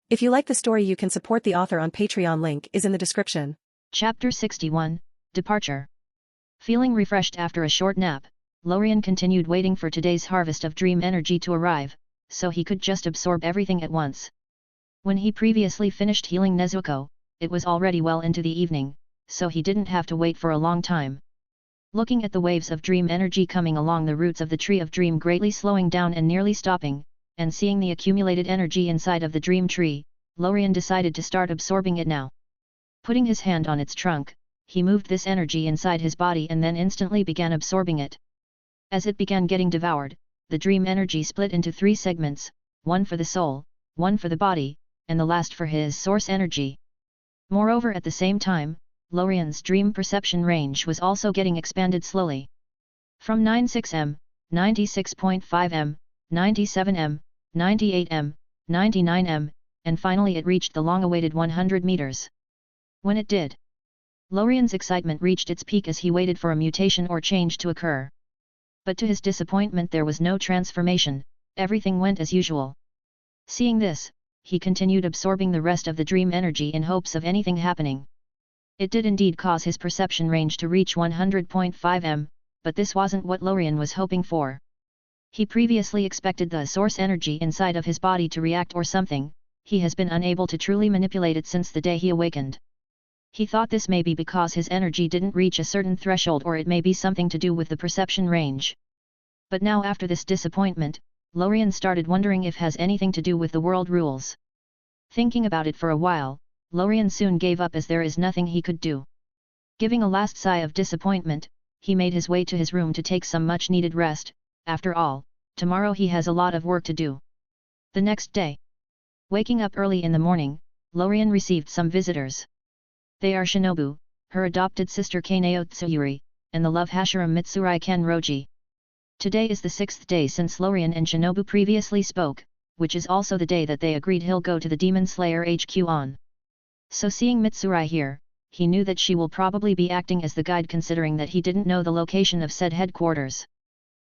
If you like the story, you can support the author on Patreon. Link is in the description. Chapter 61, Departure. Feeling refreshed after a short nap, Lorien continued waiting for today's harvest of dream energy to arrive, so he could just absorb everything at once. When he previously finished healing Nezuko, it was already well into the evening, so he didn't have to wait for a long time. Looking at the waves of dream energy coming along the roots of the tree of dream, greatly slowing down and nearly stopping, and seeing the accumulated energy inside of the dream tree, Lorien decided to start absorbing it now. Putting his hand on its trunk, he moved this energy inside his body and then instantly began absorbing it. As it began getting devoured, the dream energy split into 3 segments, one for the soul, one for the body, and the last for his source energy. Moreover, at the same time, Lorien's dream perception range was also getting expanded slowly. From 96m, 96.5m, 97m, 98m, 99m, and finally it reached the long-awaited 100 meters. When it did, Lorien's excitement reached its peak as he waited for a mutation or change to occur. But to his disappointment, there was no transformation, everything went as usual. Seeing this, he continued absorbing the rest of the dream energy in hopes of anything happening. It did indeed cause his perception range to reach 100.5m, but this wasn't what Lorien was hoping for. He previously expected the source energy inside of his body to react or something. He has been unable to truly manipulate it since the day he awakened. He thought this may be because his energy didn't reach a certain threshold, or it may be something to do with the perception range. But now, after this disappointment, Lorien started wondering if it has anything to do with the world rules. Thinking about it for a while, Lorien soon gave up as there is nothing he could do. Giving a last sigh of disappointment, he made his way to his room to take some much-needed rest. After all, tomorrow he has a lot of work to do. The next day, waking up early in the morning, Lorien received some visitors. They are Shinobu, her adopted sister Kaneo Tsuyuri, and the love Hashira Mitsurai Kenroji. Today is the 6th day since Lorien and Shinobu previously spoke, which is also the day that they agreed he'll go to the Demon Slayer HQ on. So seeing Mitsurai here, he knew that she will probably be acting as the guide, considering that he didn't know the location of said headquarters.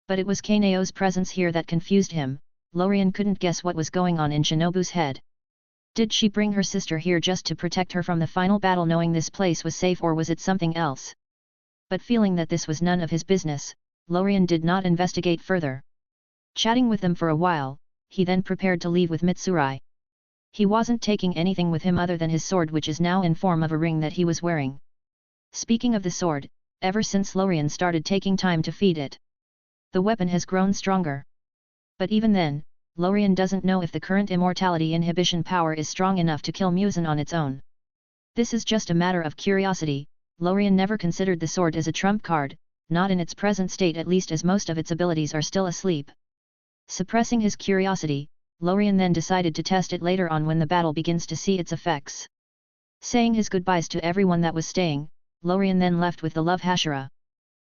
But it was Kaneo's presence here that confused him. Lorien couldn't guess what was going on in Shinobu's head. Did she bring her sister here just to protect her from the final battle, knowing this place was safe, or was it something else? But feeling that this was none of his business, Lorien did not investigate further. Chatting with them for a while, he then prepared to leave with Mitsurai. He wasn't taking anything with him other than his sword, which is now in form of a ring that he was wearing. Speaking of the sword, ever since Lorien started taking time to feed it, the weapon has grown stronger. But even then, Lorien doesn't know if the current immortality inhibition power is strong enough to kill Muzan on its own. This is just a matter of curiosity. Lorien never considered the sword as a trump card, not in its present state at least, as most of its abilities are still asleep. Suppressing his curiosity, Lorien then decided to test it later on when the battle begins to see its effects. Saying his goodbyes to everyone that was staying, Lorien then left with the love Hashira.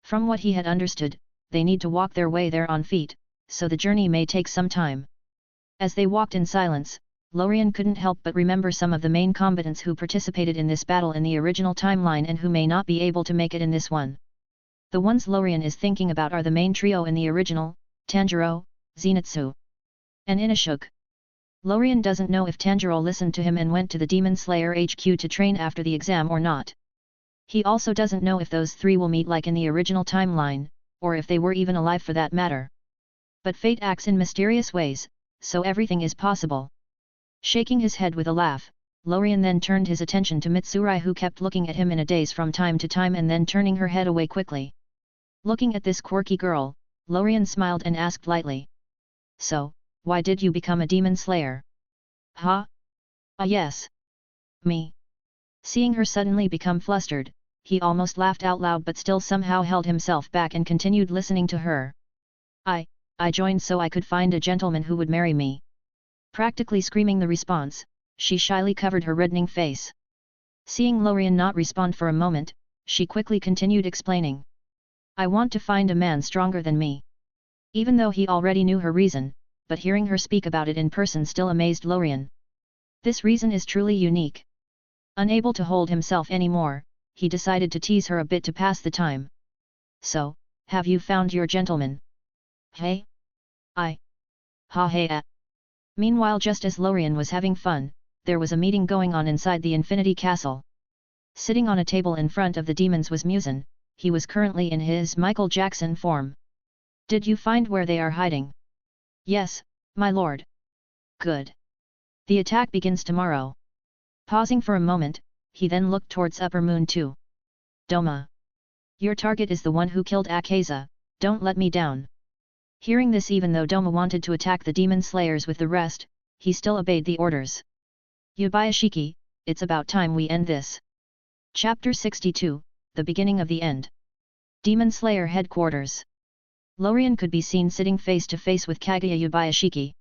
From what he had understood, they need to walk their way there on feet, so the journey may take some time. As they walked in silence, Lorien couldn't help but remember some of the main combatants who participated in this battle in the original timeline and who may not be able to make it in this one. The ones Lorien is thinking about are the main trio in the original: Tanjiro, Zenitsu, and Inashuk. Lorien doesn't know if Tanjiro listened to him and went to the Demon Slayer HQ to train after the exam or not. He also doesn't know if those 3 will meet like in the original timeline, or if they were even alive for that matter. But fate acts in mysterious ways, so everything is possible. Shaking his head with a laugh, Lorien then turned his attention to Mitsurai, who kept looking at him in a daze from time to time and then turning her head away quickly. Looking at this quirky girl, Lorien smiled and asked lightly, "So, why did you become a demon slayer?" "Huh? Ah yes. Me." Seeing her suddenly become flustered, he almost laughed out loud but still somehow held himself back and continued listening to her. I joined so I could find a gentleman who would marry me." Practically screaming the response, she shyly covered her reddening face. Seeing Lorien not respond for a moment, she quickly continued explaining. "I want to find a man stronger than me." Even though he already knew her reason, but hearing her speak about it in person still amazed Lorien. This reason is truly unique. Unable to hold himself anymore, he decided to tease her a bit to pass the time. "So, have you found your gentleman?" "Hey? Ha hey. Meanwhile, just as Lorien was having fun, there was a meeting going on inside the Infinity Castle. Sitting on a table in front of the demons was Musin. He was currently in his Michael Jackson form. Did you find where they are hiding? Yes, my lord. Good. The attack begins tomorrow. Pausing for a moment, he then looked towards Upper Moon 2. Doma. Your target is the one who killed Akaza, don't let me down. Hearing this, even though Doma wanted to attack the demon slayers with the rest, he still obeyed the orders. Yubayashiki, it's about time we end this. Chapter 62, The Beginning of the End. Demon Slayer Headquarters. Lorien could be seen sitting face to face with Kaguya Yubayashiki.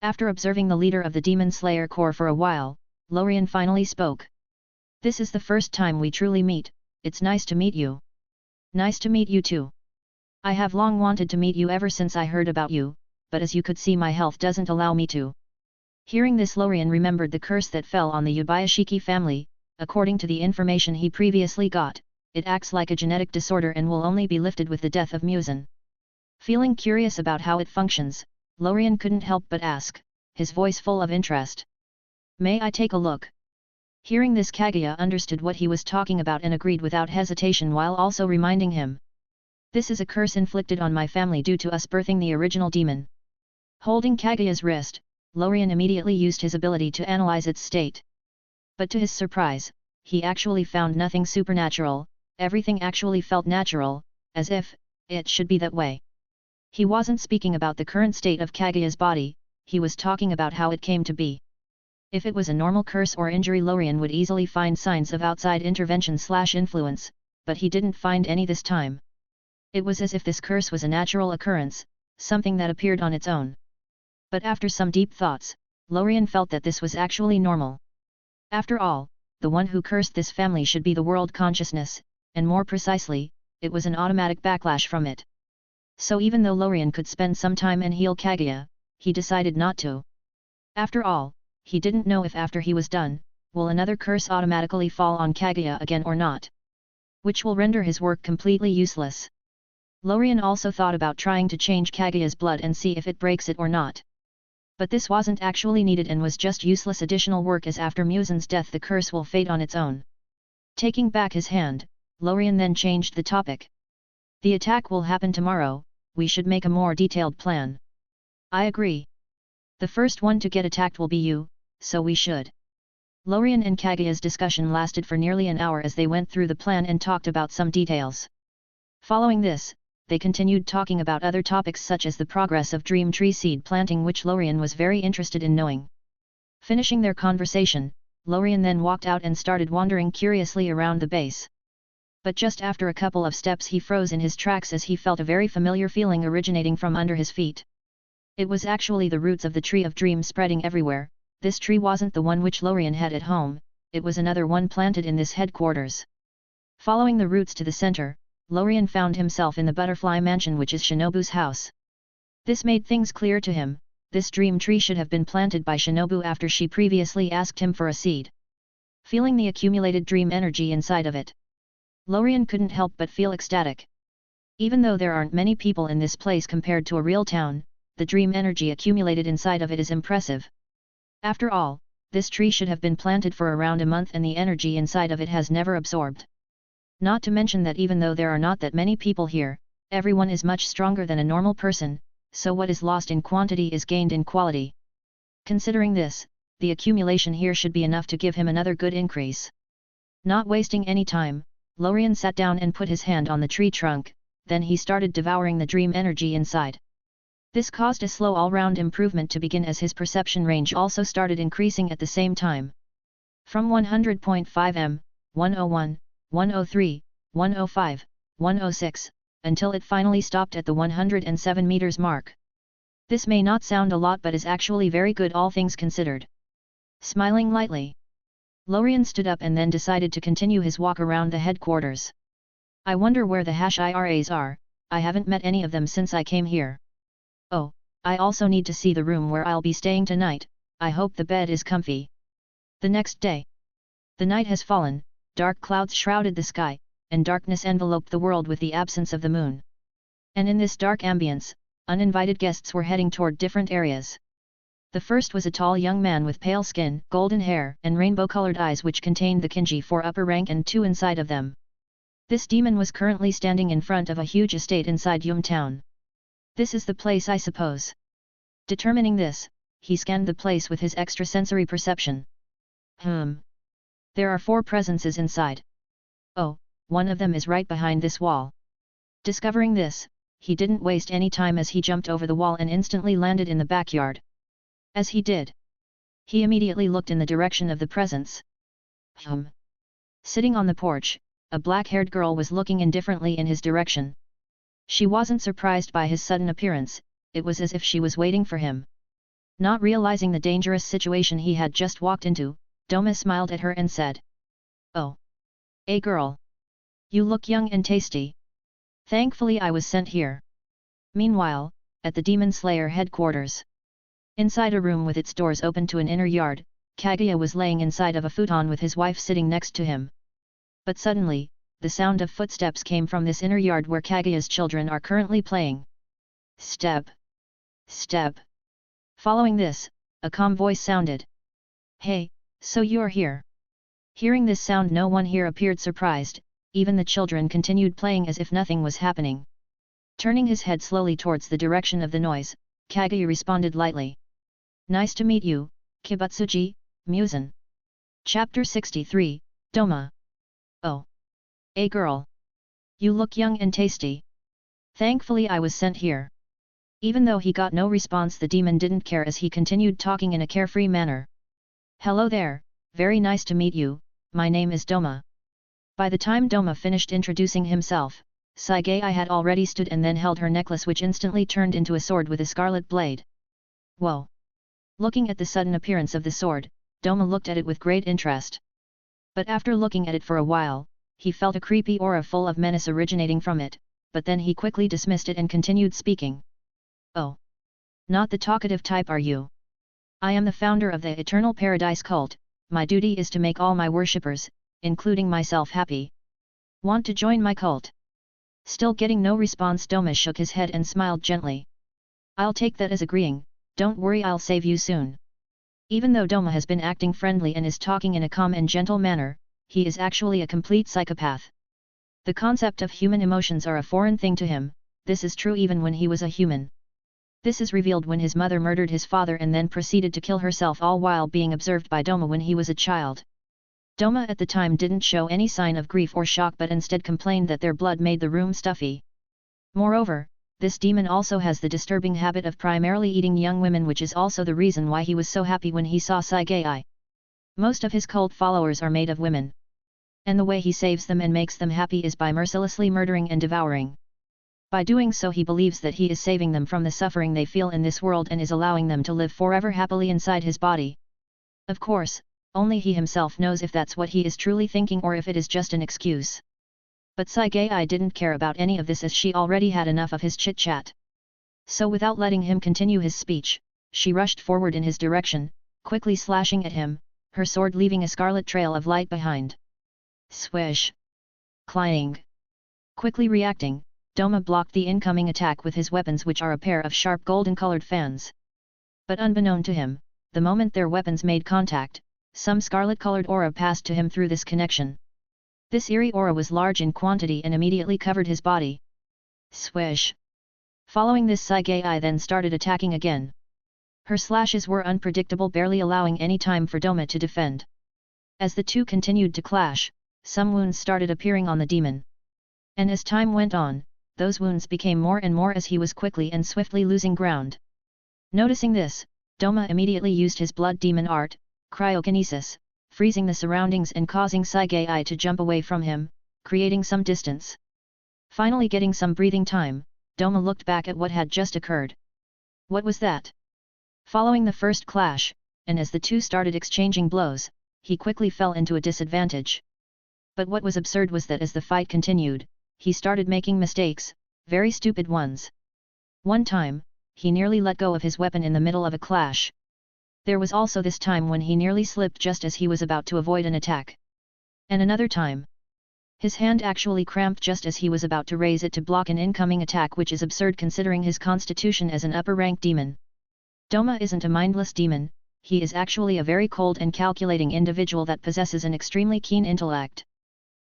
After observing the leader of the Demon Slayer Corps for a while, Lorien finally spoke. This is the first time we truly meet, it's nice to meet you. Nice to meet you too. I have long wanted to meet you ever since I heard about you, but as you could see, my health doesn't allow me to. Hearing this, Lorien remembered the curse that fell on the Yubayashiki family. According to the information he previously got, it acts like a genetic disorder and will only be lifted with the death of Musin. Feeling curious about how it functions, Lorien couldn't help but ask, his voice full of interest. May I take a look? Hearing this, Kaguya understood what he was talking about and agreed without hesitation, while also reminding him. This is a curse inflicted on my family due to us birthing the original demon. Holding Kaguya's wrist, Lorien immediately used his ability to analyze its state. But to his surprise, he actually found nothing supernatural, everything actually felt natural, as if it should be that way. He wasn't speaking about the current state of Kaguya's body, he was talking about how it came to be. If it was a normal curse or injury, Lorien would easily find signs of outside intervention/influence, but he didn't find any this time. It was as if this curse was a natural occurrence, something that appeared on its own. But after some deep thoughts, Lorien felt that this was actually normal. After all, the one who cursed this family should be the world consciousness, and more precisely, it was an automatic backlash from it. So even though Lorien could spend some time and heal Kaguya, he decided not to. After all, he didn't know if after he was done, will another curse automatically fall on Kaguya again or not, which will render his work completely useless. Lorien also thought about trying to change Kaguya's blood and see if it breaks it or not. But this wasn't actually needed and was just useless additional work, as after Musin's death the curse will fade on its own. Taking back his hand, Lorien then changed the topic. The attack will happen tomorrow, we should make a more detailed plan. I agree. The first one to get attacked will be you, so we should. Lorien and Kaguya's discussion lasted for nearly an hour as they went through the plan and talked about some details. Following this, they continued talking about other topics such as the progress of Dream Tree seed planting, which Lorien was very interested in knowing. Finishing their conversation, Lorien then walked out and started wandering curiously around the base. But just after a couple of steps he froze in his tracks as he felt a very familiar feeling originating from under his feet. It was actually the roots of the Tree of Dreams spreading everywhere. This tree wasn't the one which Lorien had at home, it was another one planted in this headquarters. Following the roots to the center, Lorien found himself in the Butterfly Mansion, which is Shinobu's house. This made things clear to him, this dream tree should have been planted by Shinobu after she previously asked him for a seed. Feeling the accumulated dream energy inside of it, Lorien couldn't help but feel ecstatic. Even though there aren't many people in this place compared to a real town, the dream energy accumulated inside of it is impressive. After all, this tree should have been planted for around a month and the energy inside of it has never absorbed. Not to mention that even though there are not that many people here, everyone is much stronger than a normal person, so what is lost in quantity is gained in quality. Considering this, the accumulation here should be enough to give him another good increase. Not wasting any time, Lorien sat down and put his hand on the tree trunk, then he started devouring the dream energy inside. This caused a slow all-round improvement to begin as his perception range also started increasing at the same time. From 100.5 m, 101, 103, 105, 106, until it finally stopped at the 107 meters mark. This may not sound a lot but is actually very good all things considered. Smiling lightly, Lorien stood up and then decided to continue his walk around the headquarters. I wonder where the #IRAs are, I haven't met any of them since I came here. Oh, I also need to see the room where I'll be staying tonight, I hope the bed is comfy. The next day. The night has fallen, dark clouds shrouded the sky, and darkness enveloped the world with the absence of the moon. And in this dark ambience, uninvited guests were heading toward different areas. The first was a tall young man with pale skin, golden hair, and rainbow-colored eyes which contained the kinji for upper rank and 2 inside of them. This demon was currently standing in front of a huge estate inside Yum town. This is the place, I suppose. Determining this, he scanned the place with his extrasensory perception. There are 4 presences inside. Oh, one of them is right behind this wall. Discovering this, he didn't waste any time as he jumped over the wall and instantly landed in the backyard. As he did, he immediately looked in the direction of the presence. Sitting on the porch, a black-haired girl was looking indifferently in his direction. She wasn't surprised by his sudden appearance, it was as if she was waiting for him. Not realizing the dangerous situation he had just walked into, Doma smiled at her and said, "Oh. Hey girl. You look young and tasty. Thankfully I was sent here." Meanwhile, at the Demon Slayer headquarters. Inside a room with its doors open to an inner yard, Kaguya was laying inside of a futon with his wife sitting next to him. But suddenly, the sound of footsteps came from this inner yard where Kaguya's children are currently playing. Step. Step. Following this, a calm voice sounded. "Hey, so you're here." Hearing this sound, no one here appeared surprised, even the children continued playing as if nothing was happening. Turning his head slowly towards the direction of the noise, Kaguya responded lightly. "Nice to meet you, Kibutsuji, Musen." Chapter 63, Doma. "Oh. Hey girl. You look young and tasty. Thankfully I was sent here." Even though he got no response, the demon didn't care as he continued talking in a carefree manner. "Hello there, very nice to meet you, my name is Doma." By the time Doma finished introducing himself, Saigei had already stood and then held her necklace, which instantly turned into a sword with a scarlet blade. Whoa! Looking at the sudden appearance of the sword, Doma looked at it with great interest. But after looking at it for a while, he felt a creepy aura full of menace originating from it, but then he quickly dismissed it and continued speaking. "Oh. Not the talkative type, are you? I am the founder of the Eternal Paradise cult. My duty is to make all my worshippers, including myself, happy. Want to join my cult?" Still getting no response, Doma shook his head and smiled gently. "I'll take that as agreeing, don't worry, I'll save you soon." Even though Doma has been acting friendly and is talking in a calm and gentle manner, he is actually a complete psychopath. The concept of human emotions are a foreign thing to him. This is true even when he was a human. This is revealed when his mother murdered his father and then proceeded to kill herself, all while being observed by Doma when he was a child. Doma at the time didn't show any sign of grief or shock, but instead complained that their blood made the room stuffy. Moreover, this demon also has the disturbing habit of primarily eating young women, which is also the reason why he was so happy when he saw Saigei. Most of his cult followers are made of women. And the way he saves them and makes them happy is by mercilessly murdering and devouring. By doing so, he believes that he is saving them from the suffering they feel in this world and is allowing them to live forever happily inside his body. Of course, only he himself knows if that's what he is truly thinking or if it is just an excuse. But Saigei didn't care about any of this, as she already had enough of his chit-chat. So without letting him continue his speech, she rushed forward in his direction, quickly slashing at him, her sword leaving a scarlet trail of light behind. Swish! Clang! Quickly reacting, Doma blocked the incoming attack with his weapons, which are a pair of sharp golden-colored fans. But unbeknown to him, the moment their weapons made contact, some scarlet-colored aura passed to him through this connection. This eerie aura was large in quantity and immediately covered his body. Swish! Following this, Saigei then started attacking again. Her slashes were unpredictable, barely allowing any time for Doma to defend. As the two continued to clash, some wounds started appearing on the demon. And as time went on, those wounds became more and more as he was quickly and swiftly losing ground. Noticing this, Doma immediately used his blood demon art, cryokinesis, freezing the surroundings and causing Saigei to jump away from him, creating some distance. Finally getting some breathing time, Doma looked back at what had just occurred. What was that? Following the first clash, and as the two started exchanging blows, he quickly fell into a disadvantage. But what was absurd was that as the fight continued, he started making mistakes, very stupid ones. One time, he nearly let go of his weapon in the middle of a clash. There was also this time when he nearly slipped just as he was about to avoid an attack. And another time, his hand actually cramped just as he was about to raise it to block an incoming attack, which is absurd considering his constitution as an upper-rank demon. Doma isn't a mindless demon, he is actually a very cold and calculating individual that possesses an extremely keen intellect.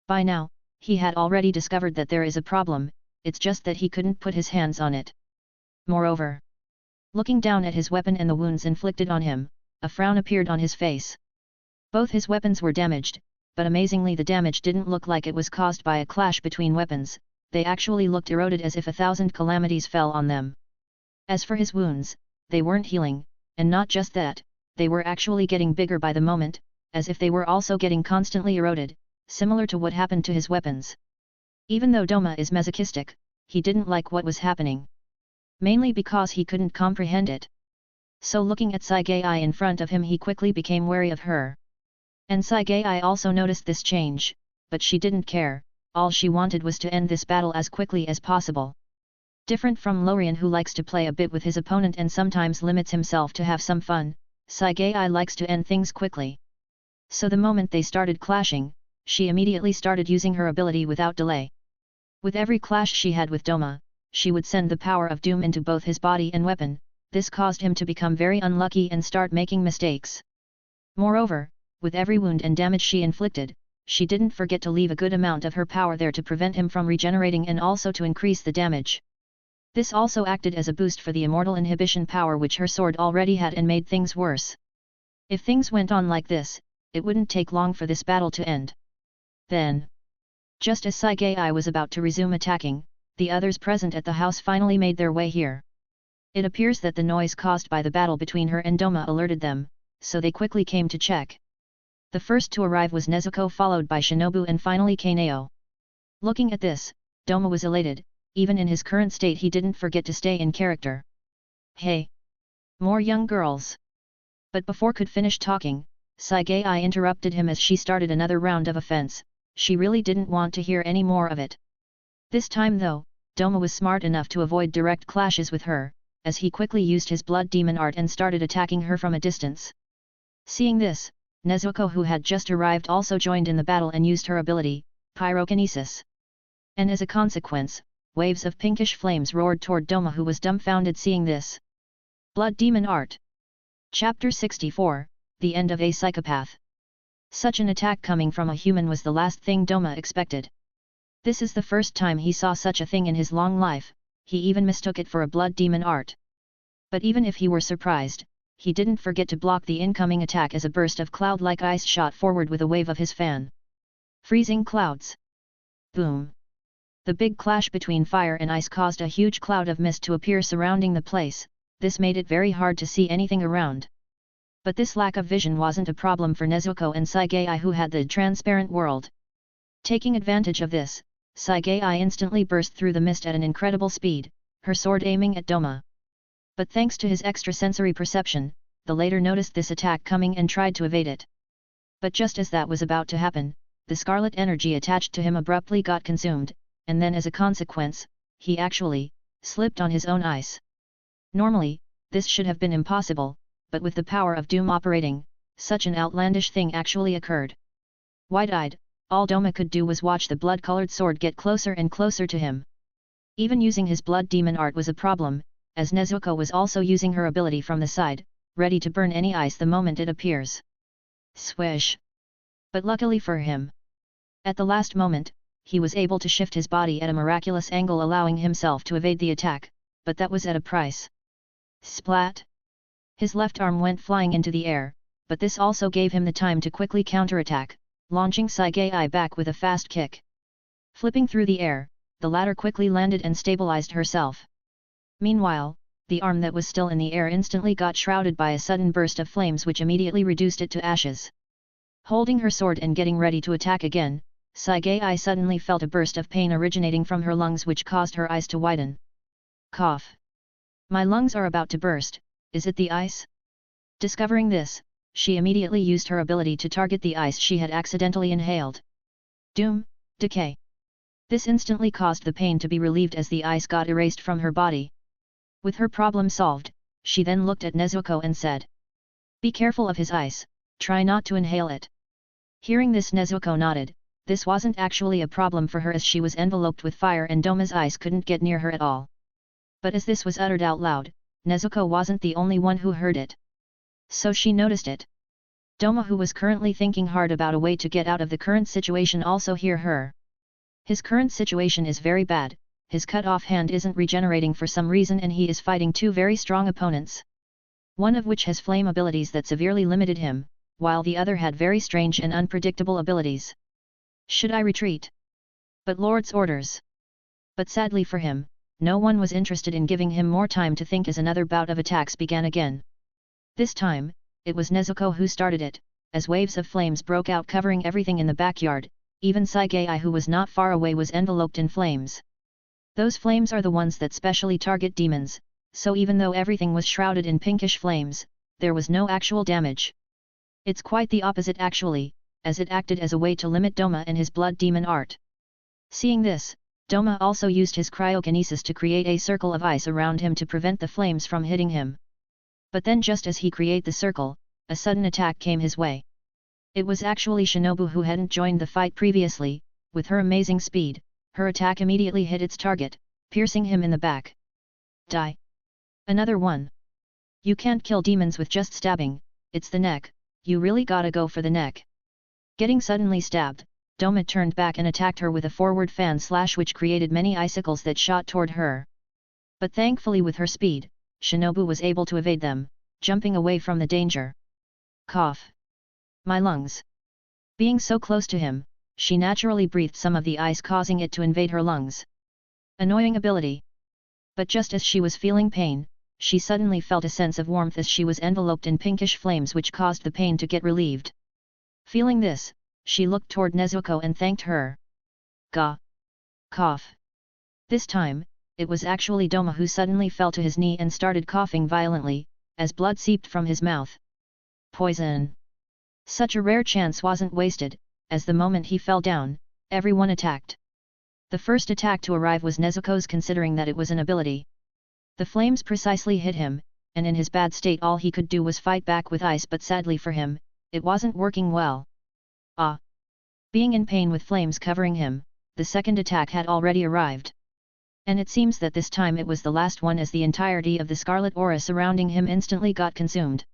By now, he had already discovered that there is a problem, it's just that he couldn't put his hands on it. Moreover, looking down at his weapon and the wounds inflicted on him, a frown appeared on his face. Both his weapons were damaged, but amazingly the damage didn't look like it was caused by a clash between weapons, they actually looked eroded as if 1,000 calamities fell on them. As for his wounds, they weren't healing, and not just that, they were actually getting bigger by the moment, as if they were also getting constantly eroded, similar to what happened to his weapons. Even though Doma is masochistic, he didn't like what was happening. Mainly because he couldn't comprehend it. So looking at Saigei in front of him, he quickly became wary of her. And Saigei also noticed this change, but she didn't care, all she wanted was to end this battle as quickly as possible. Different from Lorien, who likes to play a bit with his opponent and sometimes limits himself to have some fun, Saigei likes to end things quickly. So the moment they started clashing, she immediately started using her ability without delay. With every clash she had with Doma, she would send the power of doom into both his body and weapon, this caused him to become very unlucky and start making mistakes. Moreover, with every wound and damage she inflicted, she didn't forget to leave a good amount of her power there to prevent him from regenerating and also to increase the damage. This also acted as a boost for the immortal inhibition power which her sword already had and made things worse. If things went on like this, it wouldn't take long for this battle to end. Then, just as Saigei was about to resume attacking, the others present at the house finally made their way here. It appears that the noise caused by the battle between her and Doma alerted them, so they quickly came to check. The first to arrive was Nezuko, followed by Shinobu and finally Kaneo. Looking at this, Doma was elated, even in his current state he didn't forget to stay in character. Hey! More young girls! But before could finish talking, Saigei interrupted him as she started another round of offense. She really didn't want to hear any more of it. This time though, Doma was smart enough to avoid direct clashes with her, as he quickly used his blood demon art and started attacking her from a distance. Seeing this, Nezuko, who had just arrived, also joined in the battle and used her ability, pyrokinesis. And as a consequence, waves of pinkish flames roared toward Doma, who was dumbfounded seeing this. Blood Demon Art. Chapter 64, The End of a Psychopath. Such an attack coming from a human was the last thing Doma expected. This is the first time he saw such a thing in his long life, he even mistook it for a blood demon art. But even if he were surprised, he didn't forget to block the incoming attack as a burst of cloud-like ice shot forward with a wave of his fan. Freezing clouds. Boom. The big clash between fire and ice caused a huge cloud of mist to appear surrounding the place, this made it very hard to see anything around. But this lack of vision wasn't a problem for Nezuko and Saigei, who had the transparent world. Taking advantage of this, Saigei instantly burst through the mist at an incredible speed, her sword aiming at Doma. But thanks to his extrasensory perception, the latter noticed this attack coming and tried to evade it. But just as that was about to happen, the scarlet energy attached to him abruptly got consumed, and then as a consequence, he actually slipped on his own ice. Normally, this should have been impossible, but with the power of doom operating, such an outlandish thing actually occurred. Wide-eyed, all Doma could do was watch the blood-colored sword get closer and closer to him. Even using his blood demon art was a problem, as Nezuko was also using her ability from the side, ready to burn any ice the moment it appears. Swish! But luckily for him, at the last moment, he was able to shift his body at a miraculous angle, allowing himself to evade the attack, but that was at a price. Splat! His left arm went flying into the air, but this also gave him the time to quickly counterattack, launching Saigei back with a fast kick. Flipping through the air, the latter quickly landed and stabilized herself. Meanwhile, the arm that was still in the air instantly got shrouded by a sudden burst of flames which immediately reduced it to ashes. Holding her sword and getting ready to attack again, Saigei suddenly felt a burst of pain originating from her lungs which caused her eyes to widen. Cough! My lungs are about to burst, is it the ice? Discovering this, she immediately used her ability to target the ice she had accidentally inhaled. Doom, decay. This instantly caused the pain to be relieved as the ice got erased from her body. With her problem solved, she then looked at Nezuko and said, "Be careful of his ice, try not to inhale it." Hearing this, Nezuko nodded. This wasn't actually a problem for her as she was enveloped with fire and Doma's ice couldn't get near her at all. But as this was uttered out loud, Nezuko wasn't the only one who heard it. So she noticed it. Doma, who was currently thinking hard about a way to get out of the current situation, also hear her. His current situation is very bad, his cut-off hand isn't regenerating for some reason and he is fighting two very strong opponents. One of which has flame abilities that severely limited him, while the other had very strange and unpredictable abilities. Should I retreat? But Lord's orders. But sadly for him, no one was interested in giving him more time to think as another bout of attacks began again. This time, it was Nezuko who started it, as waves of flames broke out covering everything in the backyard. Even Saigei, who was not far away, was enveloped in flames. Those flames are the ones that specially target demons, so even though everything was shrouded in pinkish flames, there was no actual damage. It's quite the opposite actually, as it acted as a way to limit Doma and his blood demon art. Seeing this, Doma also used his cryokinesis to create a circle of ice around him to prevent the flames from hitting him. But then just as he created the circle, a sudden attack came his way. It was actually Shinobu, who hadn't joined the fight previously. With her amazing speed, her attack immediately hit its target, piercing him in the back. Die. Another one. You can't kill demons with just stabbing, it's the neck, you really gotta go for the neck. Getting suddenly stabbed, Doma turned back and attacked her with a forward fan slash which created many icicles that shot toward her. But thankfully with her speed, Shinobu was able to evade them, jumping away from the danger. Cough. My lungs. Being so close to him, she naturally breathed some of the ice, causing it to invade her lungs. Annoying ability. But just as she was feeling pain, she suddenly felt a sense of warmth as she was enveloped in pinkish flames, which caused the pain to get relieved. Feeling this, she looked toward Nezuko and thanked her. Ga. Cough. This time, it was actually Doma who suddenly fell to his knee and started coughing violently, as blood seeped from his mouth. Poison. Such a rare chance wasn't wasted, as the moment he fell down, everyone attacked. The first attack to arrive was Nezuko's, considering that it was an ability. The flames precisely hit him, and in his bad state all he could do was fight back with ice, but sadly for him, it wasn't working well. Ah! Being in pain with flames covering him, the second attack had already arrived. And it seems that this time it was the last one, as the entirety of the scarlet aura surrounding him instantly got consumed.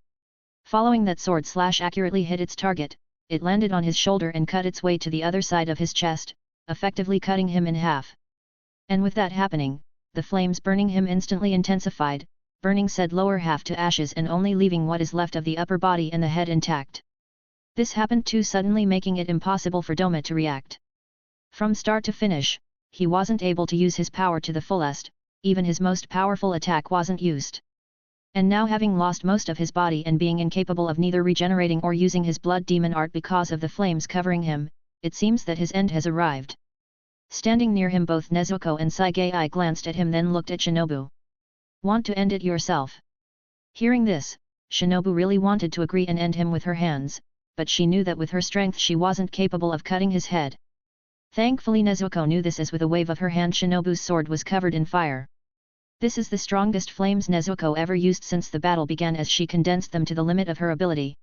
Following that sword slash accurately hit its target, it landed on his shoulder and cut its way to the other side of his chest, effectively cutting him in half. And with that happening, the flames burning him instantly intensified, burning said lower half to ashes and only leaving what is left of the upper body and the head intact. This happened too suddenly, making it impossible for Doma to react. From start to finish, he wasn't able to use his power to the fullest, even his most powerful attack wasn't used. And now, having lost most of his body and being incapable of neither regenerating or using his blood demon art because of the flames covering him, it seems that his end has arrived. Standing near him, both Nezuko and Saigei glanced at him, then looked at Shinobu. Want to end it yourself? Hearing this, Shinobu really wanted to agree and end him with her hands, but she knew that with her strength she wasn't capable of cutting his head. Thankfully Nezuko knew this, as with a wave of her hand Shinobu's sword was covered in fire. This is the strongest flames Nezuko ever used since the battle began, as she condensed them to the limit of her ability.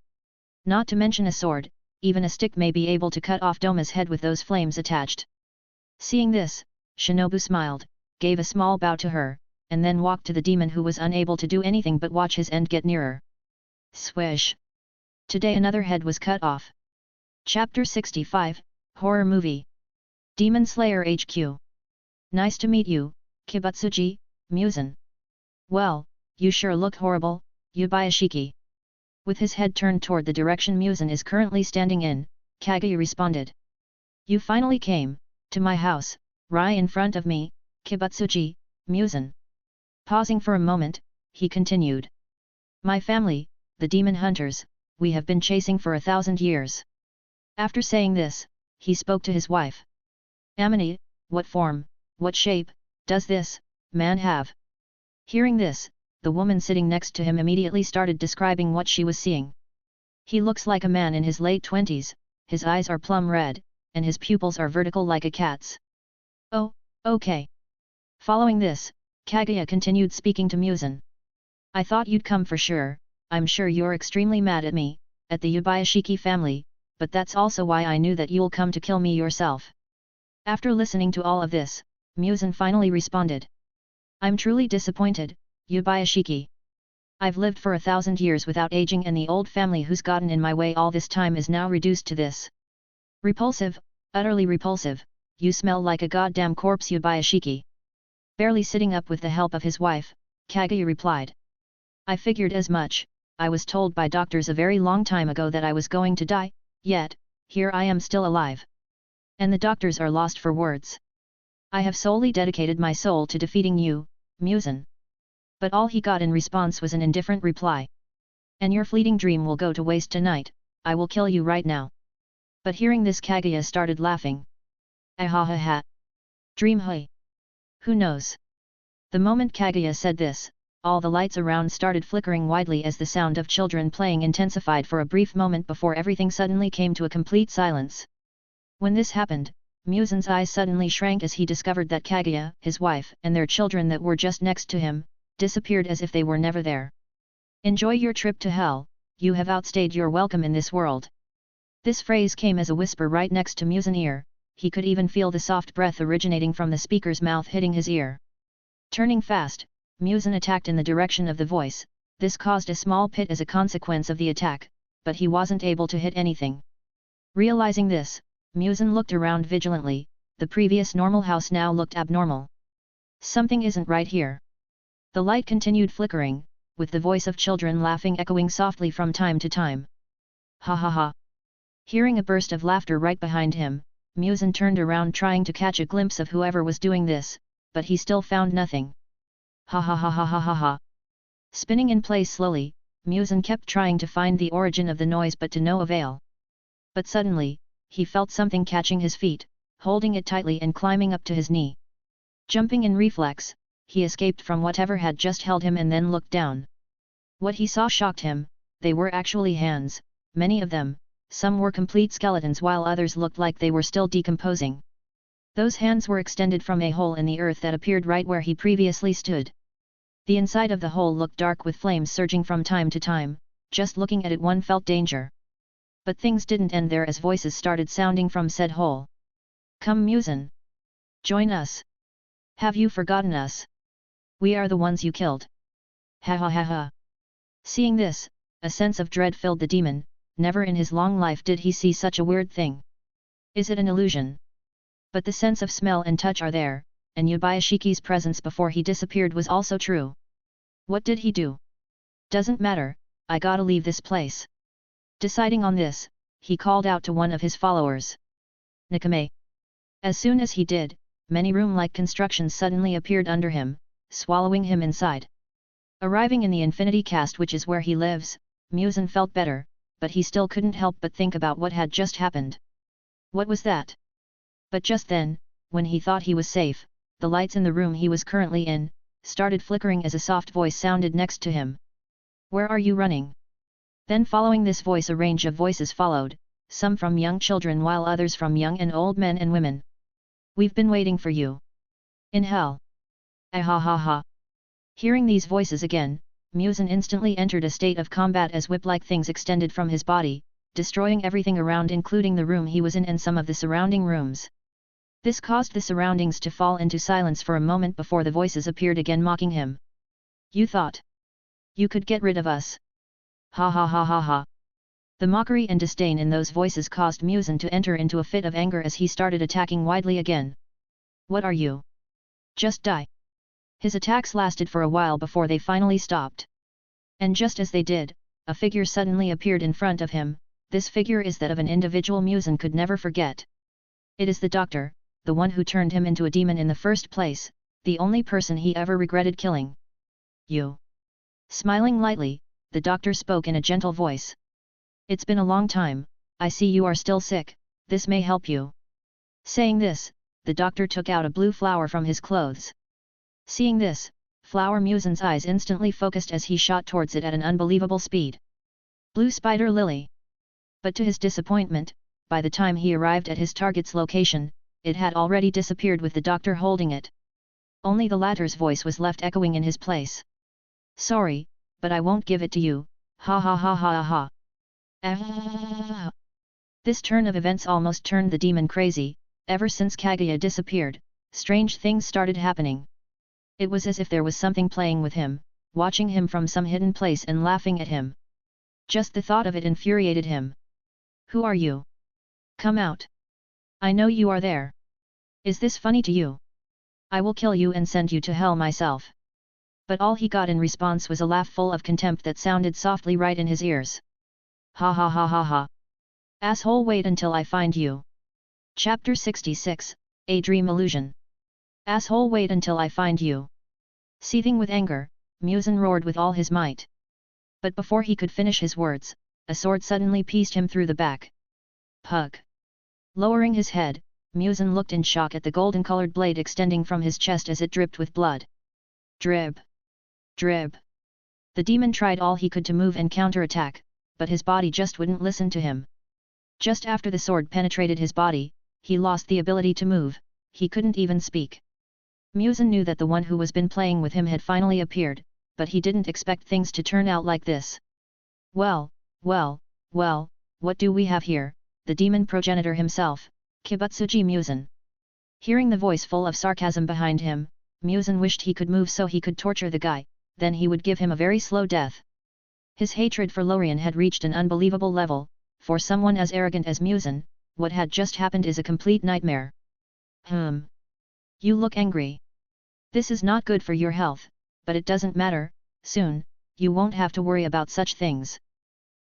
Not to mention a sword, even a stick may be able to cut off Doma's head with those flames attached. Seeing this, Shinobu smiled, gave a small bow to her, and then walked to the demon, who was unable to do anything but watch his end get nearer. Swish! Today another head was cut off. Chapter 65, Horror Movie. Demon Slayer HQ. Nice to meet you, Kibutsuji, Muzan. Well, you sure look horrible, Yubayashiki. With his head turned toward the direction Muzan is currently standing in, Kaguya responded. You finally came, to my house, right in front of me, Kibutsuji, Muzan. Pausing for a moment, he continued. My family, the demon hunters, we have been chasing for 1,000 years. After saying this, he spoke to his wife. Amini, what form, what shape, does this man have? Hearing this, the woman sitting next to him immediately started describing what she was seeing. He looks like a man in his late 20s, his eyes are plum red, and his pupils are vertical like a cat's. Oh, okay. Following this, Kaguya continued speaking to Muzan. I thought you'd come for sure. I'm sure you're extremely mad at me, at the Yubayashiki family, but that's also why I knew that you'll come to kill me yourself. After listening to all of this, Muzan finally responded. I'm truly disappointed, Yubayashiki. I've lived for 1,000 years without aging, and the old family who's gotten in my way all this time is now reduced to this. Repulsive, utterly repulsive. You smell like a goddamn corpse, Yubayashiki. Barely sitting up with the help of his wife, Kaguya replied. I figured as much. I was told by doctors a very long time ago that I was going to die, yet, here I am still alive. And the doctors are lost for words. I have solely dedicated my soul to defeating you, Muzan. But all he got in response was an indifferent reply. And your fleeting dream will go to waste tonight, I will kill you right now. But hearing this, Kaguya started laughing. Ahahaha. Dream hui. Who knows? The moment Kaguya said this, all the lights around started flickering widely as the sound of children playing intensified for a brief moment before everything suddenly came to a complete silence. When this happened, Muzan's eyes suddenly shrank as he discovered that Kaguya, his wife, and their children that were just next to him, disappeared as if they were never there. Enjoy your trip to hell, you have outstayed your welcome in this world. This phrase came as a whisper right next to Muzan's ear. He could even feel the soft breath originating from the speaker's mouth hitting his ear. Turning fast, Muzan attacked in the direction of the voice. This caused a small pit as a consequence of the attack, but he wasn't able to hit anything. Realizing this, Muzan looked around vigilantly. The previous normal house now looked abnormal. Something isn't right here. The light continued flickering, with the voice of children laughing echoing softly from time to time. Ha ha ha. Hearing a burst of laughter right behind him, Muzan turned around trying to catch a glimpse of whoever was doing this, but he still found nothing. Ha ha ha ha ha ha ha. Spinning in place slowly, Muzan kept trying to find the origin of the noise but to no avail. But suddenly, he felt something catching his feet, holding it tightly and climbing up to his knee. Jumping in reflex, he escaped from whatever had just held him and then looked down. What he saw shocked him. They were actually hands, many of them. Some were complete skeletons while others looked like they were still decomposing. Those hands were extended from a hole in the earth that appeared right where he previously stood. The inside of the hole looked dark with flames surging from time to time. Just looking at it one felt danger. But things didn't end there as voices started sounding from said hole. Come Muzan. Join us. Have you forgotten us? We are the ones you killed. Ha ha ha ha. Seeing this, a sense of dread filled the demon. Never in his long life did he see such a weird thing. Is it an illusion? But the sense of smell and touch are there, and Yubayashiki's presence before he disappeared was also true. What did he do? Doesn't matter, I gotta leave this place. Deciding on this, he called out to one of his followers. Nakame. As soon as he did, many room-like constructions suddenly appeared under him, swallowing him inside. Arriving in the Infinity Caste, which is where he lives, Muzan felt better, but he still couldn't help but think about what had just happened. What was that? But just then, when he thought he was safe, the lights in the room he was currently in, started flickering as a soft voice sounded next to him. Where are you running? Then following this voice a range of voices followed, some from young children while others from young and old men and women. We've been waiting for you. In hell. Ahahaha. Hearing these voices again, Muzan instantly entered a state of combat as whip-like things extended from his body, destroying everything around including the room he was in and some of the surrounding rooms. This caused the surroundings to fall into silence for a moment before the voices appeared again mocking him. You thought you could get rid of us? Ha ha ha ha ha. The mockery and disdain in those voices caused Muzan to enter into a fit of anger as he started attacking widely again. What are you? Just die. His attacks lasted for a while before they finally stopped. And just as they did, a figure suddenly appeared in front of him. This figure is that of an individual Muzan could never forget. It is the doctor, the one who turned him into a demon in the first place, the only person he ever regretted killing. You. Smiling lightly, the doctor spoke in a gentle voice. It's been a long time, I see you are still sick, this may help you. Saying this, the doctor took out a blue flower from his clothes. Seeing this, Flower Muzan's eyes instantly focused as he shot towards it at an unbelievable speed. Blue Spider Lily. But to his disappointment, by the time he arrived at his target's location, it had already disappeared with the doctor holding it. Only the latter's voice was left echoing in his place. Sorry, but I won't give it to you, ha ha ha ha ha. Ah. This turn of events almost turned the demon crazy. Ever since Kaguya disappeared, strange things started happening. It was as if there was something playing with him, watching him from some hidden place and laughing at him. Just the thought of it infuriated him. "Who are you? Come out. I know you are there. Is this funny to you? I will kill you and send you to hell myself." But all he got in response was a laugh full of contempt that sounded softly right in his ears. "Ha ha ha ha ha. Asshole, wait until I find you." Chapter 66, A Dream Illusion. "Asshole, wait until I find you." Seething with anger, Musen roared with all his might. But before he could finish his words, a sword suddenly pierced him through the back. Pug. Lowering his head, Musen looked in shock at the golden-colored blade extending from his chest as it dripped with blood. Drib. Drib. The demon tried all he could to move and counterattack, but his body just wouldn't listen to him. Just after the sword penetrated his body, he lost the ability to move, he couldn't even speak. Musen knew that the one who was been playing with him had finally appeared, but he didn't expect things to turn out like this. Well, what do we have here? The demon progenitor himself, Kibutsuji Musen. Hearing the voice full of sarcasm behind him, Musen wished he could move so he could torture the guy, then he would give him a very slow death. His hatred for Lorien had reached an unbelievable level. For someone as arrogant as Musen, what had just happened is a complete nightmare. You look angry. This is not good for your health, but it doesn't matter, soon, you won't have to worry about such things.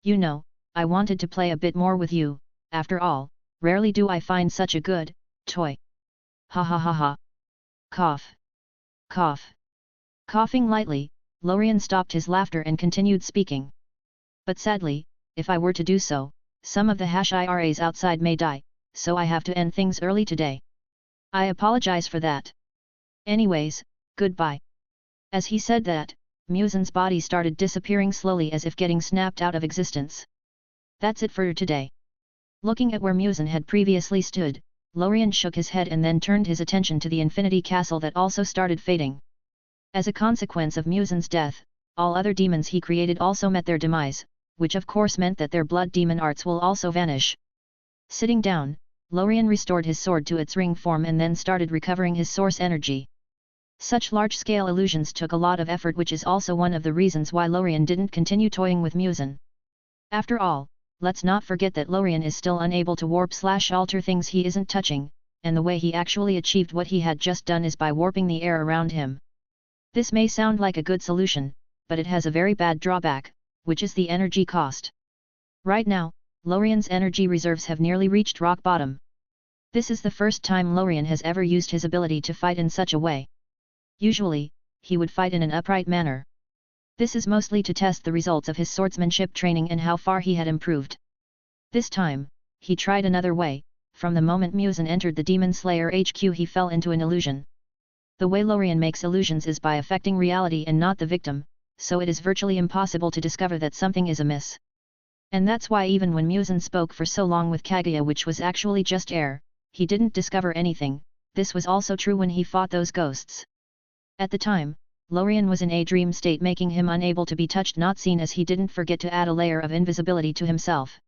You know, I wanted to play a bit more with you, after all, rarely do I find such a good toy. Ha ha ha ha. Cough. Cough. Coughing lightly, Lorien stopped his laughter and continued speaking. But sadly, if I were to do so, some of the IRAs outside may die, so I have to end things early today. I apologize for that. Anyways, goodbye. As he said that, Musen's body started disappearing slowly as if getting snapped out of existence. That's it for today. Looking at where Musen had previously stood, Lorien shook his head and then turned his attention to the Infinity Castle that also started fading. As a consequence of Musen's death, all other demons he created also met their demise, which of course meant that their blood demon arts will also vanish. Sitting down, Lorien restored his sword to its ring form and then started recovering his source energy. Such large-scale illusions took a lot of effort, which is also one of the reasons why Lorien didn't continue toying with Musen. After all, let's not forget that Lorien is still unable to warp/alter things he isn't touching, and the way he actually achieved what he had just done is by warping the air around him. This may sound like a good solution, but it has a very bad drawback, which is the energy cost. Right now, Lorien's energy reserves have nearly reached rock bottom. This is the first time Lorien has ever used his ability to fight in such a way. Usually, he would fight in an upright manner. This is mostly to test the results of his swordsmanship training and how far he had improved. This time, he tried another way. From the moment Musen entered the Demon Slayer HQ, he fell into an illusion. The way Lorien makes illusions is by affecting reality and not the victim, so it is virtually impossible to discover that something is amiss. And that's why even when Musen spoke for so long with Kaguya, which was actually just air, he didn't discover anything. This was also true when he fought those ghosts. At the time, Lorien was in a dream state, making him unable to be touched, not seen, as he didn't forget to add a layer of invisibility to himself.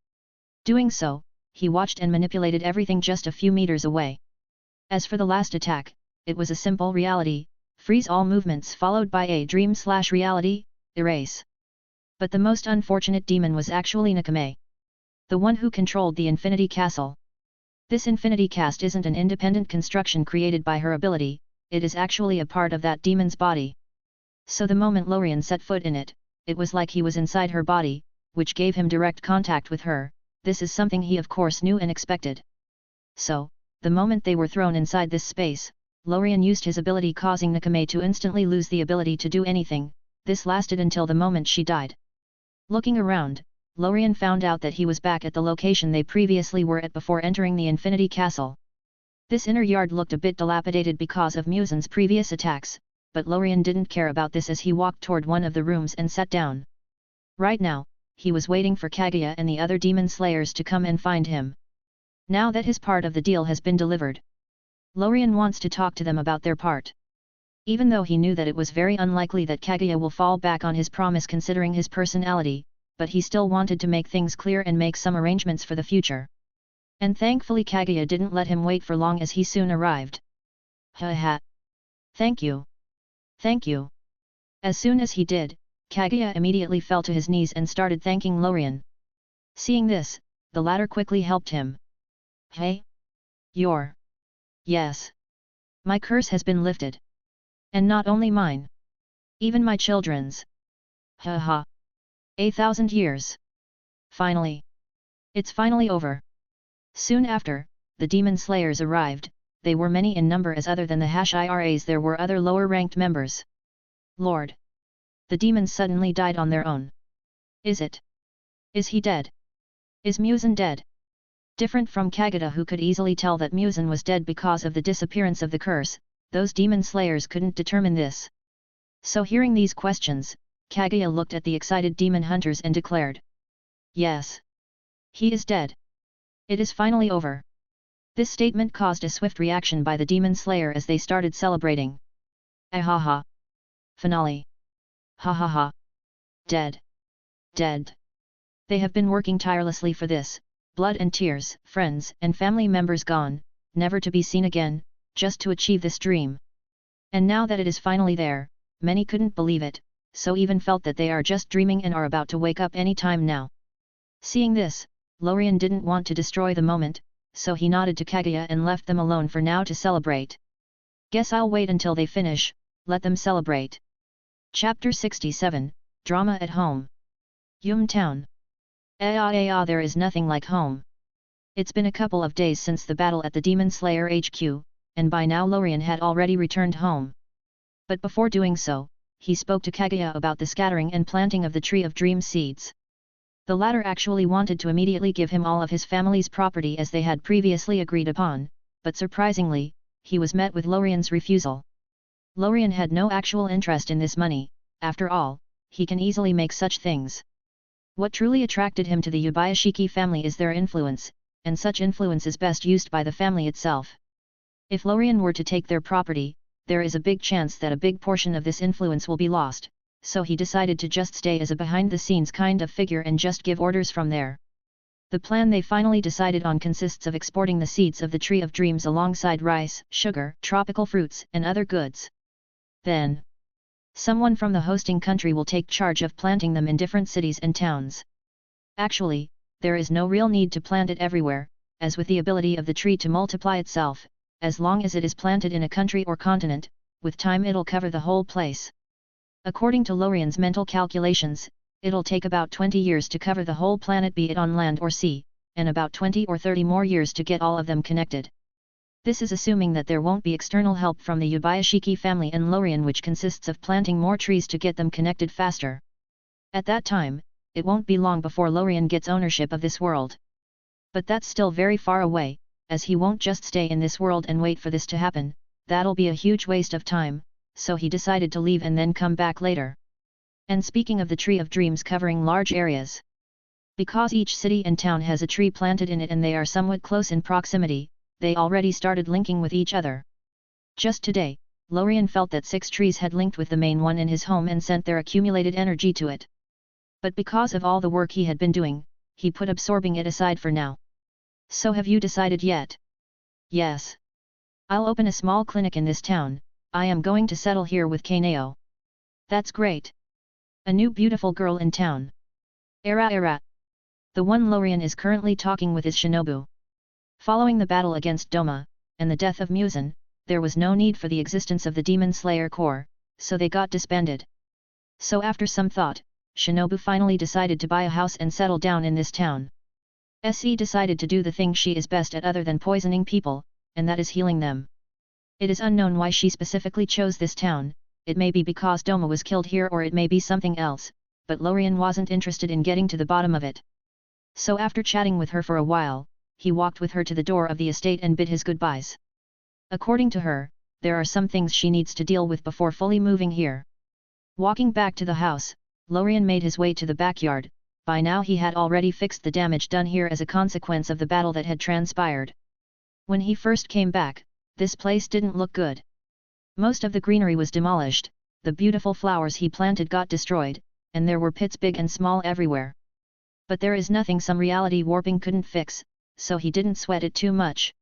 Doing so, he watched and manipulated everything just a few meters away. As for the last attack, it was a simple reality, freeze all movements followed by a dream/reality, erase. But the most unfortunate demon was actually Nakame, the one who controlled the Infinity Castle. This Infinity Cast isn't an independent construction created by her ability, it is actually a part of that demon's body. So the moment Lorien set foot in it, it was like he was inside her body, which gave him direct contact with her. This is something he of course knew and expected. So, the moment they were thrown inside this space, Lorien used his ability, causing Nakame to instantly lose the ability to do anything. This lasted until the moment she died. Looking around, Lorien found out that he was back at the location they previously were at before entering the Infinity Castle. This inner yard looked a bit dilapidated because of Musen's previous attacks, but Lorien didn't care about this as he walked toward one of the rooms and sat down. Right now, he was waiting for Kaguya and the other demon slayers to come and find him. Now that his part of the deal has been delivered, Lorien wants to talk to them about their part. Even though he knew that it was very unlikely that Kaguya will fall back on his promise considering his personality, but he still wanted to make things clear and make some arrangements for the future. And thankfully Kaguya didn't let him wait for long, as he soon arrived. Ha ha. Thank you. Thank you. As soon as he did, Kaguya immediately fell to his knees and started thanking Lorien. Seeing this, the latter quickly helped him. Hey? Yes. My curse has been lifted. And not only mine. Even my children's. Ha ha. 1,000 years. Finally. It's finally over. Soon after, the demon slayers arrived. They were many in number, as other than the Iras there were other lower-ranked members. Lord! The demons suddenly died on their own. Is he dead? Is Muzan dead? Different from Kaguya, who could easily tell that Muzan was dead because of the disappearance of the curse, those demon slayers couldn't determine this. So hearing these questions, Kaguya looked at the excited demon hunters and declared. Yes. He is dead. It is finally over. This statement caused a swift reaction by the demon slayer as they started celebrating. Ahaha. Finale. Ha ha ha. Dead. Dead. They have been working tirelessly for this, blood and tears, friends and family members gone, never to be seen again, just to achieve this dream. And now that it is finally there, many couldn't believe it, so even felt that they are just dreaming and are about to wake up any time now. Seeing this, Lorien didn't want to destroy the moment, so he nodded to Kaguya and left them alone for now to celebrate. Guess I'll wait until they finish, let them celebrate. Chapter 67, Drama at Home. Yum Town. There is nothing like home. It's been a couple of days since the battle at the Demon Slayer HQ, and by now Lorien had already returned home. But before doing so, he spoke to Kaguya about the scattering and planting of the Tree of Dream seeds. The latter actually wanted to immediately give him all of his family's property as they had previously agreed upon, but surprisingly, he was met with Lorien's refusal. Lorien had no actual interest in this money, after all, he can easily make such things. What truly attracted him to the Yubayashiki family is their influence, and such influence is best used by the family itself. If Lorien were to take their property, there is a big chance that a big portion of this influence will be lost, so he decided to just stay as a behind-the-scenes kind of figure and just give orders from there. The plan they finally decided on consists of exporting the seeds of the Tree of Dreams alongside rice, sugar, tropical fruits, and other goods. Then, someone from the hosting country will take charge of planting them in different cities and towns. Actually, there is no real need to plant it everywhere, as with the ability of the tree to multiply itself, as long as it is planted in a country or continent, with time it'll cover the whole place. According to Lorien's mental calculations, it'll take about 20 years to cover the whole planet, be it on land or sea, and about 20 or 30 more years to get all of them connected. This is assuming that there won't be external help from the Yubayashiki family and Lorien, which consists of planting more trees to get them connected faster. At that time, it won't be long before Lorien gets ownership of this world. But that's still very far away, as he won't just stay in this world and wait for this to happen, that'll be a huge waste of time, so he decided to leave and then come back later. And speaking of the Tree of Dreams covering large areas. Because each city and town has a tree planted in it and they are somewhat close in proximity, they already started linking with each other. Just today, Lorien felt that 6 trees had linked with the main one in his home and sent their accumulated energy to it. But because of all the work he had been doing, he put absorbing it aside for now. So have you decided yet? Yes. I'll open a small clinic in this town, I am going to settle here with Kaneo. That's great. A new beautiful girl in town. Era. The one Lorien is currently talking with is Shinobu. Following the battle against Doma, and the death of Muzan, there was no need for the existence of the Demon Slayer Corps, so they got disbanded. So after some thought, Shinobu finally decided to buy a house and settle down in this town. SE decided to do the thing she is best at other than poisoning people, and that is healing them. It is unknown why she specifically chose this town, it may be because Doma was killed here or it may be something else, but Lorien wasn't interested in getting to the bottom of it. So after chatting with her for a while, he walked with her to the door of the estate and bid his goodbyes. According to her, there are some things she needs to deal with before fully moving here. Walking back to the house, Lorien made his way to the backyard. By now he had already fixed the damage done here as a consequence of the battle that had transpired. When he first came back, this place didn't look good. Most of the greenery was demolished, the beautiful flowers he planted got destroyed, and there were pits big and small everywhere. But there is nothing some reality warping couldn't fix, so he didn't sweat it too much.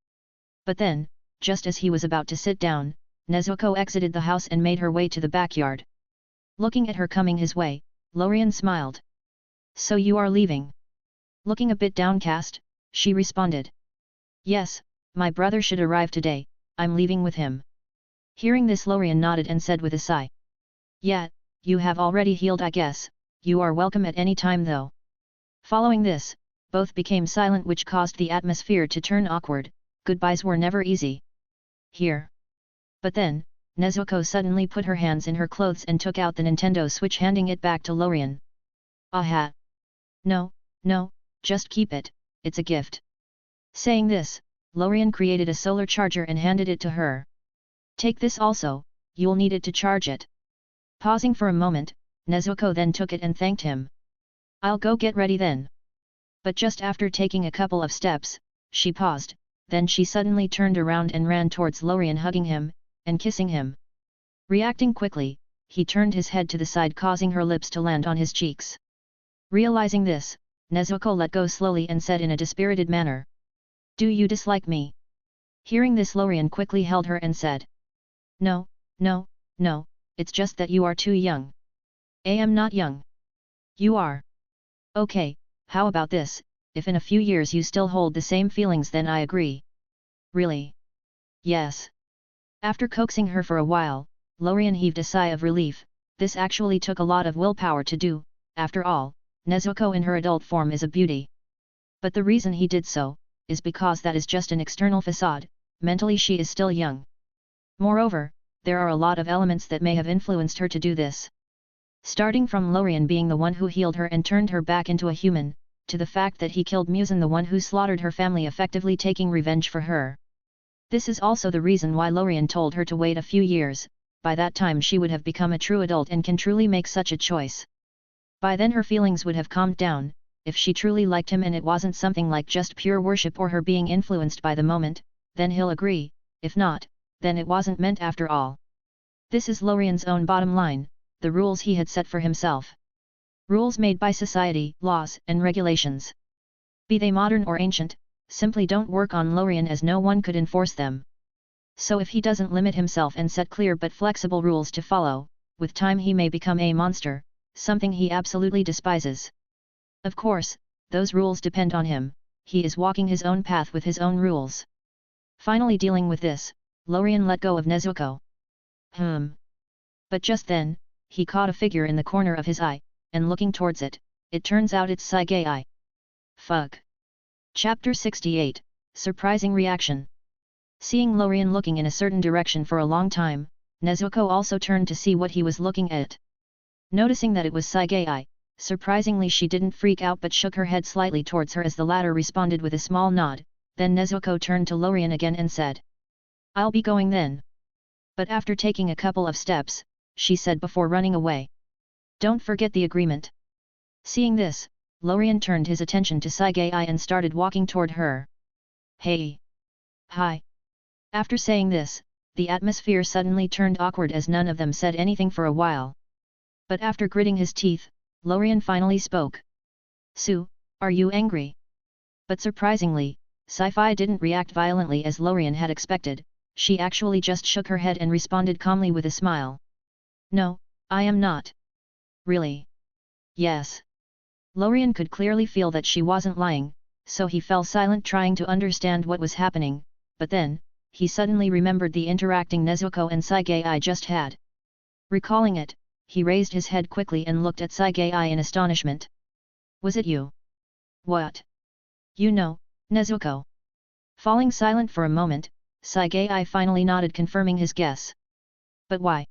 But then, just as he was about to sit down, Nezuko exited the house and made her way to the backyard. Looking at her coming his way, Lorien smiled. So you are leaving? Looking a bit downcast, she responded. Yes, my brother should arrive today, I'm leaving with him. Hearing this, Lorien nodded and said with a sigh. Yeah, you have already healed, I guess, you are welcome at any time though. Following this, both became silent, which caused the atmosphere to turn awkward. Goodbyes were never easy. Here. But then, Nezuko suddenly put her hands in her clothes and took out the Nintendo Switch, handing it back to Lorien. Aha! No, just keep it, it's a gift. Saying this, Lorien created a solar charger and handed it to her. Take this also, you'll need it to charge it. Pausing for a moment, Nezuko then took it and thanked him. I'll go get ready then. But just after taking a couple of steps, she paused, then she suddenly turned around and ran towards Lorien, hugging him, and kissing him. Reacting quickly, he turned his head to the side, causing her lips to land on his cheeks. Realizing this, Nezuko let go slowly and said in a dispirited manner. Do you dislike me? Hearing this, Lorien quickly held her and said. No, it's just that you are too young. I am not young. You are. Okay, how about this, if in a few years you still hold the same feelings, then I agree. Really? Yes. After coaxing her for a while, Lorien heaved a sigh of relief. This actually took a lot of willpower to do. After all, Nezuko in her adult form is a beauty. But the reason he did so, is because that is just an external facade, mentally she is still young. Moreover, there are a lot of elements that may have influenced her to do this. Starting from Lorien being the one who healed her and turned her back into a human, to the fact that he killed Muzan, the one who slaughtered her family, effectively taking revenge for her. This is also the reason why Lorien told her to wait a few years. By that time she would have become a true adult and can truly make such a choice. By then her feelings would have calmed down. If she truly liked him and it wasn't something like just pure worship or her being influenced by the moment, then he'll agree. If not, then it wasn't meant after all. This is Lorien's own bottom line, the rules he had set for himself. Rules made by society, laws, and regulations. Be they modern or ancient, simply don't work on Lorien, as no one could enforce them. So if he doesn't limit himself and set clear but flexible rules to follow, with time he may become a monster, something he absolutely despises. Of course, those rules depend on him, he is walking his own path with his own rules. Finally dealing with this, Lorien let go of Nezuko. But just then, he caught a figure in the corner of his eye, and looking towards it, it turns out it's Sagai. Fuck. Chapter 68, Surprising Reaction. Seeing Lorien looking in a certain direction for a long time, Nezuko also turned to see what he was looking at. Noticing that it was Sagai, surprisingly she didn't freak out but shook her head slightly towards her as the latter responded with a small nod. Then Nezuko turned to Lorien again and said, I'll be going then. But after taking a couple of steps, she said before running away. Don't forget the agreement. Seeing this, Lorien turned his attention to Sagai and started walking toward her. Hey! Hi! After saying this, the atmosphere suddenly turned awkward as none of them said anything for a while. But after gritting his teeth, Lorien finally spoke. Sue, are you angry? But surprisingly, Sci-Fi didn't react violently as Lorien had expected, she actually just shook her head and responded calmly with a smile. No, I am not. Really? Yes. Lorien could clearly feel that she wasn't lying, so he fell silent trying to understand what was happening, but then, he suddenly remembered the interacting Nezuko and Sagai just had. Recalling it, he raised his head quickly and looked at Sagai in astonishment. Was it you? What? You know, Nezuko. Falling silent for a moment, Sagai finally nodded, confirming his guess. But why?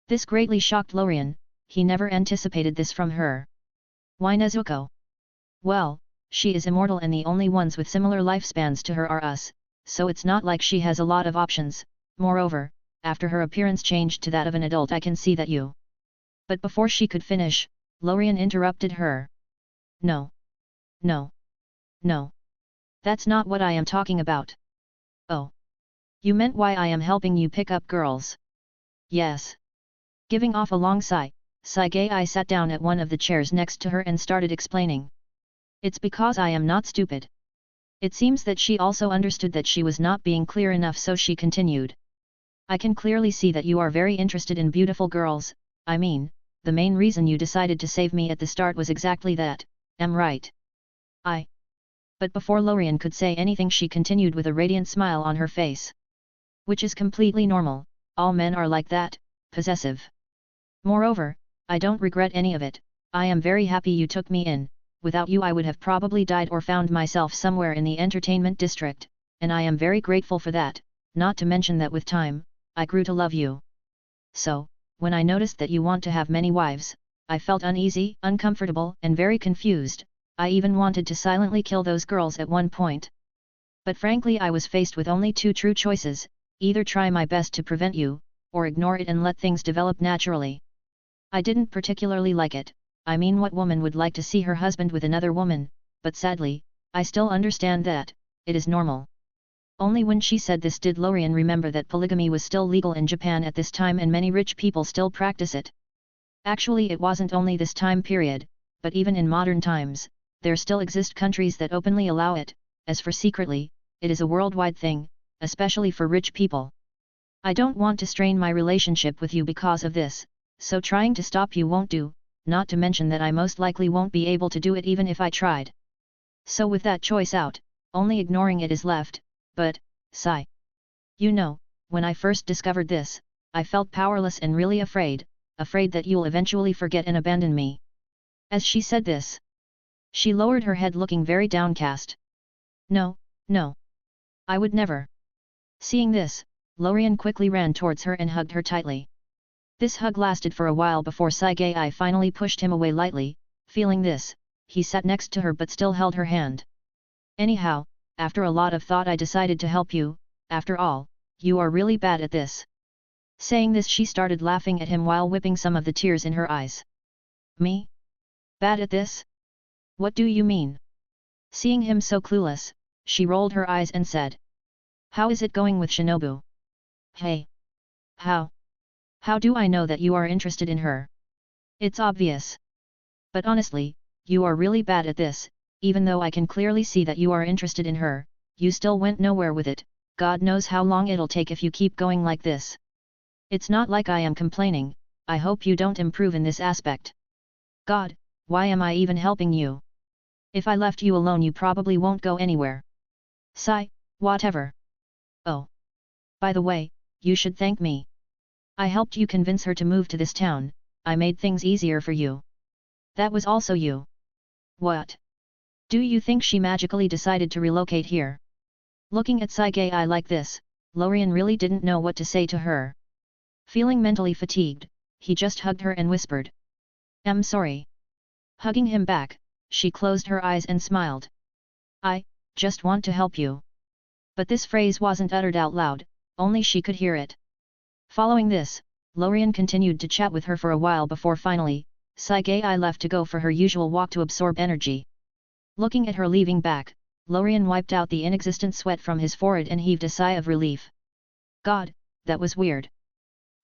This greatly shocked Lorien, he never anticipated this from her. Why Nezuko? Well, she is immortal and the only ones with similar lifespans to her are us, so it's not like she has a lot of options. Moreover, after her appearance changed to that of an adult, I can see that you. But before she could finish, Lorien interrupted her. No. That's not what I am talking about. Oh. You meant why I am helping you pick up girls. Yes. Giving off a long sigh, Sagai sat down at one of the chairs next to her and started explaining. It's because I am not stupid. It seems that she also understood that she was not being clear enough, so she continued. I can clearly see that you are very interested in beautiful girls, I mean, the main reason you decided to save me at the start was exactly that, am right? But before Lorien could say anything, she continued with a radiant smile on her face. Which is completely normal, all men are like that, possessive. Moreover, I don't regret any of it, I am very happy you took me in, without you I would have probably died or found myself somewhere in the entertainment district, and I am very grateful for that, not to mention that with time, I grew to love you. So, when I noticed that you want to have many wives, I felt uneasy, uncomfortable, and very confused. I even wanted to silently kill those girls at one point. But frankly I was faced with only two true choices, either try my best to prevent you, or ignore it and let things develop naturally. I didn't particularly like it, I mean what woman would like to see her husband with another woman, but sadly, I still understand that, it is normal. Only when she said this did Lorien remember that polygamy was still legal in Japan at this time and many rich people still practice it. Actually it wasn't only this time period, but even in modern times, there still exist countries that openly allow it. As for secretly, it is a worldwide thing, especially for rich people. I don't want to strain my relationship with you because of this, so trying to stop you won't do, not to mention that I most likely won't be able to do it even if I tried. So with that choice out, only ignoring it is left, but, sigh. You know, when I first discovered this, I felt powerless and really afraid that you'll eventually forget and abandon me. As she said this, she lowered her head looking very downcast. No, no. I would never. Seeing this, Lorien quickly ran towards her and hugged her tightly. This hug lasted for a while before Sagai finally pushed him away lightly. Feeling this, he sat next to her but still held her hand. Anyhow, after a lot of thought I decided to help you, after all, you are really bad at this. Saying this she started laughing at him while whipping some of the tears in her eyes. Me? Bad at this? What do you mean? Seeing him so clueless, she rolled her eyes and said. How is it going with Shinobu? Hey! How? How do I know that you are interested in her? It's obvious. But honestly, you are really bad at this, even though I can clearly see that you are interested in her, you still went nowhere with it, God knows how long it'll take if you keep going like this. It's not like I am complaining, I hope you don't improve in this aspect. God, why am I even helping you? If I left you alone you probably won't go anywhere. Sigh, whatever. Oh. By the way, you should thank me. I helped you convince her to move to this town, I made things easier for you. That was also you. What? Do you think she magically decided to relocate here? Looking at Sagai like this, Lorien really didn't know what to say to her. Feeling mentally fatigued, he just hugged her and whispered. I'm sorry. Hugging him back, she closed her eyes and smiled. I just want to help you. But this phrase wasn't uttered out loud, only she could hear it. Following this, Lorien continued to chat with her for a while before finally, Sagai left to go for her usual walk to absorb energy. Looking at her leaving back, Lorien wiped out the inexistent sweat from his forehead and heaved a sigh of relief. God, that was weird.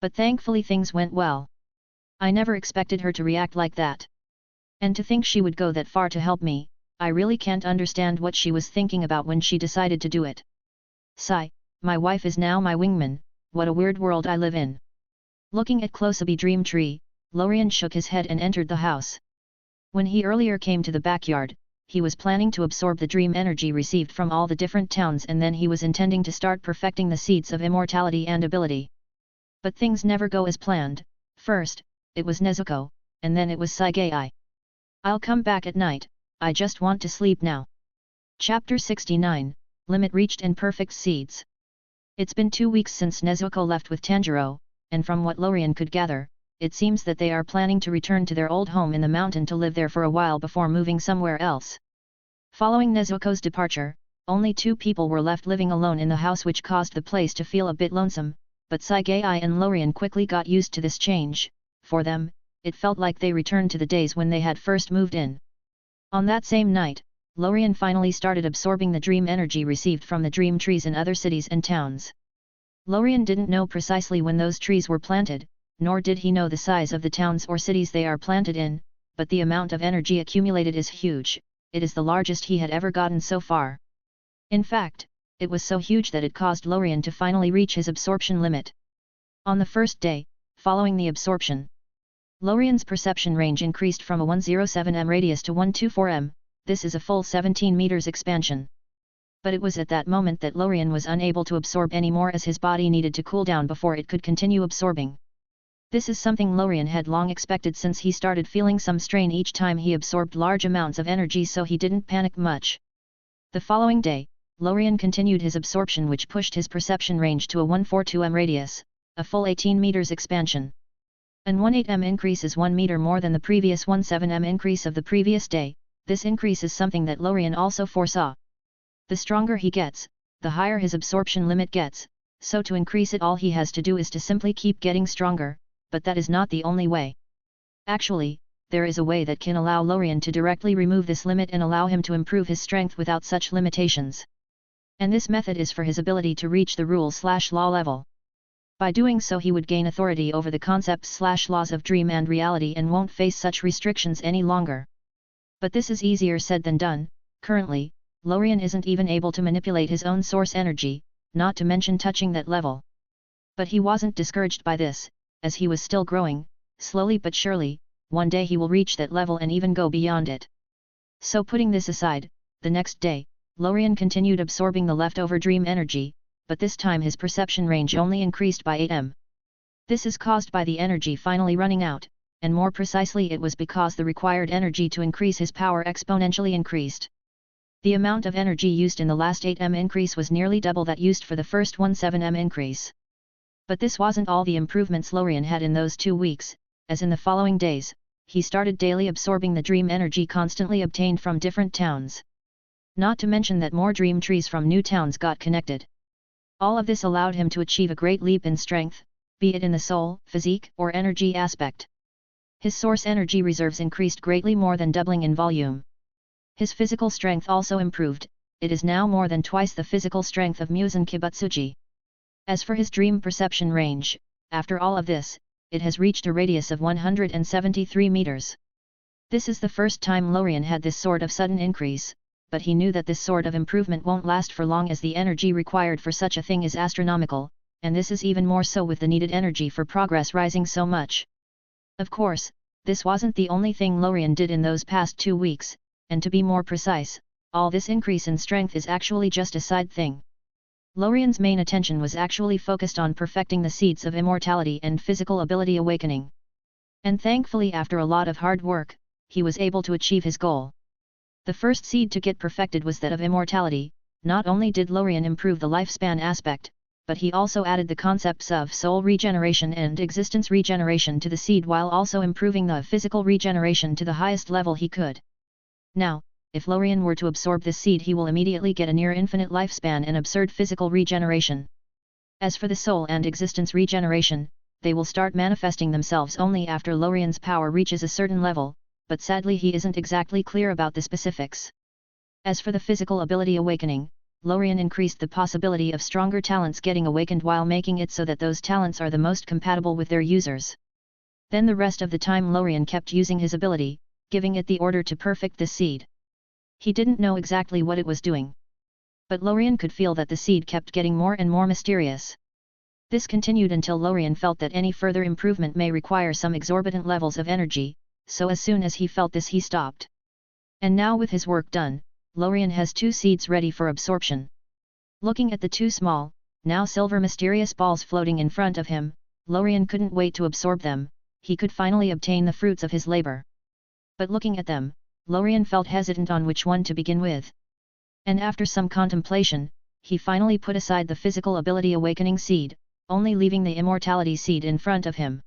But thankfully things went well. I never expected her to react like that. And to think she would go that far to help me, I really can't understand what she was thinking about when she decided to do it. Sigh, my wife is now my wingman, what a weird world I live in. Looking at Closabe Dream Tree, Lorien shook his head and entered the house. When he earlier came to the backyard, he was planning to absorb the dream energy received from all the different towns and then he was intending to start perfecting the seeds of immortality and ability. But things never go as planned, first, it was Nezuko, and then it was Sagai. I'll come back at night, I just want to sleep now. Chapter 69, Limit Reached and Perfect Seeds. It's been 2 weeks since Nezuko left with Tanjiro, and from what Lorien could gather, it seems that they are planning to return to their old home in the mountain to live there for a while before moving somewhere else. Following Nezuko's departure, only 2 people were left living alone in the house which caused the place to feel a bit lonesome, but Sagai and Lorien quickly got used to this change. For them, it felt like they returned to the days when they had first moved in. On that same night, Lorien finally started absorbing the dream energy received from the dream trees in other cities and towns. Lorien didn't know precisely when those trees were planted, nor did he know the size of the towns or cities they are planted in, but the amount of energy accumulated is huge, it is the largest he had ever gotten so far. In fact, it was so huge that it caused Lorien to finally reach his absorption limit. On the first day, following the absorption, Lorien's perception range increased from a 107 m radius to 124 m, this is a full 17 meters expansion. But it was at that moment that Lorien was unable to absorb any more as his body needed to cool down before it could continue absorbing. This is something Lorien had long expected since he started feeling some strain each time he absorbed large amounts of energy, so he didn't panic much. The following day, Lorien continued his absorption, which pushed his perception range to a 142 m radius, a full 18 meters expansion. An 18 m increase is 1 meter more than the previous 17 m increase of the previous day. This increase is something that Lorien also foresaw. The stronger he gets, the higher his absorption limit gets, so to increase it all he has to do is to simply keep getting stronger, but that is not the only way. Actually, there is a way that can allow Lorien to directly remove this limit and allow him to improve his strength without such limitations. And this method is for his ability to reach the rule/law level. By doing so he would gain authority over the concepts/laws of dream and reality and won't face such restrictions any longer. But this is easier said than done. Currently, Lorien isn't even able to manipulate his own source energy, not to mention touching that level. But he wasn't discouraged by this, as he was still growing, slowly but surely. One day he will reach that level and even go beyond it. So putting this aside, the next day, Lorien continued absorbing the leftover dream energy, but this time his perception range only increased by 8 m. This is caused by the energy finally running out, and more precisely it was because the required energy to increase his power exponentially increased. The amount of energy used in the last 8 m increase was nearly double that used for the first 17 m increase. But this wasn't all the improvements Lorien had in those 2 weeks, as in the following days, he started daily absorbing the dream energy constantly obtained from different towns. Not to mention that more dream trees from new towns got connected. All of this allowed him to achieve a great leap in strength, be it in the soul, physique, or energy aspect. His source energy reserves increased greatly, more than doubling in volume. His physical strength also improved, it is now more than twice the physical strength of Muzan Kibutsuji. As for his dream perception range, after all of this, it has reached a radius of 173 meters. This is the first time Lorien had this sort of sudden increase, but he knew that this sort of improvement won't last for long, as the energy required for such a thing is astronomical, and this is even more so with the needed energy for progress rising so much. Of course, this wasn't the only thing Lorien did in those past 2 weeks, and to be more precise, all this increase in strength is actually just a side thing. Lorien's main attention was actually focused on perfecting the seeds of immortality and physical ability awakening. And thankfully, after a lot of hard work, he was able to achieve his goal. The first seed to get perfected was that of immortality. Not only did Lorien improve the lifespan aspect, but he also added the concepts of soul regeneration and existence regeneration to the seed, while also improving the physical regeneration to the highest level he could. Now, if Lorien were to absorb this seed, he will immediately get a near infinite lifespan and absurd physical regeneration. As for the soul and existence regeneration, they will start manifesting themselves only after Lorien's power reaches a certain level, but sadly he isn't exactly clear about the specifics. As for the physical ability awakening, Lorien increased the possibility of stronger talents getting awakened while making it so that those talents are the most compatible with their users. Then the rest of the time Lorien kept using his ability, giving it the order to perfect this seed. He didn't know exactly what it was doing. But Lorien could feel that the seed kept getting more and more mysterious. This continued until Lorien felt that any further improvement may require some exorbitant levels of energy, so as soon as he felt this he stopped. And now with his work done, Lorien has 2 seeds ready for absorption. Looking at the 2 small, now silver mysterious balls floating in front of him, Lorien couldn't wait to absorb them. He could finally obtain the fruits of his labor. But looking at them, Lorien felt hesitant on which one to begin with. And after some contemplation, he finally put aside the physical ability awakening seed, only leaving the immortality seed in front of him.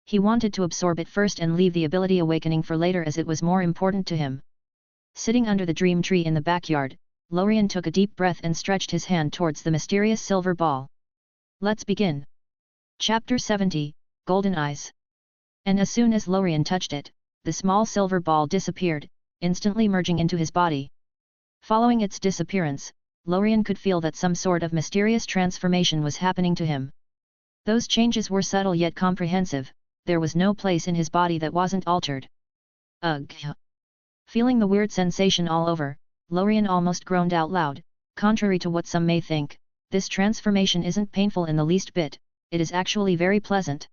He wanted to absorb it first and leave the ability awakening for later, as it was more important to him. Sitting under the dream tree in the backyard, Lorien took a deep breath and stretched his hand towards the mysterious silver ball. Let's begin. Chapter 70, Golden Eyes. And as soon as Lorien touched it, the small silver ball disappeared, instantly merging into his body. Following its disappearance, Lorien could feel that some sort of mysterious transformation was happening to him. Those changes were subtle yet comprehensive. There was no place in his body that wasn't altered. Ugh! Feeling the weird sensation all over, Lorien almost groaned out loud. Contrary to what some may think, this transformation isn't painful in the least bit, it is actually very pleasant.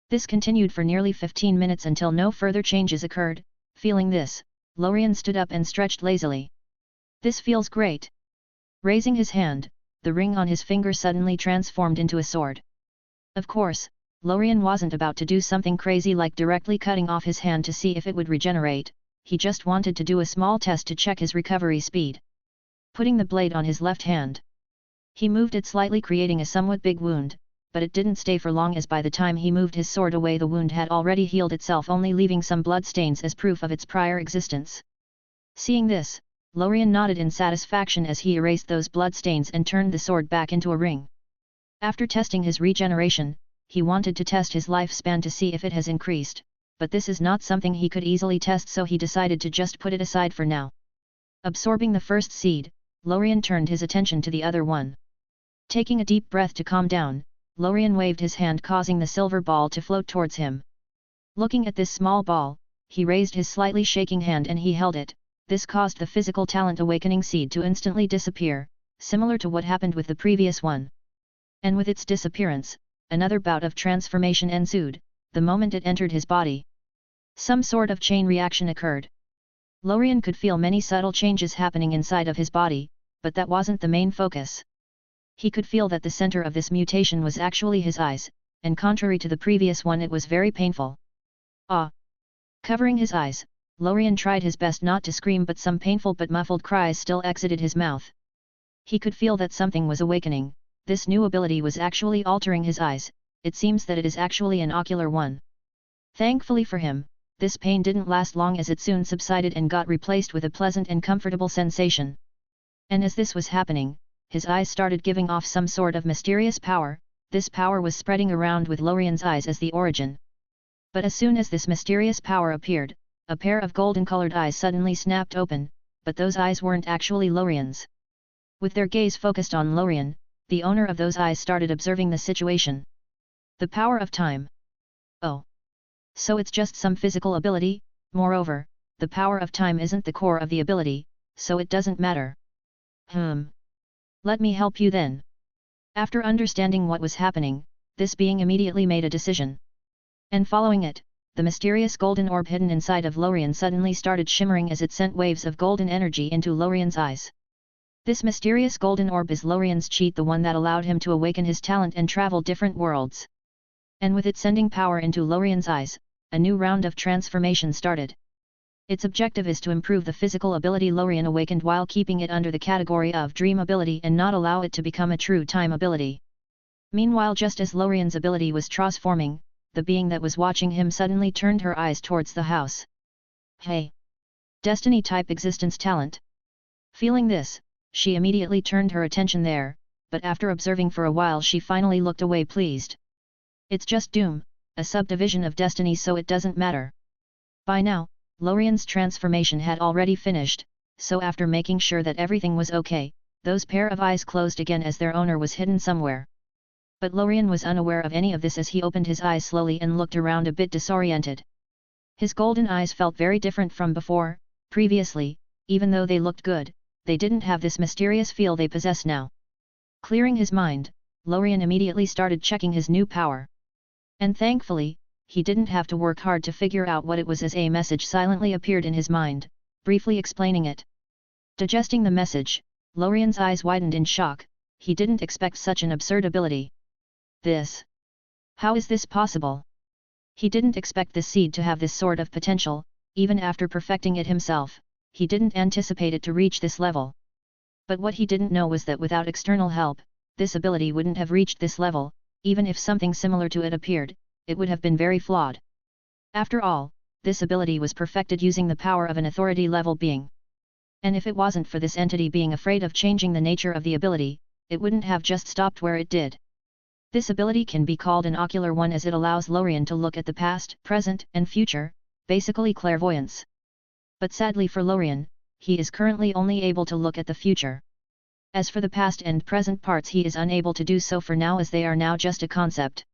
This continued for nearly 15 minutes until no further changes occurred. Feeling this, Lorien stood up and stretched lazily. This feels great. Raising his hand, the ring on his finger suddenly transformed into a sword. Of course, Lorien wasn't about to do something crazy like directly cutting off his hand to see if it would regenerate, he just wanted to do a small test to check his recovery speed. Putting the blade on his left hand, he moved it slightly, creating a somewhat big wound, but it didn't stay for long, as by the time he moved his sword away the wound had already healed itself, only leaving some blood stains as proof of its prior existence. Seeing this, Lorien nodded in satisfaction as he erased those blood stains and turned the sword back into a ring. After testing his regeneration, he wanted to test his lifespan to see if it has increased, but this is not something he could easily test, so he decided to just put it aside for now. Absorbing the first seed, Lorien turned his attention to the other one. Taking a deep breath to calm down, Lorien waved his hand, causing the silver ball to float towards him. Looking at this small ball, he raised his slightly shaking hand and he held it. This caused the physical talent awakening seed to instantly disappear, similar to what happened with the previous one. And with its disappearance, another bout of transformation ensued, the moment it entered his body. Some sort of chain reaction occurred. Lorien could feel many subtle changes happening inside of his body, but that wasn't the main focus. He could feel that the center of this mutation was actually his eyes, and contrary to the previous one, it was very painful. Ah! Covering his eyes, Lorien tried his best not to scream, but some painful but muffled cries still exited his mouth. He could feel that something was awakening. This new ability was actually altering his eyes. It seems that it is actually an ocular one. Thankfully for him, this pain didn't last long, as it soon subsided and got replaced with a pleasant and comfortable sensation. And as this was happening, his eyes started giving off some sort of mysterious power. This power was spreading around with Lorien's eyes as the origin. But as soon as this mysterious power appeared, a pair of golden-colored eyes suddenly snapped open, but those eyes weren't actually Lorien's. With their gaze focused on Lorien, the owner of those eyes started observing the situation. The power of time. Oh. So it's just some physical ability? Moreover, the power of time isn't the core of the ability, so it doesn't matter. Let me help you then. After understanding what was happening, this being immediately made a decision. And following it, the mysterious golden orb hidden inside of Lorien suddenly started shimmering as it sent waves of golden energy into Lorien's eyes. This mysterious golden orb is Lorien's cheat, the one that allowed him to awaken his talent and travel different worlds. And with it sending power into Lorien's eyes, a new round of transformation started. Its objective is to improve the physical ability Lorien awakened while keeping it under the category of dream ability and not allow it to become a true time ability. Meanwhile, just as Lorien's ability was transforming, the being that was watching him suddenly turned her eyes towards the house. Hey! Destiny-type existence talent. Feeling this, she immediately turned her attention there, but after observing for a while she finally looked away pleased. It's just Doom, a subdivision of Destiny, so it doesn't matter. By now, Lorien's transformation had already finished, so after making sure that everything was okay, those pair of eyes closed again as their owner was hidden somewhere. But Lorien was unaware of any of this as he opened his eyes slowly and looked around a bit disoriented. His golden eyes felt very different from before. Previously, even though they looked good, they didn't have this mysterious feel they possess now. Clearing his mind, Lorien immediately started checking his new power. And thankfully, he didn't have to work hard to figure out what it was, as a message silently appeared in his mind, briefly explaining it. Digesting the message, Lorien's eyes widened in shock. He didn't expect such an absurd ability. This. How is this possible? He didn't expect this seed to have this sort of potential. Even after perfecting it himself, he didn't anticipate it to reach this level. But what he didn't know was that without external help, this ability wouldn't have reached this level. Even if something similar to it appeared, it would have been very flawed. After all, this ability was perfected using the power of an authority-level being. And if it wasn't for this entity being afraid of changing the nature of the ability, it wouldn't have just stopped where it did. This ability can be called an ocular one, as it allows Lorien to look at the past, present, and future, basically clairvoyance. But sadly for Lorien, he is currently only able to look at the future. As for the past and present parts, he is unable to do so for now, as they are now just a concept.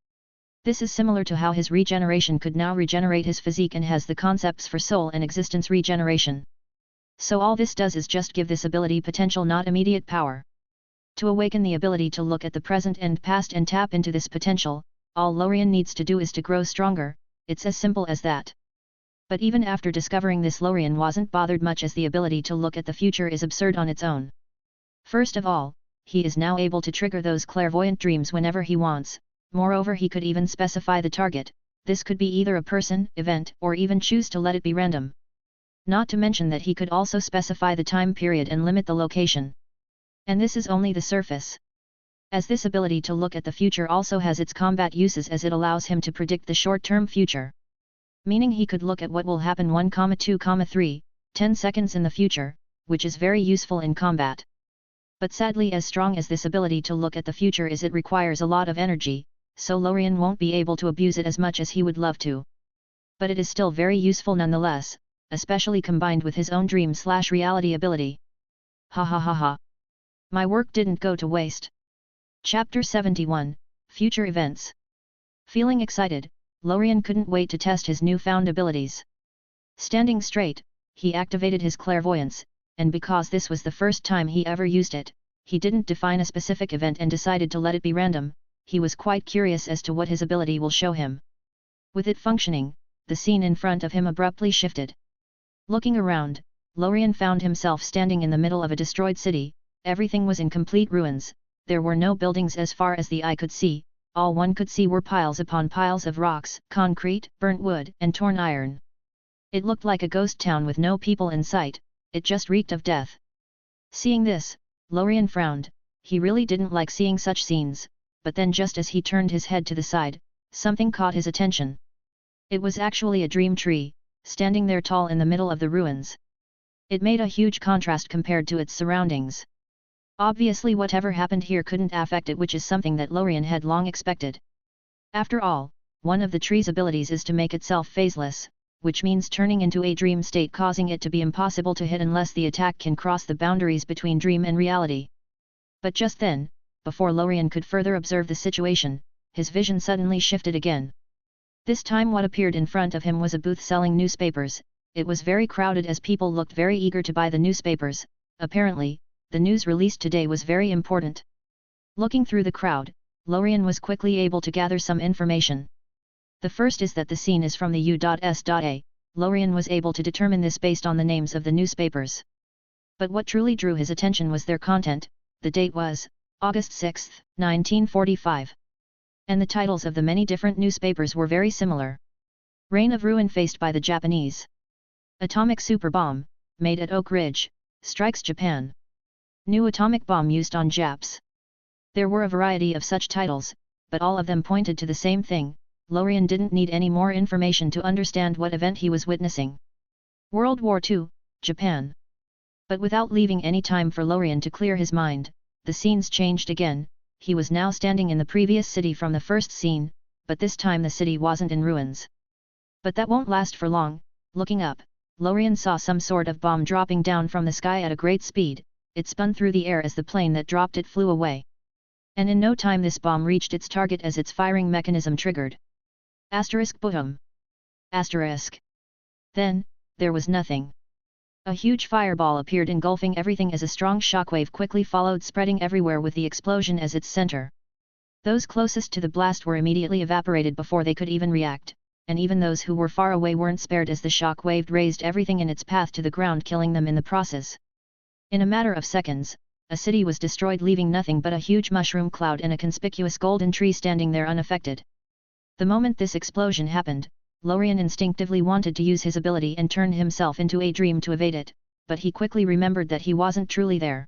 This is similar to how his regeneration could now regenerate his physique and has the concepts for soul and existence regeneration. So all this does is just give this ability potential, not immediate power. To awaken the ability to look at the present and past and tap into this potential, all Lorien needs to do is to grow stronger, it's as simple as that. But even after discovering this, Lorien wasn't bothered much, as the ability to look at the future is absurd on its own. First of all, he is now able to trigger those clairvoyant dreams whenever he wants, moreover he could even specify the target, this could be either a person, event, or even choose to let it be random. Not to mention that he could also specify the time period and limit the location. And this is only the surface. As this ability to look at the future also has its combat uses, as it allows him to predict the short-term future. Meaning he could look at what will happen 1, 2, 3, 10 seconds in the future, which is very useful in combat. But sadly, as strong as this ability to look at the future is, it requires a lot of energy, so Lorien won't be able to abuse it as much as he would love to. But it is still very useful nonetheless, especially combined with his own dream/reality ability. Ha ha ha ha. My work didn't go to waste. Chapter 71, Future Events. Feeling excited, Lorien couldn't wait to test his newfound abilities. Standing straight, he activated his clairvoyance, and because this was the first time he ever used it, he didn't define a specific event and decided to let it be random. He was quite curious as to what his ability will show him. With it functioning, the scene in front of him abruptly shifted. Looking around, Lorien found himself standing in the middle of a destroyed city. Everything was in complete ruins, there were no buildings as far as the eye could see, all one could see were piles upon piles of rocks, concrete, burnt wood, and torn iron. It looked like a ghost town with no people in sight, it just reeked of death. Seeing this, Lorien frowned. He really didn't like seeing such scenes, but then just as he turned his head to the side, something caught his attention. It was actually a dream tree, standing there tall in the middle of the ruins. It made a huge contrast compared to its surroundings. Obviously whatever happened here couldn't affect it, which is something that Lorien had long expected. After all, one of the tree's abilities is to make itself phaseless, which means turning into a dream state, causing it to be impossible to hit unless the attack can cross the boundaries between dream and reality. But just then, before Lorien could further observe the situation, his vision suddenly shifted again. This time what appeared in front of him was a booth selling newspapers. It was very crowded as people looked very eager to buy the newspapers. Apparently, the news released today was very important. Looking through the crowd, Lorien was quickly able to gather some information. The first is that the scene is from the U.S.A. Lorien was able to determine this based on the names of the newspapers. But what truly drew his attention was their content. The date was August 6, 1945. And the titles of the many different newspapers were very similar. Reign of ruin faced by the Japanese. Atomic super bomb, made at Oak Ridge, strikes Japan. New atomic bomb used on Japs. There were a variety of such titles, but all of them pointed to the same thing. Lorien didn't need any more information to understand what event he was witnessing. World War II, Japan. But without leaving any time for Lorien to clear his mind, the scenes changed again. He was now standing in the previous city from the first scene, but this time the city wasn't in ruins. But that won't last for long. Looking up, Lorien saw some sort of bomb dropping down from the sky at a great speed. It spun through the air as the plane that dropped it flew away. And in no time this bomb reached its target as its firing mechanism triggered. Boom. Then, there was nothing. A huge fireball appeared engulfing everything as a strong shockwave quickly followed, spreading everywhere with the explosion as its center. Those closest to the blast were immediately evaporated before they could even react, and even those who were far away weren't spared as the shockwave razed everything in its path to the ground, killing them in the process. In a matter of seconds, a city was destroyed, leaving nothing but a huge mushroom cloud and a conspicuous golden tree standing there unaffected. The moment this explosion happened, Lorien instinctively wanted to use his ability and turn himself into a dream to evade it, but he quickly remembered that he wasn't truly there.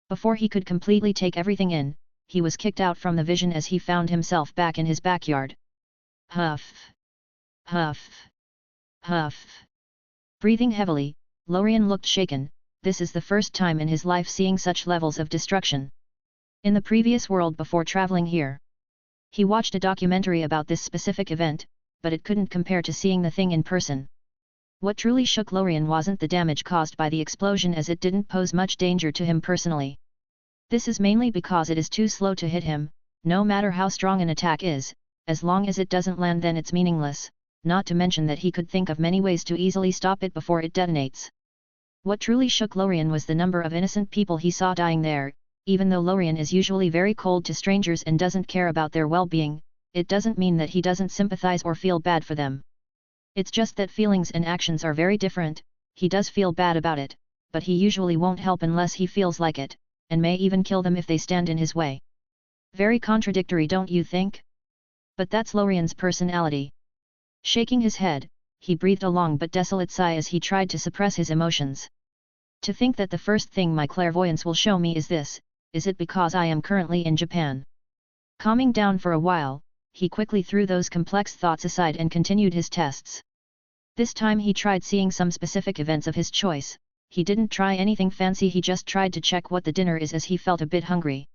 Before he could completely take everything in, he was kicked out from the vision as he found himself back in his backyard. Huff. Huff. Huff. Breathing heavily, Lorien looked shaken. This is the first time in his life seeing such levels of destruction. In the previous world before traveling here, he watched a documentary about this specific event, but it couldn't compare to seeing the thing in person. What truly shook Lorien wasn't the damage caused by the explosion, as it didn't pose much danger to him personally. This is mainly because it is too slow to hit him. No matter how strong an attack is, as long as it doesn't land then it's meaningless, not to mention that he could think of many ways to easily stop it before it detonates. What truly shook Lorien was the number of innocent people he saw dying there. Even though Lorien is usually very cold to strangers and doesn't care about their well-being, it doesn't mean that he doesn't sympathize or feel bad for them. It's just that feelings and actions are very different. He does feel bad about it, but he usually won't help unless he feels like it, and may even kill them if they stand in his way. Very contradictory, don't you think? But that's Lorien's personality. Shaking his head, he breathed a long but desolate sigh as he tried to suppress his emotions. To think that the first thing my clairvoyance will show me is this, is it because I am currently in Japan? Calming down for a while, he quickly threw those complex thoughts aside and continued his tests. This time he tried seeing some specific events of his choice. He didn't try anything fancy, he just tried to check what the dinner is as he felt a bit hungry.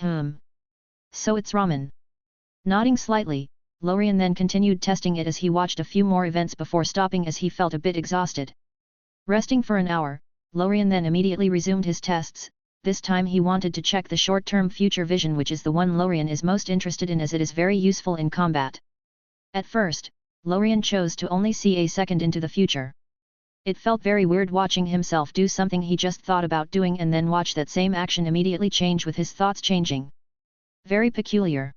So it's ramen. Nodding slightly, Lorien then continued testing it as he watched a few more events before stopping as he felt a bit exhausted. Resting for an hour, Lorien then immediately resumed his tests. This time he wanted to check the short-term future vision, which is the one Lorien is most interested in as it is very useful in combat. At first, Lorien chose to only see a second into the future. It felt very weird watching himself do something he just thought about doing and then watch that same action immediately change with his thoughts changing. Very peculiar.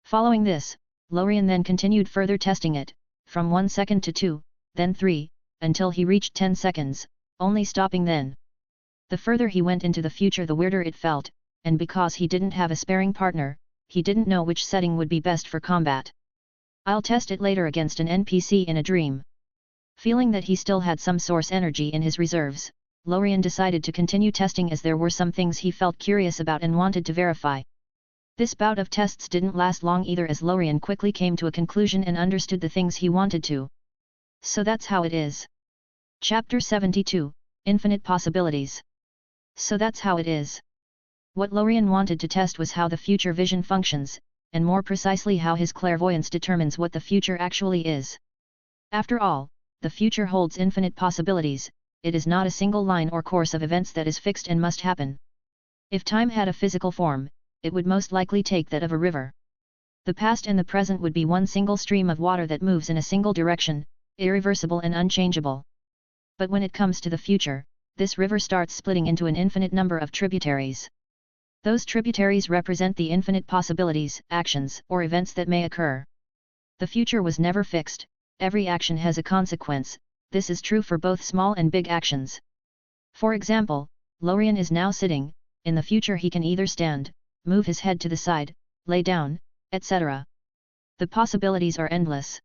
Following this, Lorien then continued further testing it, from 1 second to 2, then 3, until he reached 10 seconds, only stopping then. The further he went into the future the weirder it felt, and because he didn't have a sparring partner, he didn't know which setting would be best for combat. I'll test it later against an NPC in a dream. Feeling that he still had some source energy in his reserves, Lorien decided to continue testing as there were some things he felt curious about and wanted to verify. This bout of tests didn't last long either as Lorien quickly came to a conclusion and understood the things he wanted to. So that's how it is. Chapter 72, Infinite Possibilities. So that's how it is. What Lorien wanted to test was how the future vision functions, and more precisely how his clairvoyance determines what the future actually is. After all, the future holds infinite possibilities, it is not a single line or course of events that is fixed and must happen. If time had a physical form, it would most likely take that of a river. The past and the present would be one single stream of water that moves in a single direction, irreversible and unchangeable. But when it comes to the future, this river starts splitting into an infinite number of tributaries. Those tributaries represent the infinite possibilities, actions, or events that may occur. The future was never fixed, every action has a consequence, this is true for both small and big actions. For example, Lorien is now sitting, in the future he can either stand, move his head to the side, lay down, etc. The possibilities are endless.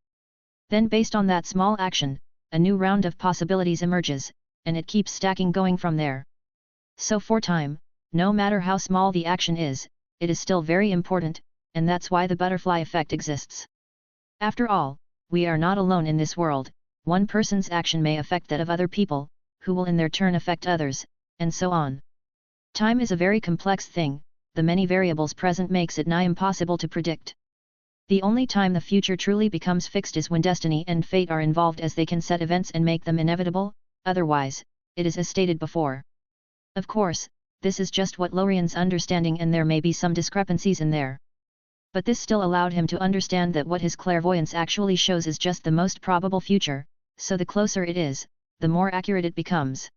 Then based on that small action, a new round of possibilities emerges, and it keeps stacking going from there. So for time, no matter how small the action is, it is still very important, and that's why the butterfly effect exists. After all, we are not alone in this world, one person's action may affect that of other people, who will in their turn affect others, and so on. Time is a very complex thing, the many variables present makes it nigh impossible to predict. The only time the future truly becomes fixed is when destiny and fate are involved, as they can set events and make them inevitable, otherwise, it is as stated before. Of course, this is just what Lorien's understanding, and there may be some discrepancies in there. But this still allowed him to understand that what his clairvoyance actually shows is just the most probable future, so the closer it is, the more accurate it becomes.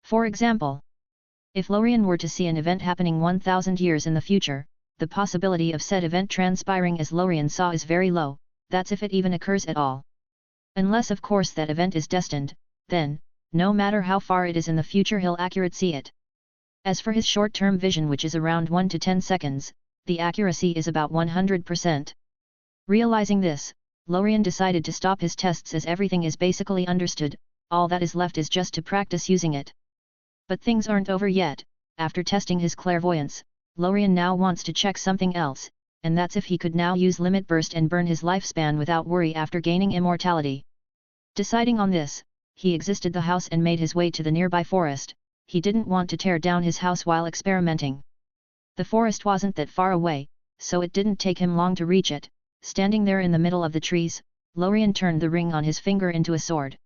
For example, if Lorien were to see an event happening 1,000 years in the future, the possibility of said event transpiring as Lorien saw is very low, that's if it even occurs at all. Unless of course that event is destined, then, no matter how far it is in the future he'll accurately see it. As for his short-term vision, which is around 1 to 10 seconds, the accuracy is about 100%. Realizing this, Lorien decided to stop his tests as everything is basically understood, all that is left is just to practice using it. But things aren't over yet. After testing his clairvoyance, Lorien now wants to check something else, and that's if he could now use Limit Burst and burn his lifespan without worry after gaining immortality. Deciding on this, he exited the house and made his way to the nearby forest. He didn't want to tear down his house while experimenting. The forest wasn't that far away, so it didn't take him long to reach it. Standing there in the middle of the trees, Lorien turned the ring on his finger into a sword.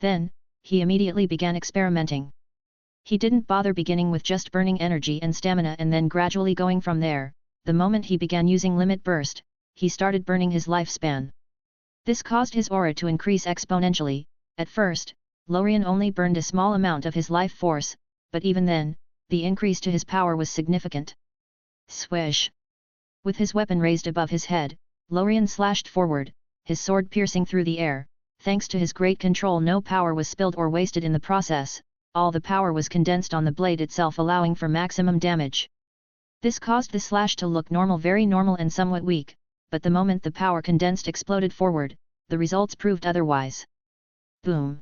Then, he immediately began experimenting. He didn't bother beginning with just burning energy and stamina and then gradually going from there. The moment he began using Limit Burst, he started burning his lifespan. This caused his aura to increase exponentially. At first, Lorien only burned a small amount of his life force, but even then, the increase to his power was significant. Swish! With his weapon raised above his head, Lorien slashed forward, his sword piercing through the air. Thanks to his great control, no power was spilled or wasted in the process, all the power was condensed on the blade itself, allowing for maximum damage. This caused the slash to look normal, very normal and somewhat weak, but the moment the power condensed exploded forward, the results proved otherwise. Boom!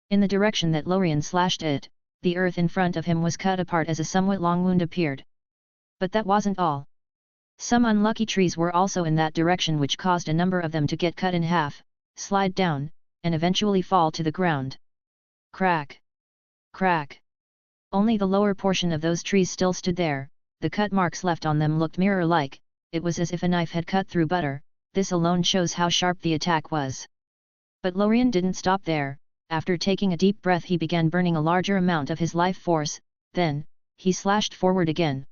In the direction that Lorien slashed it, the earth in front of him was cut apart as a somewhat long wound appeared. But that wasn't all. Some unlucky trees were also in that direction, which caused a number of them to get cut in half, slide down, and eventually fall to the ground. Crack! Crack! Only the lower portion of those trees still stood there. The cut marks left on them looked mirror-like. It was as if a knife had cut through butter. This alone shows how sharp the attack was. But Lorien didn't stop there. After taking a deep breath, he began burning a larger amount of his life force. Then, he slashed forward again.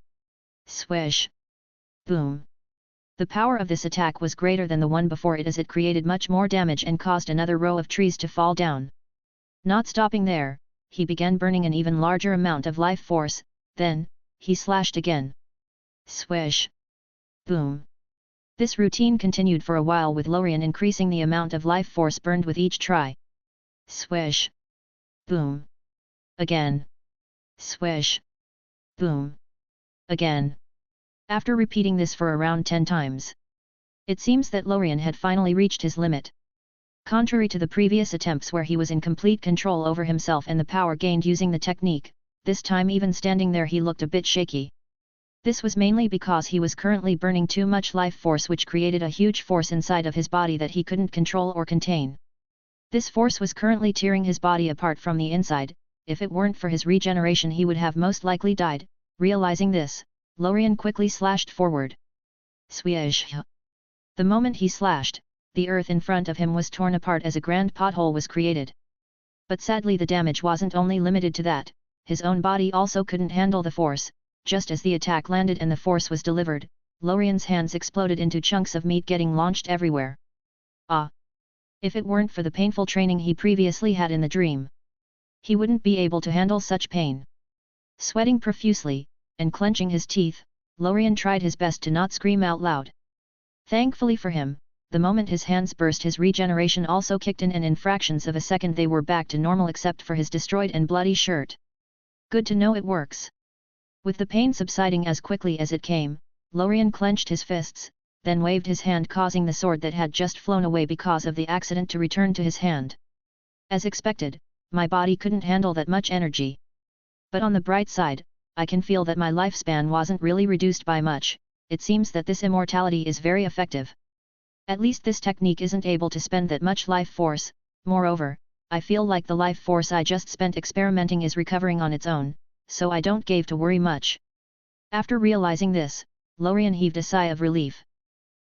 Swish! Boom! The power of this attack was greater than the one before it, as it created much more damage and caused another row of trees to fall down. Not stopping there, he began burning an even larger amount of life force. Then, he slashed again. Swish! Boom! This routine continued for a while, with Lorien increasing the amount of life force burned with each try. Swish! Boom! Again! Swish! Boom! Again! After repeating this for around 10 times, it seems that Lorien had finally reached his limit. Contrary to the previous attempts where he was in complete control over himself and the power gained using the technique, this time even standing there he looked a bit shaky. This was mainly because he was currently burning too much life force, which created a huge force inside of his body that he couldn't control or contain. This force was currently tearing his body apart from the inside. If it weren't for his regeneration, he would have most likely died. Realizing this, Lorien quickly slashed forward. Swish! The moment he slashed, the earth in front of him was torn apart as a grand pothole was created. But sadly, the damage wasn't only limited to that. His own body also couldn't handle the force. Just as the attack landed and the force was delivered, Lorien's hands exploded into chunks of meat getting launched everywhere. Ah! If it weren't for the painful training he previously had in the dream, he wouldn't be able to handle such pain. Sweating profusely, and clenching his teeth, Lorien tried his best to not scream out loud. Thankfully for him, the moment his hands burst, his regeneration also kicked in, and in fractions of a second they were back to normal except for his destroyed and bloody shirt. Good to know it works. With the pain subsiding as quickly as it came, Lorien clenched his fists, then waved his hand, causing the sword that had just flown away because of the accident to return to his hand. As expected, my body couldn't handle that much energy. But on the bright side, I can feel that my lifespan wasn't really reduced by much. It seems that this immortality is very effective. At least this technique isn't able to spend that much life force. Moreover, I feel like the life force I just spent experimenting is recovering on its own, so I don't give to worry much. After realizing this, Lorien heaved a sigh of relief.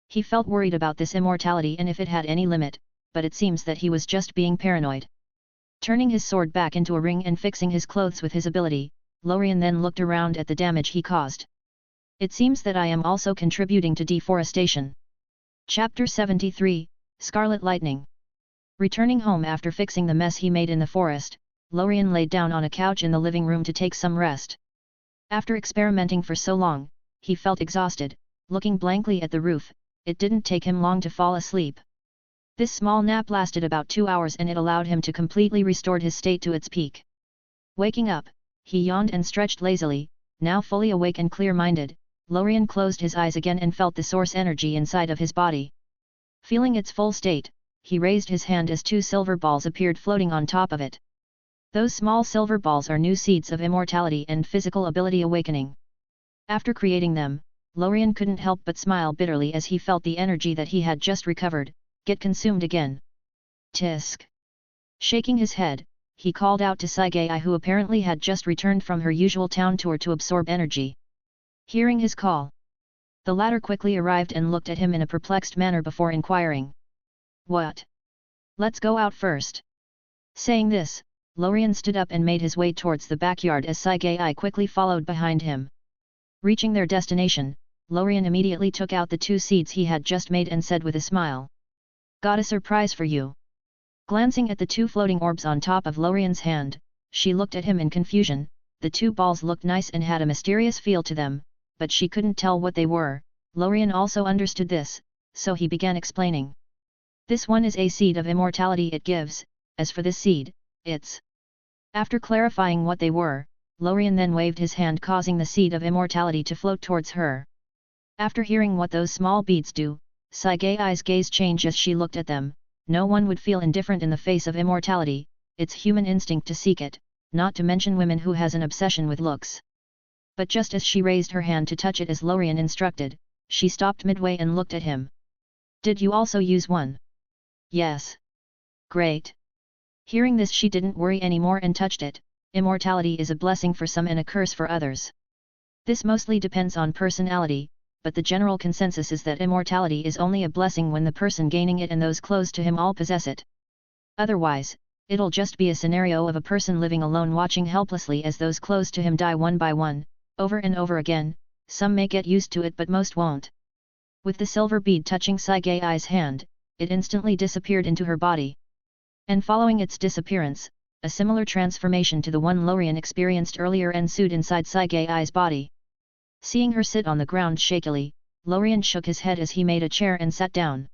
He felt worried about this immortality and if it had any limit, but it seems that he was just being paranoid. Turning his sword back into a ring and fixing his clothes with his ability, Lorien then looked around at the damage he caused. It seems that I am also contributing to deforestation. Chapter 73, Scarlet Lightning. Returning home after fixing the mess he made in the forest, Lorien laid down on a couch in the living room to take some rest. After experimenting for so long, he felt exhausted. Looking blankly at the roof, it didn't take him long to fall asleep. This small nap lasted about 2 hours and it allowed him to completely restore his state to its peak. Waking up, he yawned and stretched lazily. Now fully awake and clear-minded, Lorien closed his eyes again and felt the source energy inside of his body. Feeling its full state, he raised his hand as 2 silver balls appeared floating on top of it. Those small silver balls are new seeds of immortality and physical ability awakening. After creating them, Lorien couldn't help but smile bitterly as he felt the energy that he had just recovered get consumed again. Tisk! Shaking his head, he called out to Saigei, who apparently had just returned from her usual town tour to absorb energy. Hearing his call, the latter quickly arrived and looked at him in a perplexed manner before inquiring. What? Let's go out first. Saying this, Lorien stood up and made his way towards the backyard as Saigei quickly followed behind him. Reaching their destination, Lorien immediately took out the 2 seeds he had just made and said with a smile. Got a surprise for you. Glancing at the 2 floating orbs on top of Lorien's hand, she looked at him in confusion. The 2 balls looked nice and had a mysterious feel to them, but she couldn't tell what they were. Lorien also understood this, so he began explaining. This one is a seed of immortality it gives, as for this seed, it's... After clarifying what they were, Lorien then waved his hand causing the seed of immortality to float towards her. After hearing what those small beads do, Saigai's gaze changed as she looked at them. No one would feel indifferent in the face of immortality, it's human instinct to seek it, not to mention women who has an obsession with looks. But just as she raised her hand to touch it as Lorien instructed, she stopped midway and looked at him. Did you also use one? Yes. Great. Hearing this she didn't worry anymore and touched it. Immortality is a blessing for some and a curse for others. This mostly depends on personality, but the general consensus is that immortality is only a blessing when the person gaining it and those close to him all possess it. Otherwise, it'll just be a scenario of a person living alone watching helplessly as those close to him die one by one, over and over again. Some may get used to it but most won't. With the silver bead touching Saigai's hand, it instantly disappeared into her body. And following its disappearance, a similar transformation to the one Lorien experienced earlier ensued inside Saigai's body. Seeing her sit on the ground shakily, Lorien shook his head as he made a chair and sat down.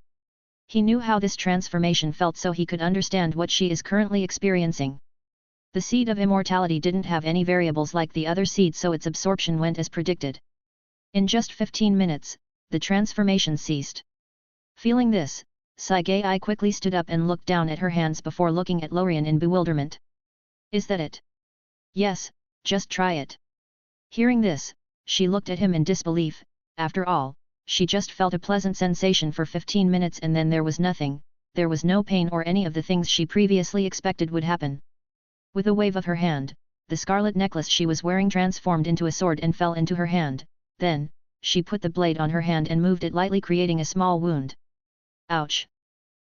He knew how this transformation felt so he could understand what she is currently experiencing. The seed of immortality didn't have any variables like the other seeds so its absorption went as predicted. In just 15 minutes, the transformation ceased. Feeling this, Saigai quickly stood up and looked down at her hands before looking at Lorien in bewilderment. Is that it? Yes, just try it. Hearing this, she looked at him in disbelief. After all, she just felt a pleasant sensation for 15 minutes and then there was nothing, there was no pain or any of the things she previously expected would happen. With a wave of her hand, the scarlet necklace she was wearing transformed into a sword and fell into her hand, then, she put the blade on her hand and moved it lightly creating a small wound. Ouch!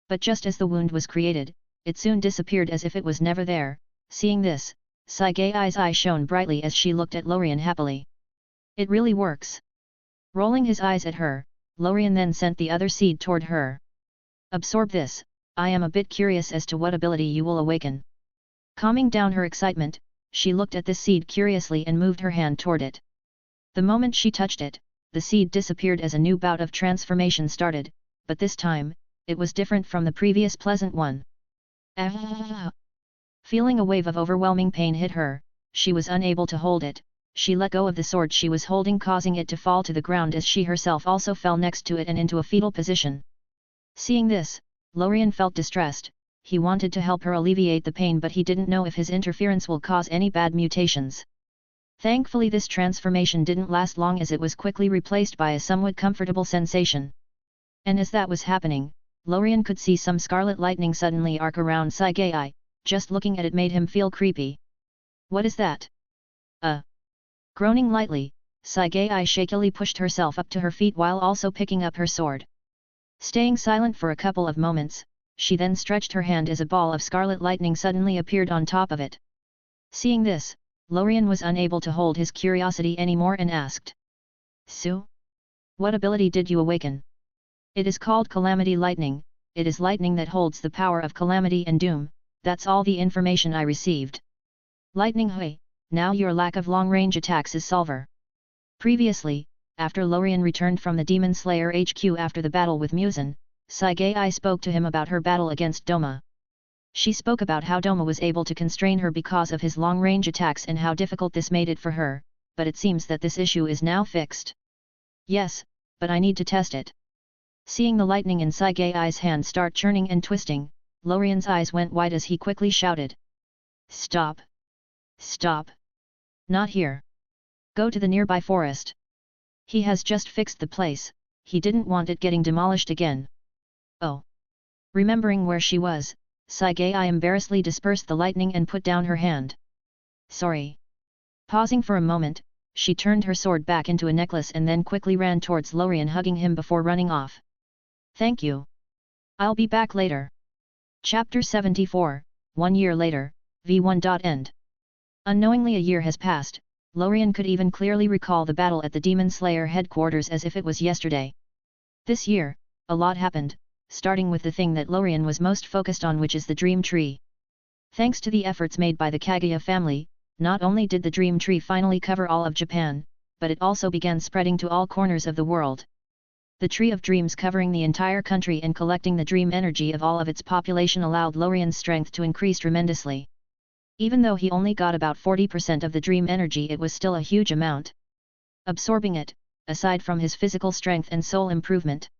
But just as the wound was created, it soon disappeared as if it was never there. Seeing this, Saigai's eye shone brightly as she looked at Lorien happily. It really works. Rolling his eyes at her, Lorien then sent the other seed toward her. Absorb this, I am a bit curious as to what ability you will awaken. Calming down her excitement, she looked at this seed curiously and moved her hand toward it. The moment she touched it, the seed disappeared as a new bout of transformation started, but this time, it was different from the previous pleasant one. Ah! Feeling a wave of overwhelming pain hit her, she was unable to hold it. She let go of the sword she was holding causing it to fall to the ground as she herself also fell next to it and into a fetal position. Seeing this, Lorien felt distressed. He wanted to help her alleviate the pain but he didn't know if his interference will cause any bad mutations. Thankfully this transformation didn't last long as it was quickly replaced by a somewhat comfortable sensation. And as that was happening, Lorien could see some scarlet lightning suddenly arc around Saigai. Just looking at it made him feel creepy. What is that? Groaning lightly, Saigai shakily pushed herself up to her feet while also picking up her sword. Staying silent for a couple of moments, she then stretched her hand as a ball of scarlet lightning suddenly appeared on top of it. Seeing this, Lorien was unable to hold his curiosity anymore and asked. Sue? What ability did you awaken? It is called Calamity Lightning, it is lightning that holds the power of calamity and doom, that's all the information I received. Lightning Hui, now your lack of long-range attacks is solver. Previously, after Lorien returned from the Demon Slayer HQ after the battle with Muzan, Saigai spoke to him about her battle against Doma. She spoke about how Doma was able to constrain her because of his long-range attacks and how difficult this made it for her, but it seems that this issue is now fixed. Yes, but I need to test it. Seeing the lightning in Saigai's hand start churning and twisting, Lorien's eyes went wide as he quickly shouted. Stop! Stop! Not here! Go to the nearby forest. He has just fixed the place, he didn't want it getting demolished again. Oh! Remembering where she was, Saigai embarrassedly dispersed the lightning and put down her hand. Sorry. Pausing for a moment, she turned her sword back into a necklace and then quickly ran towards Lorien hugging him before running off. Thank you. I'll be back later. Chapter 74, 1 year later, v1.end. Unknowingly a year has passed, Lorien could even clearly recall the battle at the Demon Slayer headquarters as if it was yesterday. This year, a lot happened, starting with the thing that Lorien was most focused on, which is the Dream Tree. Thanks to the efforts made by the Kaguya family, not only did the Dream Tree finally cover all of Japan, but it also began spreading to all corners of the world. The Tree of Dreams covering the entire country and collecting the dream energy of all of its population allowed Lorien's strength to increase tremendously. Even though he only got about 40% of the dream energy, it was still a huge amount. Absorbing it, aside from his physical strength and soul improvement,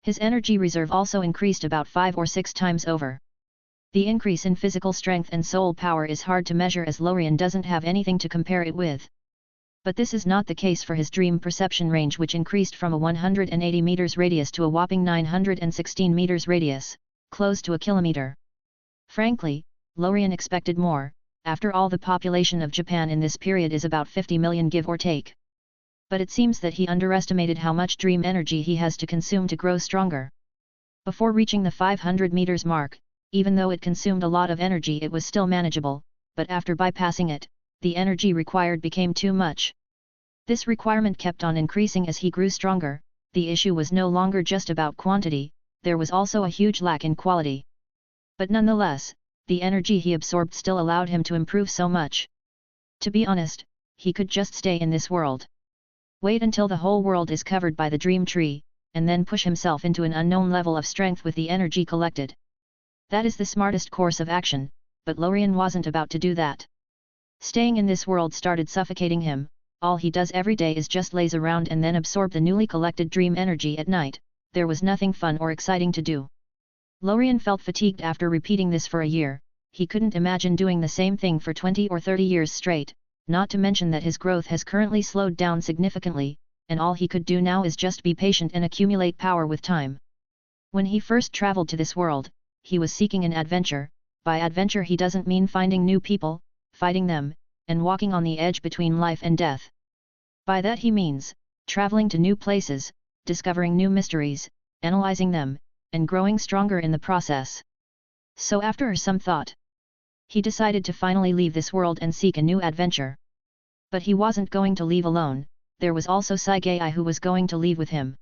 his energy reserve also increased about 5 or 6 times over. The increase in physical strength and soul power is hard to measure as Lorien doesn't have anything to compare it with. But this is not the case for his dream perception range, which increased from a 180 meters radius to a whopping 916 meters radius, close to a kilometer. Frankly, Lorien expected more. After all, the population of Japan in this period is about 50 million, give or take. But it seems that he underestimated how much dream energy he has to consume to grow stronger. Before reaching the 500 meters mark, even though it consumed a lot of energy, it was still manageable, but after bypassing it, the energy required became too much. This requirement kept on increasing as he grew stronger. The issue was no longer just about quantity, there was also a huge lack in quality. But nonetheless, the energy he absorbed still allowed him to improve so much. To be honest, he could just stay in this world. Wait until the whole world is covered by the dream tree, and then push himself into an unknown level of strength with the energy collected. That is the smartest course of action, but Lorien wasn't about to do that. Staying in this world started suffocating him. All he does every day is just laze around and then absorb the newly collected dream energy at night. There was nothing fun or exciting to do. Lorien felt fatigued after repeating this for a year. He couldn't imagine doing the same thing for 20 or 30 years straight, not to mention that his growth has currently slowed down significantly, and all he could do now is just be patient and accumulate power with time. When he first traveled to this world, he was seeking an adventure. By adventure he doesn't mean finding new people, fighting them, and walking on the edge between life and death. By that he means, traveling to new places, discovering new mysteries, analyzing them, and growing stronger in the process. So after some thought, he decided to finally leave this world and seek a new adventure. But he wasn't going to leave alone, there was also Saigei who was going to leave with him.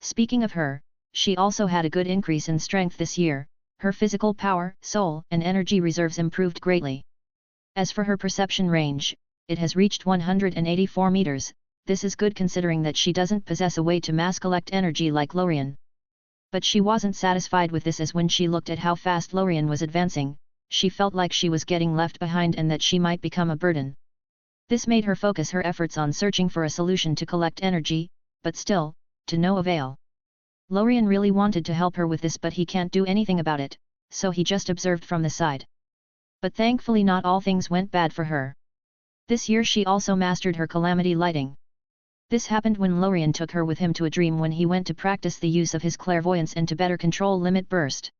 Speaking of her, she also had a good increase in strength this year. Her physical power, soul, and energy reserves improved greatly. As for her perception range, it has reached 184 meters, this is good considering that she doesn't possess a way to mass collect energy like Lorien. But she wasn't satisfied with this, as when she looked at how fast Lorien was advancing, she felt like she was getting left behind and that she might become a burden. This made her focus her efforts on searching for a solution to collect energy, but still, to no avail. Lorien really wanted to help her with this, but he can't do anything about it, so he just observed from the side. But thankfully not all things went bad for her. This year she also mastered her calamity lighting. This happened when Lorien took her with him to a dream when he went to practice the use of his clairvoyance and to better control limit burst.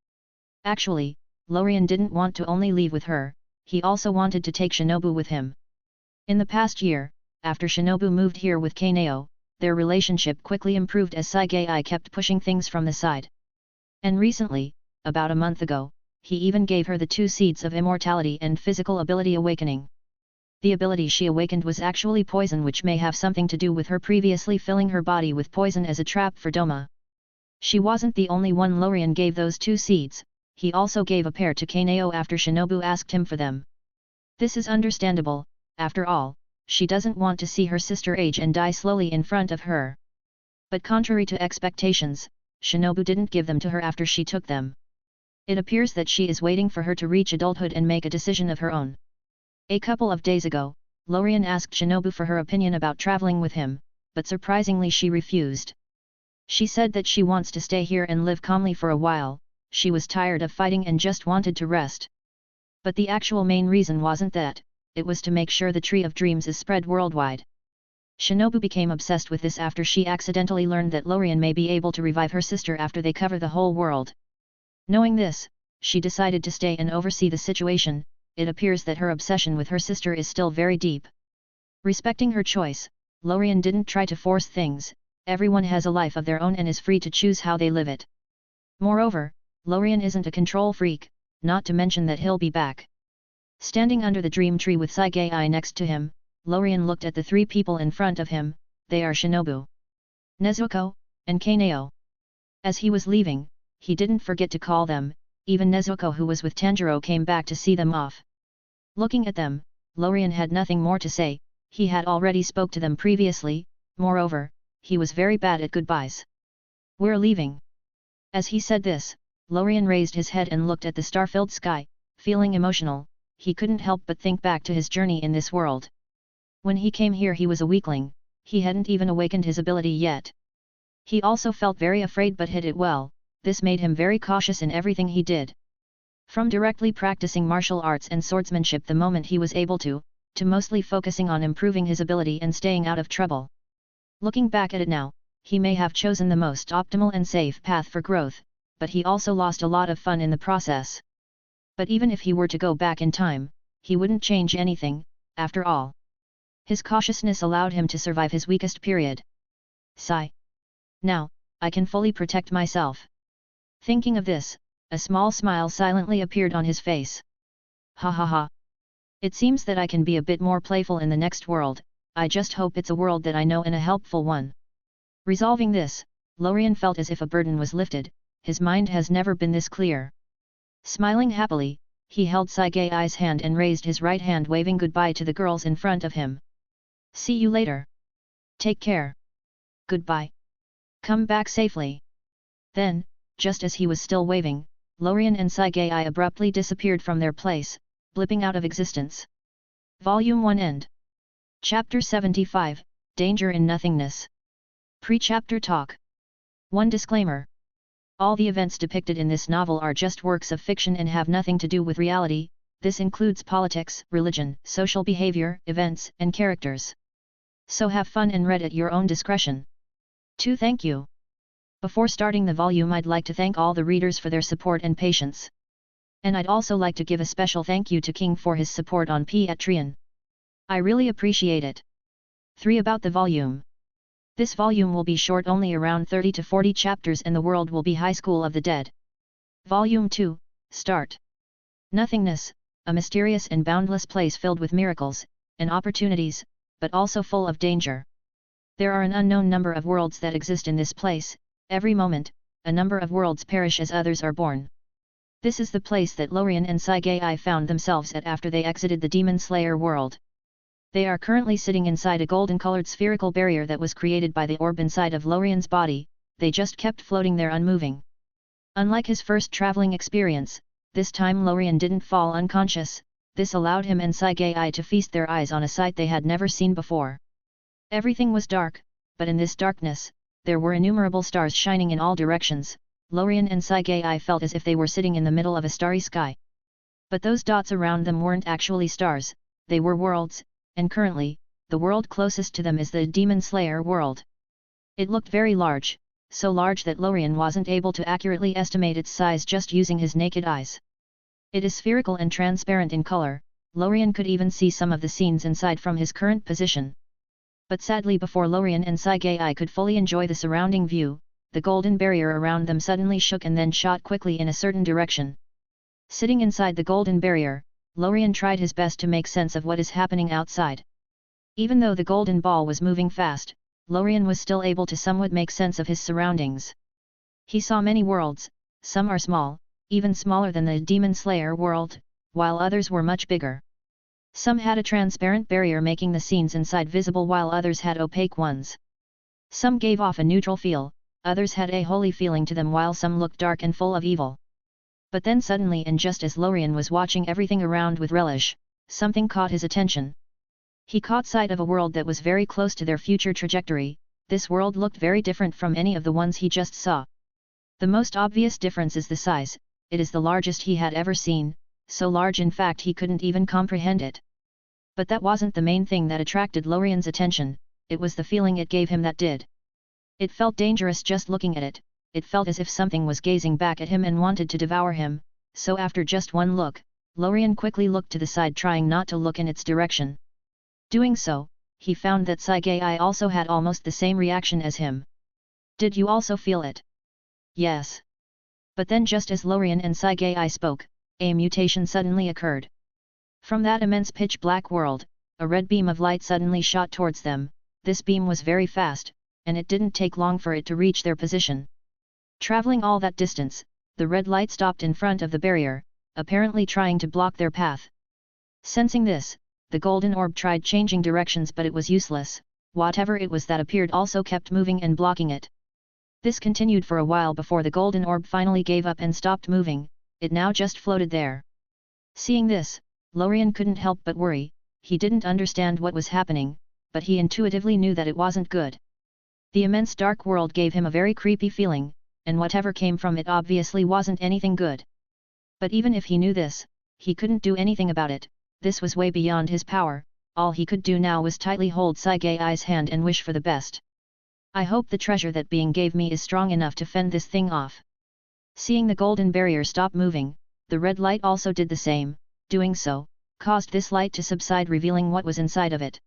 Actually, Lorien didn't want to only leave with her, he also wanted to take Shinobu with him. In the past year, after Shinobu moved here with Kaneo, their relationship quickly improved as Saigei kept pushing things from the side. And recently, about a month ago, he even gave her the 2 seeds of immortality and physical ability awakening. The ability she awakened was actually poison, which may have something to do with her previously filling her body with poison as a trap for Doma. She wasn't the only one. Lorien gave those 2 seeds, he also gave a pair to Kaneo after Shinobu asked him for them. This is understandable, after all, she doesn't want to see her sister age and die slowly in front of her. But contrary to expectations, Shinobu didn't give them to her after she took them. It appears that she is waiting for her to reach adulthood and make a decision of her own. A couple of days ago, Lorien asked Shinobu for her opinion about traveling with him, but surprisingly she refused. She said that she wants to stay here and live calmly for a while, she was tired of fighting and just wanted to rest. But the actual main reason wasn't that, it was to make sure the Tree of Dreams is spread worldwide. Shinobu became obsessed with this after she accidentally learned that Lorien may be able to revive her sister after they cover the whole world. Knowing this, she decided to stay and oversee the situation. It appears that her obsession with her sister is still very deep. Respecting her choice, Lorien didn't try to force things, everyone has a life of their own and is free to choose how they live it. Moreover, Lorien isn't a control freak, not to mention that he'll be back. Standing under the dream tree with Saigei next to him, Lorien looked at the 3 people in front of him. They are Shinobu, Nezuko, and Kaneo. As he was leaving, he didn't forget to call them. Even Nezuko, who was with Tanjiro, came back to see them off. Looking at them, Lorien had nothing more to say, he had already spoke to them previously, moreover, he was very bad at goodbyes. We're leaving. As he said this, Lorien raised his head and looked at the star-filled sky, feeling emotional. He couldn't help but think back to his journey in this world. When he came here he was a weakling, he hadn't even awakened his ability yet. He also felt very afraid but hid it well, this made him very cautious in everything he did. From directly practicing martial arts and swordsmanship the moment he was able to mostly focusing on improving his ability and staying out of trouble. Looking back at it now, he may have chosen the most optimal and safe path for growth, but he also lost a lot of fun in the process. But even if he were to go back in time, he wouldn't change anything, after all. His cautiousness allowed him to survive his weakest period. Sigh. Now, I can fully protect myself. Thinking of this, a small smile silently appeared on his face. Ha ha ha. It seems that I can be a bit more playful in the next world, I just hope it's a world that I know and a helpful one. Resolving this, Lorien felt as if a burden was lifted, his mind has never been this clear. Smiling happily, he held Saigai's hand and raised his right hand waving goodbye to the girls in front of him. See you later. Take care. Goodbye. Come back safely. Then, just as he was still waving, Lorien and Saigai abruptly disappeared from their place, blipping out of existence. Volume 1 End. Chapter 75, Danger in Nothingness. Pre-chapter talk. 1 Disclaimer. All the events depicted in this novel are just works of fiction and have nothing to do with reality. This includes politics, religion, social behavior, events, and characters. So have fun and read at your own discretion. 2 Thank you. Before starting the volume I'd like to thank all the readers for their support and patience. And I'd also like to give a special thank you to King for his support on Patreon. I really appreciate it. 3 About the volume. This volume will be short, only around 30 to 40 chapters, and the world will be High School of the Dead. Volume 2, Start. Nothingness, a mysterious and boundless place filled with miracles and opportunities, but also full of danger. There are an unknown number of worlds that exist in this place. Every moment, a number of worlds perish as others are born. This is the place that Lorien and Saigai found themselves at after they exited the Demon Slayer world. They are currently sitting inside a golden-colored spherical barrier that was created by the orb inside of Lorien's body. They just kept floating there unmoving. Unlike his first traveling experience, this time Lorien didn't fall unconscious. This allowed him and Saigai to feast their eyes on a sight they had never seen before. Everything was dark, but in this darkness, there were innumerable stars shining in all directions. Lorien and Saigai felt as if they were sitting in the middle of a starry sky. But those dots around them weren't actually stars, they were worlds, and currently, the world closest to them is the Demon Slayer world. It looked very large, so large that Lorien wasn't able to accurately estimate its size just using his naked eyes. It is spherical and transparent in color. Lorien could even see some of the scenes inside from his current position. But sadly, before Lorien and Saigai could fully enjoy the surrounding view, the golden barrier around them suddenly shook and then shot quickly in a certain direction. Sitting inside the golden barrier, Lorien tried his best to make sense of what is happening outside. Even though the golden ball was moving fast, Lorien was still able to somewhat make sense of his surroundings. He saw many worlds, some are small, even smaller than the Demon Slayer world, while others were much bigger. Some had a transparent barrier making the scenes inside visible while others had opaque ones. Some gave off a neutral feel, others had a holy feeling to them while some looked dark and full of evil. But then suddenly, and just as Lorien was watching everything around with relish, something caught his attention. He caught sight of a world that was very close to their future trajectory. This world looked very different from any of the ones he just saw. The most obvious difference is the size. It is the largest he had ever seen, so large in fact he couldn't even comprehend it. But that wasn't the main thing that attracted Lorien's attention, it was the feeling it gave him that did. It felt dangerous just looking at it. It felt as if something was gazing back at him and wanted to devour him, so after just one look, Lorien quickly looked to the side, trying not to look in its direction. Doing so, he found that Saigai also had almost the same reaction as him. Did you also feel it? Yes. But then just as Lorien and Saigai spoke, a mutation suddenly occurred. From that immense pitch-black world, a red beam of light suddenly shot towards them. This beam was very fast, and it didn't take long for it to reach their position. Traveling all that distance, the red light stopped in front of the barrier, apparently trying to block their path. Sensing this, the golden orb tried changing directions, but it was useless. Whatever it was that appeared also kept moving and blocking it. This continued for a while before the golden orb finally gave up and stopped moving, it now just floated there. Seeing this, Lorien couldn't help but worry. He didn't understand what was happening, but he intuitively knew that it wasn't good. The immense dark world gave him a very creepy feeling, and whatever came from it obviously wasn't anything good. But even if he knew this, he couldn't do anything about it. This was way beyond his power. All he could do now was tightly hold Saigai's hand and wish for the best. I hope the treasure that being gave me is strong enough to fend this thing off. Seeing the golden barrier stop moving, the red light also did the same. Doing so, caused this light to subside, revealing what was inside of it.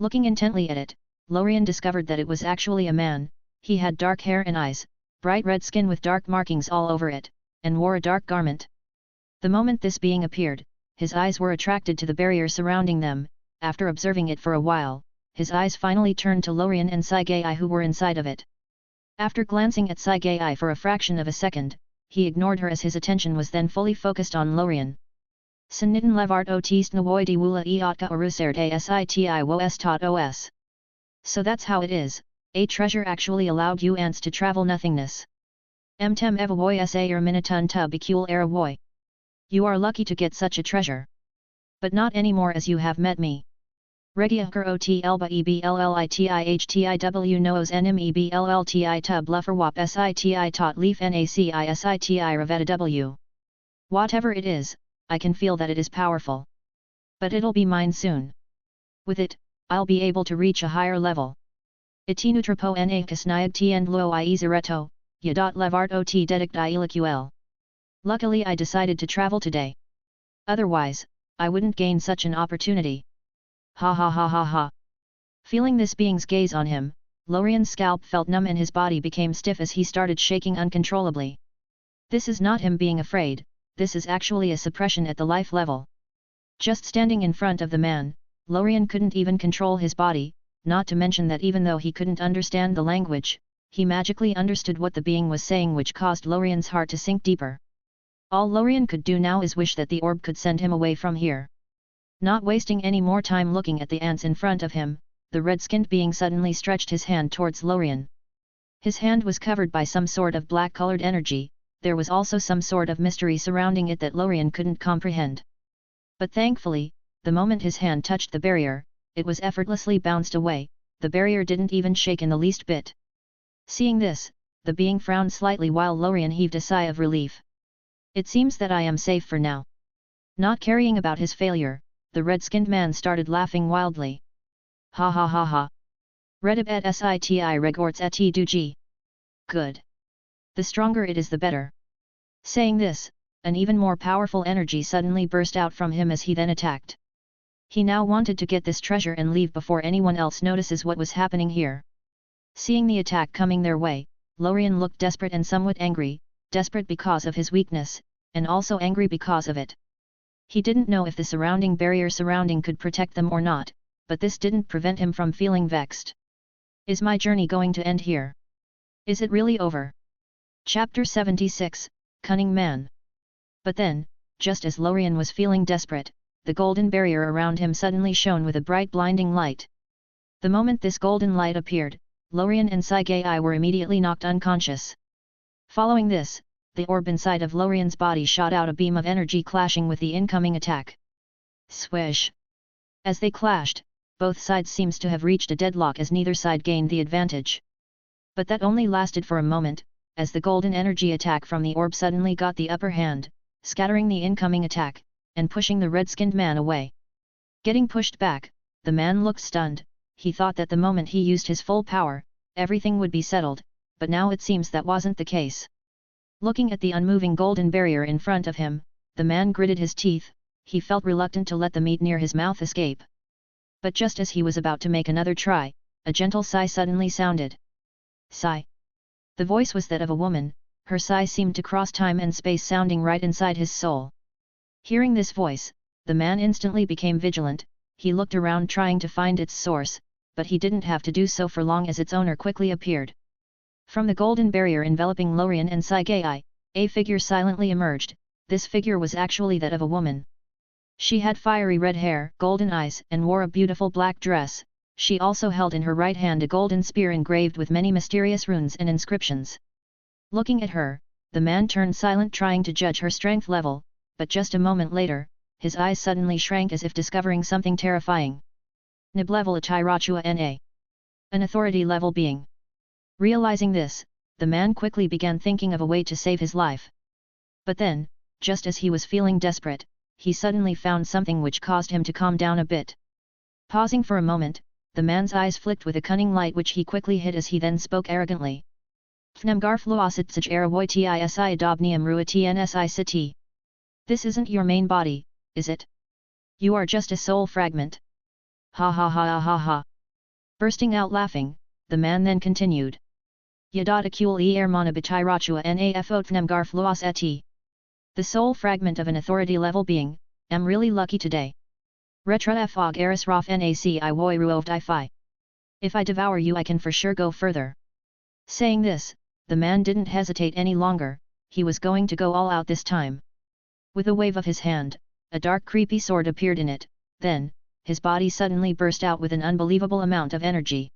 Looking intently at it, Lorien discovered that it was actually a man. He had dark hair and eyes, bright red skin with dark markings all over it, and wore a dark garment. The moment this being appeared, his eyes were attracted to the barrier surrounding them. After observing it for a while, his eyes finally turned to Lorien and Saigai who were inside of it. After glancing at Saigai for a fraction of a second, he ignored her as his attention was then fully focused on Lorien. Sanitten levart otist nawoidi wula iotka orusert asiti wo estot os. So that's how it is, a treasure actually allowed you ants to travel nothingness. Mtem eva woy sa minitun tu bicule era woy. You are lucky to get such a treasure. But not anymore, as you have met me. Regia ker ot elba eblitihtiw noos nmeblti tub blufferwap siti tot leaf naci siti reveta w. Whatever it is, I can feel that it is powerful. But it'll be mine soon. With it, I'll be able to reach a higher level. Itinutrapo na kasniag tien lo I izareto, yadot levart ot dedict iliql. Luckily I decided to travel today. Otherwise, I wouldn't gain such an opportunity. Ha ha ha ha ha. Feeling this being's gaze on him, Lorien's scalp felt numb and his body became stiff as he started shaking uncontrollably. This is not him being afraid, this is actually a suppression at the life level. Just standing in front of the man, Lorien couldn't even control his body, not to mention that even though he couldn't understand the language, he magically understood what the being was saying, which caused Lorien's heart to sink deeper. All Lorien could do now is wish that the orb could send him away from here. Not wasting any more time looking at the ants in front of him, the red-skinned being suddenly stretched his hand towards Lorien. His hand was covered by some sort of black-colored energy. There was also some sort of mystery surrounding it that Lorien couldn't comprehend. But thankfully, the moment his hand touched the barrier, it was effortlessly bounced away. The barrier didn't even shake in the least bit. Seeing this, the being frowned slightly while Lorien heaved a sigh of relief. It seems that I am safe for now. Not caring about his failure, the red-skinned man started laughing wildly. Ha ha ha ha. Redib et siti regorts et duji. Good. The stronger it is the better. Saying this, an even more powerful energy suddenly burst out from him as he then attacked. He now wanted to get this treasure and leave before anyone else notices what was happening here. Seeing the attack coming their way, Lorien looked desperate and somewhat angry, desperate because of his weakness, and also angry because of it. He didn't know if the surrounding barrier could protect them or not, but this didn't prevent him from feeling vexed. Is my journey going to end here? Is it really over? Chapter 76, Cunning Man. But then, just as Lorien was feeling desperate, the golden barrier around him suddenly shone with a bright blinding light. The moment this golden light appeared, Lorien and Saigai were immediately knocked unconscious. Following this, the orb inside of Lorien's body shot out a beam of energy clashing with the incoming attack. Swish! As they clashed, both sides seems to have reached a deadlock as neither side gained the advantage. But that only lasted for a moment, as the golden energy attack from the orb suddenly got the upper hand, scattering the incoming attack, and pushing the red-skinned man away. Getting pushed back, the man looked stunned. He thought that the moment he used his full power, everything would be settled, but now it seems that wasn't the case. Looking at the unmoving golden barrier in front of him, the man gritted his teeth. He felt reluctant to let the meat near his mouth escape. But just as he was about to make another try, a gentle sigh suddenly sounded. Sigh. The voice was that of a woman. Her sigh seemed to cross time and space, sounding right inside his soul. Hearing this voice, the man instantly became vigilant. He looked around trying to find its source, but he didn't have to do so for long as its owner quickly appeared. From the golden barrier enveloping Lorien and Saigai, a figure silently emerged. This figure was actually that of a woman. She had fiery red hair, golden eyes, and wore a beautiful black dress. She also held in her right hand a golden spear engraved with many mysterious runes and inscriptions. Looking at her, the man turned silent, trying to judge her strength level, but just a moment later, his eyes suddenly shrank as if discovering something terrifying. Nib level Atirachua Na. An authority level being. Realizing this, the man quickly began thinking of a way to save his life. But then, just as he was feeling desperate, he suddenly found something which caused him to calm down a bit. Pausing for a moment, the man's eyes flicked with a cunning light which he quickly hid as he then spoke arrogantly. Fnemgar fluositsaj arawoitisi adobnium ruatnsi city. This isn't your main body, is it? You are just a soul fragment. Ha ha ha ha ha ha. Bursting out laughing, the man then continued. Yadadakul ermonabitiratua nafot fnemgar fluos eti. The soul fragment of an authority level being, am really lucky today. Retra fog eris rof naci woi ruovdi fi. If I devour you I can for sure go further. Saying this, the man didn't hesitate any longer, he was going to go all out this time. With a wave of his hand, a dark creepy sword appeared in it, then, his body suddenly burst out with an unbelievable amount of energy.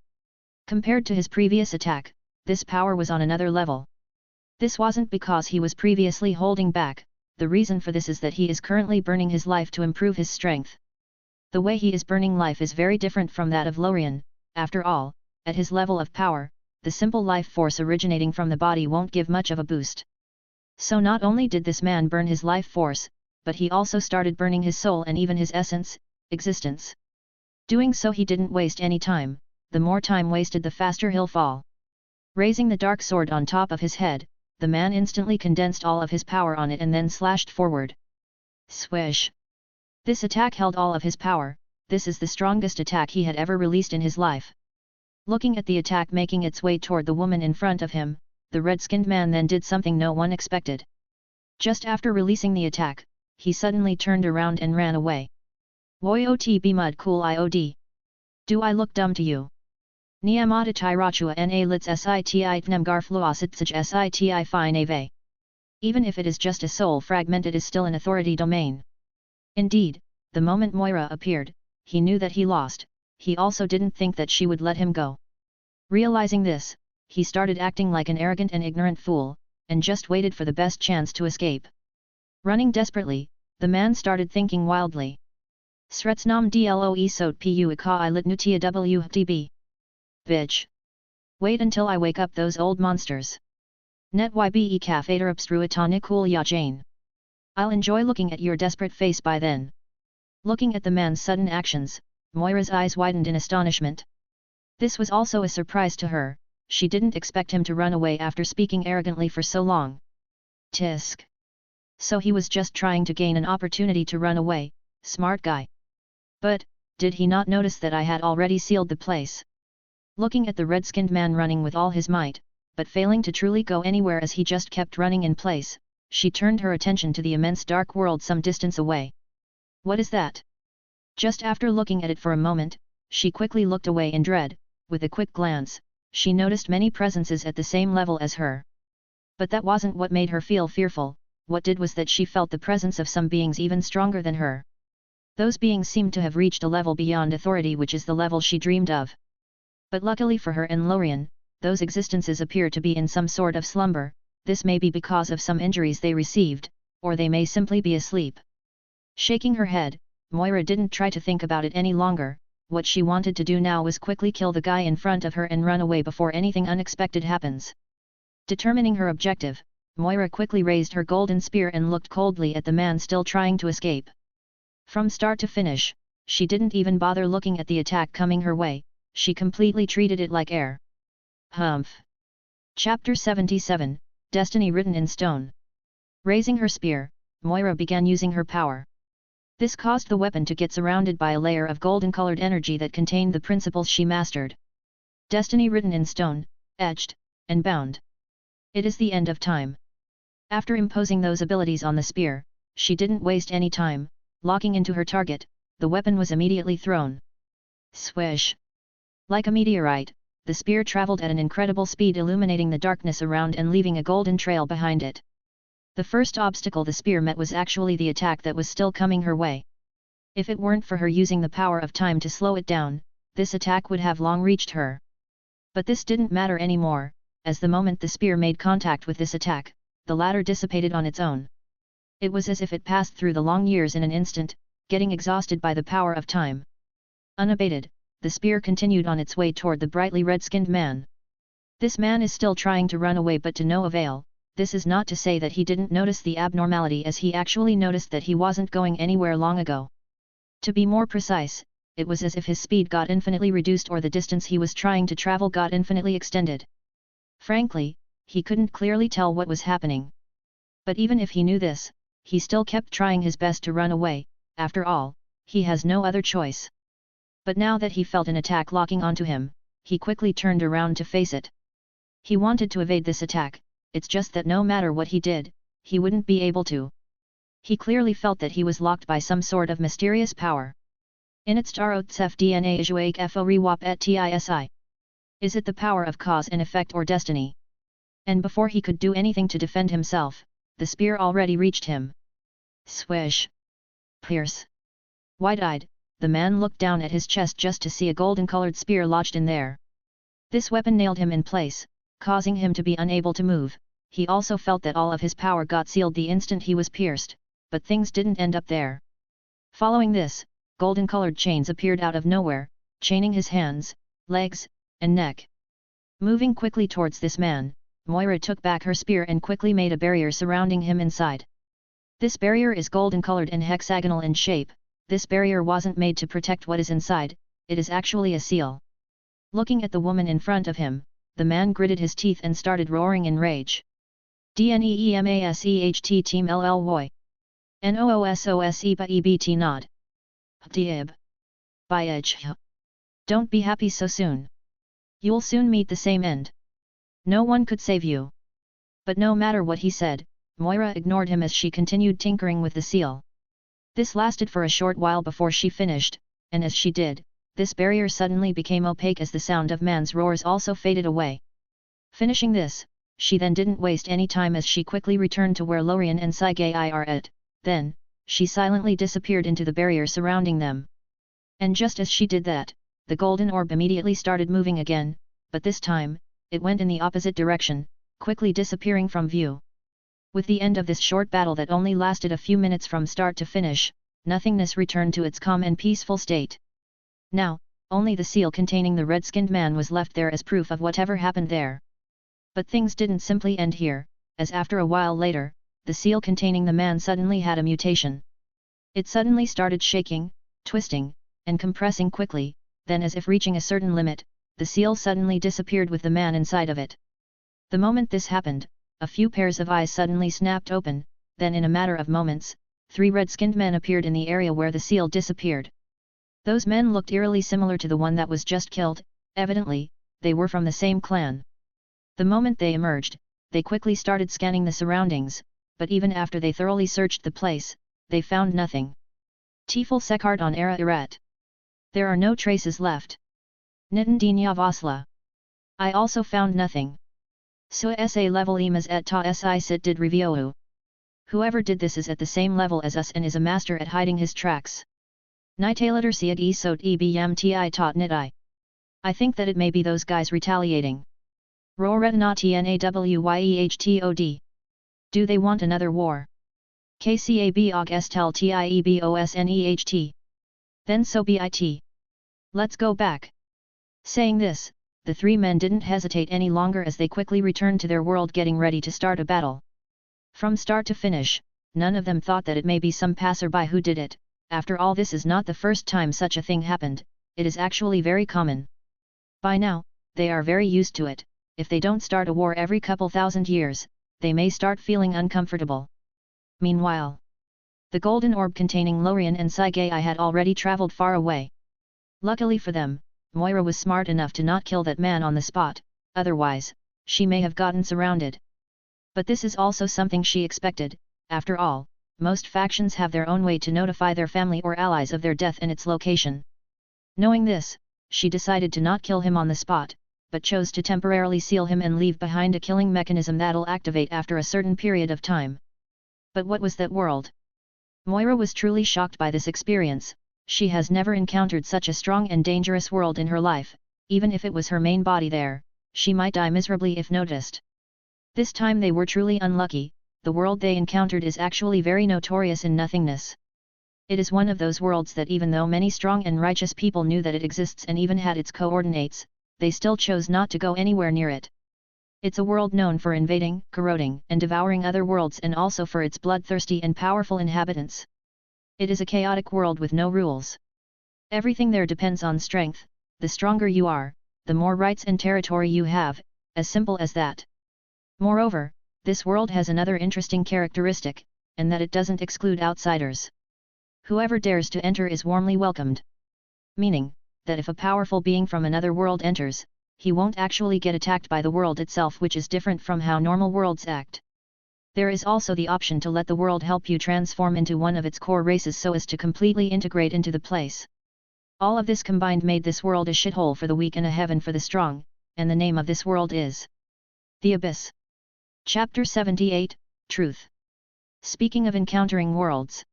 Compared to his previous attack, this power was on another level. This wasn't because he was previously holding back, the reason for this is that he is currently burning his life to improve his strength. The way he is burning life is very different from that of Lorien. After all, at his level of power, the simple life force originating from the body won't give much of a boost. So not only did this man burn his life force, but he also started burning his soul and even his essence, existence. Doing so he didn't waste any time, the more time wasted the faster he'll fall. Raising the dark sword on top of his head, the man instantly condensed all of his power on it and then slashed forward. Swish! This attack held all of his power, this is the strongest attack he had ever released in his life. Looking at the attack making its way toward the woman in front of him, the red-skinned man then did something no one expected. Just after releasing the attack, he suddenly turned around and ran away. Woyot be mud cool iod. Do I look dumb to you? Niamata Tirachua na lits siti tnemgar fluositsaj siti fine ave. Even if it is just a soul fragment it is still an authority domain. Indeed, the moment Moira appeared, he knew that he lost, he also didn't think that she would let him go. Realizing this, he started acting like an arrogant and ignorant fool, and just waited for the best chance to escape. Running desperately, the man started thinking wildly. Sretsnam dloe sot pu ika I lit nutia wtb. Bitch! Wait until I wake up those old monsters. Net ybe kaf aderupstruata nikul ya jane. I'll enjoy looking at your desperate face by then. Looking at the man's sudden actions, Moira's eyes widened in astonishment. This was also a surprise to her, she didn't expect him to run away after speaking arrogantly for so long. Tisk! So he was just trying to gain an opportunity to run away, smart guy. But, did he not notice that I had already sealed the place? Looking at the red-skinned man running with all his might, but failing to truly go anywhere as he just kept running in place, she turned her attention to the immense dark world some distance away. What is that? Just after looking at it for a moment, she quickly looked away in dread. With a quick glance, she noticed many presences at the same level as her. But that wasn't what made her feel fearful, what did was that she felt the presence of some beings even stronger than her. Those beings seemed to have reached a level beyond authority, which is the level she dreamed of. But luckily for her and Lorien, those existences appear to be in some sort of slumber. This may be because of some injuries they received, or they may simply be asleep. Shaking her head, Moira didn't try to think about it any longer. What she wanted to do now was quickly kill the guy in front of her and run away before anything unexpected happens. Determining her objective, Moira quickly raised her golden spear and looked coldly at the man still trying to escape. From start to finish, she didn't even bother looking at the attack coming her way, she completely treated it like air. Humph! Chapter 77, Destiny Written in Stone. Raising her spear, Moira began using her power. This caused the weapon to get surrounded by a layer of golden-colored energy that contained the principles she mastered. Destiny written in stone, etched, and bound. It is the end of time. After imposing those abilities on the spear, she didn't waste any time, locking into her target, the weapon was immediately thrown. Swish! Like a meteorite, the spear traveled at an incredible speed, illuminating the darkness around and leaving a golden trail behind it. The first obstacle the spear met was actually the attack that was still coming her way. If it weren't for her using the power of time to slow it down, this attack would have long reached her. But this didn't matter anymore, as the moment the spear made contact with this attack, the latter dissipated on its own. It was as if it passed through the long years in an instant, getting exhausted by the power of time. Unabated, the spear continued on its way toward the brightly red-skinned man. This man is still trying to run away but to no avail. This is not to say that he didn't notice the abnormality, as he actually noticed that he wasn't going anywhere long ago. To be more precise, it was as if his speed got infinitely reduced or the distance he was trying to travel got infinitely extended. Frankly, he couldn't clearly tell what was happening. But even if he knew this, he still kept trying his best to run away. After all, he has no other choice. But now that he felt an attack locking onto him, he quickly turned around to face it. He wanted to evade this attack, it's just that no matter what he did, he wouldn't be able to. He clearly felt that he was locked by some sort of mysterious power. In its tarotsef DNA ijuake fo rewap et tisi. Is it the power of cause and effect or destiny? And before he could do anything to defend himself, the spear already reached him. Swish! Pierce! Wide-eyed, the man looked down at his chest just to see a golden-colored spear lodged in there. This weapon nailed him in place, causing him to be unable to move. He also felt that all of his power got sealed the instant he was pierced, but things didn't end up there. Following this, golden-colored chains appeared out of nowhere, chaining his hands, legs, and neck. Moving quickly towards this man, Moira took back her spear and quickly made a barrier surrounding him inside. This barrier is golden-colored and hexagonal in shape. This barrier wasn't made to protect what is inside, it is actually a seal. Looking at the woman in front of him, the man gritted his teeth and started roaring in rage. Dneemaseht team lly. Noosose ba ebt nod. Dib. Byedge. Don't be happy so soon. You'll soon meet the same end. No one could save you. But no matter what he said, Moira ignored him as she continued tinkering with the seal. This lasted for a short while before she finished, and as she did, this barrier suddenly became opaque as the sound of man's roars also faded away. Finishing this, she then didn't waste any time as she quickly returned to where Lorien and Sagai are at. Then, she silently disappeared into the barrier surrounding them. And just as she did that, the golden orb immediately started moving again, but this time, it went in the opposite direction, quickly disappearing from view. With the end of this short battle that only lasted a few minutes from start to finish, nothingness returned to its calm and peaceful state. Now, only the seal containing the red-skinned man was left there as proof of whatever happened there. But things didn't simply end here, as after a while later, the seal containing the man suddenly had a mutation. It suddenly started shaking, twisting, and compressing quickly, then as if reaching a certain limit, the seal suddenly disappeared with the man inside of it. The moment this happened, a few pairs of eyes suddenly snapped open, then in a matter of moments, 3 red-skinned men appeared in the area where the seal disappeared. Those men looked eerily similar to the one that was just killed. Evidently, they were from the same clan. The moment they emerged, they quickly started scanning the surroundings, but even after they thoroughly searched the place, they found nothing. Tifel Sekart on Era Irat. There are no traces left. Nitin Dinya Vasla. I also found nothing. Sua sa level emas et ta si sit did review. Whoever did this is at the same level as us and is a master at hiding his tracks. Nitalater siag esot ebm ti tot nit I think that it may be those guys retaliating. Roretana tnawyehTod. Do they want another war? Kcab og estel tiebosneht. Then so be it. Let's go back. Saying this, the 3 men didn't hesitate any longer as they quickly returned to their world getting ready to start a battle. From start to finish, none of them thought that it may be some passerby who did it. After all, this is not the first time such a thing happened, it is actually very common. By now, they are very used to it. If they don't start a war every couple thousand years, they may start feeling uncomfortable. Meanwhile, the golden orb containing Lorien and Sagai had already traveled far away. Luckily for them, Moira was smart enough to not kill that man on the spot, otherwise, she may have gotten surrounded. But this is also something she expected. After all, most factions have their own way to notify their family or allies of their death and its location. Knowing this, she decided to not kill him on the spot, but chose to temporarily seal him and leave behind a killing mechanism that'll activate after a certain period of time. But what was that world? Moira was truly shocked by this experience. She has never encountered such a strong and dangerous world in her life. Even if it was her main body there, she might die miserably if noticed. This time they were truly unlucky. The world they encountered is actually very notorious in nothingness. It is one of those worlds that even though many strong and righteous people knew that it exists and even had its coordinates, they still chose not to go anywhere near it. It's a world known for invading, corroding, and devouring other worlds, and also for its bloodthirsty and powerful inhabitants. It is a chaotic world with no rules. Everything there depends on strength. The stronger you are, the more rights and territory you have, as simple as that. Moreover, this world has another interesting characteristic, and that it doesn't exclude outsiders. Whoever dares to enter is warmly welcomed. Meaning, that if a powerful being from another world enters, he won't actually get attacked by the world itself, which is different from how normal worlds act. There is also the option to let the world help you transform into one of its core races so as to completely integrate into the place. All of this combined made this world a shithole for the weak and a heaven for the strong, and the name of this world is The Abyss. Chapter 78, Truth. Speaking of encountering worlds.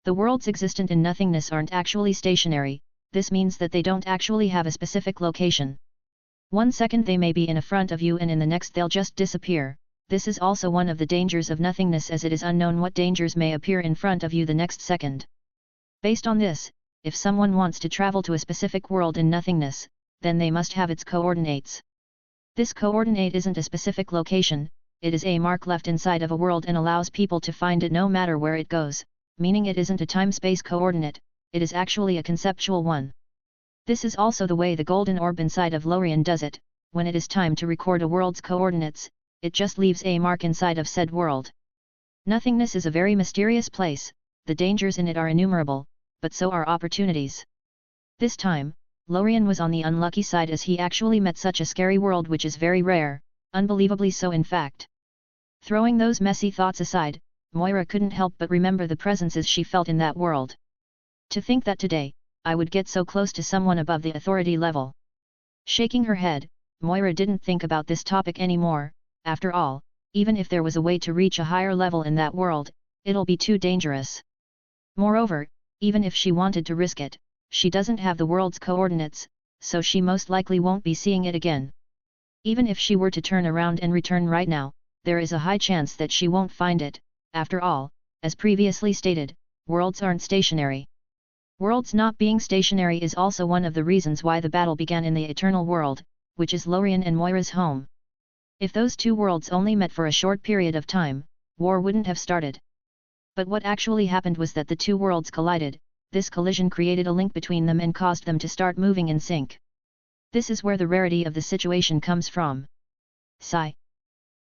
The worlds existent in nothingness aren't actually stationary. This means that they don't actually have a specific location. One second they may be in front of you and in the next they'll just disappear. This is also one of the dangers of nothingness, as it is unknown what dangers may appear in front of you the next second. Based on this, if someone wants to travel to a specific world in nothingness, then they must have its coordinates. This coordinate isn't a specific location, it is a mark left inside of a world and allows people to find it no matter where it goes, meaning it isn't a time-space coordinate, it is actually a conceptual one. This is also the way the golden orb inside of Lorien does it. When it is time to record a world's coordinates, it just leaves a mark inside of said world. Nothingness is a very mysterious place, the dangers in it are innumerable, but so are opportunities. This time, Lorien was on the unlucky side as he actually met such a scary world, which is very rare, unbelievably so in fact. Throwing those messy thoughts aside, Moira couldn't help but remember the presences she felt in that world. To think that today, I would get so close to someone above the authority level. Shaking her head, Moira didn't think about this topic anymore. After all, even if there was a way to reach a higher level in that world, it'll be too dangerous. Moreover, even if she wanted to risk it, she doesn't have the world's coordinates, so she most likely won't be seeing it again. Even if she were to turn around and return right now, there is a high chance that she won't find it. After all, as previously stated, worlds aren't stationary. Worlds not being stationary is also one of the reasons why the battle began in the Eternal World, which is Lorien and Moira's home. If those two worlds only met for a short period of time, war wouldn't have started. But what actually happened was that the two worlds collided. This collision created a link between them and caused them to start moving in sync. This is where the rarity of the situation comes from. Sigh.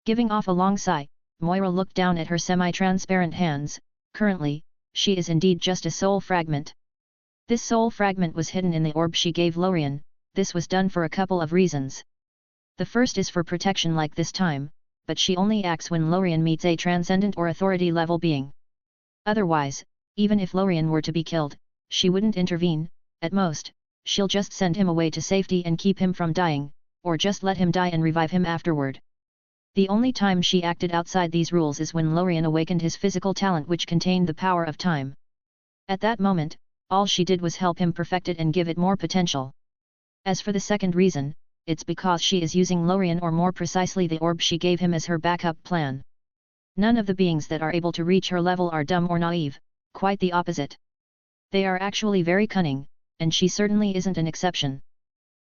Giving off a long sigh, Moira looked down at her semi-transparent hands. Currently, she is indeed just a soul fragment. This soul fragment was hidden in the orb she gave Lorien. This was done for a couple of reasons. The first is for protection like this time, but she only acts when Lorien meets a transcendent or authority level being. Otherwise, even if Lorien were to be killed, she wouldn't intervene. At most, she'll just send him away to safety and keep him from dying, or just let him die and revive him afterward. The only time she acted outside these rules is when Lorien awakened his physical talent, which contained the power of time. At that moment, all she did was help him perfect it and give it more potential. As for the second reason, it's because she is using Lorien, or more precisely the orb she gave him, as her backup plan. None of the beings that are able to reach her level are dumb or naive, quite the opposite. They are actually very cunning, and she certainly isn't an exception.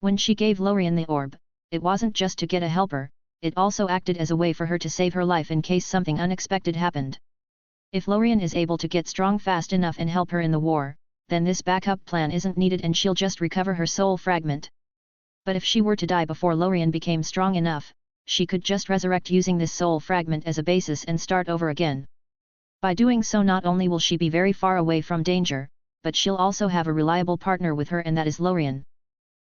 When she gave Lorien the orb, it wasn't just to get a helper, it also acted as a way for her to save her life in case something unexpected happened. If Lorien is able to get strong fast enough and help her in the war, then this backup plan isn't needed and she'll just recover her soul fragment. But if she were to die before Lorien became strong enough, she could just resurrect using this soul fragment as a basis and start over again. By doing so, not only will she be very far away from danger, but she'll also have a reliable partner with her, and that is Lorien.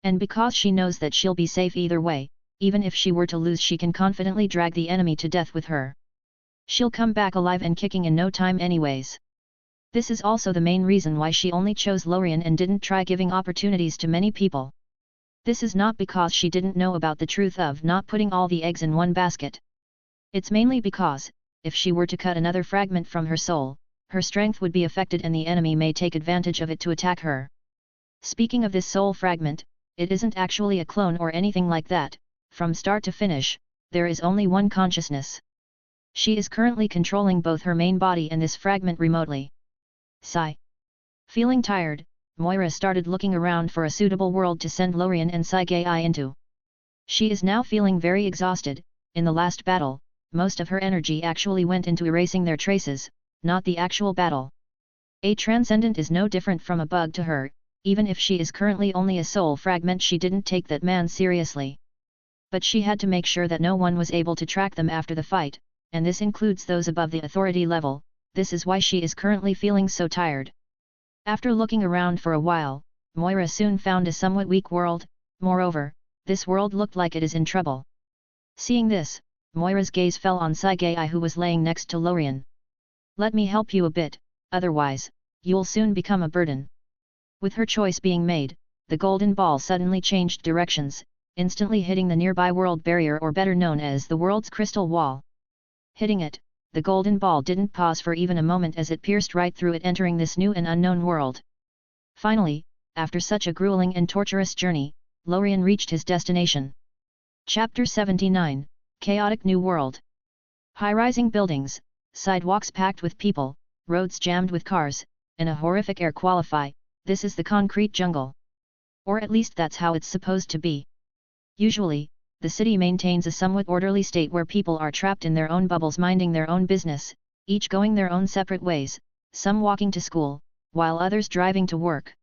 And because she knows that she'll be safe either way, even if she were to lose, she can confidently drag the enemy to death with her. She'll come back alive and kicking in no time anyways. This is also the main reason why she only chose Lorien and didn't try giving opportunities to many people. This is not because she didn't know about the truth of not putting all the eggs in one basket. It's mainly because, if she were to cut another fragment from her soul, her strength would be affected and the enemy may take advantage of it to attack her. Speaking of this soul fragment, it isn't actually a clone or anything like that. From start to finish, there is only one consciousness. She is currently controlling both her main body and this fragment remotely. Sigh. Feeling tired, Moira started looking around for a suitable world to send Lorien and Sagai into. She is now feeling very exhausted. In the last battle, most of her energy actually went into erasing their traces, not the actual battle. A transcendent is no different from a bug to her. Even if she is currently only a soul fragment, she didn't take that man seriously. But she had to make sure that no one was able to track them after the fight, and this includes those above the authority level. This is why she is currently feeling so tired. After looking around for a while, Moira soon found a somewhat weak world. Moreover, this world looked like it is in trouble. Seeing this, Moira's gaze fell on Sagai, who was laying next to Lorien. "Let me help you a bit, otherwise, you'll soon become a burden." With her choice being made, the golden ball suddenly changed directions, instantly hitting the nearby world barrier, or better known as the world's crystal wall. Hitting it, the golden ball didn't pause for even a moment as it pierced right through it, entering this new and unknown world. Finally, after such a grueling and torturous journey, Lorien reached his destination. Chapter 79, Chaotic New World. High-rising buildings, sidewalks packed with people, roads jammed with cars, and a horrific air quality. This is the concrete jungle. Or at least that's how it's supposed to be. Usually, the city maintains a somewhat orderly state where people are trapped in their own bubbles, minding their own business, each going their own separate ways, some walking to school, while others driving to work.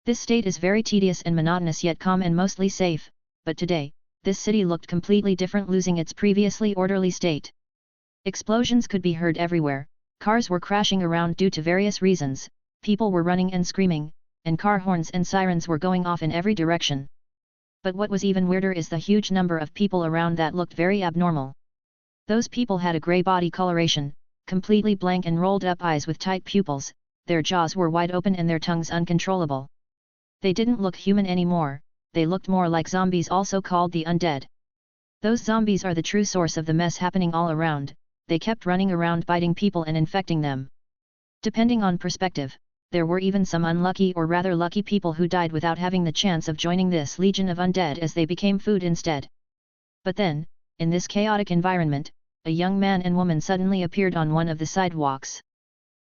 This state is very tedious and monotonous, yet calm and mostly safe, but today, this city looked completely different, losing its previously orderly state. Explosions could be heard everywhere, cars were crashing around due to various reasons, people were running and screaming, and car horns and sirens were going off in every direction. But what was even weirder is the huge number of people around that looked very abnormal. Those people had a grey body coloration, completely blank and rolled up eyes with tight pupils, their jaws were wide open and their tongues uncontrollable. They didn't look human anymore, they looked more like zombies, also called the undead. Those zombies are the true source of the mess happening all around. They kept running around biting people and infecting them. Depending on perspective, there were even some unlucky or rather lucky people who died without having the chance of joining this legion of undead, as they became food instead. But then, in this chaotic environment, a young man and woman suddenly appeared on one of the sidewalks.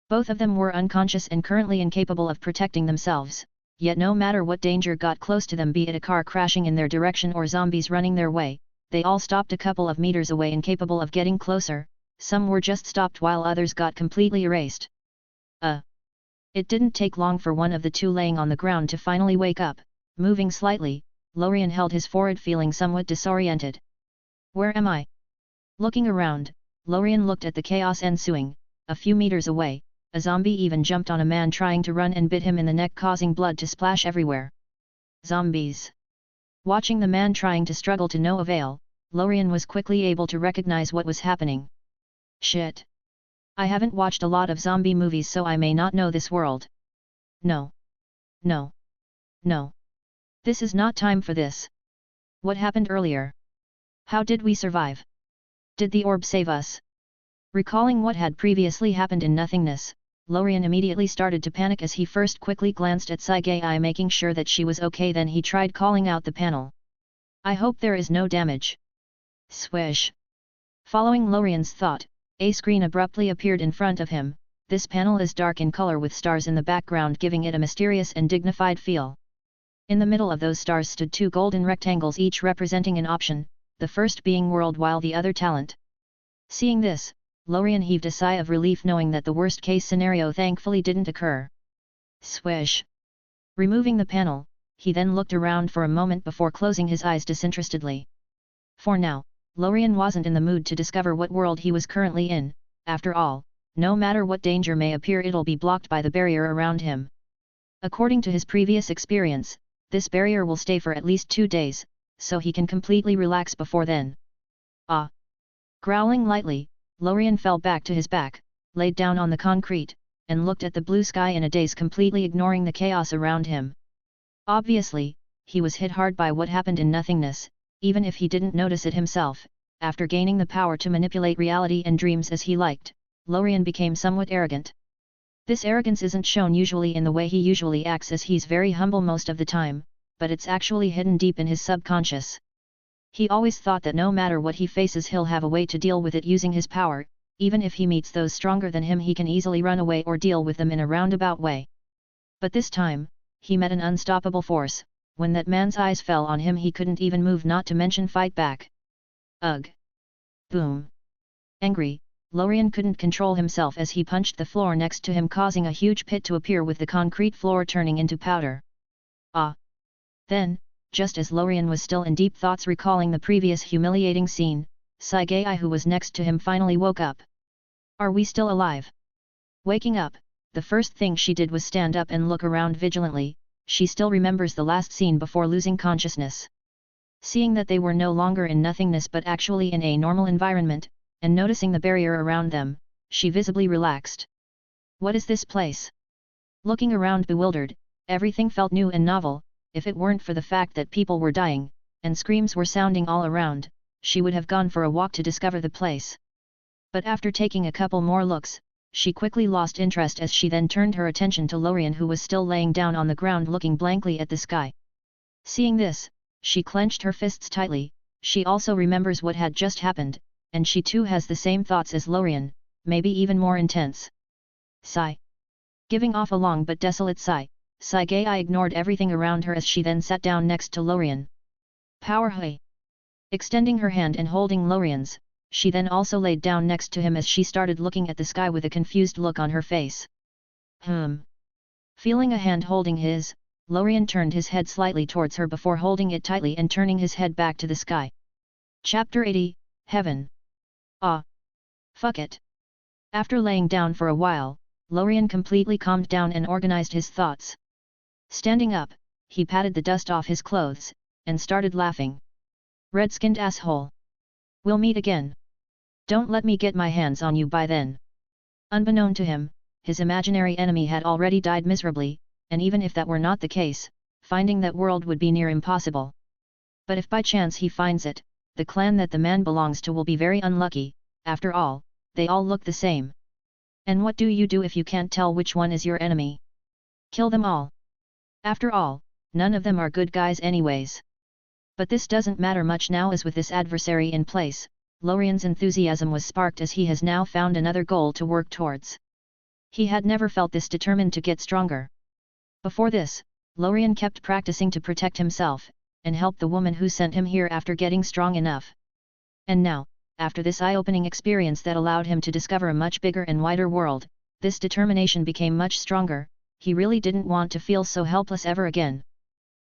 Both of them were unconscious and currently incapable of protecting themselves, yet no matter what danger got close to them, be it a car crashing in their direction or zombies running their way, they all stopped a couple of meters away, incapable of getting closer. Some were just stopped while others got completely erased. It didn't take long for one of the two laying on the ground to finally wake up. Moving slightly, Lorien held his forehead, feeling somewhat disoriented. "Where am I?" Looking around, Lorien looked at the chaos ensuing. A few meters away, a zombie even jumped on a man trying to run and bit him in the neck, causing blood to splash everywhere. Zombies. Watching the man trying to struggle to no avail, Lorien was quickly able to recognize what was happening. Shit. I haven't watched a lot of zombie movies, so I may not know this world. No. No. No. This is not time for this. What happened earlier? How did we survive? Did the orb save us? Recalling what had previously happened in nothingness, Lorien immediately started to panic as he first quickly glanced at Sagai, making sure that she was okay. Then he tried calling out the panel. "I hope there is no damage." Swish. Following Lorien's thought, a screen abruptly appeared in front of him. This panel is dark in color with stars in the background, giving it a mysterious and dignified feel. In the middle of those stars stood two golden rectangles, each representing an option, the first being world while the other talent. Seeing this, Lorien heaved a sigh of relief, knowing that the worst-case scenario thankfully didn't occur. Swish. Removing the panel, he then looked around for a moment before closing his eyes disinterestedly. For now, Lorien wasn't in the mood to discover what world he was currently in. After all, no matter what danger may appear, it'll be blocked by the barrier around him. According to his previous experience, this barrier will stay for at least 2 days, so he can completely relax before then. Growling lightly, Lorien fell back to his back, laid down on the concrete, and looked at the blue sky in a daze, completely ignoring the chaos around him. Obviously, he was hit hard by what happened in nothingness. Even if he didn't notice it himself, after gaining the power to manipulate reality and dreams as he liked, Lorien became somewhat arrogant. This arrogance isn't shown usually in the way he usually acts, as he's very humble most of the time, but it's actually hidden deep in his subconscious. He always thought that no matter what he faces he'll have a way to deal with it using his power, even if he meets those stronger than him he can easily run away or deal with them in a roundabout way. But this time, he met an unstoppable force. When that man's eyes fell on him he couldn't even move, not to mention fight back. Ugh! Boom! Angry, Lorien couldn't control himself as he punched the floor next to him, causing a huge pit to appear with the concrete floor turning into powder. Ah! Then, just as Lorien was still in deep thoughts recalling the previous humiliating scene, Sagai, who was next to him, finally woke up. Are we still alive? Waking up, the first thing she did was stand up and look around vigilantly. She still remembers the last scene before losing consciousness. Seeing that they were no longer in nothingness but actually in a normal environment, and noticing the barrier around them, she visibly relaxed. What is this place? Looking around bewildered, everything felt new and novel. If it weren't for the fact that people were dying, and screams were sounding all around, she would have gone for a walk to discover the place. But after taking a couple more looks, she quickly lost interest as she then turned her attention to Lorien, who was still laying down on the ground looking blankly at the sky. Seeing this, she clenched her fists tightly. She also remembers what had just happened, and she too has the same thoughts as Lorien, maybe even more intense. Sigh. Giving off a long but desolate sigh, Sagai ignored everything around her as she then sat down next to Lorien. Power Hui! Extending her hand and holding Lorien's, she then also laid down next to him as she started looking at the sky with a confused look on her face. Feeling a hand holding his, Lorien turned his head slightly towards her before holding it tightly and turning his head back to the sky. Chapter 80, Heaven. Ah! Fuck it! After laying down for a while, Lorien completely calmed down and organized his thoughts. Standing up, he patted the dust off his clothes, and started laughing. Red-skinned asshole! We'll meet again. Don't let me get my hands on you by then. Unbeknown to him, his imaginary enemy had already died miserably, and even if that were not the case, finding that world would be near impossible. But if by chance he finds it, the clan that the man belongs to will be very unlucky. After all, they all look the same. And what do you do if you can't tell which one is your enemy? Kill them all. After all, none of them are good guys anyways. But this doesn't matter much now, as with this adversary in place, Lorien's enthusiasm was sparked as he has now found another goal to work towards. He had never felt this determined to get stronger. Before this, Lorien kept practicing to protect himself, and help the woman who sent him here after getting strong enough. And now, after this eye-opening experience that allowed him to discover a much bigger and wider world, this determination became much stronger. He really didn't want to feel so helpless ever again.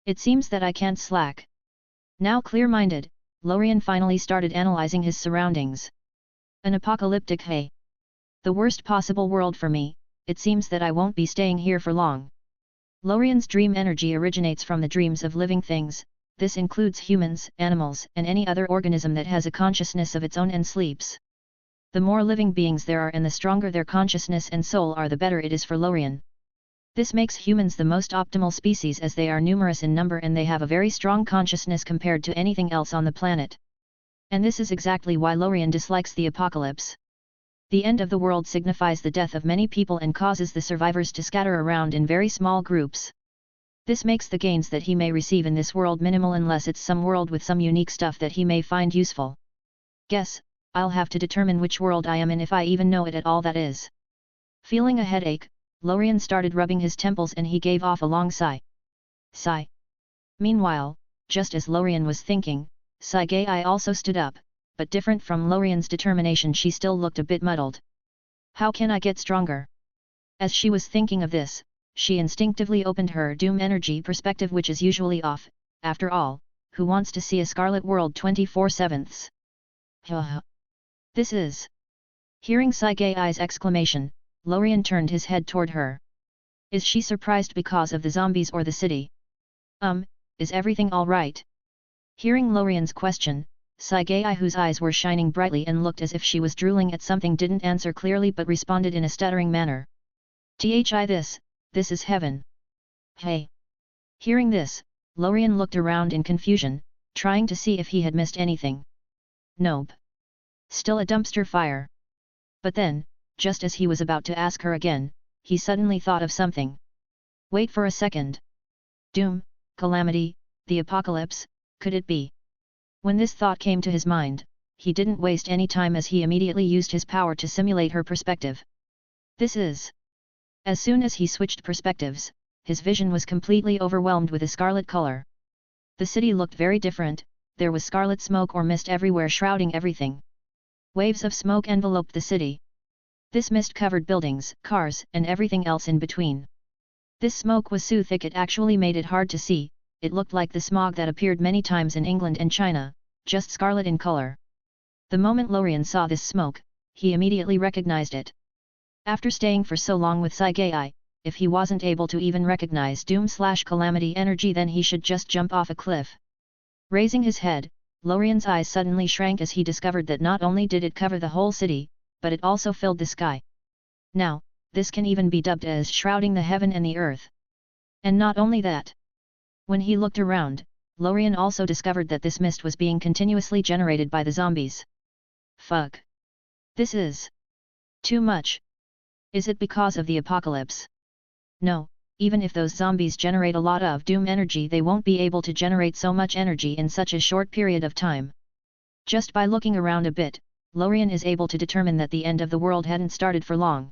It seems that I can't slack. Now clear-minded, Lorien finally started analyzing his surroundings. An apocalyptic hay. The worst possible world for me. It seems that I won't be staying here for long. Lorien's dream energy originates from the dreams of living things. This includes humans, animals, and any other organism that has a consciousness of its own and sleeps. The more living beings there are and the stronger their consciousness and soul are, the better it is for Lorien. This makes humans the most optimal species, as they are numerous in number and they have a very strong consciousness compared to anything else on the planet. And this is exactly why Lorien dislikes the apocalypse. The end of the world signifies the death of many people and causes the survivors to scatter around in very small groups. This makes the gains that he may receive in this world minimal unless it's some world with some unique stuff that he may find useful. Guess, I'll have to determine which world I am in if I even know it at all, that is. Feeling a headache, Lorien started rubbing his temples and he gave off a long sigh. Sigh. Meanwhile, just as Lorien was thinking, Sagai also stood up, but different from Lorien's determination, she still looked a bit muddled. How can I get stronger? As she was thinking of this, she instinctively opened her doom energy perspective, which is usually off. After all, who wants to see a scarlet world 24/7? This is... Hearing Saigai's exclamation, Lorien turned his head toward her. Is she surprised because of the zombies or the city? Is everything all right? Hearing Lorien's question, Saigai, whose eyes were shining brightly and looked as if she was drooling at something, didn't answer clearly but responded in a stuttering manner. This is heaven. Hey! Hearing this, Lorien looked around in confusion, trying to see if he had missed anything. Nope. Still a dumpster fire. But then, just as he was about to ask her again, he suddenly thought of something. Wait for a second. Doom, calamity, the apocalypse, could it be? When this thought came to his mind, he didn't waste any time as he immediately used his power to simulate her perspective. This is. As soon as he switched perspectives, his vision was completely overwhelmed with a scarlet color. The city looked very different, there was scarlet smoke or mist everywhere shrouding everything. Waves of smoke enveloped the city. This mist covered buildings, cars, and everything else in between. This smoke was so thick it actually made it hard to see, it looked like the smog that appeared many times in England and China, just scarlet in color. The moment Lorien saw this smoke, he immediately recognized it. After staying for so long with Saigai, if he wasn't able to even recognize doom/calamity energy, then he should just jump off a cliff. Raising his head, Lorien's eyes suddenly shrank as he discovered that not only did it cover the whole city, but it also filled the sky. Now, this can even be dubbed as shrouding the heaven and the earth. And not only that. When he looked around, Lorien also discovered that this mist was being continuously generated by the zombies. Fuck. This is too much. Is it because of the apocalypse? No, even if those zombies generate a lot of doom energy, they won't be able to generate so much energy in such a short period of time. Just by looking around a bit, Lorien is able to determine that the end of the world hadn't started for long.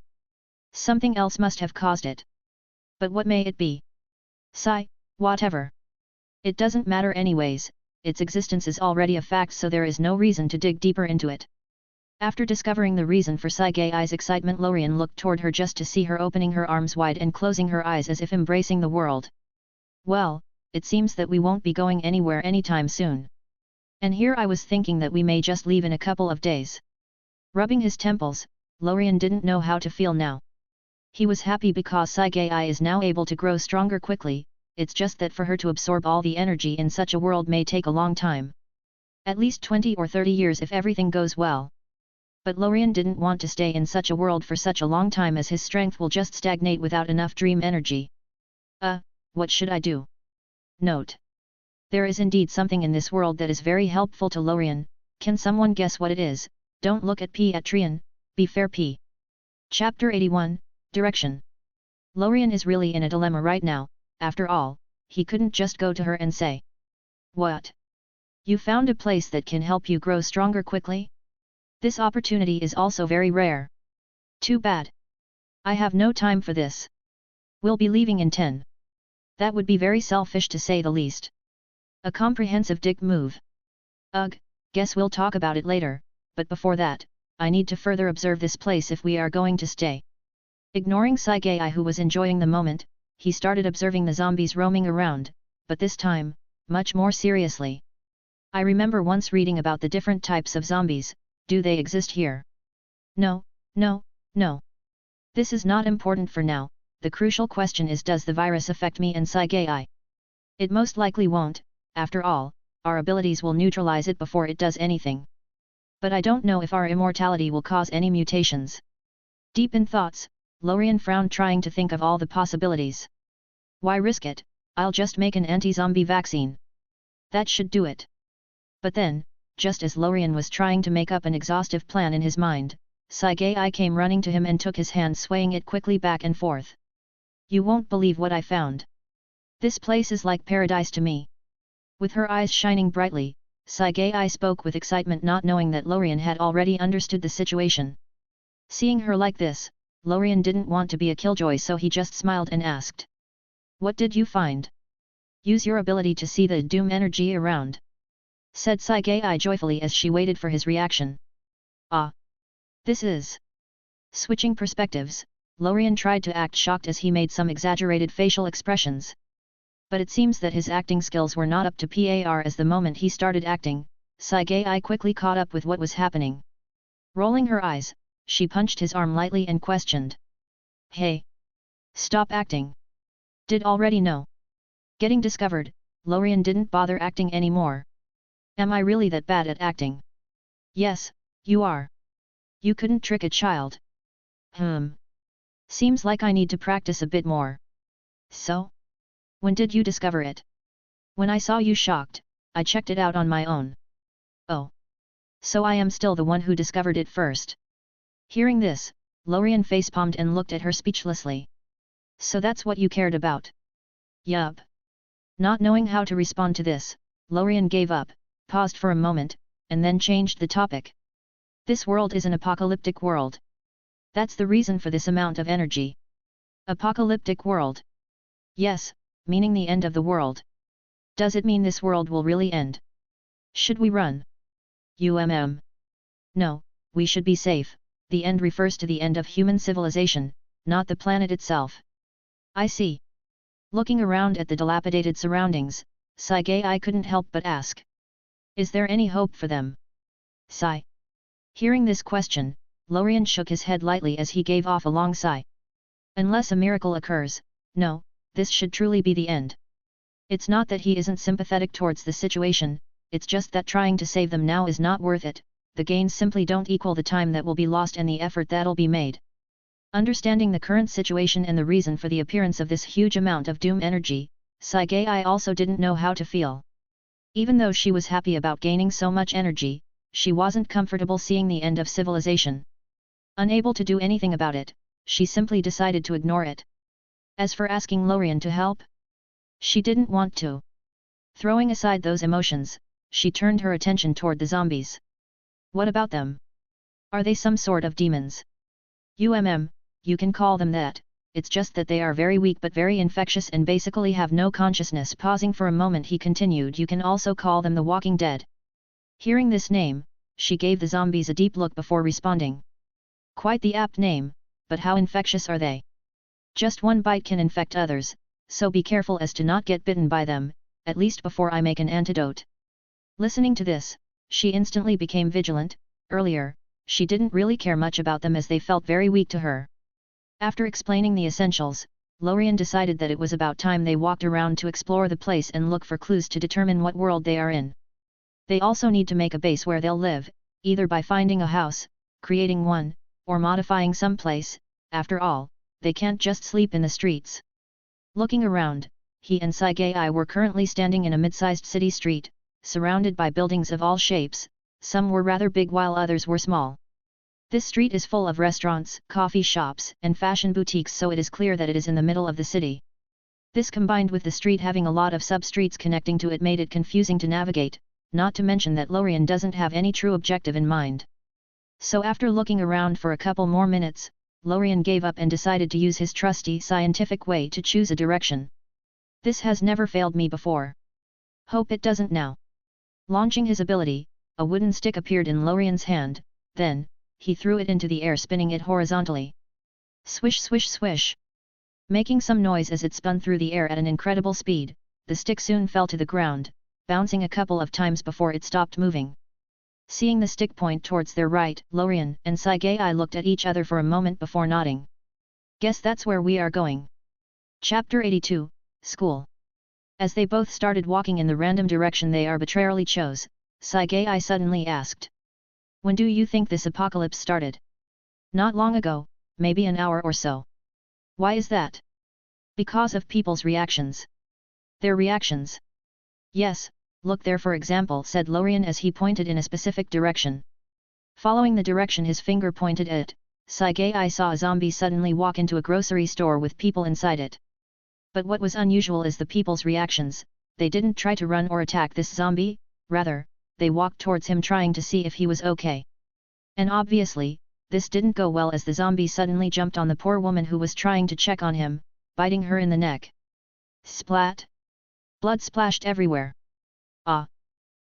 Something else must have caused it. But what may it be? Whatever. It doesn't matter anyways, its existence is already a fact, so there is no reason to dig deeper into it. After discovering the reason for Saigai's excitement, Lorien looked toward her just to see her opening her arms wide and closing her eyes as if embracing the world. Well, it seems that we won't be going anywhere anytime soon. And here I was thinking that we may just leave in a couple of days. Rubbing his temples, Lorien didn't know how to feel now. He was happy because Saigai is now able to grow stronger quickly, it's just that for her to absorb all the energy in such a world may take a long time. At least 20 or 30 years if everything goes well. But Lorien didn't want to stay in such a world for such a long time, as his strength will just stagnate without enough dream energy. What should I do? Note. There is indeed something in this world that is very helpful to Lorien. Can someone guess what it is? Don't look at P. Atrian, be fair P. Chapter 81, Direction. Lorien is really in a dilemma right now. After all, he couldn't just go to her and say, "What? You found a place that can help you grow stronger quickly? This opportunity is also very rare. Too bad. I have no time for this. We'll be leaving in 10. That would be very selfish to say the least. A comprehensive dick move. Ugh, guess we'll talk about it later, but before that, I need to further observe this place if we are going to stay." Ignoring Saigai, who was enjoying the moment, he started observing the zombies roaming around, but this time, much more seriously. I remember once reading about the different types of zombies. Do they exist here? No. This is not important for now, the crucial question is, does the virus affect me and Saigai? It most likely won't, after all, our abilities will neutralize it before it does anything. But I don't know if our immortality will cause any mutations. Deep in thoughts, Lorien frowned, trying to think of all the possibilities. Why risk it? I'll just make an anti-zombie vaccine. That should do it. But then, just as Lorien was trying to make up an exhaustive plan in his mind, Saigai came running to him and took his hand, swaying it quickly back and forth. You won't believe what I found. This place is like paradise to me. With her eyes shining brightly, Saigai spoke with excitement, not knowing that Lorien had already understood the situation. Seeing her like this, Lorien didn't want to be a killjoy, so he just smiled and asked, "What did you find? Use your ability to see the doom energy around," said Saigai joyfully as she waited for his reaction. "Ah! This is..." Switching perspectives, Lorien tried to act shocked as he made some exaggerated facial expressions. But it seems that his acting skills were not up to par, as the moment he started acting, Saigai quickly caught up with what was happening. Rolling her eyes, she punched his arm lightly and questioned. "Hey! Stop acting! Did already know?" Getting discovered, Lorien didn't bother acting anymore. "Am I really that bad at acting?" "Yes, you are. You couldn't trick a child." Seems like I need to practice a bit more." "So? When did you discover it?" "When I saw you shocked, I checked it out on my own." "Oh. So I am still the one who discovered it first." Hearing this, Lorien facepalmed and looked at her speechlessly. So that's what you cared about? Yup. Not knowing how to respond to this, Lorien gave up, paused for a moment, and then changed the topic. This world is an apocalyptic world. That's the reason for this amount of energy. Apocalyptic world. Yes, meaning the end of the world. Does it mean this world will really end? Should we run? No, we should be safe. The end refers to the end of human civilization, not the planet itself. I see. Looking around at the dilapidated surroundings, Sagai couldn't help but ask. Is there any hope for them? Sigh. Hearing this question, Lorien shook his head lightly as he gave off a long sigh. Unless a miracle occurs, no, this should truly be the end. It's not that he isn't sympathetic towards the situation, it's just that trying to save them now is not worth it. The gains simply don't equal the time that will be lost and the effort that'll be made. Understanding the current situation and the reason for the appearance of this huge amount of doom energy, Sagai also didn't know how to feel. Even though she was happy about gaining so much energy, she wasn't comfortable seeing the end of civilization. Unable to do anything about it, she simply decided to ignore it. As for asking Lorien to help, she didn't want to. Throwing aside those emotions, she turned her attention toward the zombies. What about them? Are they some sort of demons? You can call them that, it's just that they are very weak but very infectious and basically have no consciousness. Pausing for a moment he continued, you can also call them the Walking Dead. Hearing this name, she gave the zombies a deep look before responding. Quite the apt name, but how infectious are they? Just one bite can infect others, so be careful as to not get bitten by them, at least before I make an antidote. Listening to this, she instantly became vigilant. Earlier, she didn't really care much about them as they felt very weak to her. After explaining the essentials, Lorien decided that it was about time they walked around to explore the place and look for clues to determine what world they are in. They also need to make a base where they'll live, either by finding a house, creating one, or modifying some place. After all, they can't just sleep in the streets. Looking around, he and Sagai were currently standing in a mid-sized city street, surrounded by buildings of all shapes. Some were rather big while others were small. This street is full of restaurants, coffee shops, and fashion boutiques, so it is clear that it is in the middle of the city. This combined with the street having a lot of sub-streets connecting to it made it confusing to navigate, not to mention that Lorien doesn't have any true objective in mind. So after looking around for a couple more minutes, Lorien gave up and decided to use his trusty scientific way to choose a direction. This has never failed me before. Hope it doesn't now. Launching his ability, a wooden stick appeared in Lorien's hand, then, he threw it into the air, spinning it horizontally. Swish swish swish. Making some noise as it spun through the air at an incredible speed, the stick soon fell to the ground, bouncing a couple of times before it stopped moving. Seeing the stick point towards their right, Lorien and Sagai looked at each other for a moment before nodding. Guess that's where we are going. Chapter 82, School. As they both started walking in the random direction they arbitrarily chose, Sagai suddenly asked. When do you think this apocalypse started? Not long ago, maybe an hour or so. Why is that? Because of people's reactions. Their reactions? Yes, look there for example, said Lorien as he pointed in a specific direction. Following the direction his finger pointed at, Sagai saw a zombie suddenly walk into a grocery store with people inside it. But what was unusual is the people's reactions. They didn't try to run or attack this zombie, rather, they walked towards him trying to see if he was okay. And obviously, this didn't go well as the zombie suddenly jumped on the poor woman who was trying to check on him, biting her in the neck. Splat! Blood splashed everywhere. Ah!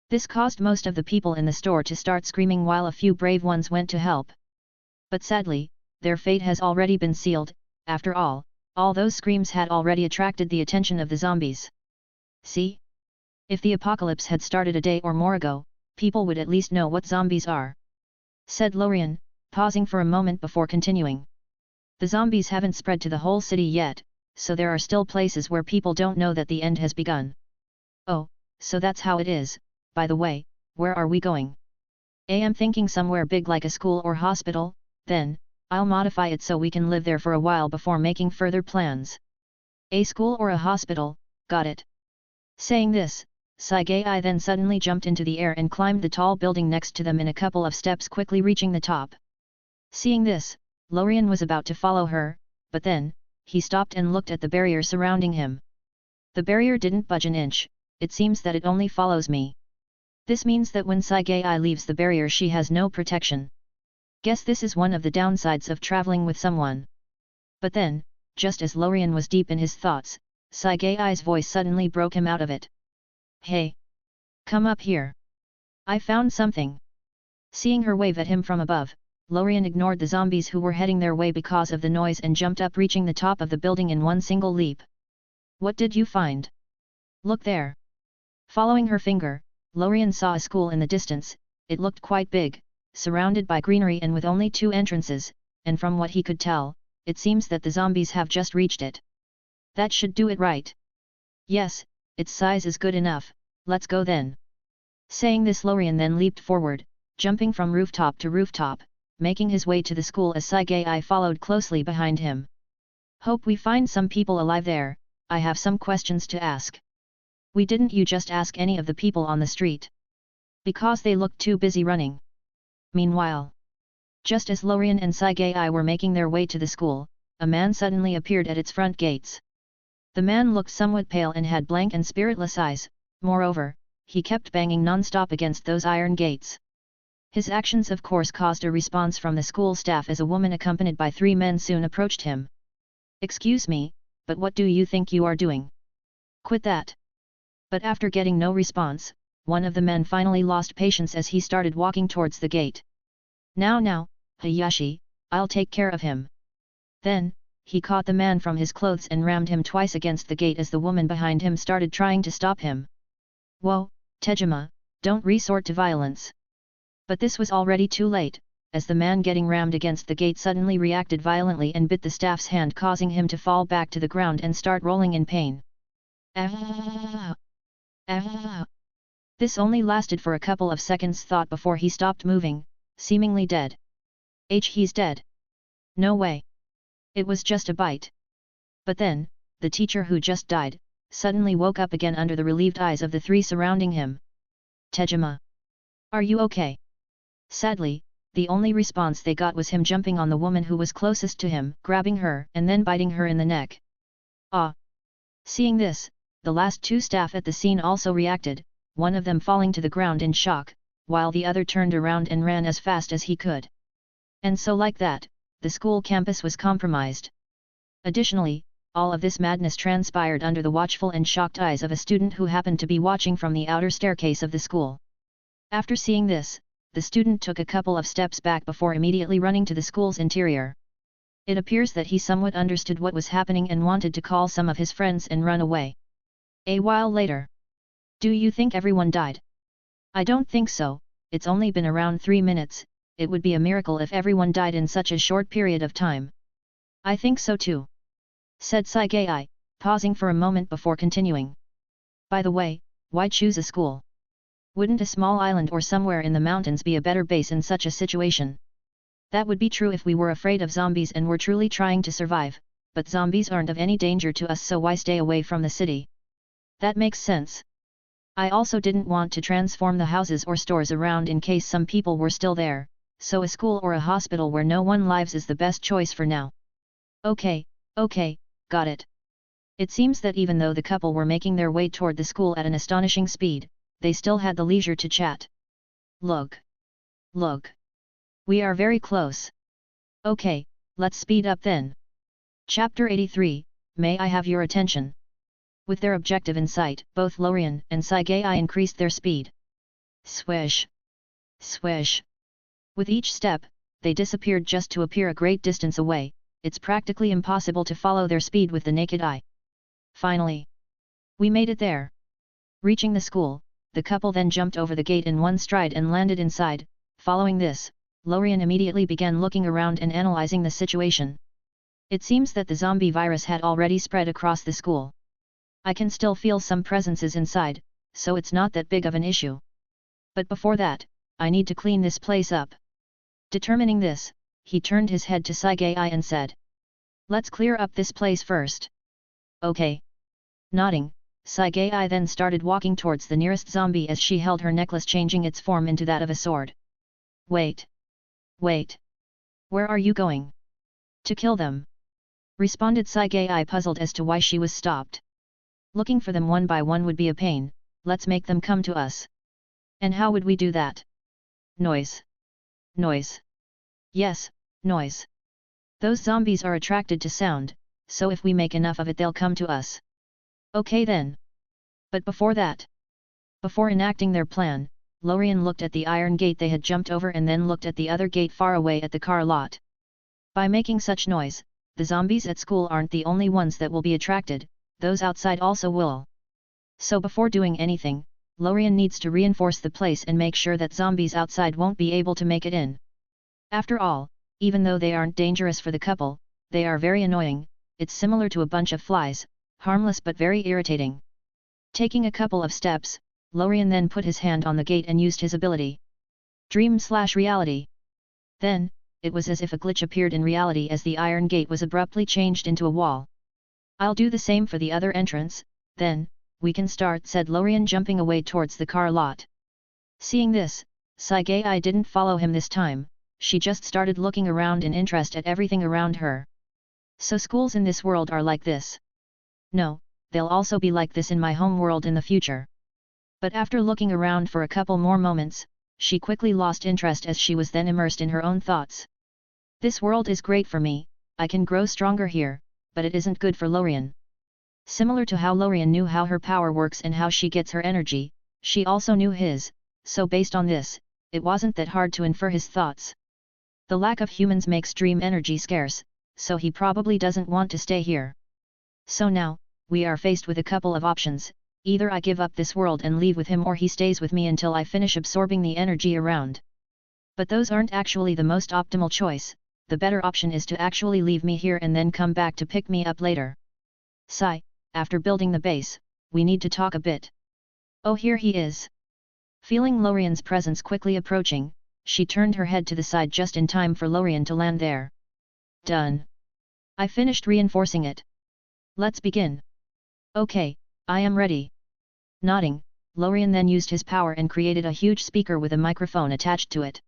This caused most of the people in the store to start screaming while a few brave ones went to help. But sadly, their fate has already been sealed. After all those screams had already attracted the attention of the zombies. See? If the apocalypse had started a day or more ago, people would at least know what zombies are. Said Lorien, pausing for a moment before continuing. The zombies haven't spread to the whole city yet, so there are still places where people don't know that the end has begun. Oh, so that's how it is. By the way, where are we going? I'm thinking somewhere big like a school or hospital, then, I'll modify it so we can live there for a while before making further plans. A school or a hospital, got it. Saying this, Sagai then suddenly jumped into the air and climbed the tall building next to them in a couple of steps, quickly reaching the top. Seeing this, Lorien was about to follow her, but then, he stopped and looked at the barrier surrounding him. The barrier didn't budge an inch. It seems that it only follows me. This means that when Sagai leaves the barrier she has no protection. Guess this is one of the downsides of traveling with someone. But then, just as Lorien was deep in his thoughts, Sagai's voice suddenly broke him out of it. Hey! Come up here! I found something! Seeing her wave at him from above, Lorien ignored the zombies who were heading their way because of the noise and jumped up, reaching the top of the building in one single leap. What did you find? Look there! Following her finger, Lorien saw a school in the distance. It looked quite big, surrounded by greenery and with only 2 entrances, and from what he could tell, it seems that the zombies have just reached it. That should do it right. Yes, its size is good enough, let's go then. Saying this, Lorien then leaped forward, jumping from rooftop to rooftop, making his way to the school as Sagai followed closely behind him. Hope we find some people alive there. I have some questions to ask. Why didn't you just ask any of the people on the street? Because they looked too busy running. Meanwhile, just as Lorien and Sagai were making their way to the school, a man suddenly appeared at its front gates. The man looked somewhat pale and had blank and spiritless eyes. Moreover, he kept banging non-stop against those iron gates. His actions of course caused a response from the school staff as a woman accompanied by 3 men soon approached him. Excuse me, but what do you think you are doing? Quit that! But after getting no response, one of the men finally lost patience as he started walking towards the gate. Now, Hayashi, I'll take care of him. Then, he caught the man from his clothes and rammed him twice against the gate as the woman behind him started trying to stop him. Whoa, Tejima, don't resort to violence. But this was already too late, as the man getting rammed against the gate suddenly reacted violently and bit the staff's hand, causing him to fall back to the ground and start rolling in pain. Ah! Ah! This only lasted for a couple of seconds thought before he stopped moving, seemingly dead. He's dead. No way. It was just a bite. But then, the teacher who just died, suddenly woke up again under the relieved eyes of the 3 surrounding him. Tejima. Are you okay? Sadly, the only response they got was him jumping on the woman who was closest to him, grabbing her and then biting her in the neck. Ah! Seeing this, the last 2 staff at the scene also reacted, one of them falling to the ground in shock, while the other turned around and ran as fast as he could. And so like that, the school campus was compromised. Additionally, all of this madness transpired under the watchful and shocked eyes of a student who happened to be watching from the outer staircase of the school. After seeing this, the student took a couple of steps back before immediately running to the school's interior. It appears that he somewhat understood what was happening and wanted to call some of his friends and run away. A while later. Do you think everyone died? I don't think so, it's only been around 3 minutes, it would be a miracle if everyone died in such a short period of time. I think so too. Said Sagai, pausing for a moment before continuing. By the way, why choose a school? Wouldn't a small island or somewhere in the mountains be a better base in such a situation? That would be true if we were afraid of zombies and were truly trying to survive, but zombies aren't of any danger to us, so why stay away from the city? That makes sense. I also didn't want to transform the houses or stores around in case some people were still there, so a school or a hospital where no one lives is the best choice for now. Okay, got it. It seems that even though the couple were making their way toward the school at an astonishing speed, they still had the leisure to chat. Look! We are very close. Okay, let's speed up then. Chapter 83, May I have your attention? With their objective in sight, both Lorien and Sagai increased their speed. Swish! Swish! With each step, they disappeared just to appear a great distance away. It's practically impossible to follow their speed with the naked eye. Finally, we made it there. Reaching the school, the couple then jumped over the gate in one stride and landed inside. Following this, Lorien immediately began looking around and analyzing the situation. It seems that the zombie virus had already spread across the school. I can still feel some presences inside, so it's not that big of an issue. But before that, I need to clean this place up. Determining this, he turned his head to Sagai and said. Let's clear up this place first. Okay. Nodding, Sagai then started walking towards the nearest zombie as she held her necklace, changing its form into that of a sword. Wait! Where are you going? To kill them, responded Saigai, puzzled as to why she was stopped. Looking for them one by one would be a pain, let's make them come to us. And how would we do that? Noise. Noise. Yes, noise. Those zombies are attracted to sound, so if we make enough of it they'll come to us. Okay then. But before that, before enacting their plan, Lorien looked at the iron gate they had jumped over and then looked at the other gate far away at the car lot. By making such noise, the zombies at school aren't the only ones that will be attracted, those outside also will. So before doing anything, Lorien needs to reinforce the place and make sure that zombies outside won't be able to make it in. After all, even though they aren't dangerous for the couple, they are very annoying, it's similar to a bunch of flies, harmless but very irritating. Taking a couple of steps, Lorien then put his hand on the gate and used his ability. Dream/reality. Then, it was as if a glitch appeared in reality as the iron gate was abruptly changed into a wall. I'll do the same for the other entrance, then, we can start, said Lorien, jumping away towards the car lot. Seeing this, Saigai didn't follow him this time, she just started looking around in interest at everything around her. So schools in this world are like this? No, they'll also be like this in my home world in the future. But after looking around for a couple more moments, she quickly lost interest as she was then immersed in her own thoughts. This world is great for me, I can grow stronger here, but it isn't good for Lorien. Similar to how Lorien knew how her power works and how she gets her energy, she also knew his, so based on this, it wasn't that hard to infer his thoughts. The lack of humans makes dream energy scarce, so he probably doesn't want to stay here. So now, we are faced with a couple of options. Either I give up this world and leave with him, or he stays with me until I finish absorbing the energy around. But those aren't actually the most optimal choice, the better option is to actually leave me here and then come back to pick me up later. Sai, after building the base, we need to talk a bit. Oh, here he is. Feeling Lorien's presence quickly approaching, she turned her head to the side just in time for Lorien to land there. Done. I finished reinforcing it. Let's begin. Okay, I am ready. Nodding, Lorien then used his power and created a huge speaker with a microphone attached to it.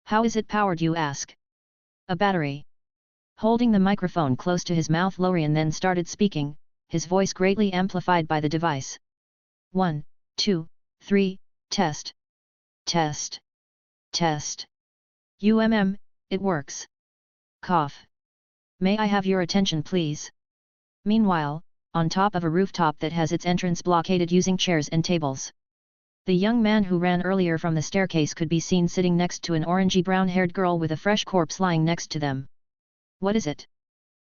How is it powered, you ask? A battery. Holding the microphone close to his mouth, Lorien then started speaking, his voice greatly amplified by the device. 1, 2, 3, test. Test. Test. It works. Cough. May I have your attention, please? Meanwhile, on top of a rooftop that has its entrance blockaded using chairs and tables, the young man who ran earlier from the staircase could be seen sitting next to an orangey brown-haired girl with a fresh corpse lying next to them. What is it?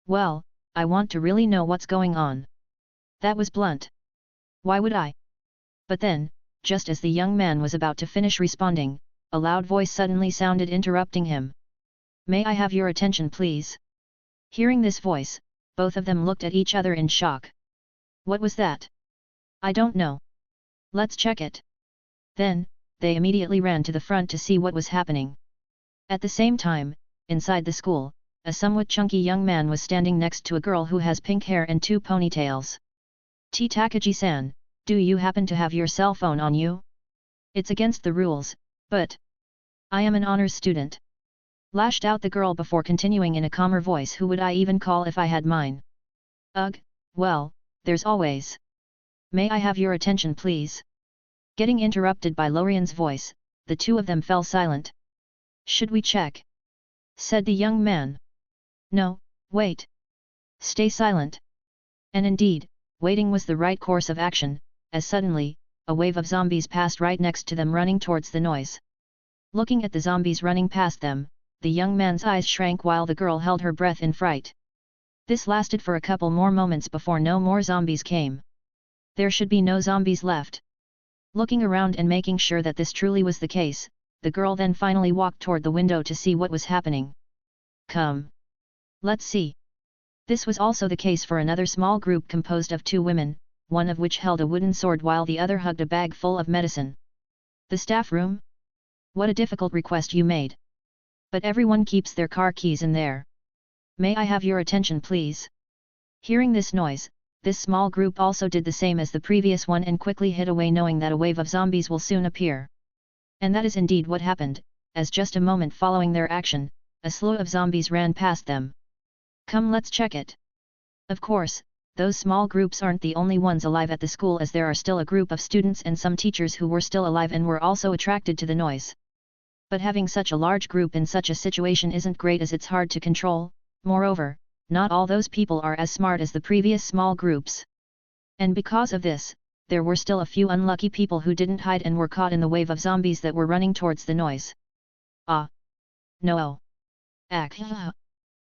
Well, I want to really know what's going on. That was blunt. Why would I? But then, just as the young man was about to finish responding, a loud voice suddenly sounded, interrupting him. May I have your attention, please? Hearing this voice, both of them looked at each other in shock. What was that? I don't know. Let's check it. Then, they immediately ran to the front to see what was happening. At the same time, inside the school, a somewhat chunky young man was standing next to a girl who has pink hair and 2 ponytails. T. Takagi-san, do you happen to have your cell phone on you? It's against the rules, but I am an honors student. Lashed out the girl before continuing in a calmer voice, who would I even call if I had mine? Ugh, well, there's always. May I have your attention, please? Getting interrupted by Lorien's voice, the two of them fell silent. Should we check? Said the young man. No, wait. Stay silent. And indeed, waiting was the right course of action, as suddenly, a wave of zombies passed right next to them, running towards the noise. Looking at the zombies running past them, the young man's eyes shrank while the girl held her breath in fright. This lasted for a couple more moments before no more zombies came. There should be no zombies left. Looking around and making sure that this truly was the case, the girl then finally walked toward the window to see what was happening. Come. Let's see. This was also the case for another small group composed of 2 women, one of which held a wooden sword while the other hugged a bag full of medicine. The staff room? What a difficult request you made. But everyone keeps their car keys in there. May I have your attention, please? Hearing this noise, this small group also did the same as the previous one and quickly hid away, knowing that a wave of zombies will soon appear. And that is indeed what happened, as just a moment following their action, a slew of zombies ran past them. Come, let's check it. Of course, those small groups aren't the only ones alive at the school, as there are still a group of students and some teachers who were still alive and were also attracted to the noise. But having such a large group in such a situation isn't great, as it's hard to control. Moreover, not all those people are as smart as the previous small groups. And because of this, there were still a few unlucky people who didn't hide and were caught in the wave of zombies that were running towards the noise. Ah! No! Ack!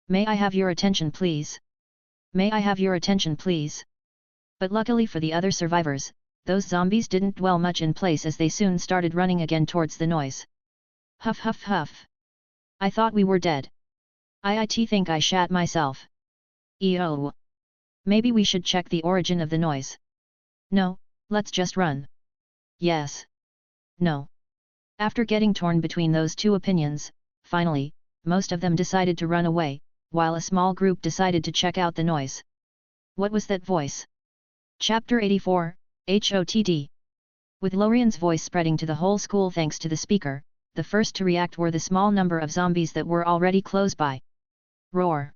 May I have your attention, please? May I have your attention, please? But luckily for the other survivors, those zombies didn't dwell much in place, as they soon started running again towards the noise. Huff huff huff! I thought we were dead. I think I shat myself. Ew! Maybe we should check the origin of the noise. No, let's just run. Yes. No. After getting torn between those two opinions, finally, most of them decided to run away, while a small group decided to check out the noise. What was that voice? Chapter 84, HOTD. With Lorien's voice spreading to the whole school thanks to the speaker, the first to react were the small number of zombies that were already close by. Roar!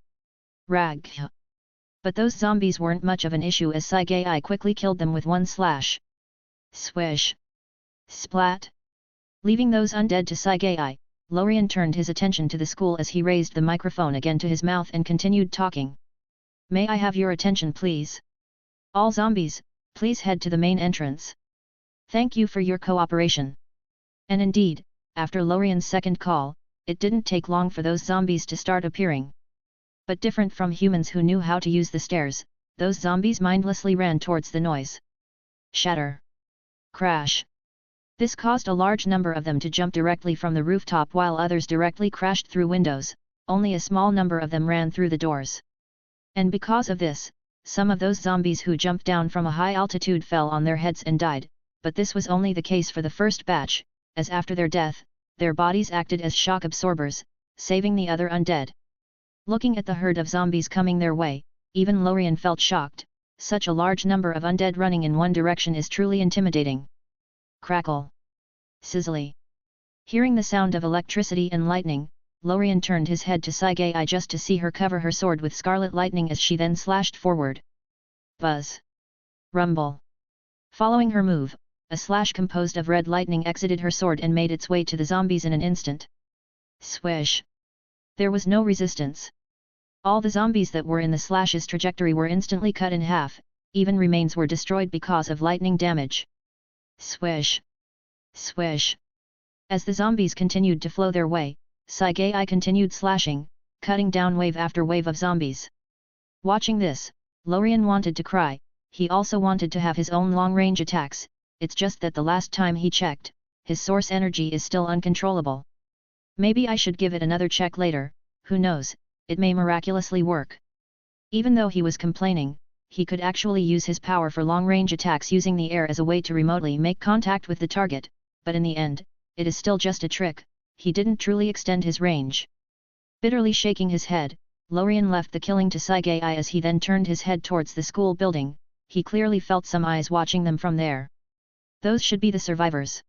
Rag! But those zombies weren't much of an issue, as Sagai quickly killed them with one slash. Swish! Splat! Leaving those undead to Sagai, Lorien turned his attention to the school as he raised the microphone again to his mouth and continued talking. May I have your attention, please? All zombies, please head to the main entrance. Thank you for your cooperation. And indeed, after Lorien's second call, it didn't take long for those zombies to start appearing. But different from humans who knew how to use the stairs, those zombies mindlessly ran towards the noise. Shatter! Crash! This caused a large number of them to jump directly from the rooftop, while others directly crashed through windows. Only a small number of them ran through the doors. And because of this, some of those zombies who jumped down from a high altitude fell on their heads and died, but this was only the case for the first batch, as after their death, their bodies acted as shock absorbers, saving the other undead. Looking at the herd of zombies coming their way, even Lorien felt shocked. Such a large number of undead running in one direction is truly intimidating. Crackle! Sizzly! Hearing the sound of electricity and lightning, Lorien turned his head to Sagai just to see her cover her sword with scarlet lightning as she then slashed forward. Buzz! Rumble! Following her move, a slash composed of red lightning exited her sword and made its way to the zombies in an instant. Swish! There was no resistance. All the zombies that were in the slash's trajectory were instantly cut in half, even remains were destroyed because of lightning damage. Swish! Swish! As the zombies continued to flow their way, Sagai continued slashing, cutting down wave after wave of zombies. Watching this, Lorien wanted to cry. He also wanted to have his own long-range attacks. It's just that the last time he checked, his source energy is still uncontrollable. Maybe I should give it another check later, who knows, it may miraculously work. Even though he was complaining, he could actually use his power for long-range attacks using the air as a way to remotely make contact with the target, but in the end, it is still just a trick. He didn't truly extend his range. Bitterly shaking his head, Lorien left the killing to Sagai as he then turned his head towards the school building. He clearly felt some eyes watching them from there. Those should be the survivors.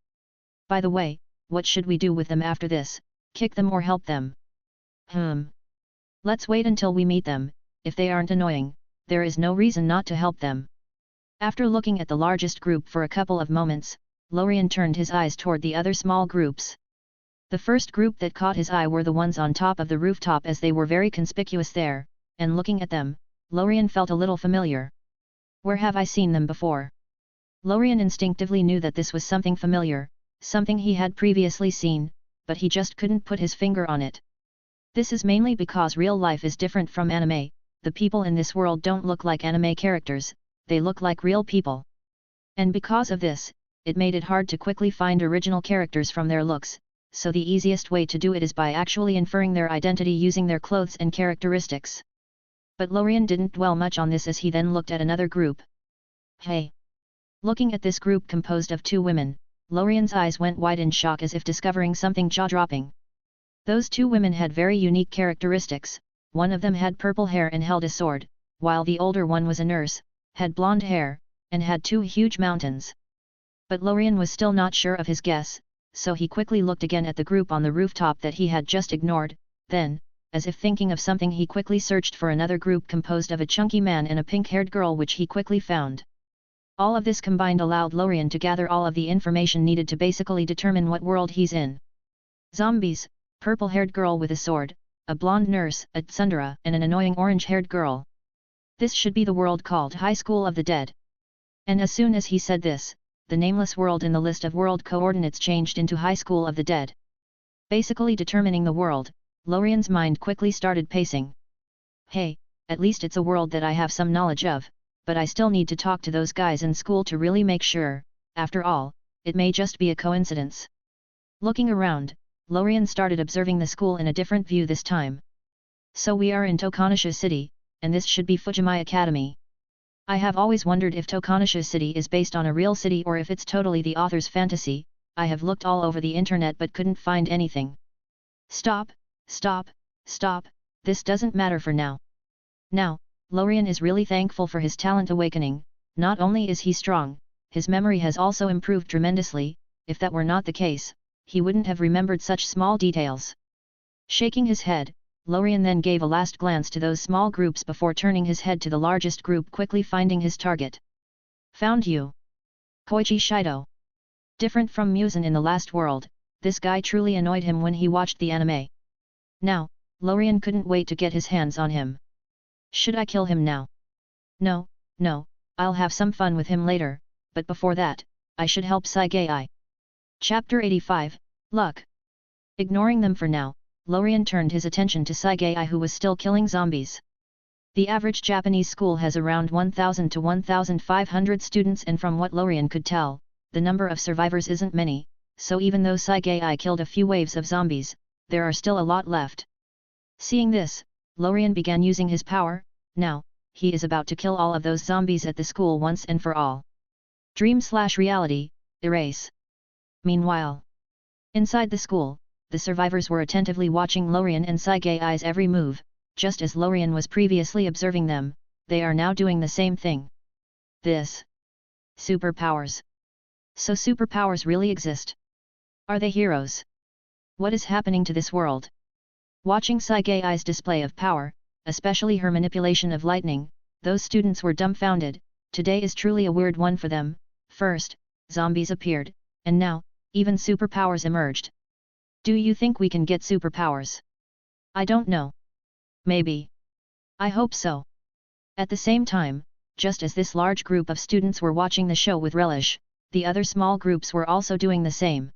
By the way, what should we do with them after this? Kick them or help them? Let's wait until we meet them. If they aren't annoying, there is no reason not to help them. After looking at the largest group for a couple of moments, Lorien turned his eyes toward the other small groups. The first group that caught his eye were the ones on top of the rooftop, as they were very conspicuous there, and looking at them, Lorien felt a little familiar. Where have I seen them before? Lorien instinctively knew that this was something familiar, something he had previously seen, but he just couldn't put his finger on it. This is mainly because real life is different from anime. The people in this world don't look like anime characters, they look like real people. And because of this, it made it hard to quickly find original characters from their looks, so the easiest way to do it is by actually inferring their identity using their clothes and characteristics. But Lorien didn't dwell much on this as he then looked at another group. Hey! Looking at this group composed of two women, Lorien's eyes went wide in shock as if discovering something jaw-dropping. Those two women had very unique characteristics. One of them had purple hair and held a sword, while the older one was a nurse, had blonde hair, and had two huge mountains. But Lorien was still not sure of his guess, so he quickly looked again at the group on the rooftop that he had just ignored. Then, as if thinking of something he quickly searched for another group composed of a chunky man and a pink-haired girl which he quickly found. All of this combined allowed Lorien to gather all of the information needed to basically determine what world he's in. Zombies, purple-haired girl with a sword, a blonde nurse, a tsundere, and an annoying orange-haired girl. This should be the world called High School of the Dead. And as soon as he said this, the nameless world in the list of world coordinates changed into High School of the Dead. Basically determining the world, Lorien's mind quickly started pacing. Hey, at least it's a world that I have some knowledge of, but I still need to talk to those guys in school to really make sure. After all, it may just be a coincidence. Looking around, Lorien started observing the school in a different view this time. So we are in Tokanisha City, and this should be Fujimi Academy. I have always wondered if Tokanisha City is based on a real city or if it's totally the author's fantasy. I have looked all over the internet but couldn't find anything. Stop, stop, stop, this doesn't matter for now. Now, Lorien is really thankful for his talent awakening. Not only is he strong, his memory has also improved tremendously. If that were not the case, he wouldn't have remembered such small details. Shaking his head, Lorien then gave a last glance to those small groups before turning his head to the largest group, quickly finding his target. Found you! Koichi Shido. Different from Muzan in the last world, this guy truly annoyed him when he watched the anime. Now, Lorien couldn't wait to get his hands on him. Should I kill him now? No, I'll have some fun with him later, but before that, I should help Saigei. Chapter 85, Luck. Ignoring them for now, Lorien turned his attention to Saigei, who was still killing zombies. The average Japanese school has around 1,000 to 1,500 students, and from what Lorien could tell, the number of survivors isn't many, so even though Saigei killed a few waves of zombies, there are still a lot left. Seeing this, Lorien began using his power. Now, he is about to kill all of those zombies at the school once and for all. Dream/reality, erase. Meanwhile, inside the school, the survivors were attentively watching Lorien and Saigei's every move. Just as Lorien was previously observing them, they are now doing the same thing. This. Superpowers. So superpowers really exist? Are they heroes? What is happening to this world? Watching Saigei's display of power, especially her manipulation of lightning, those students were dumbfounded. Today is truly a weird one for them. First, zombies appeared, and now, even superpowers emerged. Do you think we can get superpowers? I don't know. Maybe. I hope so. At the same time, just as this large group of students were watching the show with relish, the other small groups were also doing the same.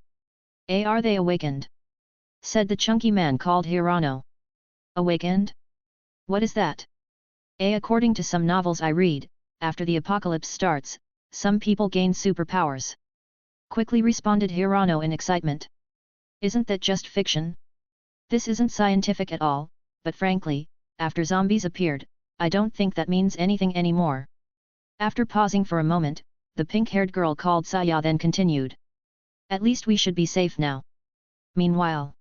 Are they awakened? Said the chunky man called Hirano. Awakened? What is that? According to some novels I read, after the apocalypse starts, some people gain superpowers. Quickly responded Hirano in excitement. Isn't that just fiction? This isn't scientific at all, but frankly, after zombies appeared, I don't think that means anything anymore. After pausing for a moment, the pink-haired girl called Saya then continued. At least we should be safe now. Meanwhile,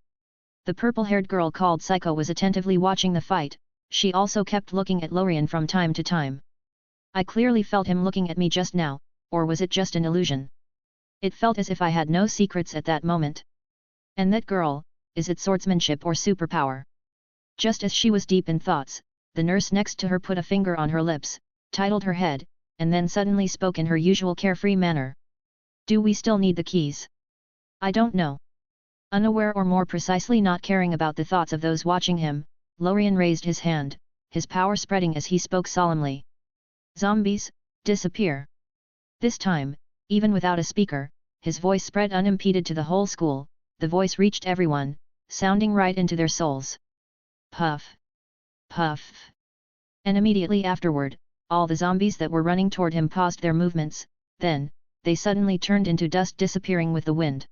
the purple-haired girl called Psycho was attentively watching the fight. She also kept looking at Lorien from time to time. I clearly felt him looking at me just now, or was it just an illusion? It felt as if I had no secrets at that moment. And that girl, is it swordsmanship or superpower? Just as she was deep in thoughts, the nurse next to her put a finger on her lips, titled her head, and then suddenly spoke in her usual carefree manner. Do we still need the keys? I don't know. Unaware, or more precisely not caring about the thoughts of those watching him, Lorien raised his hand, his power spreading as he spoke solemnly. Zombies, disappear. This time, even without a speaker, his voice spread unimpeded to the whole school. The voice reached everyone, sounding right into their souls. Puff. Puff. And immediately afterward, all the zombies that were running toward him paused their movements, then, they suddenly turned into dust, disappearing with the wind.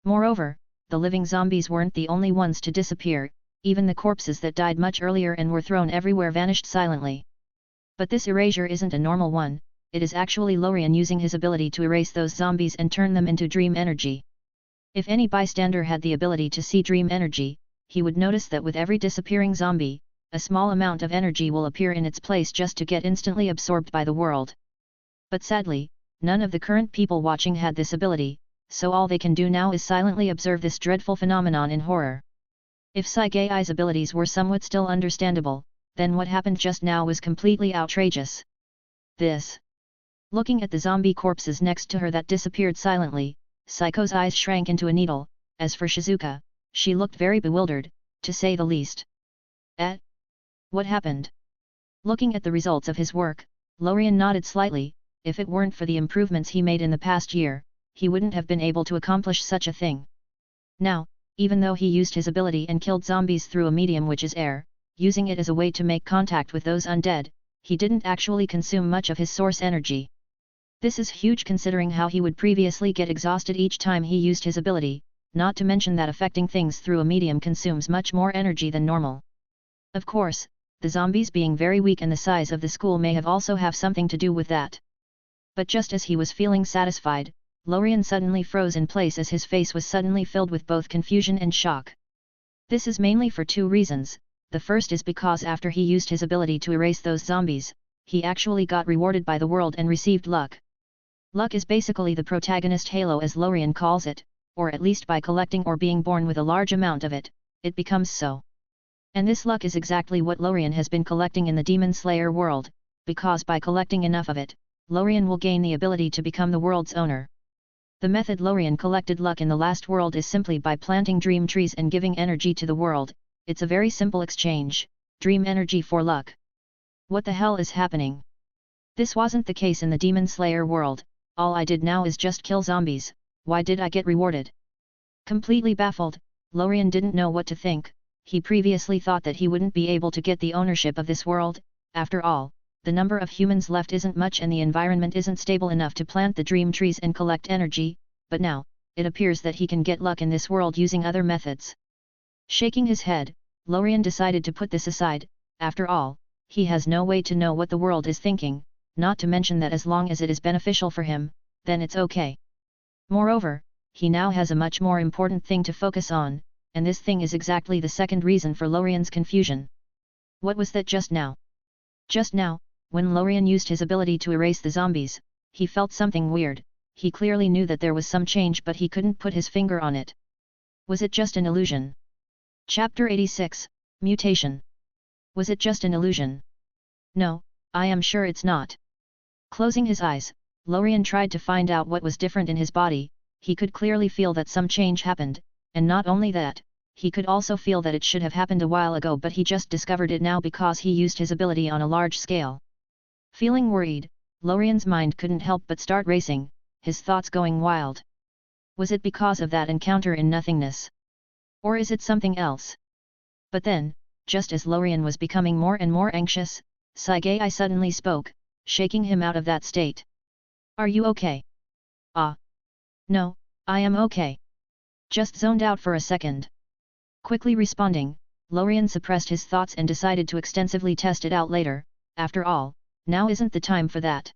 Moreover, the living zombies weren't the only ones to disappear. Even the corpses that died much earlier and were thrown everywhere vanished silently. But this erasure isn't a normal one, it is actually Lorien using his ability to erase those zombies and turn them into dream energy. If any bystander had the ability to see dream energy, he would notice that with every disappearing zombie, a small amount of energy will appear in its place just to get instantly absorbed by the world. But sadly, none of the current people watching had this ability, so all they can do now is silently observe this dreadful phenomenon in horror. If Saigai's abilities were somewhat still understandable, then what happened just now was completely outrageous. This. Looking at the zombie corpses next to her that disappeared silently, Saiko's eyes shrank into a needle. As for Shizuka, she looked very bewildered, to say the least. What happened? Looking at the results of his work, Lorien nodded slightly. If it weren't for the improvements he made in the past year, he wouldn't have been able to accomplish such a thing. Now, even though he used his ability and killed zombies through a medium which is air, using it as a way to make contact with those undead, he didn't actually consume much of his source energy. This is huge considering how he would previously get exhausted each time he used his ability, not to mention that affecting things through a medium consumes much more energy than normal. Of course, the zombies being very weak and the size of the school may have also have something to do with that. But just as he was feeling satisfied, Lorien suddenly froze in place as his face was suddenly filled with both confusion and shock. This is mainly for two reasons. The first is because after he used his ability to erase those zombies, he actually got rewarded by the world and received luck. Luck is basically the protagonist halo as Lorien calls it, or at least by collecting or being born with a large amount of it, it becomes so. And this luck is exactly what Lorien has been collecting in the Demon Slayer world, because by collecting enough of it, Lorien will gain the ability to become the world's owner. The method Lorien collected luck in the last world is simply by planting dream trees and giving energy to the world. It's a very simple exchange, dream energy for luck. What the hell is happening? This wasn't the case in the Demon Slayer world. All I did now is just kill zombies. Why did I get rewarded? Completely baffled, Lorien didn't know what to think. He previously thought that he wouldn't be able to get the ownership of this world. After all, the number of humans left isn't much and the environment isn't stable enough to plant the dream trees and collect energy, but now, it appears that he can get luck in this world using other methods. Shaking his head, Lorien decided to put this aside. After all, he has no way to know what the world is thinking, not to mention that as long as it is beneficial for him, then it's okay. Moreover, he now has a much more important thing to focus on, and this thing is exactly the second reason for Lorien's confusion. What was that just now? Just now, when Lorien used his ability to erase the zombies, he felt something weird. He clearly knew that there was some change but he couldn't put his finger on it. Was it just an illusion? Chapter 86, Mutation. Was it just an illusion? No, I am sure it's not. Closing his eyes, Lorien tried to find out what was different in his body. He could clearly feel that some change happened, and not only that, he could also feel that it should have happened a while ago but he just discovered it now because he used his ability on a large scale. Feeling worried, Lorien's mind couldn't help but start racing, his thoughts going wild. Was it because of that encounter in nothingness? Or is it something else? But then, just as Lorien was becoming more and more anxious, Saigai suddenly spoke, shaking him out of that state. Are you okay? No, I am okay. Just zoned out for a second. Quickly responding, Lorien suppressed his thoughts and decided to extensively test it out later. After all, now isn't the time for that.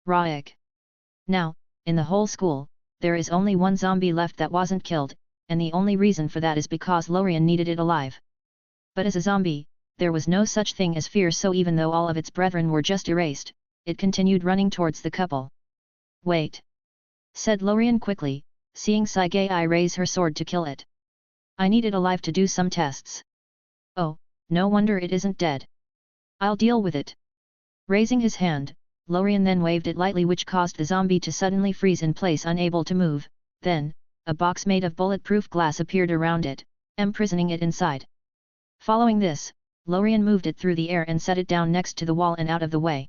Raik. Now, in the whole school, there is only one zombie left that wasn't killed, and the only reason for that is because Lorien needed it alive. But as a zombie, there was no such thing as fear, so even though all of its brethren were just erased, it continued running towards the couple. Wait! Said Lorien quickly, seeing Saigai raise her sword to kill it. I need it alive to do some tests. Oh, no wonder it isn't dead. I'll deal with it. Raising his hand, Lorien then waved it lightly, which caused the zombie to suddenly freeze in place, unable to move. Then, a box made of bulletproof glass appeared around it, imprisoning it inside. Following this, Lorien moved it through the air and set it down next to the wall and out of the way.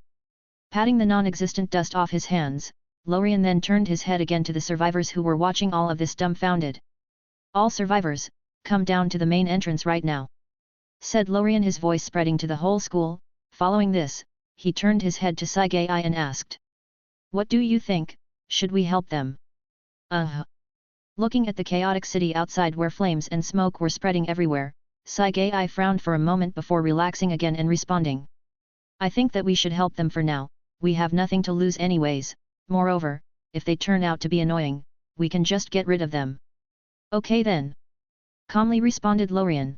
Patting the non-existent dust off his hands, Lorien then turned his head again to the survivors who were watching all of this dumbfounded. All survivors, come down to the main entrance right now. Said Lorien, his voice spreading to the whole school. Following this, he turned his head to Saigai and asked. What do you think, should we help them? Looking at the chaotic city outside where flames and smoke were spreading everywhere, Saigai frowned for a moment before relaxing again and responding. I think that we should help them for now, we have nothing to lose anyways, moreover, if they turn out to be annoying, we can just get rid of them. Okay then. Calmly responded Lorien.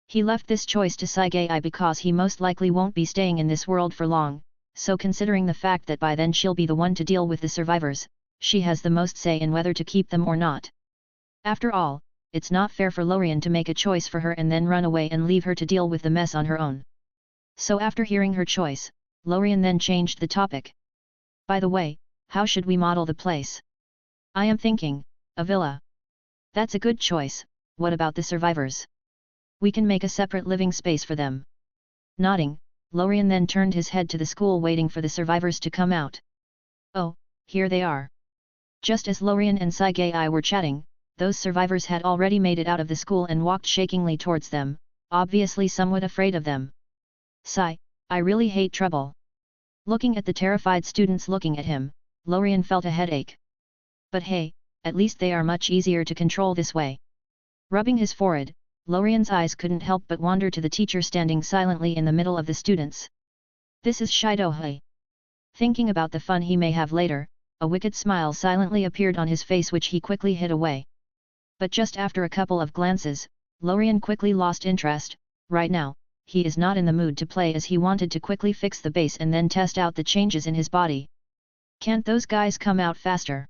He left this choice to Saigai because he most likely won't be staying in this world for long, so considering the fact that by then she'll be the one to deal with the survivors, she has the most say in whether to keep them or not. After all, it's not fair for Lorien to make a choice for her and then run away and leave her to deal with the mess on her own. So after hearing her choice, Lorien then changed the topic. By the way, how should we model the place? I am thinking, a villa. That's a good choice. What about the survivors? We can make a separate living space for them. Nodding, Lorien then turned his head to the school waiting for the survivors to come out. Oh, here they are. Just as Lorien and Sagai were chatting, those survivors had already made it out of the school and walked shakingly towards them, obviously somewhat afraid of them. Sigh, I really hate trouble. Looking at the terrified students looking at him, Lorien felt a headache. But hey, at least they are much easier to control this way. Rubbing his forehead, Lorien's eyes couldn't help but wander to the teacher standing silently in the middle of the students. This is Shido-hei. Thinking about the fun he may have later, a wicked smile silently appeared on his face which he quickly hid away. But just after a couple of glances, Lorien quickly lost interest. Right now, he is not in the mood to play as he wanted to quickly fix the base and then test out the changes in his body. Can't those guys come out faster?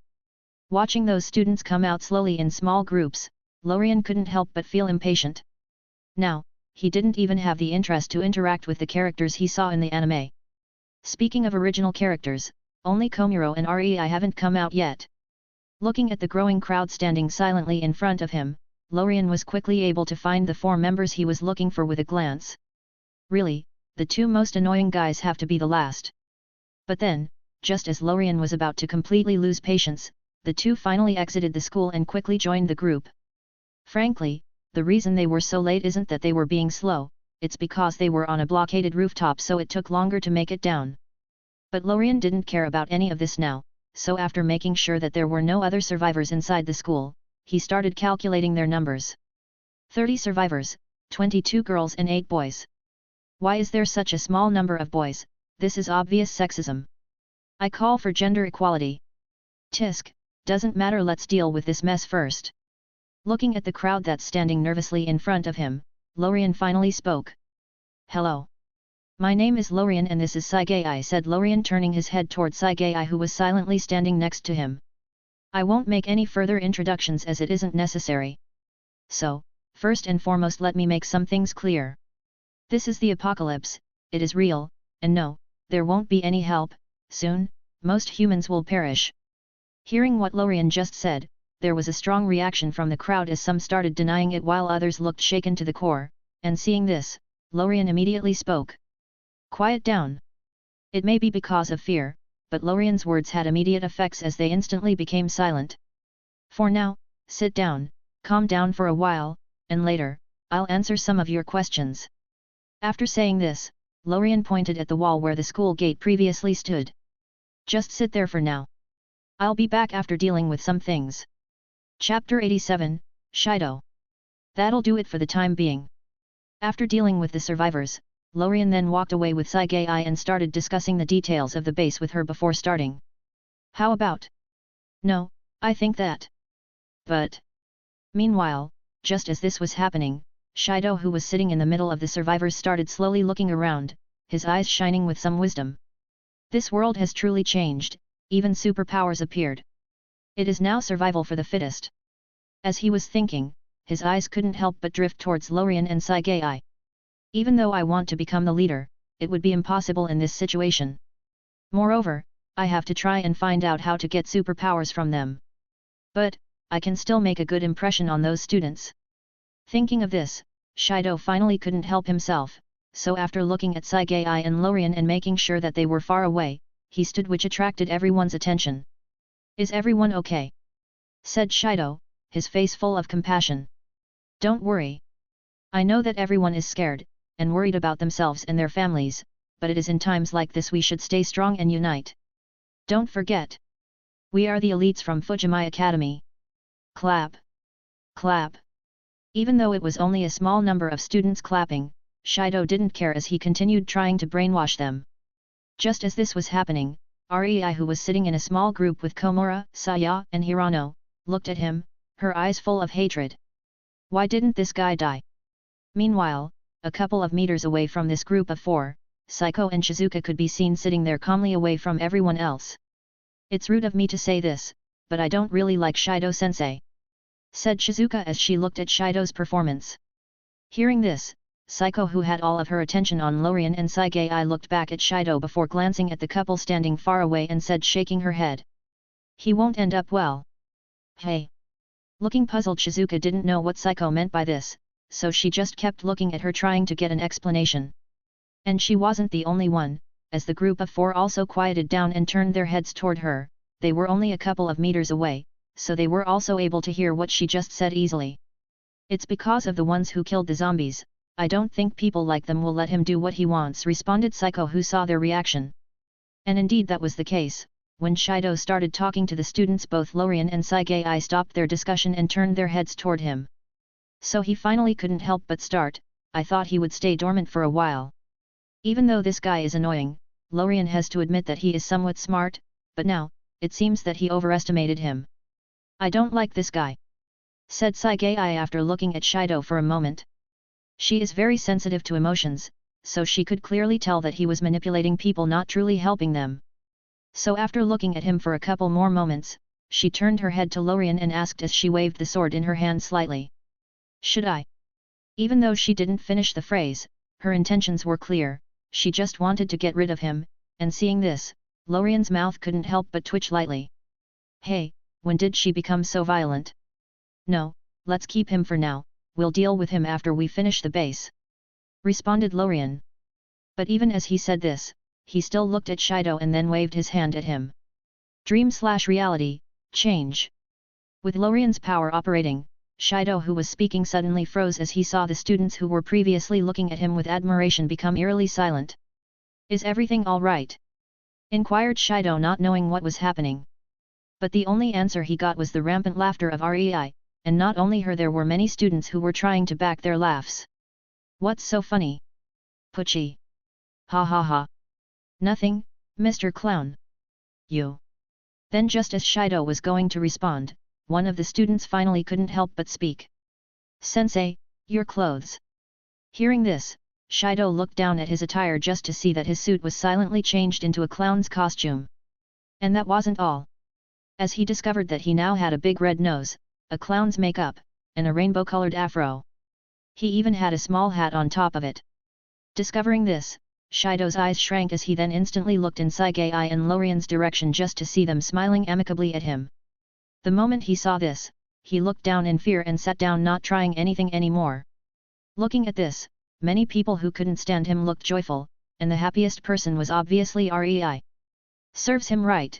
Watching those students come out slowly in small groups, Lorien couldn't help but feel impatient. Now, he didn't even have the interest to interact with the characters he saw in the anime. Speaking of original characters, only Komuro and Rei haven't come out yet. Looking at the growing crowd standing silently in front of him, Lorien was quickly able to find the 4 members he was looking for with a glance. Really, the 2 most annoying guys have to be the last. But then, just as Lorien was about to completely lose patience, the 2 finally exited the school and quickly joined the group. Frankly, the reason they were so late isn't that they were being slow, it's because they were on a blockaded rooftop so it took longer to make it down. But Lorien didn't care about any of this now, so after making sure that there were no other survivors inside the school, he started calculating their numbers. 30 survivors, 22 girls and 8 boys. Why is there such a small number of boys? This is obvious sexism. I call for gender equality. Tisk, doesn't matter, let's deal with this mess first. Looking at the crowd that's standing nervously in front of him, Lorien finally spoke. Hello. My name is Lorien and this is Sagai, said Lorien turning his head toward Sagai who was silently standing next to him. I won't make any further introductions as it isn't necessary. So, first and foremost let me make some things clear. This is the apocalypse, it is real, and no, there won't be any help, soon, most humans will perish. Hearing what Lorien just said, there was a strong reaction from the crowd as some started denying it while others looked shaken to the core, and seeing this, Lorien immediately spoke. Quiet down. It may be because of fear, but Lorien's words had immediate effects as they instantly became silent. For now, sit down, calm down for a while, and later, I'll answer some of your questions. After saying this, Lorien pointed at the wall where the school gate previously stood. Just sit there for now. I'll be back after dealing with some things. Chapter 87, Shido. That'll do it for the time being. After dealing with the survivors, Lorien then walked away with Sagai and started discussing the details of the base with her before starting. How about? No, I think that. But. Meanwhile, just as this was happening, Shido, who was sitting in the middle of the survivors, started slowly looking around, his eyes shining with some wisdom. This world has truly changed, even superpowers appeared. It is now survival for the fittest. As he was thinking, his eyes couldn't help but drift towards Lorien and Sagai. Even though I want to become the leader, it would be impossible in this situation. Moreover, I have to try and find out how to get superpowers from them. But, I can still make a good impression on those students. Thinking of this, Shido finally couldn't help himself, so after looking at Sagai and Lorien and making sure that they were far away, he stood, which attracted everyone's attention. Is everyone okay? Said Shido, his face full of compassion. Don't worry. I know that everyone is scared, and worried about themselves and their families, but it is in times like this we should stay strong and unite. Don't forget. We are the elites from Fujimi Academy. Clap. Clap. Even though it was only a small number of students clapping, Shido didn't care as he continued trying to brainwash them. Just as this was happening, Rei, who was sitting in a small group with Komura, Saya, and Hirano, looked at him, her eyes full of hatred. Why didn't this guy die? Meanwhile, a couple of meters away from this group of 4, Saiko and Shizuka could be seen sitting there calmly away from everyone else. It's rude of me to say this, but I don't really like Shido-sensei. said Shizuka as she looked at Shido's performance. Hearing this, Psycho, who had all of her attention on Lorien and Saigei, looked back at Shido before glancing at the couple standing far away and said, shaking her head, "He won't end up well." "Hey." Looking puzzled, Shizuka didn't know what Psycho meant by this, so she just kept looking at her trying to get an explanation. And she wasn't the only one, as the group of four also quieted down and turned their heads toward her. They were only a couple of meters away, so they were also able to hear what she just said easily. "It's because of the ones who killed the zombies. I don't think people like them will let him do what he wants," responded Psycho, who saw their reaction. And indeed that was the case. When Shido started talking to the students, both Lorien and Saigei stopped their discussion and turned their heads toward him. So he finally couldn't help but start, "I thought he would stay dormant for a while. Even though this guy is annoying, Lorien has to admit that he is somewhat smart, but now, it seems that he overestimated him. I don't like this guy," said Saigei after looking at Shido for a moment. She is very sensitive to emotions, so she could clearly tell that he was manipulating people, not truly helping them. So after looking at him for a couple more moments, she turned her head to Lorien and asked as she waved the sword in her hand slightly, "Should I?" Even though she didn't finish the phrase, her intentions were clear. She just wanted to get rid of him, and seeing this, Lorien's mouth couldn't help but twitch lightly. "Hey, when did she become so violent?" "No, let's keep him for now, we'll deal with him after we finish the base," responded Lorien. But even as he said this, he still looked at Shido and then waved his hand at him. Dream/reality, change. With Lorien's power operating, Shido, who was speaking, suddenly froze as he saw the students who were previously looking at him with admiration become eerily silent. "Is everything all right?" inquired Shido, not knowing what was happening. But the only answer he got was the rampant laughter of Rei, and not only her, there were many students who were trying to back their laughs. "What's so funny? Pucci. Ha ha ha. Nothing, Mr. Clown. You." Then just as Shido was going to respond, one of the students finally couldn't help but speak. "Sensei, your clothes." Hearing this, Shido looked down at his attire just to see that his suit was silently changed into a clown's costume. And that wasn't all. As he discovered that he now had a big red nose, a clown's makeup, and a rainbow-colored afro. He even had a small hat on top of it. Discovering this, Shido's eyes shrank as he then instantly looked in Saigei and Lorien's direction just to see them smiling amicably at him. The moment he saw this, he looked down in fear and sat down, not trying anything anymore. Looking at this, many people who couldn't stand him looked joyful, and the happiest person was obviously Rei. Serves him right.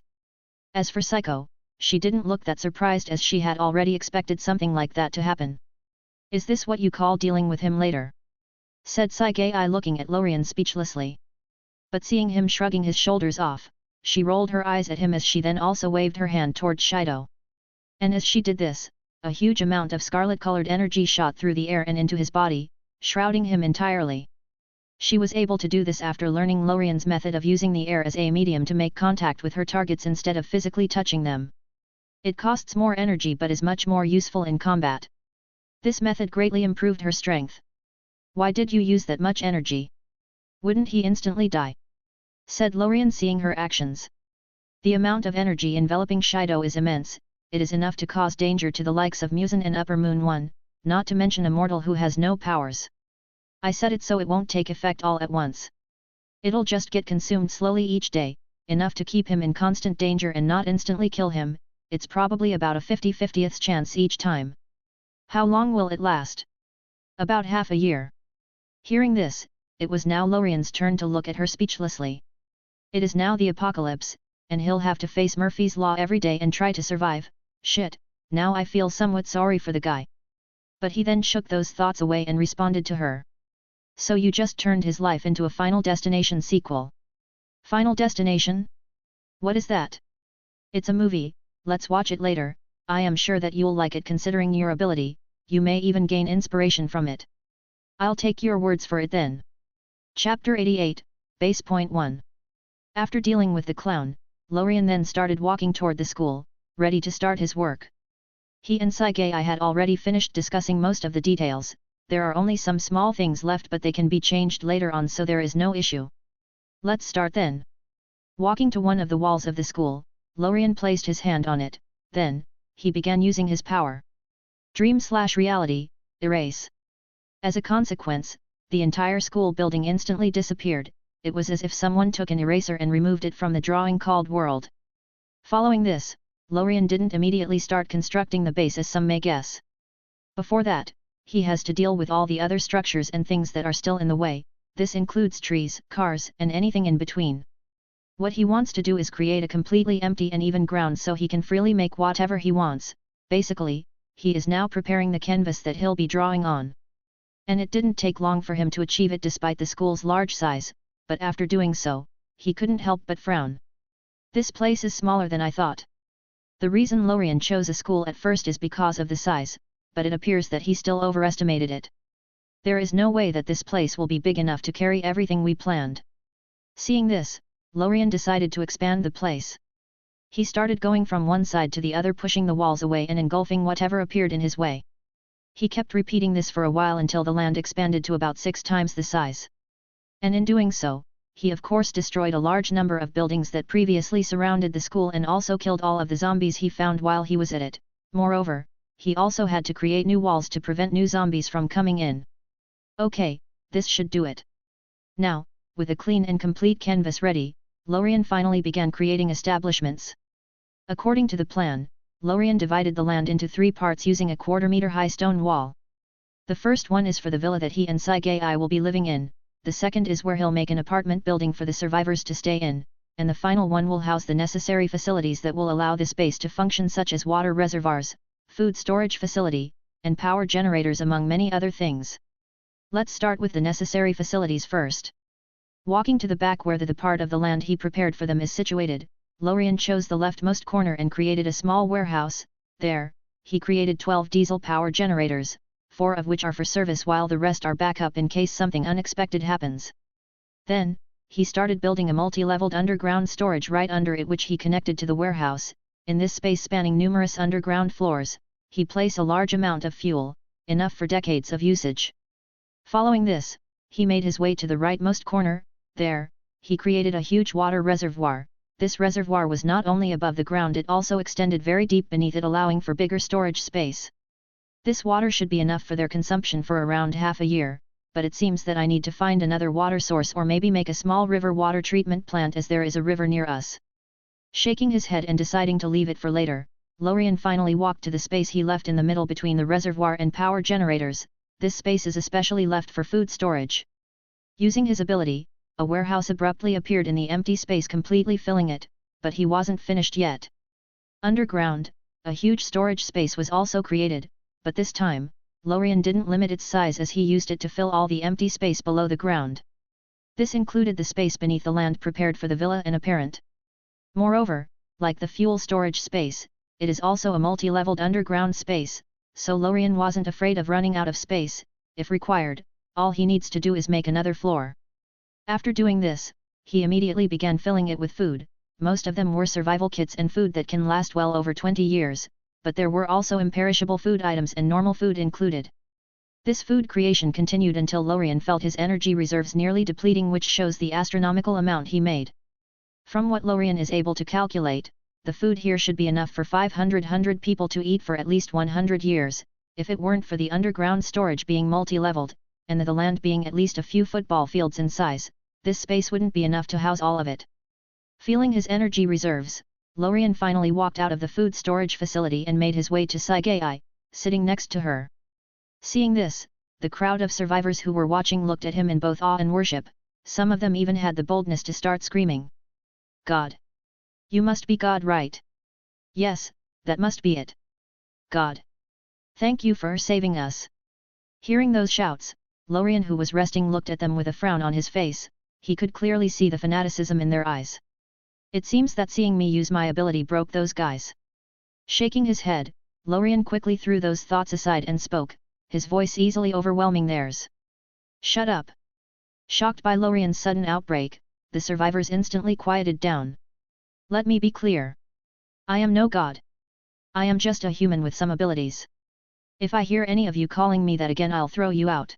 As for Psycho, she didn't look that surprised, as she had already expected something like that to happen. "Is this what you call dealing with him later?" said Saigei, looking at Lorien speechlessly. But seeing him shrugging his shoulders off, she rolled her eyes at him as she then also waved her hand towards Shido. And as she did this, a huge amount of scarlet-colored energy shot through the air and into his body, shrouding him entirely. She was able to do this after learning Lorien's method of using the air as a medium to make contact with her targets instead of physically touching them. It costs more energy but is much more useful in combat. This method greatly improved her strength. "Why did you use that much energy? Wouldn't he instantly die?" said Lorien, seeing her actions. "The amount of energy enveloping Shido is immense. It is enough to cause danger to the likes of Muzan and Upper Moon 1, not to mention a mortal who has no powers. I said it so it won't take effect all at once. It'll just get consumed slowly each day, enough to keep him in constant danger and not instantly kill him. It's probably about a 50/50th chance each time." "How long will it last?" "About half a year." Hearing this, it was now Lorien's turn to look at her speechlessly. It is now the apocalypse, and he'll have to face Murphy's Law every day and try to survive. Shit, now I feel somewhat sorry for the guy. But he then shook those thoughts away and responded to her. "So you just turned his life into a Final Destination sequel." "Final Destination? What is that?" "It's a movie, let's watch it later. I am sure that you'll like it considering your ability, you may even gain inspiration from it." "I'll take your words for it then." Chapter 88, Base Point 1. After dealing with the clown, Lorien then started walking toward the school, ready to start his work. He and Saigei had already finished discussing most of the details. There are only some small things left, but they can be changed later on, so there is no issue. "Let's start then." Walking to one of the walls of the school, Lorien placed his hand on it, then, he began using his power. Dream/reality, erase. As a consequence, the entire school building instantly disappeared. It was as if someone took an eraser and removed it from the drawing called world. Following this, Lorien didn't immediately start constructing the base as some may guess. Before that, he has to deal with all the other structures and things that are still in the way. This includes trees, cars, and anything in between. What he wants to do is create a completely empty and even ground so he can freely make whatever he wants. Basically, he is now preparing the canvas that he'll be drawing on. And it didn't take long for him to achieve it despite the school's large size, but after doing so, he couldn't help but frown. This place is smaller than I thought. The reason Lorien chose a school at first is because of the size, but it appears that he still overestimated it. There is no way that this place will be big enough to carry everything we planned. Seeing this, Lorien decided to expand the place. He started going from one side to the other, pushing the walls away and engulfing whatever appeared in his way. He kept repeating this for a while until the land expanded to about 6 times the size. And in doing so, he of course destroyed a large number of buildings that previously surrounded the school and also killed all of the zombies he found while he was at it. Moreover, he also had to create new walls to prevent new zombies from coming in. Okay, this should do it. Now, with a clean and complete canvas ready, Lorien finally began creating establishments. According to the plan, Lorien divided the land into 3 parts using a 1/4 meter high stone wall. The first one is for the villa that he and Sagai will be living in, the second is where he'll make an apartment building for the survivors to stay in, and the final one will house the necessary facilities that will allow this base to function, such as water reservoirs, food storage facility, and power generators, among many other things. Let's start with the necessary facilities first. Walking to the back where the part of the land he prepared for them is situated, Lorien chose the leftmost corner and created a small warehouse. There, he created 12 diesel power generators, 4 of which are for service while the rest are backup in case something unexpected happens. Then, he started building a multi-leveled underground storage right under it, which he connected to the warehouse. In this space spanning numerous underground floors, he placed a large amount of fuel, enough for decades of usage. Following this, he made his way to the rightmost corner. There, he created a huge water reservoir. This reservoir was not only above the ground, it also extended very deep beneath it, allowing for bigger storage space. This water should be enough for their consumption for around half a year, but it seems that I need to find another water source or maybe make a small river water treatment plant, as there is a river near us. Shaking his head and deciding to leave it for later, Lorien finally walked to the space he left in the middle between the reservoir and power generators. This space is especially left for food storage. Using his ability, a warehouse abruptly appeared in the empty space, completely filling it, but he wasn't finished yet. Underground, a huge storage space was also created, but this time, Lorien didn't limit its size as he used it to fill all the empty space below the ground. This included the space beneath the land prepared for the villa and apparent. Moreover, like the fuel storage space, it is also a multi-leveled underground space, so Lorien wasn't afraid of running out of space. If required, all he needs to do is make another floor. After doing this, he immediately began filling it with food. Most of them were survival kits and food that can last well over 20 years, but there were also imperishable food items and normal food included. This food creation continued until Lorien felt his energy reserves nearly depleting, which shows the astronomical amount he made. From what Lorien is able to calculate, the food here should be enough for 500 people to eat for at least 100 years, if it weren't for the underground storage being multi-leveled, and the land being at least a few football fields in size. This space wouldn't be enough to house all of it. Feeling his energy reserves, Lorien finally walked out of the food storage facility and made his way to Sagai, sitting next to her. Seeing this, the crowd of survivors who were watching looked at him in both awe and worship. Some of them even had the boldness to start screaming. God! You must be God, right? Yes, that must be it. God! Thank you for saving us. Hearing those shouts, Lorien, who was resting, looked at them with a frown on his face. He could clearly see the fanaticism in their eyes. It seems that seeing me use my ability broke those guys. Shaking his head, Lorien quickly threw those thoughts aside and spoke, his voice easily overwhelming theirs. Shut up! Shocked by Lorien's sudden outbreak, the survivors instantly quieted down. Let me be clear. I am no god. I am just a human with some abilities. If I hear any of you calling me that again, I'll throw you out.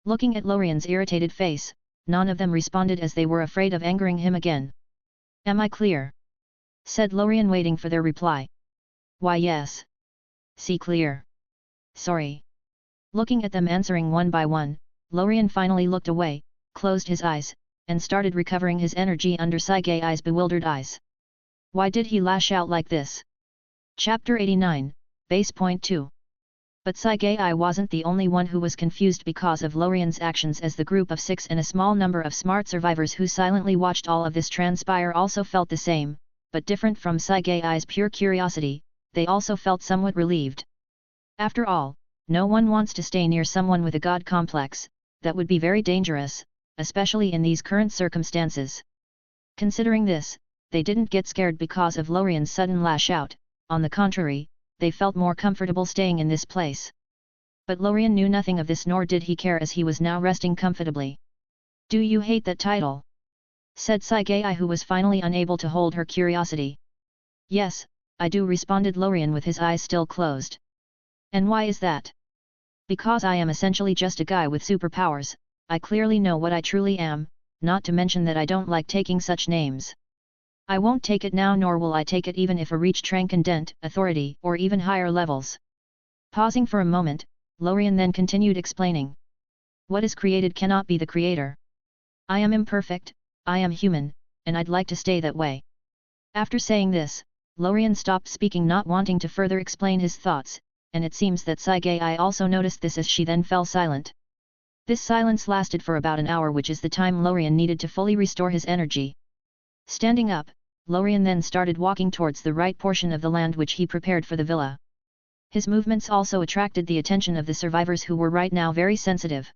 Looking at Lorien's irritated face, none of them responded as they were afraid of angering him again. Am I clear? Said Lorien, waiting for their reply. Why, yes. See clear. sorry. Looking at them answering one by one, Lorien finally looked away, closed his eyes, and started recovering his energy under Saigai's bewildered eyes. Why did he lash out like this? Chapter 89, Base Point 2. But Saigai wasn't the only one who was confused because of Lorien's actions, as the group of 6 and a small number of smart survivors who silently watched all of this transpire also felt the same, but different from Saigai's pure curiosity, they also felt somewhat relieved. After all, no one wants to stay near someone with a god complex, that would be very dangerous, especially in these current circumstances. Considering this, they didn't get scared because of Lorien's sudden lash out, on the contrary, they felt more comfortable staying in this place. But Lorien knew nothing of this, nor did he care, as he was now resting comfortably. "Do you hate that title?" said Saigai, who was finally unable to hold her curiosity. "Yes, I do," responded Lorien with his eyes still closed. "And why is that?" "Because I am essentially just a guy with superpowers. I clearly know what I truly am, not to mention that I don't like taking such names. I won't take it now, nor will I take it even if I reach transcendent authority or even higher levels." Pausing for a moment, Lorien then continued explaining. "What is created cannot be the creator. I am imperfect, I am human, and I'd like to stay that way." After saying this, Lorien stopped speaking, not wanting to further explain his thoughts, and it seems that Saigai also noticed this, as she then fell silent. This silence lasted for about an hour, which is the time Lorien needed to fully restore his energy. Standing up, Lorien then started walking towards the right portion of the land which he prepared for the villa. His movements also attracted the attention of the survivors, who were right now very sensitive.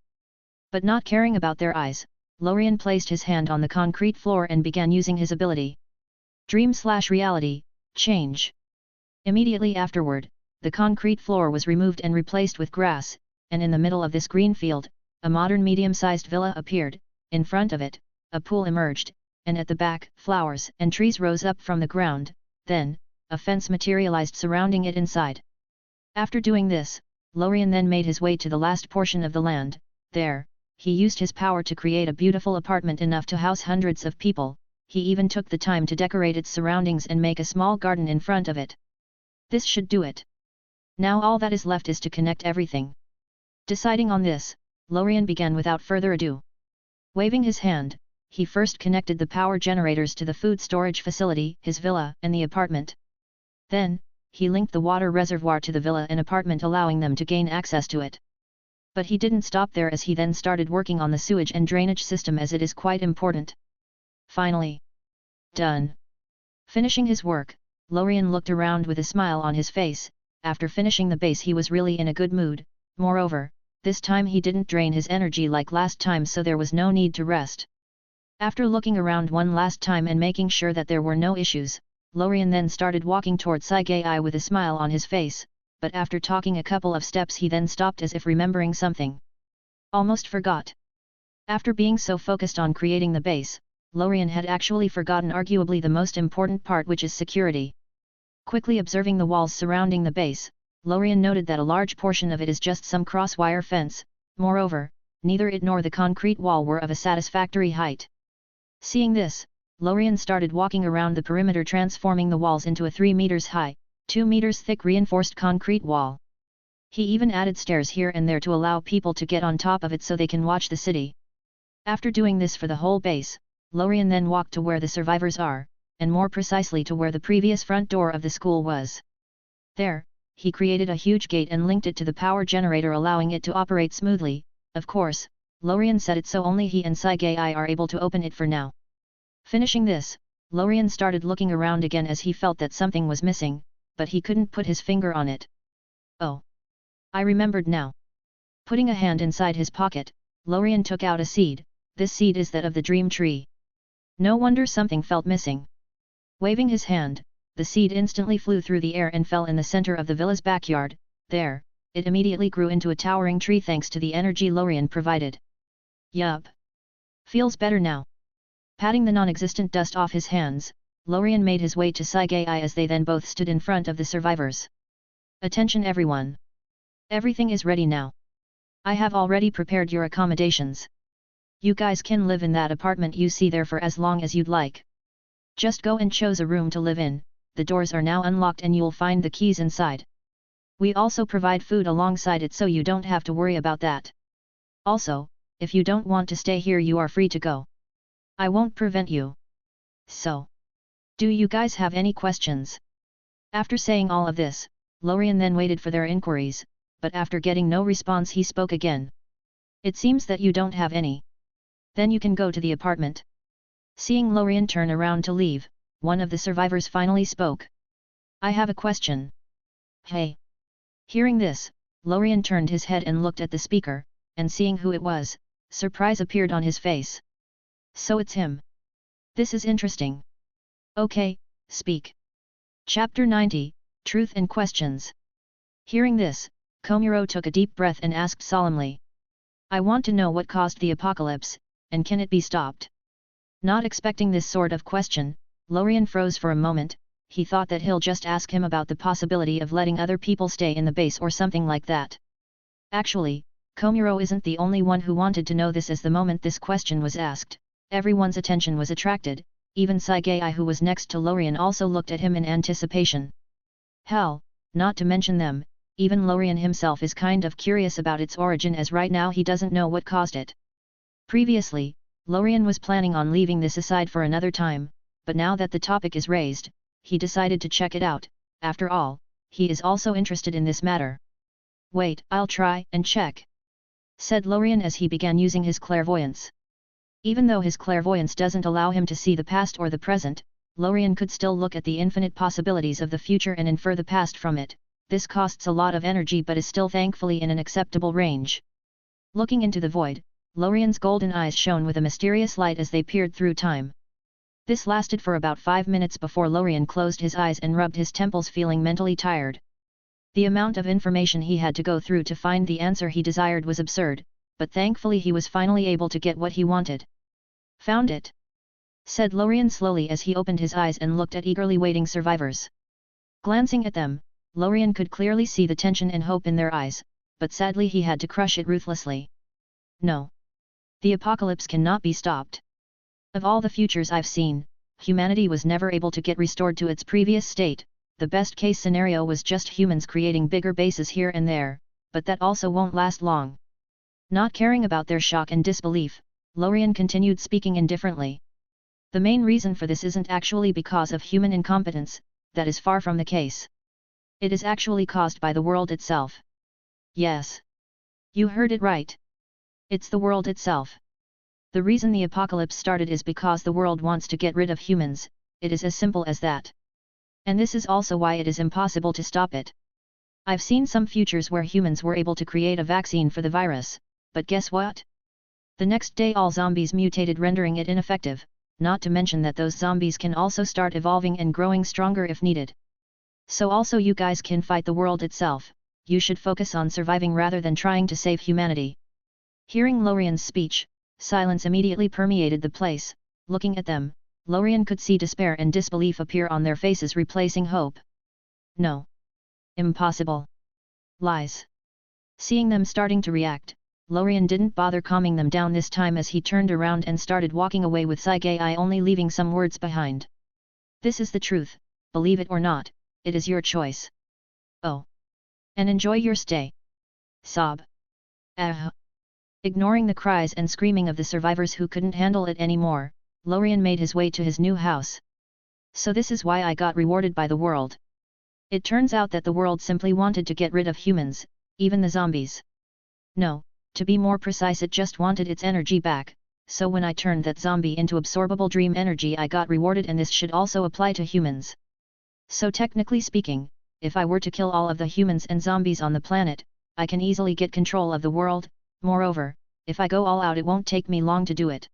But not caring about their eyes, Lorien placed his hand on the concrete floor and began using his ability. Dream/reality, change. Immediately afterward, the concrete floor was removed and replaced with grass, and in the middle of this green field, a modern medium-sized villa appeared. In front of it, a pool emerged, and at the back, flowers and trees rose up from the ground. Then, a fence materialized surrounding it inside. After doing this, Lorien then made his way to the last portion of the land. There, he used his power to create a beautiful apartment enough to house hundreds of people. He even took the time to decorate its surroundings and make a small garden in front of it. This should do it. Now all that is left is to connect everything. Deciding on this, Lorien began without further ado. Waving his hand, he first connected the power generators to the food storage facility, his villa, and the apartment. Then, he linked the water reservoir to the villa and apartment, allowing them to gain access to it. But he didn't stop there, as he then started working on the sewage and drainage system, as it is quite important. Finally, done. Finishing his work, Lorien looked around with a smile on his face. After finishing the base, he was really in a good mood. Moreover, this time he didn't drain his energy like last time, so there was no need to rest. After looking around one last time and making sure that there were no issues, Lorien then started walking towards Saigai with a smile on his face, but after talking a couple of steps he then stopped, as if remembering something. Almost forgot. After being so focused on creating the base, Lorien had actually forgotten arguably the most important part, which is security. Quickly observing the walls surrounding the base, Lorien noted that a large portion of it is just some cross-wire fence. Moreover, neither it nor the concrete wall were of a satisfactory height. Seeing this, Lorien started walking around the perimeter, transforming the walls into a 3 meters high, 2 meters thick reinforced concrete wall. He even added stairs here and there to allow people to get on top of it so they can watch the city. After doing this for the whole base, Lorien then walked to where the survivors are, and more precisely to where the previous front door of the school was. There, he created a huge gate and linked it to the power generator, allowing it to operate smoothly. Of course, Lorien said it so only he and Saigai are able to open it for now. Finishing this, Lorien started looking around again, as he felt that something was missing, but he couldn't put his finger on it. Oh! I remembered now. Putting a hand inside his pocket, Lorien took out a seed. This seed is that of the dream tree. No wonder something felt missing. Waving his hand, the seed instantly flew through the air and fell in the center of the villa's backyard. There, it immediately grew into a towering tree thanks to the energy Lorien provided. Yup. Feels better now. Patting the non-existent dust off his hands, Lorien made his way to Saigai as they then both stood in front of the survivors. Attention everyone. Everything is ready now. I have already prepared your accommodations. You guys can live in that apartment you see there for as long as you'd like. Just go and choose a room to live in. The doors are now unlocked and you'll find the keys inside. We also provide food alongside it so you don't have to worry about that. Also, if you don't want to stay here you are free to go. I won't prevent you. So, do you guys have any questions? After saying all of this, Lorien then waited for their inquiries, but after getting no response he spoke again. It seems that you don't have any. Then you can go to the apartment. Seeing Lorien turn around to leave, one of the survivors finally spoke. I have a question. Hey. Hearing this, Lorien turned his head and looked at the speaker, and seeing who it was, surprise appeared on his face. So it's him. This is interesting. Okay, speak. Chapter 90, Truth and Questions. Hearing this, Komuro took a deep breath and asked solemnly. I want to know what caused the apocalypse, and can it be stopped? Not expecting this sort of question, Lorien froze for a moment. He thought that he'll just ask him about the possibility of letting other people stay in the base or something like that. Actually, Komuro isn't the only one who wanted to know this. As the moment this question was asked, everyone's attention was attracted, even Saigei who was next to Lorien also looked at him in anticipation. Hell, not to mention them, even Lorien himself is kind of curious about its origin as right now he doesn't know what caused it. Previously, Lorien was planning on leaving this aside for another time, but now that the topic is raised, he decided to check it out. After all, he is also interested in this matter. Wait, I'll try and check, said Lorien as he began using his clairvoyance. Even though his clairvoyance doesn't allow him to see the past or the present, Lorien could still look at the infinite possibilities of the future and infer the past from it. This costs a lot of energy but is still thankfully in an acceptable range. Looking into the void, Lorien's golden eyes shone with a mysterious light as they peered through time. This lasted for about 5 minutes before Lorien closed his eyes and rubbed his temples, feeling mentally tired. The amount of information he had to go through to find the answer he desired was absurd, but thankfully he was finally able to get what he wanted. Found it, said Lorien slowly as he opened his eyes and looked at eagerly waiting survivors. Glancing at them, Lorien could clearly see the tension and hope in their eyes, but sadly he had to crush it ruthlessly. No. The apocalypse cannot be stopped. Of all the futures I've seen, humanity was never able to get restored to its previous state. The best case scenario was just humans creating bigger bases here and there, but that also won't last long. Not caring about their shock and disbelief, Lorien continued speaking indifferently. The main reason for this isn't actually because of human incompetence, that is far from the case. It is actually caused by the world itself. Yes. You heard it right. It's the world itself. The reason the apocalypse started is because the world wants to get rid of humans. It is as simple as that. And this is also why it is impossible to stop it. I've seen some futures where humans were able to create a vaccine for the virus, but guess what? The next day all zombies mutated, rendering it ineffective, not to mention that those zombies can also start evolving and growing stronger if needed. So also you guys can fight the world itself. You should focus on surviving rather than trying to save humanity. Hearing Lorien's speech, silence immediately permeated the place. Looking at them, Lorien could see despair and disbelief appear on their faces, replacing hope. No. Impossible. Lies. Seeing them starting to react, Lorien didn't bother calming them down this time as he turned around and started walking away with Saigei only leaving some words behind. This is the truth, believe it or not, it is your choice. Oh. And enjoy your stay. Sob. Ignoring the cries and screaming of the survivors who couldn't handle it anymore, Lorien made his way to his new house. So this is why I got rewarded by the world. It turns out that the world simply wanted to get rid of humans, even the zombies. No, to be more precise, it just wanted its energy back, so when I turned that zombie into absorbable dream energy I got rewarded, and this should also apply to humans. So technically speaking, if I were to kill all of the humans and zombies on the planet, I can easily get control of the world. Moreover, if I go all out it won't take me long to do it.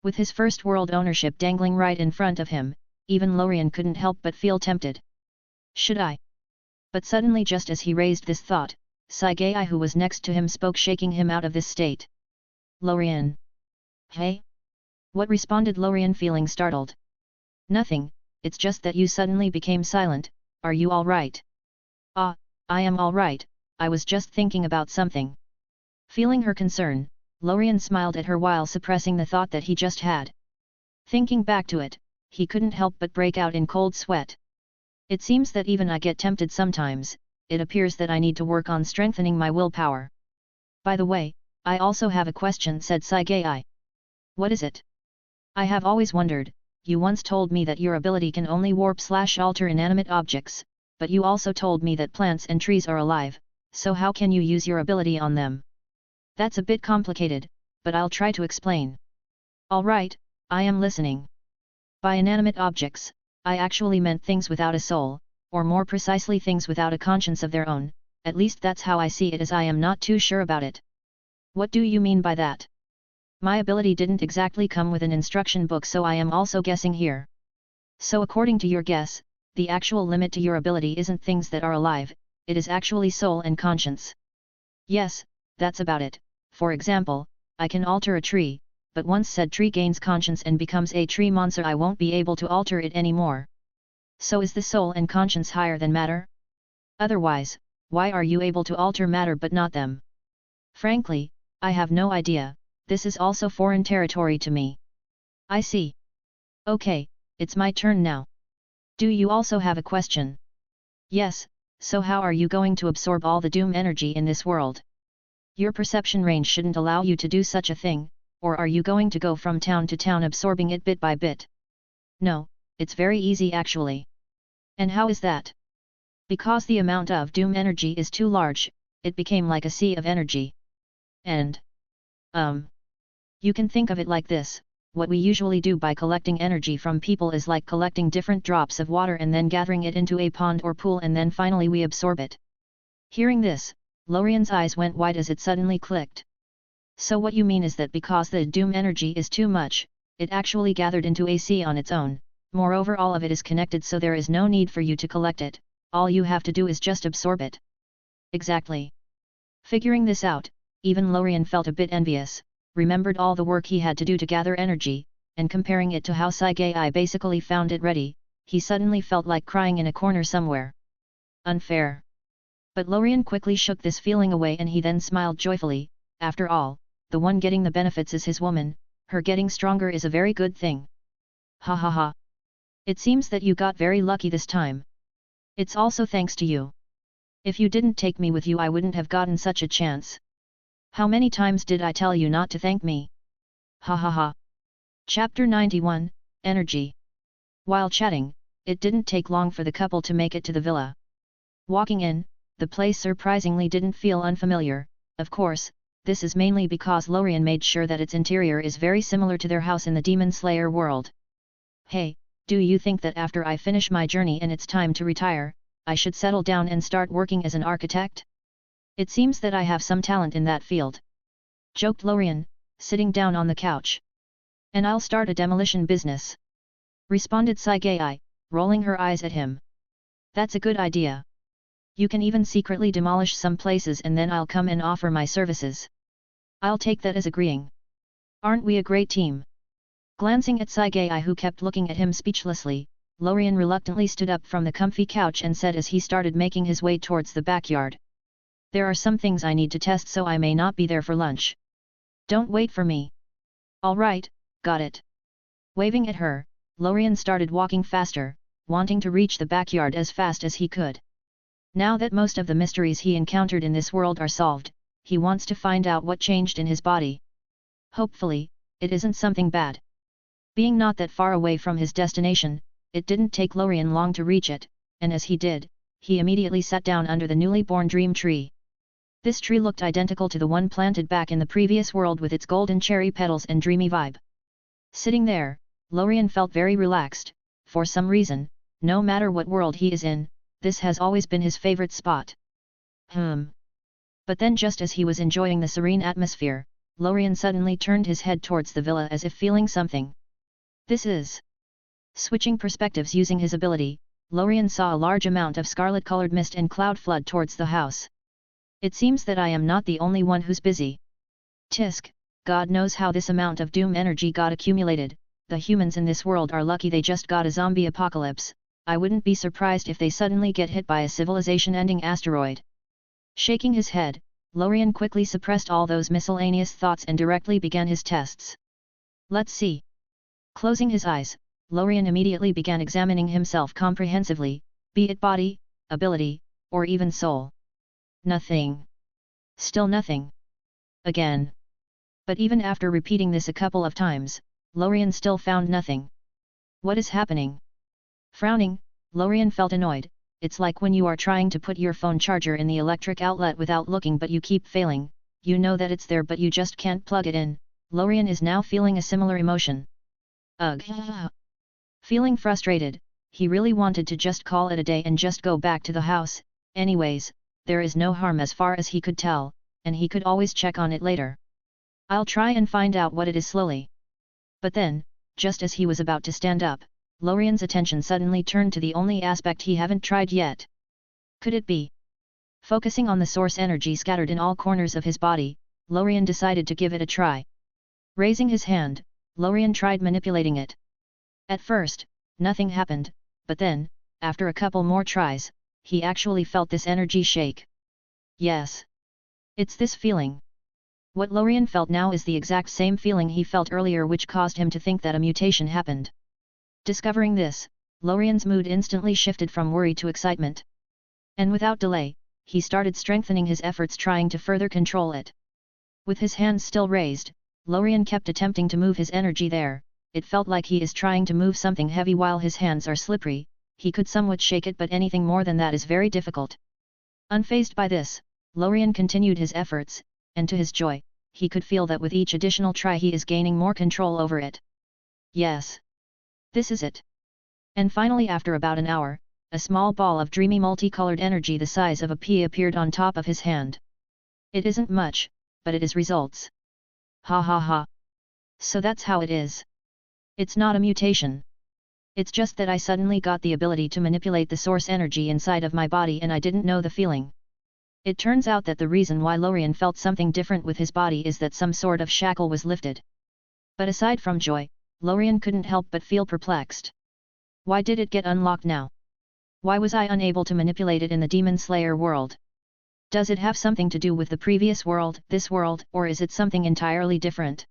With his first world ownership dangling right in front of him, even Lorien couldn't help but feel tempted. Should I? But suddenly, just as he raised this thought, Saigei who was next to him spoke, shaking him out of this state. Lorien. Hey? What? Responded Lorien, feeling startled. Nothing, it's just that you suddenly became silent. Are you all right? Ah, I am all right, I was just thinking about something. Feeling her concern, Lorien smiled at her while suppressing the thought that he just had. Thinking back to it, he couldn't help but break out in cold sweat. It seems that even I get tempted sometimes, it appears that I need to work on strengthening my willpower. By the way, I also have a question, said Saigai. What is it? I have always wondered. You once told me that your ability can only warp/alter inanimate objects, but you also told me that plants and trees are alive, so how can you use your ability on them? That's a bit complicated, but I'll try to explain. Alright, I am listening. By inanimate objects, I actually meant things without a soul, or more precisely things without a conscience of their own, at least that's how I see it, as I am not too sure about it. What do you mean by that? My ability didn't exactly come with an instruction book, so I am also guessing here. So according to your guess, the actual limit to your ability isn't things that are alive, it is actually soul and conscience. Yes, that's about it. For example, I can alter a tree, but once said tree gains conscience and becomes a tree monster, I won't be able to alter it anymore. So is the soul and conscience higher than matter? Otherwise, why are you able to alter matter but not them? Frankly, I have no idea. This is also foreign territory to me. I see. Okay, it's my turn now. Do you also have a question? Yes, so how are you going to absorb all the doom energy in this world? Your perception range shouldn't allow you to do such a thing, or are you going to go from town to town absorbing it bit by bit? No, it's very easy actually. And how is that? Because the amount of doom energy is too large, it became like a sea of energy. And you can think of it like this: what we usually do by collecting energy from people is like collecting different drops of water and then gathering it into a pond or pool, and then finally we absorb it. Hearing this, Lorien's eyes went wide as it suddenly clicked. So what you mean is that because the doom energy is too much, it actually gathered into a sea on its own. Moreover, all of it is connected, so there is no need for you to collect it, all you have to do is just absorb it. Exactly. Figuring this out, even Lorien felt a bit envious, remembered all the work he had to do to gather energy, and comparing it to how Saigai basically found it ready, he suddenly felt like crying in a corner somewhere. Unfair. But Lorien quickly shook this feeling away, and he then smiled joyfully. After all, the one getting the benefits is his woman, her getting stronger is a very good thing. Ha ha ha. It seems that you got very lucky this time. It's also thanks to you. If you didn't take me with you, I wouldn't have gotten such a chance. How many times did I tell you not to thank me? Ha ha ha. Chapter 91, Energy. While chatting, it didn't take long for the couple to make it to the villa. Walking in, the place surprisingly didn't feel unfamiliar. Of course, this is mainly because Lorien made sure that its interior is very similar to their house in the Demon Slayer world. Hey, do you think that after I finish my journey and it's time to retire, I should settle down and start working as an architect? It seems that I have some talent in that field. Joked Lorien, sitting down on the couch. And I'll start a demolition business. Responded Saigai, rolling her eyes at him. That's a good idea. You can even secretly demolish some places and then I'll come and offer my services. I'll take that as agreeing. Aren't we a great team? Glancing at Saigai, who kept looking at him speechlessly, Lorien reluctantly stood up from the comfy couch and said as he started making his way towards the backyard. There are some things I need to test, so I may not be there for lunch. Don't wait for me. All right, got it. Waving at her, Lorien started walking faster, wanting to reach the backyard as fast as he could. Now that most of the mysteries he encountered in this world are solved, he wants to find out what changed in his body. Hopefully, it isn't something bad. Being not that far away from his destination, it didn't take Lorien long to reach it, and as he did, he immediately sat down under the newly born dream tree. This tree looked identical to the one planted back in the previous world with its golden cherry petals and dreamy vibe. Sitting there, Lorien felt very relaxed. For some reason, no matter what world he is in, this has always been his favorite spot. But then just as he was enjoying the serene atmosphere, Lorien suddenly turned his head towards the villa as if feeling something. This is... Switching perspectives using his ability, Lorien saw a large amount of scarlet-colored mist and cloud flood towards the house. It seems that I am not the only one who's busy. Tisk, God knows how this amount of doom energy got accumulated. The humans in this world are lucky they just got a zombie apocalypse. I wouldn't be surprised if they suddenly get hit by a civilization-ending asteroid. Shaking his head, Lorien quickly suppressed all those miscellaneous thoughts and directly began his tests. Let's see. Closing his eyes, Lorien immediately began examining himself comprehensively, be it body, ability, or even soul. Nothing. Still nothing. Again. But even after repeating this a couple of times, Lorien still found nothing. What is happening? Frowning, Lorien felt annoyed. It's like when you are trying to put your phone charger in the electric outlet without looking but you keep failing. You know that it's there but you just can't plug it in. Lorien is now feeling a similar emotion. Ugh. Feeling frustrated, he really wanted to just call it a day and just go back to the house. Anyways, there is no harm as far as he could tell, and he could always check on it later. I'll try and find out what it is slowly. But then, just as he was about to stand up, Lorien's attention suddenly turned to the only aspect he haven't tried yet. Could it be? Focusing on the source energy scattered in all corners of his body, Lorien decided to give it a try. Raising his hand, Lorien tried manipulating it. At first, nothing happened, but then, after a couple more tries, he actually felt this energy shake. Yes. It's this feeling. What Lorien felt now is the exact same feeling he felt earlier, which caused him to think that a mutation happened. Discovering this, Lorien's mood instantly shifted from worry to excitement. And without delay, he started strengthening his efforts trying to further control it. With his hands still raised, Lorien kept attempting to move his energy there. It felt like he is trying to move something heavy while his hands are slippery. He could somewhat shake it, but anything more than that is very difficult. Unfazed by this, Lorien continued his efforts, and to his joy, he could feel that with each additional try he is gaining more control over it. Yes. This is it. And finally, after about an hour, a small ball of dreamy multicolored energy the size of a pea appeared on top of his hand. It isn't much, but it is results. Ha ha ha. So that's how it is. It's not a mutation. It's just that I suddenly got the ability to manipulate the source energy inside of my body and I didn't know the feeling. It turns out that the reason why Lorien felt something different with his body is that some sort of shackle was lifted. But aside from joy, Lorien couldn't help but feel perplexed. Why did it get unlocked now? Why was I unable to manipulate it in the Demon Slayer world? Does it have something to do with the previous world, this world, or is it something entirely different?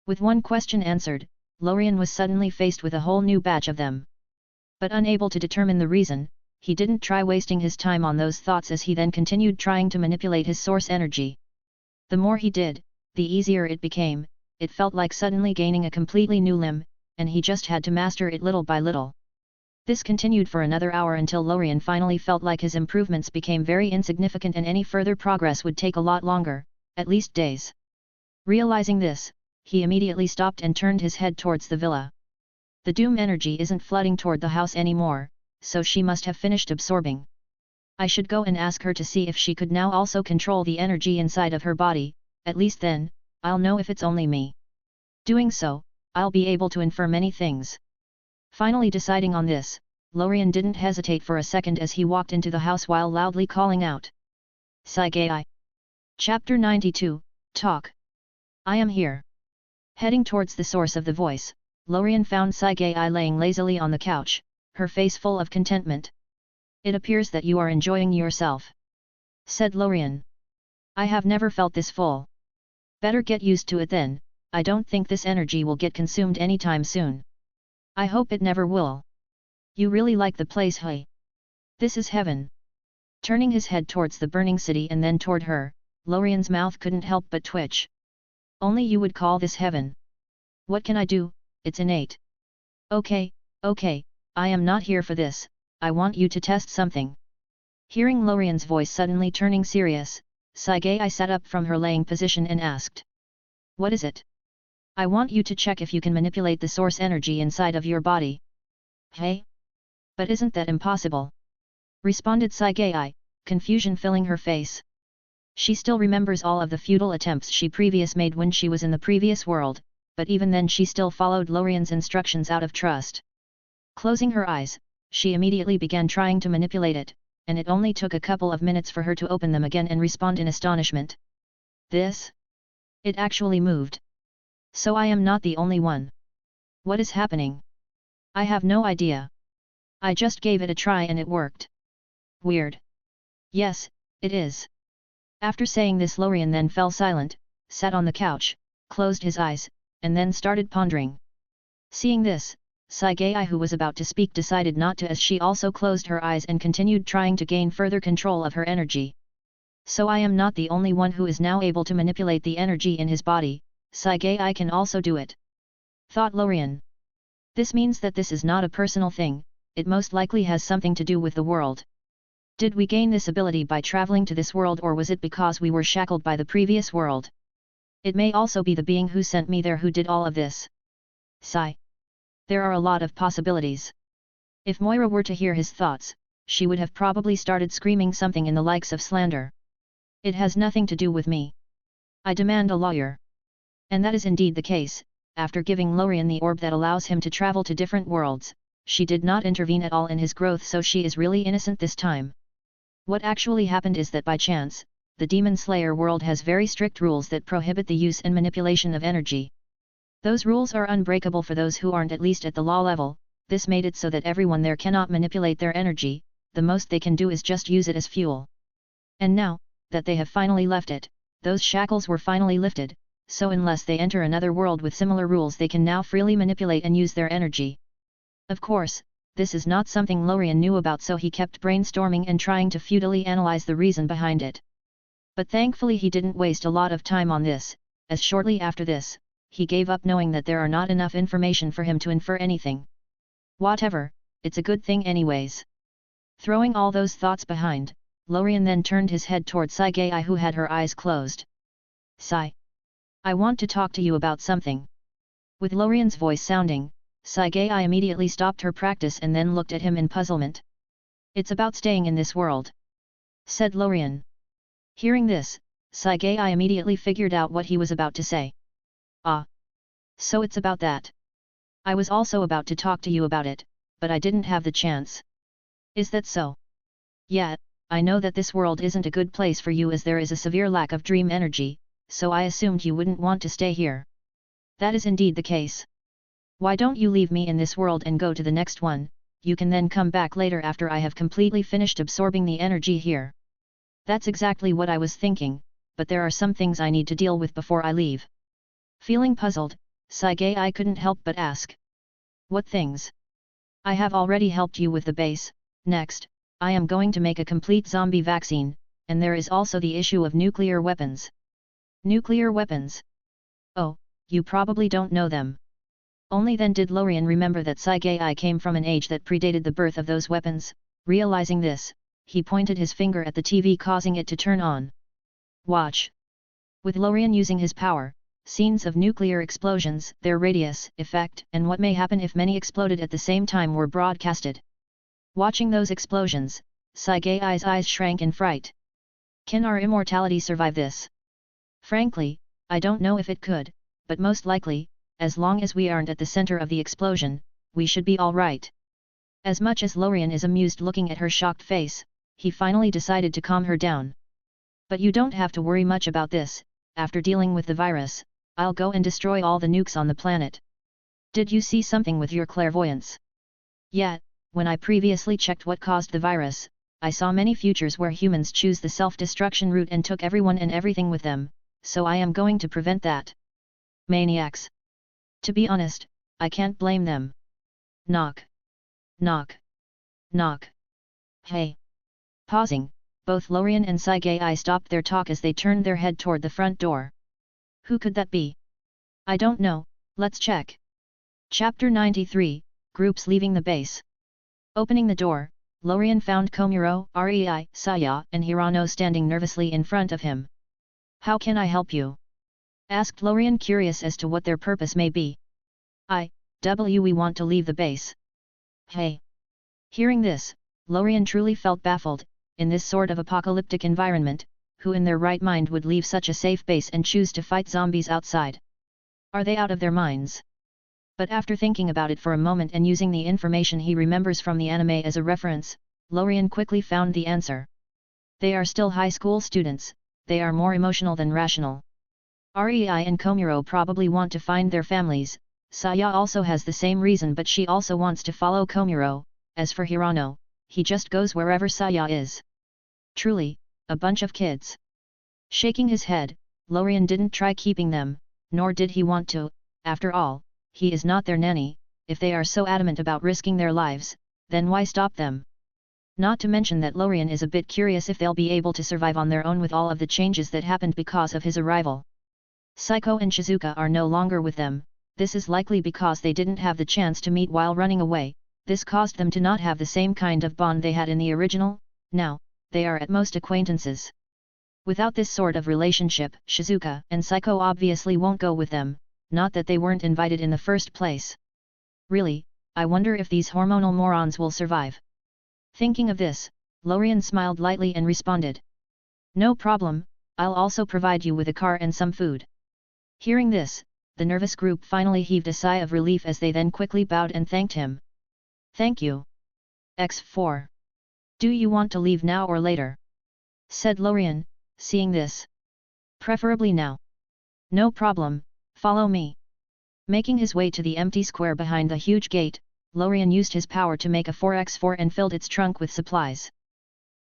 With one question answered, Lorien was suddenly faced with a whole new batch of them. But unable to determine the reason, he didn't try wasting his time on those thoughts as he then continued trying to manipulate his source energy. The more he did, the easier it became. It felt like suddenly gaining a completely new limb, and he just had to master it little by little. This continued for another hour until Lorien finally felt like his improvements became very insignificant and any further progress would take a lot longer, at least days. Realizing this, he immediately stopped and turned his head towards the villa. The doom energy isn't flooding toward the house anymore, so she must have finished absorbing. I should go and ask her to see if she could now also control the energy inside of her body, at least then, I'll know if it's only me. Doing so, I'll be able to infer many things. Finally deciding on this, Lorien didn't hesitate for a second as he walked into the house while loudly calling out. Saigai. Chapter 92, Talk. I am here. Heading towards the source of the voice, Lorien found Saigai laying lazily on the couch, her face full of contentment. It appears that you are enjoying yourself, said Lorien. I have never felt this full. Better get used to it then. I don't think this energy will get consumed anytime soon. I hope it never will. You really like the place, hey? This is heaven. Turning his head towards the burning city and then toward her, Lorien's mouth couldn't help but twitch. Only you would call this heaven. What can I do? It's innate. Okay, I am not here for this. I want you to test something. Hearing Lorien's voice suddenly turning serious, Saigai sat up from her laying position and asked. What is it? I want you to check if you can manipulate the source energy inside of your body. Hey? But isn't that impossible? Responded Saigai, confusion filling her face. She still remembers all of the futile attempts she previously made when she was in the previous world, but even then she still followed Lorien's instructions out of trust. Closing her eyes, she immediately began trying to manipulate it, and it only took a couple of minutes for her to open them again and respond in astonishment. This? It actually moved. So I am not the only one. What is happening? I have no idea. I just gave it a try and it worked. Weird. Yes, it is. After saying this, Lorien then fell silent, sat on the couch, closed his eyes, and then started pondering. Seeing this, Saigei, who was about to speak, decided not to, as she also closed her eyes and continued trying to gain further control of her energy. So I am not the only one who is now able to manipulate the energy in his body, Saigei can also do it, thought Lorien. This means that this is not a personal thing, it most likely has something to do with the world. Did we gain this ability by traveling to this world, or was it because we were shackled by the previous world? It may also be the being who sent me there who did all of this. Sigh. There are a lot of possibilities. If Moira were to hear his thoughts, she would have probably started screaming something in the likes of slander. It has nothing to do with me. I demand a lawyer. And that is indeed the case. After giving Lorien the orb that allows him to travel to different worlds, she did not intervene at all in his growth, so she is really innocent this time. What actually happened is that by chance, the Demon Slayer world has very strict rules that prohibit the use and manipulation of energy. Those rules are unbreakable for those who aren't at least at the law level. This made it so that everyone there cannot manipulate their energy, the most they can do is just use it as fuel. And now, that they have finally left it, those shackles were finally lifted, so unless they enter another world with similar rules, they can now freely manipulate and use their energy. Of course, this is not something Lorien knew about, so he kept brainstorming and trying to futilely analyze the reason behind it. But thankfully he didn't waste a lot of time on this, as shortly after this, he gave up, knowing that there are not enough information for him to infer anything. Whatever, it's a good thing anyways. Throwing all those thoughts behind, Lorien then turned his head toward Saigei, who had her eyes closed. Sai. I want to talk to you about something. With Lorien's voice sounding, Saigei immediately stopped her practice and then looked at him in puzzlement. It's about staying in this world, said Lorien. Hearing this, Saigei immediately figured out what he was about to say. Ah. So it's about that. I was also about to talk to you about it, but I didn't have the chance. Is that so? Yeah, I know that this world isn't a good place for you, as there is a severe lack of dream energy, so I assumed you wouldn't want to stay here. That is indeed the case. Why don't you leave me in this world and go to the next one? You can then come back later after I have completely finished absorbing the energy here. That's exactly what I was thinking, but there are some things I need to deal with before I leave. Feeling puzzled, Saigei couldn't help but ask. What things? I have already helped you with the base. Next, I am going to make a complete zombie vaccine, and there is also the issue of nuclear weapons. Nuclear weapons? Oh, you probably don't know them. Only then did Lorien remember that Saigei came from an age that predated the birth of those weapons. Realizing this, he pointed his finger at the TV, causing it to turn on. Watch. With Lorien using his power, scenes of nuclear explosions, their radius, effect, and what may happen if many exploded at the same time were broadcasted. Watching those explosions, Saigei's eyes shrank in fright. Can our immortality survive this? Frankly, I don't know if it could, but most likely, as long as we aren't at the center of the explosion, we should be all right. As much as Lorien is amused looking at her shocked face, he finally decided to calm her down. But you don't have to worry much about this. After dealing with the virus, I'll go and destroy all the nukes on the planet. Did you see something with your clairvoyance? Yeah, when I previously checked what caused the virus, I saw many futures where humans choose the self-destruction route and took everyone and everything with them, so I am going to prevent that. Maniacs. To be honest, I can't blame them. Knock. Knock. Knock. Hey. Pausing, both Lorien and Saigei stopped their talk as they turned their head toward the front door. Who could that be? I don't know, let's check. Chapter 93, Groups leaving the base. Opening the door, Lorien found Komuro, Rei, Saya, and Hirano standing nervously in front of him. How can I help you? Asked Lorien, curious as to what their purpose may be. We want to leave the base. Hey. Hearing this, Lorien truly felt baffled. In this sort of apocalyptic environment, who in their right mind would leave such a safe base and choose to fight zombies outside? Are they out of their minds? But after thinking about it for a moment and using the information he remembers from the anime as a reference, Lorien quickly found the answer. They are still high school students, they are more emotional than rational. Rei and Komuro probably want to find their families. Saya also has the same reason, but she also wants to follow Komuro. As for Hirano, he just goes wherever Saya is. Truly, a bunch of kids. Shaking his head, Lorien didn't try keeping them, nor did he want to. After all, he is not their nanny, if they are so adamant about risking their lives, then why stop them? Not to mention that Lorien is a bit curious if they'll be able to survive on their own with all of the changes that happened because of his arrival. Saiko and Shizuka are no longer with them, this is likely because they didn't have the chance to meet while running away, this caused them to not have the same kind of bond they had in the original, now, they are at most acquaintances. Without this sort of relationship, Shizuka and Saiko obviously won't go with them, not that they weren't invited in the first place. Really, I wonder if these hormonal morons will survive. Thinking of this, Lorien smiled lightly and responded. No problem, I'll also provide you with a car and some food. Hearing this, the nervous group finally heaved a sigh of relief as they then quickly bowed and thanked him. Thank you. X4. Do you want to leave now or later? Said Lorien, seeing this. Preferably now. No problem, follow me. Making his way to the empty square behind the huge gate, Lorien used his power to make a 4x4 and filled its trunk with supplies.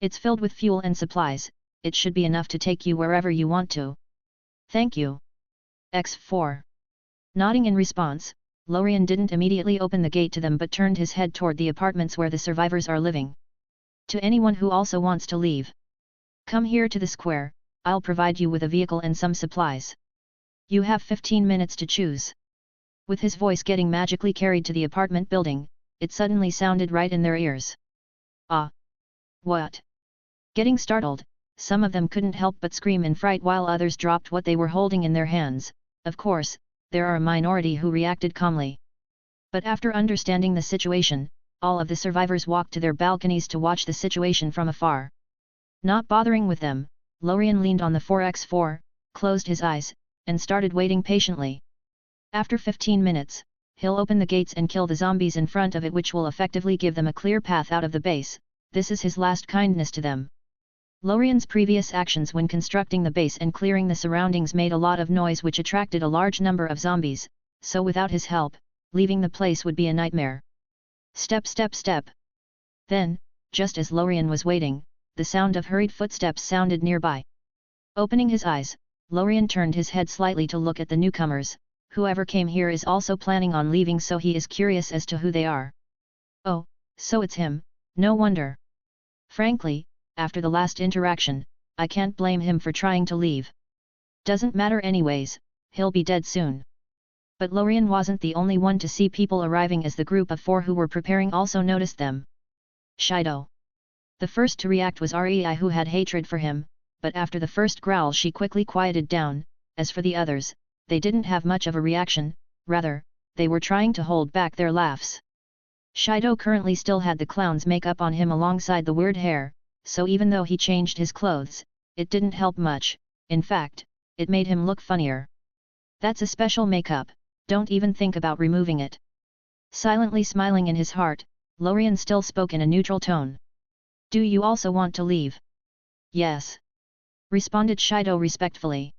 It's filled with fuel and supplies, it should be enough to take you wherever you want to. Thank you. X4. Nodding in response, Lorien didn't immediately open the gate to them but turned his head toward the apartments where the survivors are living. To anyone who also wants to leave. Come here to the square, I'll provide you with a vehicle and some supplies. You have 15 minutes to choose. With his voice getting magically carried to the apartment building, it suddenly sounded right in their ears. Ah! What? Getting startled, some of them couldn't help but scream in fright while others dropped what they were holding in their hands. Of course, there are a minority who reacted calmly. But after understanding the situation, all of the survivors walked to their balconies to watch the situation from afar. Not bothering with them, Lorien leaned on the 4x4, closed his eyes, and started waiting patiently. After 15 minutes, he'll open the gates and kill the zombies in front of it, which will effectively give them a clear path out of the base. This is his last kindness to them. Lorien's previous actions when constructing the base and clearing the surroundings made a lot of noise, which attracted a large number of zombies, so without his help, leaving the place would be a nightmare. Step, step, step. Then, just as Lorien was waiting, the sound of hurried footsteps sounded nearby. Opening his eyes, Lorien turned his head slightly to look at the newcomers. Whoever came here is also planning on leaving, so he is curious as to who they are. Oh, so it's him, no wonder. Frankly, after the last interaction, I can't blame him for trying to leave. Doesn't matter anyways, he'll be dead soon. But Lorien wasn't the only one to see people arriving, as the group of 4 who were preparing also noticed them. Shido. The first to react was Rei, who had hatred for him, but after the first growl she quickly quieted down. As for the others, they didn't have much of a reaction, rather, they were trying to hold back their laughs. Shido currently still had the clown's makeup on him alongside the weird hair, so even though he changed his clothes, it didn't help much. In fact, it made him look funnier. That's a special makeup, don't even think about removing it. Silently smiling in his heart, Lorien still spoke in a neutral tone. Do you also want to leave? Yes. Responded Shido respectfully.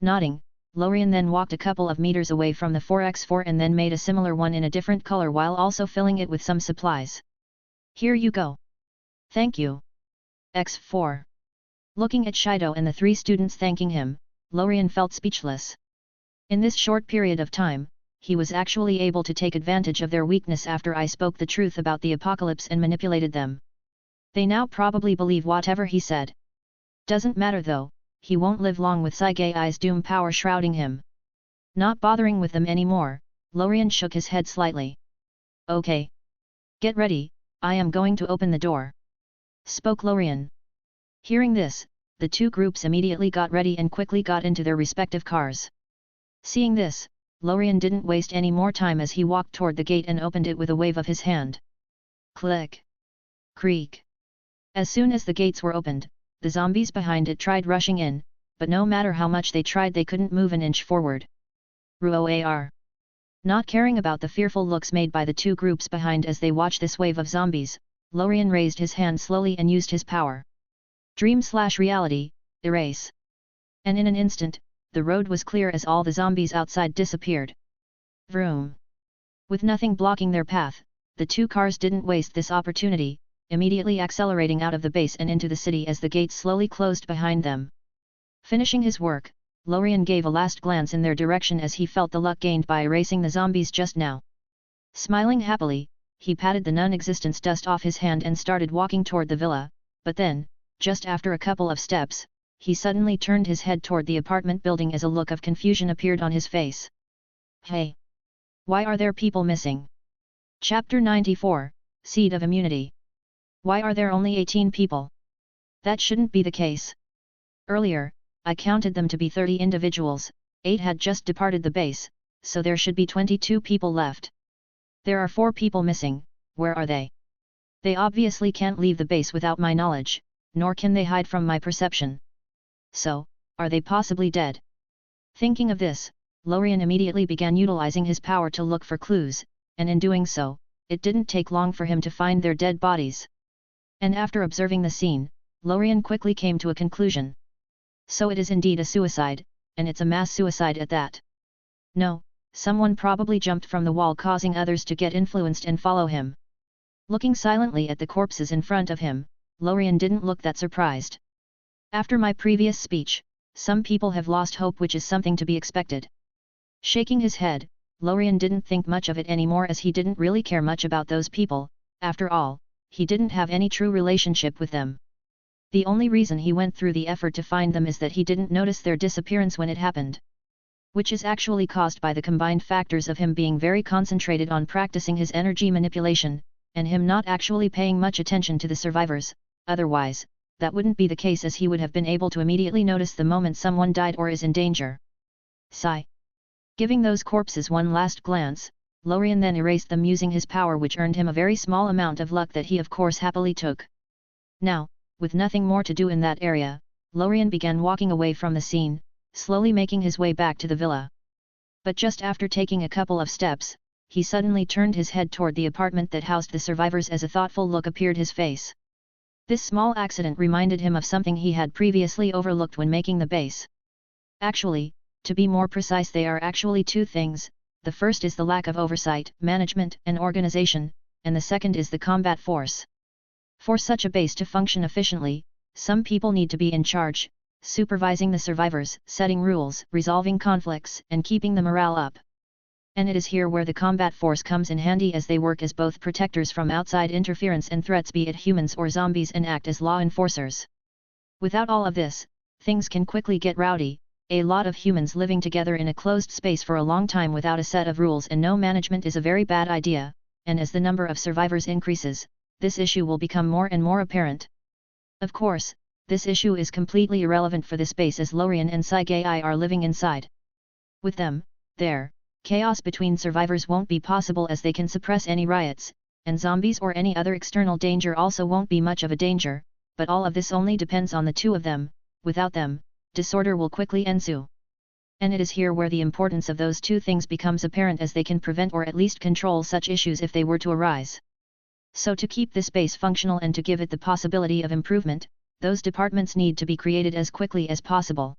Nodding, Lorien then walked a couple of meters away from the 4x4 and then made a similar one in a different color while also filling it with some supplies. Here you go. Thank you. X4. Looking at Shido and the 3 students thanking him, Lorien felt speechless. In this short period of time, he was actually able to take advantage of their weakness after I spoke the truth about the apocalypse and manipulated them. They now probably believe whatever he said. Doesn't matter though, he won't live long with Saigai's doom power shrouding him. Not bothering with them anymore, Lorien shook his head slightly. Okay. Get ready, I am going to open the door. Spoke Lorien. Hearing this, the 2 groups immediately got ready and quickly got into their respective cars. Seeing this, Lorien didn't waste any more time as he walked toward the gate and opened it with a wave of his hand. Click. Creak. As soon as the gates were opened, the zombies behind it tried rushing in, but no matter how much they tried they couldn't move an inch forward. Roar. Not caring about the fearful looks made by the 2 groups behind as they watched this wave of zombies, Lorien raised his hand slowly and used his power. Dream/reality, erase. And in an instant, the road was clear as all the zombies outside disappeared. Vroom. With nothing blocking their path, the 2 cars didn't waste this opportunity, immediately accelerating out of the base and into the city as the gates slowly closed behind them. Finishing his work, Lorien gave a last glance in their direction as he felt the luck gained by erasing the zombies just now. Smiling happily, he patted the non-existent dust off his hand and started walking toward the villa, but then, just after a couple of steps, he suddenly turned his head toward the apartment building as a look of confusion appeared on his face. Hey! Why are there people missing? Chapter 94, Seed of Immunity. Why are there only 18 people? That shouldn't be the case. Earlier, I counted them to be 30 individuals, 8 had just departed the base, so there should be 22 people left. There are 4 people missing, where are they? They obviously can't leave the base without my knowledge, nor can they hide from my perception. So, are they possibly dead? Thinking of this, Lorien immediately began utilizing his power to look for clues, and in doing so, it didn't take long for him to find their dead bodies. And after observing the scene, Lorien quickly came to a conclusion. So it is indeed a suicide, and it's a mass suicide at that. No, someone probably jumped from the wall causing others to get influenced and follow him. Looking silently at the corpses in front of him, Lorien didn't look that surprised. After my previous speech, some people have lost hope, which is something to be expected. Shaking his head, Lorien didn't think much of it anymore, as he didn't really care much about those people. After all, he didn't have any true relationship with them. The only reason he went through the effort to find them is that he didn't notice their disappearance when it happened. Which is actually caused by the combined factors of him being very concentrated on practicing his energy manipulation, and him not actually paying much attention to the survivors. Otherwise, that wouldn't be the case, as he would have been able to immediately notice the moment someone died or is in danger. Sigh. Giving those corpses one last glance, Lorien then erased them using his power, which earned him a very small amount of luck that he of course happily took. Now, with nothing more to do in that area, Lorien began walking away from the scene, slowly making his way back to the villa. But just after taking a couple of steps, he suddenly turned his head toward the apartment that housed the survivors as a thoughtful look appeared his face. This small accident reminded him of something he had previously overlooked when making the base. Actually, to be more precise, they are actually 2 things. The first is the lack of oversight, management, and organization, and the second is the combat force. For such a base to function efficiently, some people need to be in charge, supervising the survivors, setting rules, resolving conflicts, and keeping the morale up. And it is here where the combat force comes in handy, as they work as both protectors from outside interference and threats, be it humans or zombies, and act as law enforcers. Without all of this, things can quickly get rowdy. A lot of humans living together in a closed space for a long time without a set of rules and no management is a very bad idea, and as the number of survivors increases, this issue will become more and more apparent. Of course, this issue is completely irrelevant for the space, as Lorien and Saigai are living inside. With them, there, chaos between survivors won't be possible, as they can suppress any riots, and zombies or any other external danger also won't be much of a danger, but all of this only depends on the 2 of them. Without them, disorder will quickly ensue. And it is here where the importance of those 2 things becomes apparent, as they can prevent or at least control such issues if they were to arise. So to keep this base functional and to give it the possibility of improvement, those departments need to be created as quickly as possible.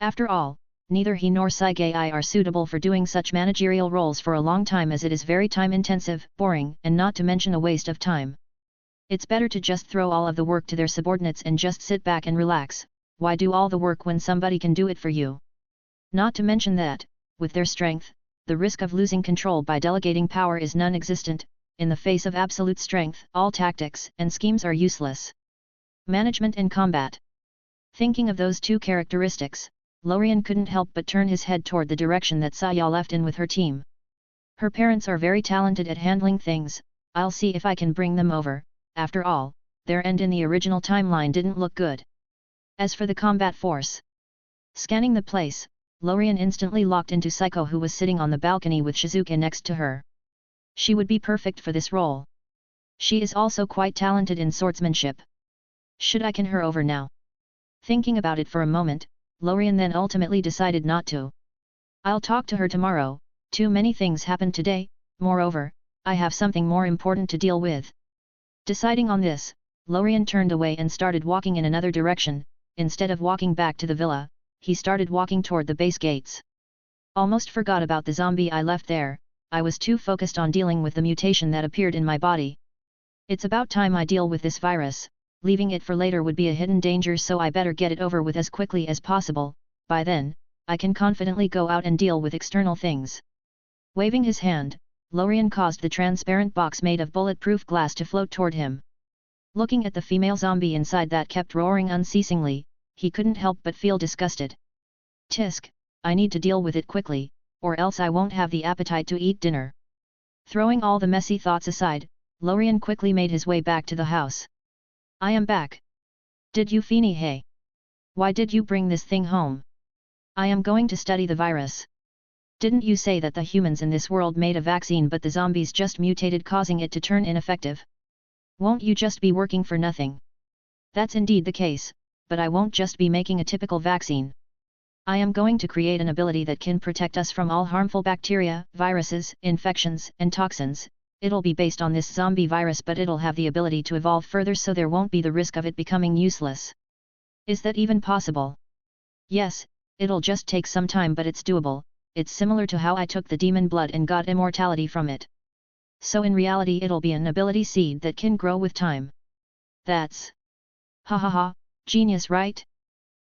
After all, neither he nor Saigai are suitable for doing such managerial roles for a long time, as it is very time-intensive, boring, and not to mention a waste of time. It's better to just throw all of the work to their subordinates and just sit back and relax. Why do all the work when somebody can do it for you? Not to mention that, with their strength, the risk of losing control by delegating power is non-existent. In the face of absolute strength, all tactics and schemes are useless. Management and combat. Thinking of those 2 characteristics, Lorien couldn't help but turn his head toward the direction that Saya left in with her team. Her parents are very talented at handling things. I'll see if I can bring them over. After all, their end in the original timeline didn't look good. As for the combat force, scanning the place, Lorien instantly locked into Psycho, who was sitting on the balcony with Shizuka next to her. She would be perfect for this role. She is also quite talented in swordsmanship. Should I can her over now? Thinking about it for a moment, Lorien then ultimately decided not to. I'll talk to her tomorrow. Too many things happened today, moreover, I have something more important to deal with. Deciding on this, Lorien turned away and started walking in another direction. Instead of walking back to the villa, he started walking toward the base gates. Almost forgot about the zombie I left there. I was too focused on dealing with the mutation that appeared in my body. It's about time I deal with this virus. Leaving it for later would be a hidden danger, so I better get it over with as quickly as possible. By then, I can confidently go out and deal with external things. Waving his hand, Lorien caused the transparent box made of bulletproof glass to float toward him. Looking at the female zombie inside that kept roaring unceasingly, he couldn't help but feel disgusted. Tisk, I need to deal with it quickly, or else I won't have the appetite to eat dinner. Throwing all the messy thoughts aside, Lorien quickly made his way back to the house. I am back. Did you Feeny hey? Why did you bring this thing home? I am going to study the virus. Didn't you say that the humans in this world made a vaccine but the zombies just mutated causing it to turn ineffective? Won't you just be working for nothing? That's indeed the case, but I won't just be making a typical vaccine. I am going to create an ability that can protect us from all harmful bacteria, viruses, infections, and toxins. It'll be based on this zombie virus but it'll have the ability to evolve further so there won't be the risk of it becoming useless. Is that even possible? Yes, it'll just take some time but it's doable. It's similar to how I took the demon blood and got immortality from it. So in reality it'll be an ability seed that can grow with time. That's... ha ha ha, genius right?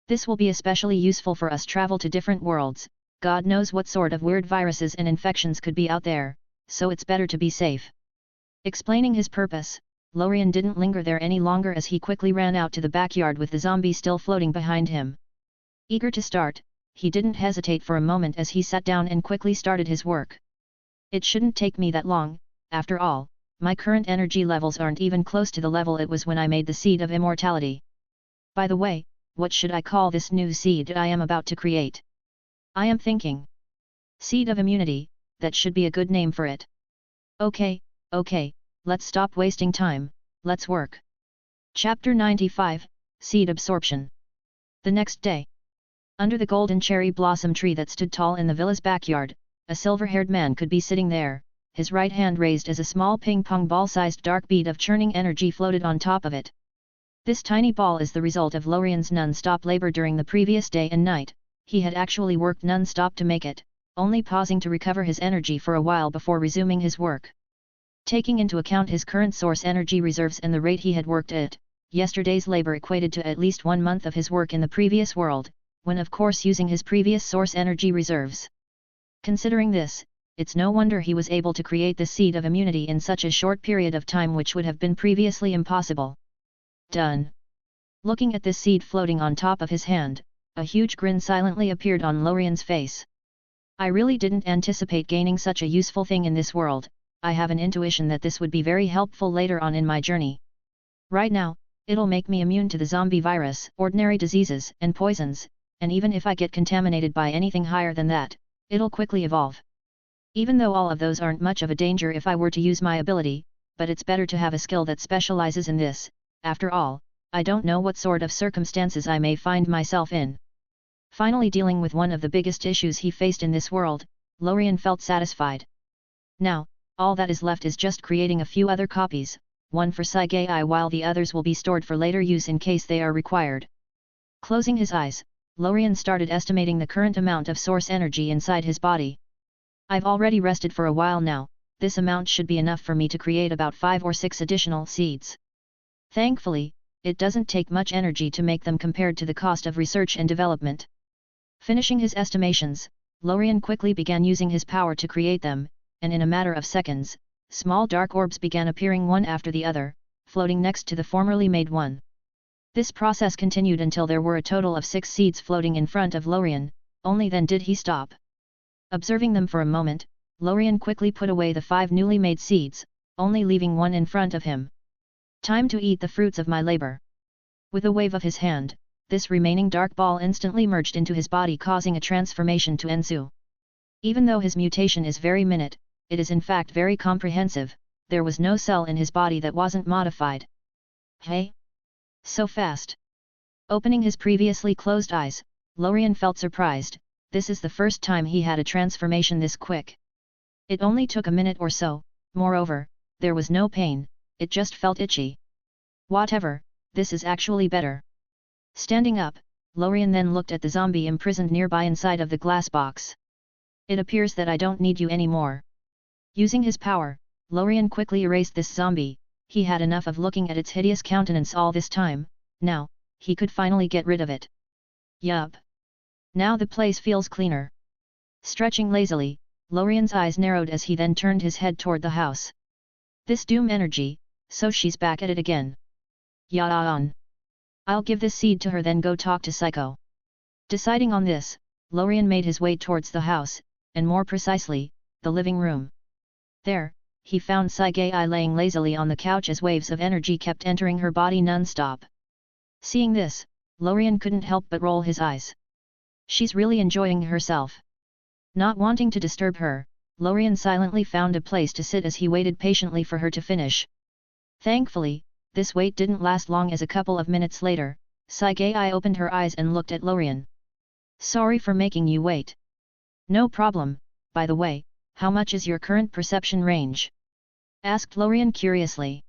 This will be especially useful for us travel to different worlds. God knows what sort of weird viruses and infections could be out there, so it's better to be safe. Explaining his purpose, Lorien didn't linger there any longer as he quickly ran out to the backyard with the zombie still floating behind him. Eager to start, he didn't hesitate for a moment as he sat down and quickly started his work. It shouldn't take me that long, after all, my current energy levels aren't even close to the level it was when I made the seed of immortality. By the way, what should I call this new seed I am about to create? I am thinking. Seed of immunity, that should be a good name for it. Okay, let's stop wasting time, let's work. Chapter 95, Seed Absorption. The next day. Under the golden cherry blossom tree that stood tall in the villa's backyard, a silver-haired man could be sitting there, his right hand raised as a small ping-pong ball-sized dark bead of churning energy floated on top of it. This tiny ball is the result of Lorien's non-stop labor during the previous day and night. He had actually worked non-stop to make it, only pausing to recover his energy for a while before resuming his work. Taking into account his current source energy reserves and the rate he had worked at, yesterday's labor equated to at least 1 month of his work in the previous world, when of course using his previous source energy reserves. Considering this, it's no wonder he was able to create the seed of immunity in such a short period of time which would have been previously impossible. Done. Looking at this seed floating on top of his hand, a huge grin silently appeared on Lorien's face. I really didn't anticipate gaining such a useful thing in this world. I have an intuition that this would be very helpful later on in my journey. Right now, it'll make me immune to the zombie virus, ordinary diseases, and poisons, and even if I get contaminated by anything higher than that, it'll quickly evolve. Even though all of those aren't much of a danger if I were to use my ability, but it's better to have a skill that specializes in this. After all, I don't know what sort of circumstances I may find myself in. Finally dealing with one of the biggest issues he faced in this world, Lorien felt satisfied. Now, all that is left is just creating a few other copies, one for Saigai while the others will be stored for later use in case they are required. Closing his eyes, Lorien started estimating the current amount of source energy inside his body. I've already rested for a while now, this amount should be enough for me to create about 5 or 6 additional seeds. Thankfully, it doesn't take much energy to make them compared to the cost of research and development. Finishing his estimations, Lorien quickly began using his power to create them, and in a matter of seconds, small dark orbs began appearing one after the other, floating next to the formerly made one. This process continued until there were a total of 6 seeds floating in front of Lorien, only then did he stop. Observing them for a moment, Lorien quickly put away the 5 newly made seeds, only leaving one in front of him. Time to eat the fruits of my labor. With a wave of his hand, this remaining dark ball instantly merged into his body causing a transformation to ensue. Even though his mutation is very minute, it is in fact very comprehensive, there was no cell in his body that wasn't modified. Hey? So fast! Opening his previously closed eyes, Lorien felt surprised. This is the first time he had a transformation this quick. It only took a minute or so, moreover, there was no pain, it just felt itchy. Whatever, this is actually better. Standing up, Lorien then looked at the zombie imprisoned nearby inside of the glass box. It appears that I don't need you anymore. Using his power, Lorien quickly erased this zombie. He had enough of looking at its hideous countenance all this time. Now, he could finally get rid of it. Yup. Now the place feels cleaner. Stretching lazily, Lorien's eyes narrowed as he then turned his head toward the house. This doom energy, so she's back at it again. Yawn. I'll give this seed to her then go talk to Psycho. Deciding on this, Lorien made his way towards the house, and more precisely, the living room. There, he found Sagai laying lazily on the couch as waves of energy kept entering her body non-stop. Seeing this, Lorien couldn't help but roll his eyes. She's really enjoying herself. Not wanting to disturb her, Lorien silently found a place to sit as he waited patiently for her to finish. Thankfully, this wait didn't last long as a couple of minutes later, Sagai opened her eyes and looked at Lorien. Sorry for making you wait. No problem, by the way, how much is your current perception range? Asked Lorien curiously.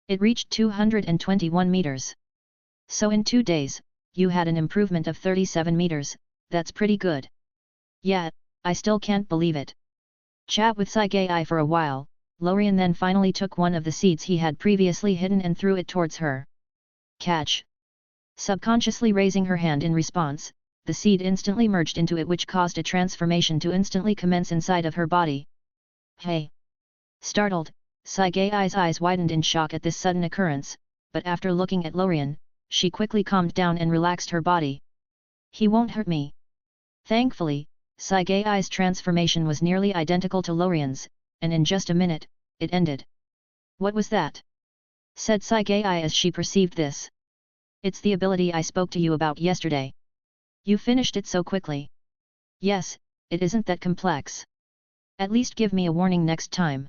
It reached 221 meters. So in 2 days, you had an improvement of 37 meters, that's pretty good. Yeah, I still can't believe it. Chat with Sagai for a while, Lorien then finally took one of the seeds he had previously hidden and threw it towards her. Catch! Subconsciously raising her hand in response, the seed instantly merged into it, which caused a transformation to instantly commence inside of her body. Hey! Startled, Sagai's eyes widened in shock at this sudden occurrence, but after looking at Lorien, she quickly calmed down and relaxed her body. He won't hurt me. Thankfully, Sagai's transformation was nearly identical to Lorien's, and in just a minute, it ended. What was that? Said Sagai as she perceived this. It's the ability I spoke to you about yesterday. You finished it so quickly. Yes, it isn't that complex. At least give me a warning next time.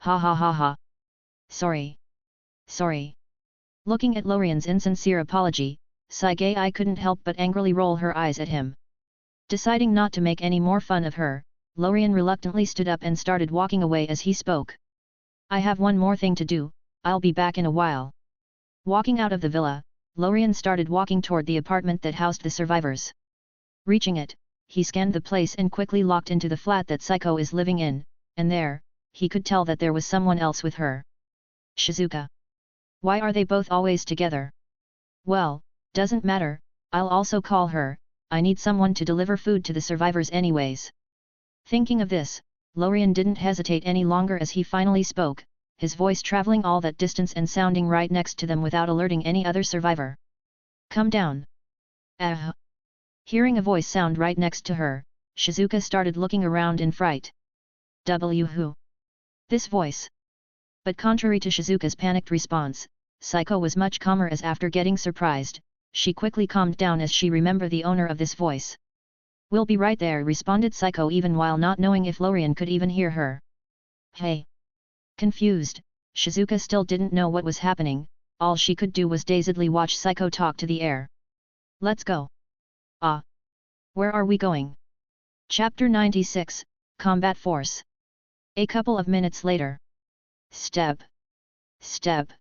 Ha ha ha ha. Sorry. Looking at Lorien's insincere apology, Sagai couldn't help but angrily roll her eyes at him. Deciding not to make any more fun of her, Lorien reluctantly stood up and started walking away as he spoke. I have one more thing to do, I'll be back in a while. Walking out of the villa, Lorien started walking toward the apartment that housed the survivors. Reaching it, he scanned the place and quickly locked into the flat that Psycho is living in, and there, he could tell that there was someone else with her. Shizuka. Why are they both always together? Well, doesn't matter, I'll also call her, I need someone to deliver food to the survivors anyways. Thinking of this, Lorien didn't hesitate any longer as he finally spoke, his voice traveling all that distance and sounding right next to them without alerting any other survivor. Come down. Hearing a voice sound right next to her, Shizuka started looking around in fright. Who? This voice. But contrary to Shizuka's panicked response, Psycho was much calmer as after getting surprised, she quickly calmed down as she remembered the owner of this voice. We'll be right there, responded Psycho even while not knowing if Lorien could even hear her. Hey! Confused, Shizuka still didn't know what was happening, all she could do was dazedly watch Psycho talk to the air. Let's go. Ah! Where are we going? Chapter 96, Combat Force. A couple of minutes later. Step. Step.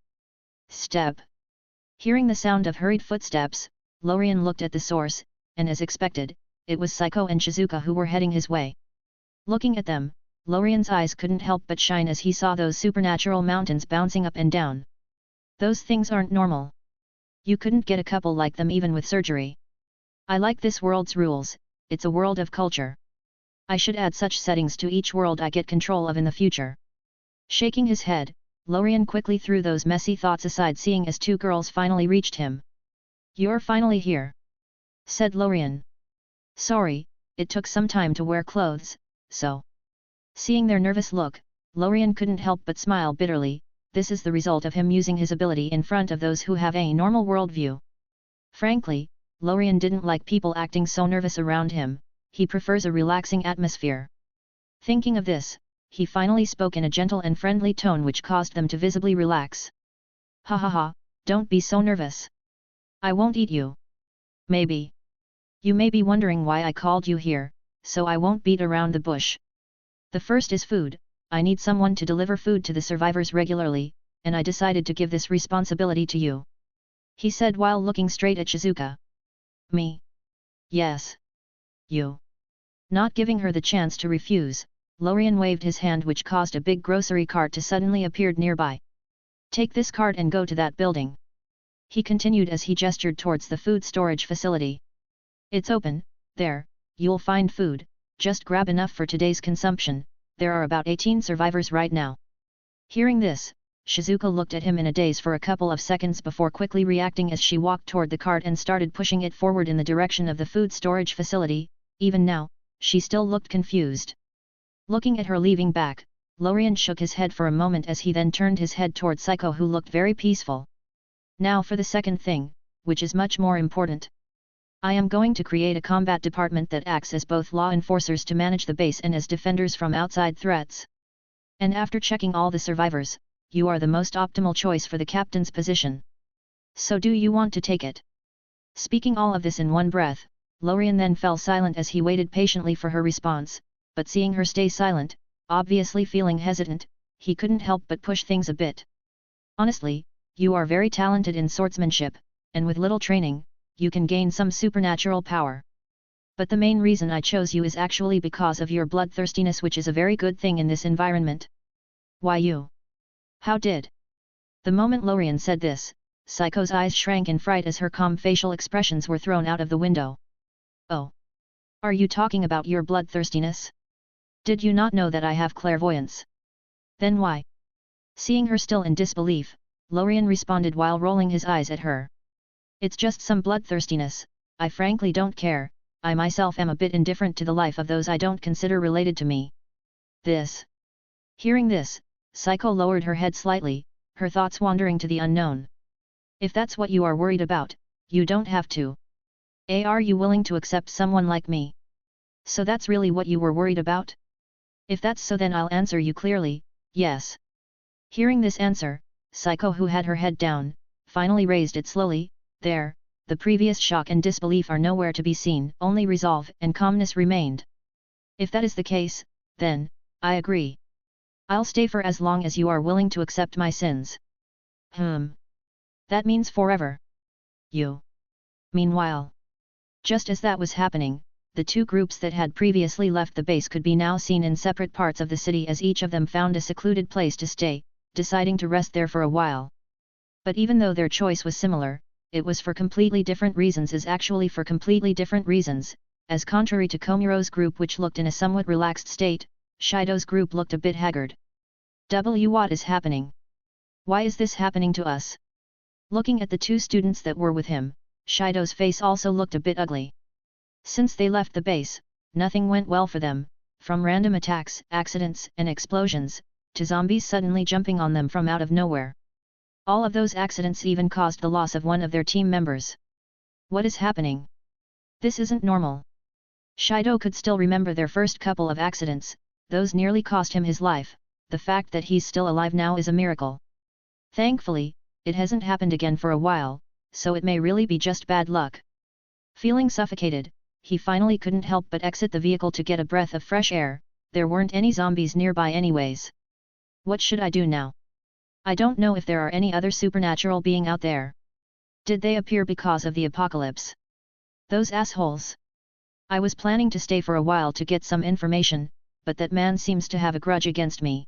Step. Hearing the sound of hurried footsteps, Lorien looked at the source, and as expected, it was Psycho and Shizuka who were heading his way. Looking at them, Lorien's eyes couldn't help but shine as he saw those supernatural mountains bouncing up and down. Those things aren't normal. You couldn't get a couple like them even with surgery. I like this world's rules, it's a world of culture. I should add such settings to each world I get control of in the future. Shaking his head, Lorien quickly threw those messy thoughts aside, seeing as two girls finally reached him. You're finally here, said Lorien. Sorry, it took some time to wear clothes, so. Seeing their nervous look, Lorien couldn't help but smile bitterly. This is the result of him using his ability in front of those who have a normal worldview. Frankly, Lorien didn't like people acting so nervous around him, he prefers a relaxing atmosphere. Thinking of this, he finally spoke in a gentle and friendly tone which caused them to visibly relax. Ha ha ha, don't be so nervous. I won't eat you. Maybe. You may be wondering why I called you here, so I won't beat around the bush. The first is food. I need someone to deliver food to the survivors regularly, and I decided to give this responsibility to you. He said while looking straight at Shizuka. Me? Yes. You. Not giving her the chance to refuse, Lorien waved his hand, which caused a big grocery cart to suddenly appear nearby. Take this cart and go to that building. He continued as he gestured towards the food storage facility. It's open, there, you'll find food, Just grab enough for today's consumption, there are about 18 survivors right now. Hearing this, Shizuka looked at him in a daze for a couple of seconds before quickly reacting as she walked toward the cart and started pushing it forward in the direction of the food storage facility. Even now, she still looked confused. Looking at her leaving back, Lorien shook his head for a moment as he then turned his head toward Psycho, who looked very peaceful. Now for the second thing, which is much more important. I am going to create a combat department that acts as both law enforcers to manage the base and as defenders from outside threats. And after checking all the survivors, you are the most optimal choice for the captain's position. So do you want to take it? Speaking all of this in one breath, Lorien then fell silent as he waited patiently for her response, but seeing her stay silent, obviously feeling hesitant, he couldn't help but push things a bit. Honestly, you are very talented in swordsmanship, and with little training, you can gain some supernatural power. But the main reason I chose you is actually because of your bloodthirstiness, which is a very good thing in this environment. Why you? How did? The moment Lorien said this, Psycho's eyes shrank in fright as her calm facial expressions were thrown out of the window. Oh. Are you talking about your bloodthirstiness? Did you not know that I have clairvoyance? Then why? Seeing her still in disbelief, Lorien responded while rolling his eyes at her. It's just some bloodthirstiness, I frankly don't care, I myself am a bit indifferent to the life of those I don't consider related to me. This. Hearing this, Psycho lowered her head slightly, her thoughts wandering to the unknown. If that's what you are worried about, you don't have to. Are you willing to accept someone like me? So that's really what you were worried about? If that's so, then I'll answer you clearly, yes. Hearing this answer, Psycho, who had her head down, finally raised it slowly. There, the previous shock and disbelief are nowhere to be seen, only resolve and calmness remained. If that is the case, then, I agree. I'll stay for as long as you are willing to accept my sins. That means forever. You. Meanwhile. Just as that was happening, the two groups that had previously left the base could be now seen in separate parts of the city as each of them found a secluded place to stay, deciding to rest there for a while. But even though their choice was similar, it was for completely different reasons, as contrary to Komuro's group, which looked in a somewhat relaxed state, Shido's group looked a bit haggard. What is happening? Why is this happening to us? Looking at the two students that were with him, Shido's face also looked a bit ugly. Since they left the base, nothing went well for them, from random attacks, accidents, and explosions, to zombies suddenly jumping on them from out of nowhere. All of those accidents even caused the loss of one of their team members. What is happening? This isn't normal. Shido could still remember their first couple of accidents, those nearly cost him his life. The fact that he's still alive now is a miracle. Thankfully, it hasn't happened again for a while, so it may really be just bad luck. Feeling suffocated, he finally couldn't help but exit the vehicle to get a breath of fresh air. There weren't any zombies nearby anyways. What should I do now? I don't know if there are any other supernatural being out there. Did they appear because of the apocalypse? Those assholes. I was planning to stay for a while to get some information, but that man seems to have a grudge against me.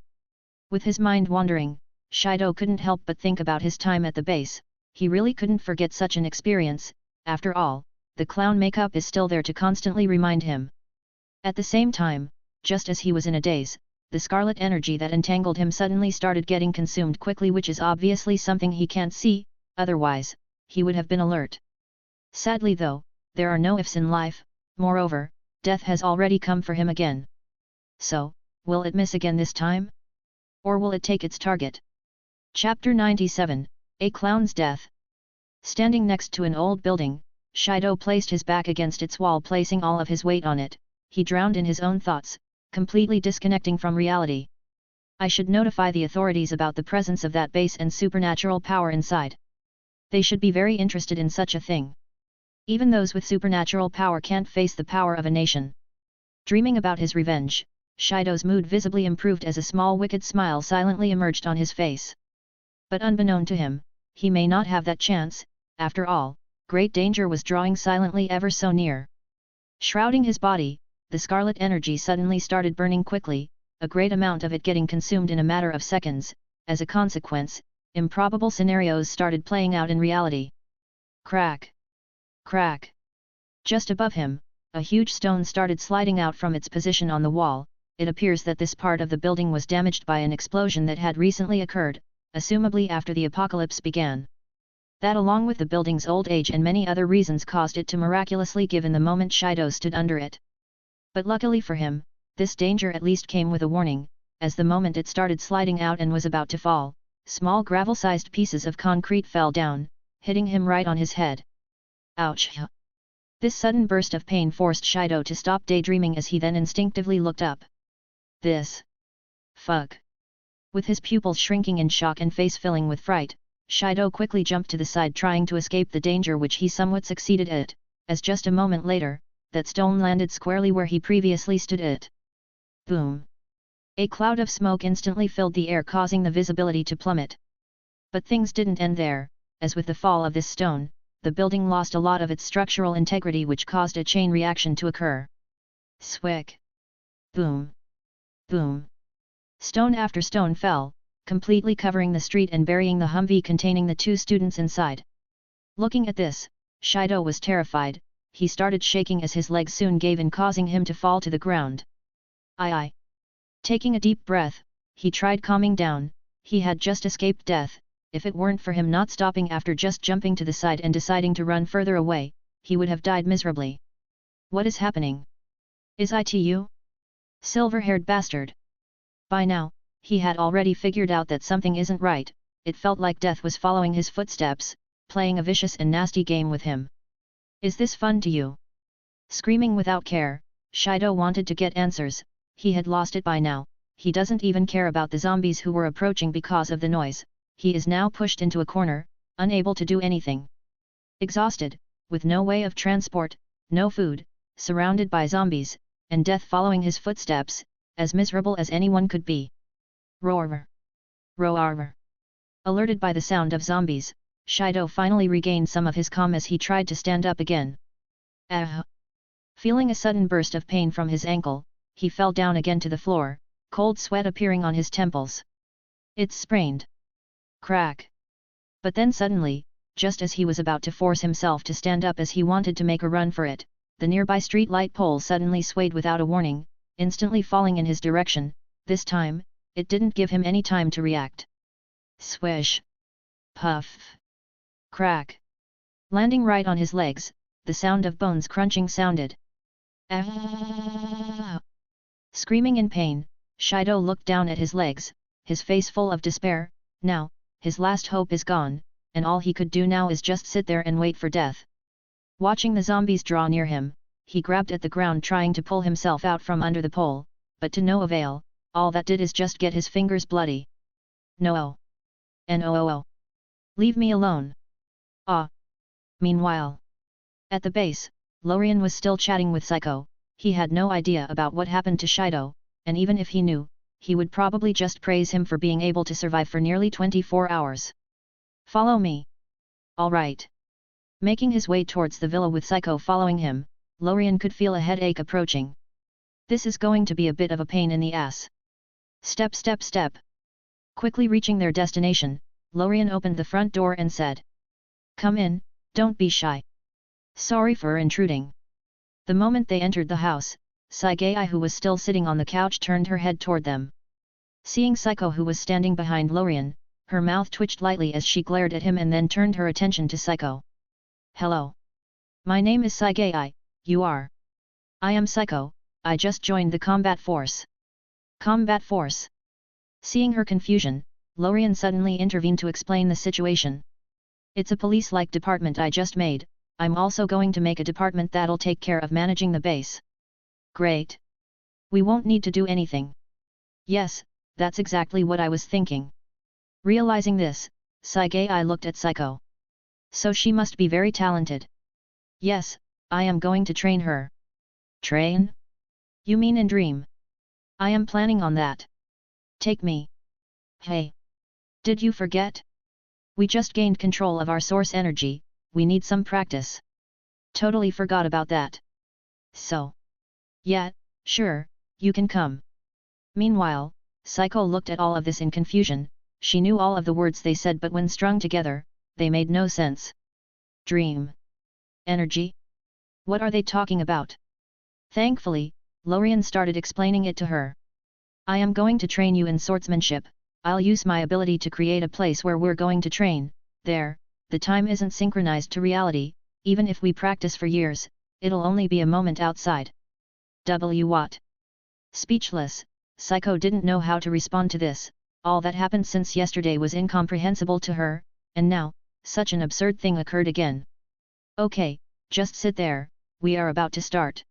With his mind wandering, Shido couldn't help but think about his time at the base. He really couldn't forget such an experience. After all, the clown makeup is still there to constantly remind him. At the same time, just as he was in a daze, the scarlet energy that entangled him suddenly started getting consumed quickly, which is obviously something he can't see, otherwise, he would have been alert. Sadly though, there are no ifs in life, moreover, death has already come for him again. So, will it miss again this time? Or will it take its target? Chapter 97, A Clown's Death. Standing next to an old building, Shido placed his back against its wall, placing all of his weight on it. He drowned in his own thoughts, completely disconnecting from reality. I should notify the authorities about the presence of that base and supernatural power inside. They should be very interested in such a thing. Even those with supernatural power can't face the power of a nation. Dreaming about his revenge, Shido's mood visibly improved as a small wicked smile silently emerged on his face. But unbeknown to him, he may not have that chance. After all, great danger was drawing silently ever so near. Shrouding his body, the scarlet energy suddenly started burning quickly, a great amount of it getting consumed in a matter of seconds. As a consequence, improbable scenarios started playing out in reality. Crack! Crack! Just above him, A huge stone started sliding out from its position on the wall. It appears that this part of the building was damaged by an explosion that had recently occurred, assumably after the apocalypse began. That along with the building's old age and many other reasons caused it to miraculously give in the moment Shido stood under it. But luckily for him, this danger at least came with a warning, as the moment it started sliding out and was about to fall, small gravel-sized pieces of concrete fell down, hitting him right on his head. Ouch! This sudden burst of pain forced Shido to stop daydreaming as he then instinctively looked up. This. Fuck. With his pupils shrinking in shock and face filling with fright, Shido quickly jumped to the side trying to escape the danger, which he somewhat succeeded at, as just a moment later, that stone landed squarely where he previously stood at. Boom. A cloud of smoke instantly filled the air, causing the visibility to plummet. But things didn't end there, as with the fall of this stone, the building lost a lot of its structural integrity, which caused a chain reaction to occur. Swick. Boom. Boom. Stone after stone fell, completely covering the street and burying the Humvee containing the two students inside. Looking at this, Shido was terrified. He started shaking as his legs soon gave in, causing him to fall to the ground. Aye. Taking a deep breath, he tried calming down. He had just escaped death. If it weren't for him not stopping after just jumping to the side and deciding to run further away, he would have died miserably. What is happening? Is it you? Silver-haired bastard. By now, he had already figured out that something isn't right. It felt like death was following his footsteps, playing a vicious and nasty game with him. Is this fun to you? Screaming without care, Shido wanted to get answers. He had lost it by now. He doesn't even care about the zombies who were approaching because of the noise. He is now pushed into a corner, unable to do anything. Exhausted, with no way of transport, no food, surrounded by zombies, and death following his footsteps, as miserable as anyone could be. Roar! Roar! Alerted by the sound of zombies, Shido finally regained some of his calm as he tried to stand up again. Feeling a sudden burst of pain from his ankle, he fell down again to the floor, cold sweat appearing on his temples. It's sprained. Crack. But then suddenly, just as he was about to force himself to stand up as he wanted to make a run for it, the nearby street light pole suddenly swayed without a warning, instantly falling in his direction. This time, it didn't give him any time to react. Swish. Puff. Crack. Landing right on his legs, the sound of bones crunching sounded. Screaming in pain, Shido looked down at his legs, his face full of despair. Now, his last hope is gone, and all he could do now is just sit there and wait for death. Watching the zombies draw near him, he grabbed at the ground trying to pull himself out from under the pole, but to no avail. All that did is just get his fingers bloody. No. No. Leave me alone. Ah. Meanwhile, at the base, Lorien was still chatting with Psycho. He had no idea about what happened to Shido, and even if he knew, he would probably just praise him for being able to survive for nearly 24 hours. Follow me. All right. Making his way towards the villa with Psycho following him, Lorien could feel a headache approaching. This is going to be a bit of a pain in the ass. Step. Quickly reaching their destination, Lorien opened the front door and said, "Come in, don't be shy. Sorry for intruding." The moment they entered the house, Sagai, who was still sitting on the couch, turned her head toward them. Seeing Psycho, who was standing behind Lorien, her mouth twitched lightly as she glared at him and then turned her attention to Psycho. "Hello. My name is Sagai, you are?" "I am Psycho, I just joined the combat force." "Combat force?" Seeing her confusion, Lorien suddenly intervened to explain the situation. "It's a police-like department I just made. I'm also going to make a department that'll take care of managing the base." "Great. We won't need to do anything." "Yes, that's exactly what I was thinking." Realizing this, Sagai looked at Psycho. "So she must be very talented." "Yes, I am going to train her." "Train? You mean in Dream?" "I am planning on that." "Take me." "Hey. Did you forget? We just gained control of our source energy, we need some practice." "Totally forgot about that." "So. Yeah, sure, you can come." Meanwhile, Psycho looked at all of this in confusion. She knew all of the words they said, but when strung together, they made no sense. Dream. Energy? What are they talking about? Thankfully, Lorien started explaining it to her. I am going to train you in swordsmanship. I'll use my ability to create a place where we're going to train. There, the time isn't synchronized to reality, even if we practice for years, it'll only be a moment outside. What? Speechless, Psycho didn't know how to respond to this. All that happened since yesterday was incomprehensible to her, and now, such an absurd thing occurred again. Okay, just sit there, we are about to start.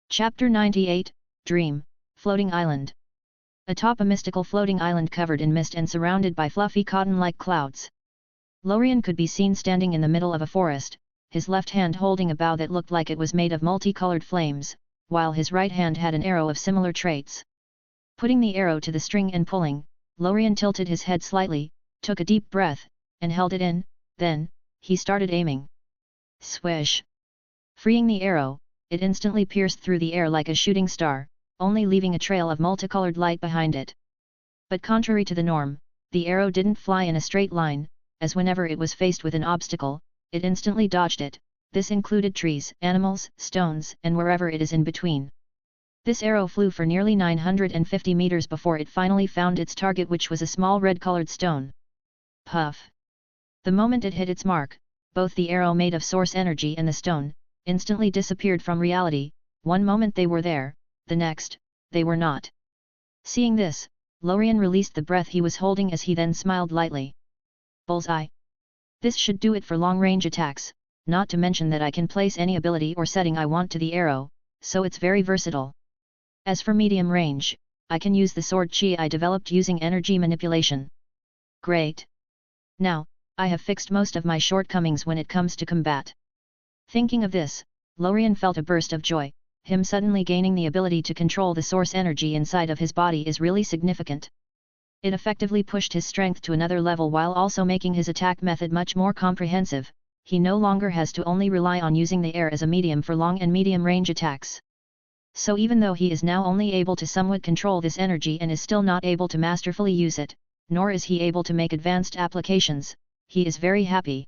Chapter 98, Dream, Floating Island. Atop a mystical floating island covered in mist and surrounded by fluffy cotton-like clouds. Lorien could be seen standing in the middle of a forest, his left hand holding a bow that looked like it was made of multicolored flames, while his right hand had an arrow of similar traits. Putting the arrow to the string and pulling, Lorien tilted his head slightly, took a deep breath, and held it in, then, he started aiming. Swish! Freeing the arrow, it instantly pierced through the air like a shooting star, only leaving a trail of multicolored light behind it. But contrary to the norm, the arrow didn't fly in a straight line, as whenever it was faced with an obstacle, it instantly dodged it. This included trees, animals, stones, and wherever it is in between. This arrow flew for nearly 950 meters before it finally found its target, which was a small red-colored stone. Puff! The moment it hit its mark, both the arrow made of source energy and the stone, instantly disappeared from reality. One moment they were there, the next, they were not. Seeing this, Lorien released the breath he was holding as he then smiled lightly. Bullseye! This should do it for long-range attacks, not to mention that I can place any ability or setting I want to the arrow, so it's very versatile. As for medium range, I can use the sword chi I developed using energy manipulation. Great! Now, I have fixed most of my shortcomings when it comes to combat. Thinking of this, Lorien felt a burst of joy. Him suddenly gaining the ability to control the source energy inside of his body is really significant. It effectively pushed his strength to another level while also making his attack method much more comprehensive. He no longer has to only rely on using the air as a medium for long and medium range attacks. So even though he is now only able to somewhat control this energy and is still not able to masterfully use it, nor is he able to make advanced applications, he is very happy.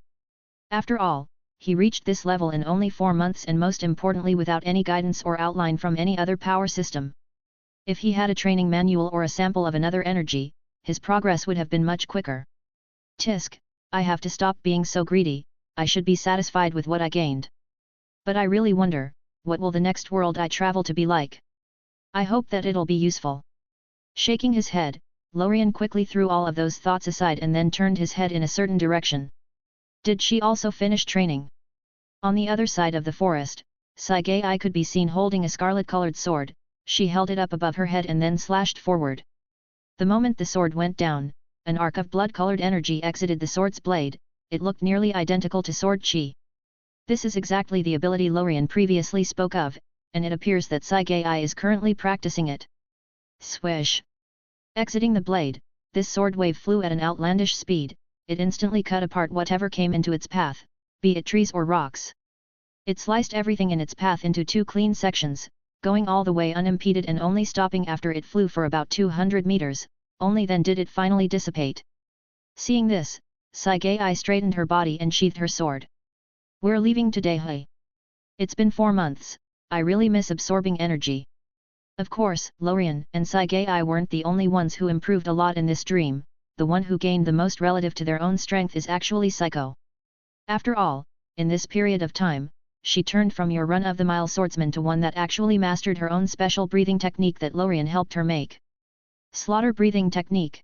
After all, he reached this level in only 4 months, and most importantly without any guidance or outline from any other power system. If he had a training manual or a sample of another energy, his progress would have been much quicker. Tisk, I have to stop being so greedy, I should be satisfied with what I gained. But I really wonder, what will the next world I travel to be like? I hope that it'll be useful. Shaking his head, Lorien quickly threw all of those thoughts aside and then turned his head in a certain direction. Did she also finish training? On the other side of the forest, Sagai could be seen holding a scarlet-colored sword. She held it up above her head and then slashed forward. The moment the sword went down, an arc of blood-colored energy exited the sword's blade. It looked nearly identical to sword chi. This is exactly the ability Lorien previously spoke of, and it appears that Sagai is currently practicing it. Swish! Exiting the blade, this sword wave flew at an outlandish speed. It instantly cut apart whatever came into its path, be it trees or rocks. It sliced everything in its path into 2 clean sections, going all the way unimpeded and only stopping after it flew for about 200 meters, only then did it finally dissipate. Seeing this, Sagai straightened her body and sheathed her sword. We're leaving today, hey? It's been 4 months, I really miss absorbing energy. Of course, Lorien and Sagai weren't the only ones who improved a lot in this dream. The one who gained the most relative to their own strength is actually Psycho. After all, in this period of time, she turned from your run-of-the-mile swordsman to one that actually mastered her own special breathing technique that Lorien helped her make. Slaughter breathing technique.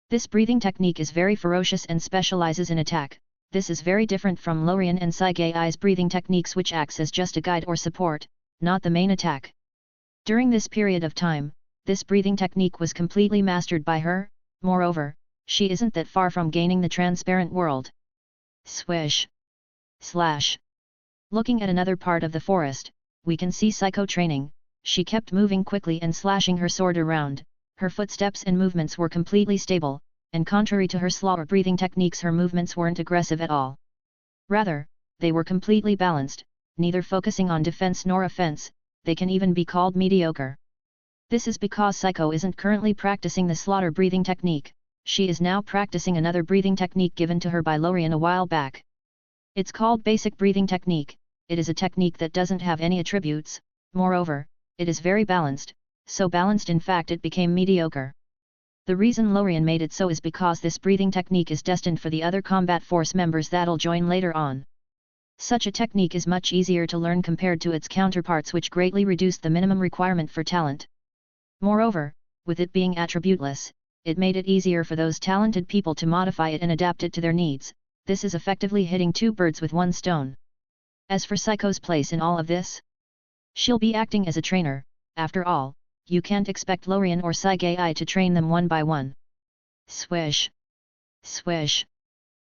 This breathing technique is very ferocious and specializes in attack. This is very different from Lorien and Saigai's breathing techniques, which acts as just a guide or support, not the main attack. During this period of time, this breathing technique was completely mastered by her. Moreover, she isn't that far from gaining the transparent world. Swish! Slash! Looking at another part of the forest, we can see Psycho training. She kept moving quickly and slashing her sword around. Her footsteps and movements were completely stable, and contrary to her slaughter breathing techniques, her movements weren't aggressive at all. Rather, they were completely balanced, neither focusing on defense nor offense. They can even be called mediocre. This is because Psycho isn't currently practicing the slaughter breathing technique. She is now practicing another breathing technique given to her by Lorien a while back. It's called basic breathing technique. It is a technique that doesn't have any attributes, moreover, it is very balanced, so balanced in fact it became mediocre. The reason Lorien made it so is because this breathing technique is destined for the other combat force members that'll join later on. Such a technique is much easier to learn compared to its counterparts, which greatly reduced the minimum requirement for talent. Moreover, with it being attributeless, it made it easier for those talented people to modify it and adapt it to their needs. This is effectively hitting two birds with one stone. As for Psycho's place in all of this, she'll be acting as a trainer. After all, you can't expect Lorien or Sagai to train them one by one. Swish! Swish!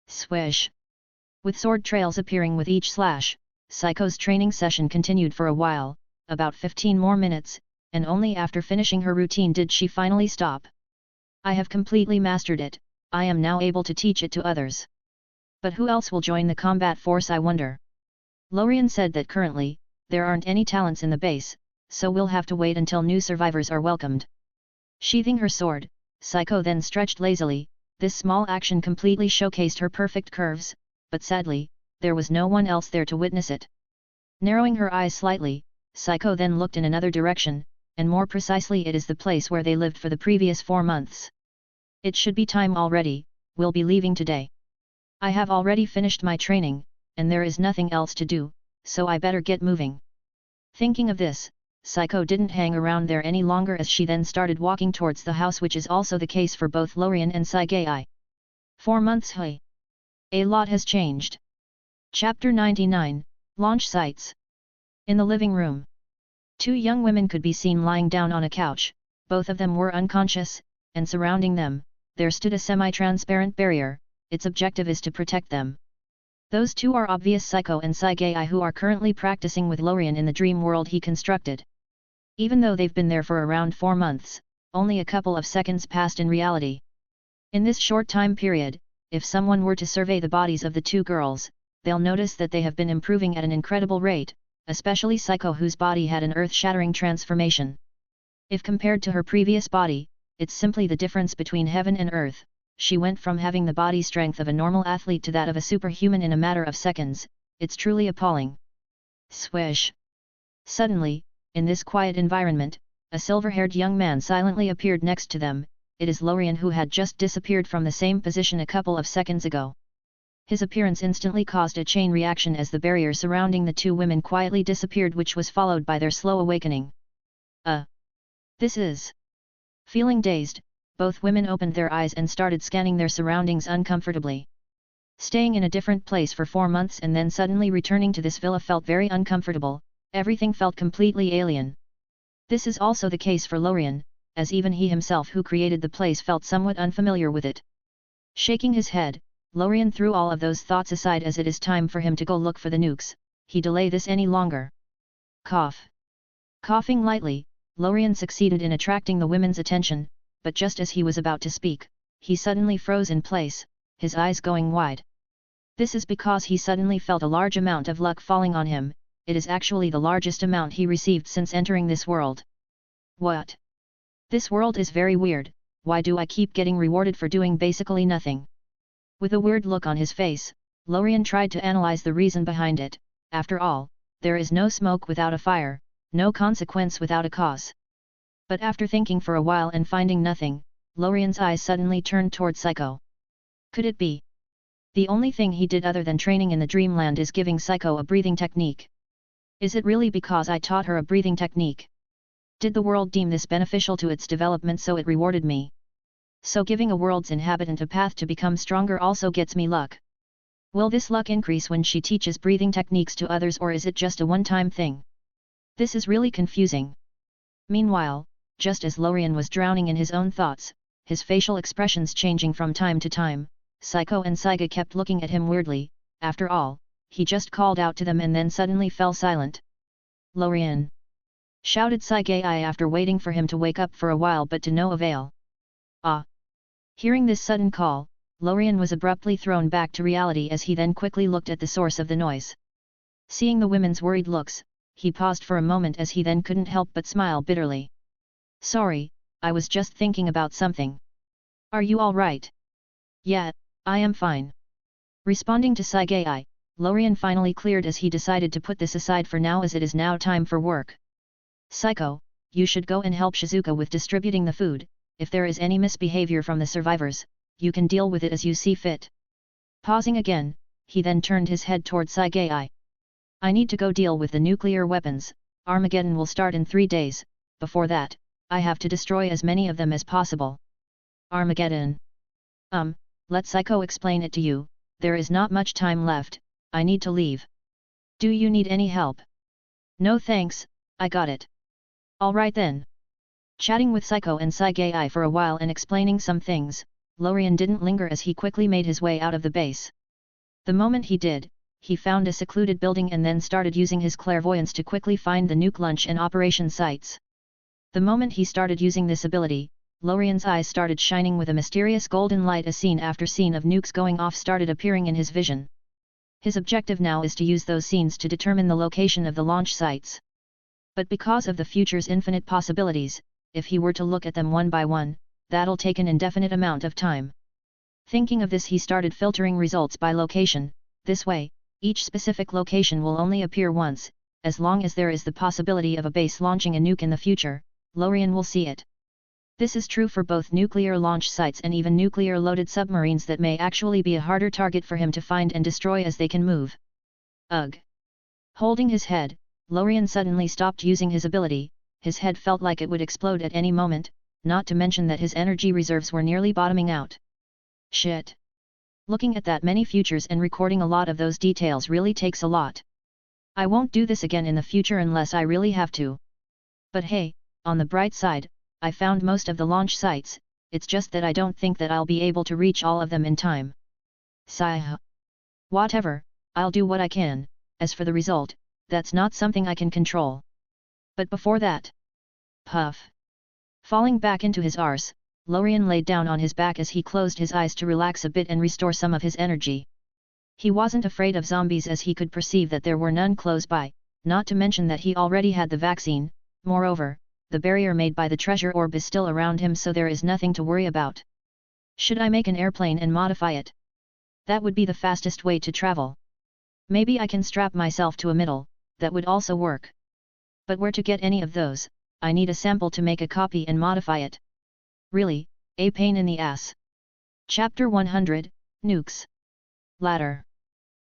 Swish! With sword trails appearing with each slash, Psycho's training session continued for a while, about 15 more minutes, and only after finishing her routine did she finally stop. I have completely mastered it, I am now able to teach it to others. But who else will join the combat force, I wonder? Lorien said that currently, there aren't any talents in the base, so we'll have to wait until new survivors are welcomed. Sheathing her sword, Psycho then stretched lazily. This small action completely showcased her perfect curves, but sadly, there was no one else there to witness it. Narrowing her eyes slightly, Psycho then looked in another direction, and more precisely it is the place where they lived for the previous 4 months. It should be time already, we'll be leaving today. I have already finished my training, and there is nothing else to do, so I better get moving. Thinking of this, Psycho didn't hang around there any longer as she then started walking towards the house, which is also the case for both Lorien and Sagai. 4 months. Hey! A lot has changed. Chapter 99, Launch Sites. In the living room, 2 young women could be seen lying down on a couch. Both of them were unconscious, and surrounding them, there stood a semi-transparent barrier. Its objective is to protect them. Those 2 are obvious Psycho and Sagai, who are currently practicing with Lorien in the dream world he constructed. Even though they've been there for around 4 months, only a couple of seconds passed in reality. In this short time period, if someone were to survey the bodies of the 2 girls, they'll notice that they have been improving at an incredible rate, especially Psycho, whose body had an earth-shattering transformation. If compared to her previous body, it's simply the difference between heaven and earth. She went from having the body strength of a normal athlete to that of a superhuman in a matter of seconds. It's truly appalling. Swish! Suddenly, in this quiet environment, a silver-haired young man silently appeared next to them. It is Lorien, who had just disappeared from the same position a couple of seconds ago. His appearance instantly caused a chain reaction as the barrier surrounding the 2 women quietly disappeared, which was followed by their slow awakening. This is... Feeling dazed, both women opened their eyes and started scanning their surroundings uncomfortably. Staying in a different place for 4 months and then suddenly returning to this villa felt very uncomfortable. Everything felt completely alien. This is also the case for Lorien, as even he himself, who created the place, felt somewhat unfamiliar with it. Shaking his head, Lorien threw all of those thoughts aside as it is time for him to go look for the nukes. He delay this any longer. Cough. Coughing lightly, Lorien succeeded in attracting the women's attention, but just as he was about to speak, he suddenly froze in place, his eyes going wide. This is because he suddenly felt a large amount of luck falling on him. It is actually the largest amount he received since entering this world. What? This world is very weird. Why do I keep getting rewarded for doing basically nothing? With a weird look on his face, Lorien tried to analyze the reason behind it. After all, there is no smoke without a fire, no consequence without a cause. But after thinking for a while and finding nothing, Lorien's eyes suddenly turned toward Psycho. Could it be? The only thing he did other than training in the dreamland is giving Psycho a breathing technique. Is it really because I taught her a breathing technique? Did the world deem this beneficial to its development, so it rewarded me? So giving a world's inhabitant a path to become stronger also gets me luck. Will this luck increase when she teaches breathing techniques to others, or is it just a one-time thing? This is really confusing. Meanwhile, just as Lorien was drowning in his own thoughts, his facial expressions changing from time to time, Psycho and Saiga kept looking at him weirdly. After all, he just called out to them and then suddenly fell silent. Lorien! Shouted Saiga after waiting for him to wake up for a while but to no avail. Ah! Hearing this sudden call, Lorien was abruptly thrown back to reality as he then quickly looked at the source of the noise. Seeing the women's worried looks, he paused for a moment as he then couldn't help but smile bitterly. Sorry, I was just thinking about something. Are you all right? Yeah, I am fine. Responding to Saiga, Lorien finally cleared as he decided to put this aside for now, as it is now time for work. Psycho, you should go and help Shizuka with distributing the food. If there is any misbehavior from the survivors, you can deal with it as you see fit. Pausing again, he then turned his head toward Sagai. I need to go deal with the nuclear weapons. Armageddon will start in 3 days. Before that, I have to destroy as many of them as possible. Armageddon. Let Psycho explain it to you. There is not much time left. I need to leave. Do you need any help? No thanks, I got it. Alright then. Chatting with Psycho and Sagai for a while and explaining some things, Lorien didn't linger as he quickly made his way out of the base. The moment he did, he found a secluded building and then started using his clairvoyance to quickly find the nuke launch and operation sites. The moment he started using this ability, Lorien's eyes started shining with a mysterious golden light as scene after scene of nukes going off started appearing in his vision. His objective now is to use those scenes to determine the location of the launch sites. But because of the future's infinite possibilities, if he were to look at them one by one, that'll take an indefinite amount of time. Thinking of this, he started filtering results by location. This way, each specific location will only appear once. As long as there is the possibility of a base launching a nuke in the future, Lorien will see it. This is true for both nuclear launch sites and even nuclear-loaded submarines that may actually be a harder target for him to find and destroy as they can move. Ugh! Holding his head, Lorien suddenly stopped using his ability. His head felt like it would explode at any moment, not to mention that his energy reserves were nearly bottoming out. Shit! Looking at that many futures and recording a lot of those details really takes a lot. I won't do this again in the future unless I really have to. But hey, on the bright side, I found most of the launch sites. It's just that I don't think that I'll be able to reach all of them in time. Sigh. Whatever, I'll do what I can. As for the result, that's not something I can control. But before that... Puff. Falling back into his arse, Lorien laid down on his back as he closed his eyes to relax a bit and restore some of his energy. He wasn't afraid of zombies as he could perceive that there were none close by, not to mention that he already had the vaccine. Moreover, the barrier made by the treasure orb is still around him, so there is nothing to worry about. Should I make an airplane and modify it? That would be the fastest way to travel. Maybe I can strap myself to a middle, that would also work. But where to get any of those? I need a sample to make a copy and modify it. Really, a pain in the ass. Chapter 100, Nukes. Ladder.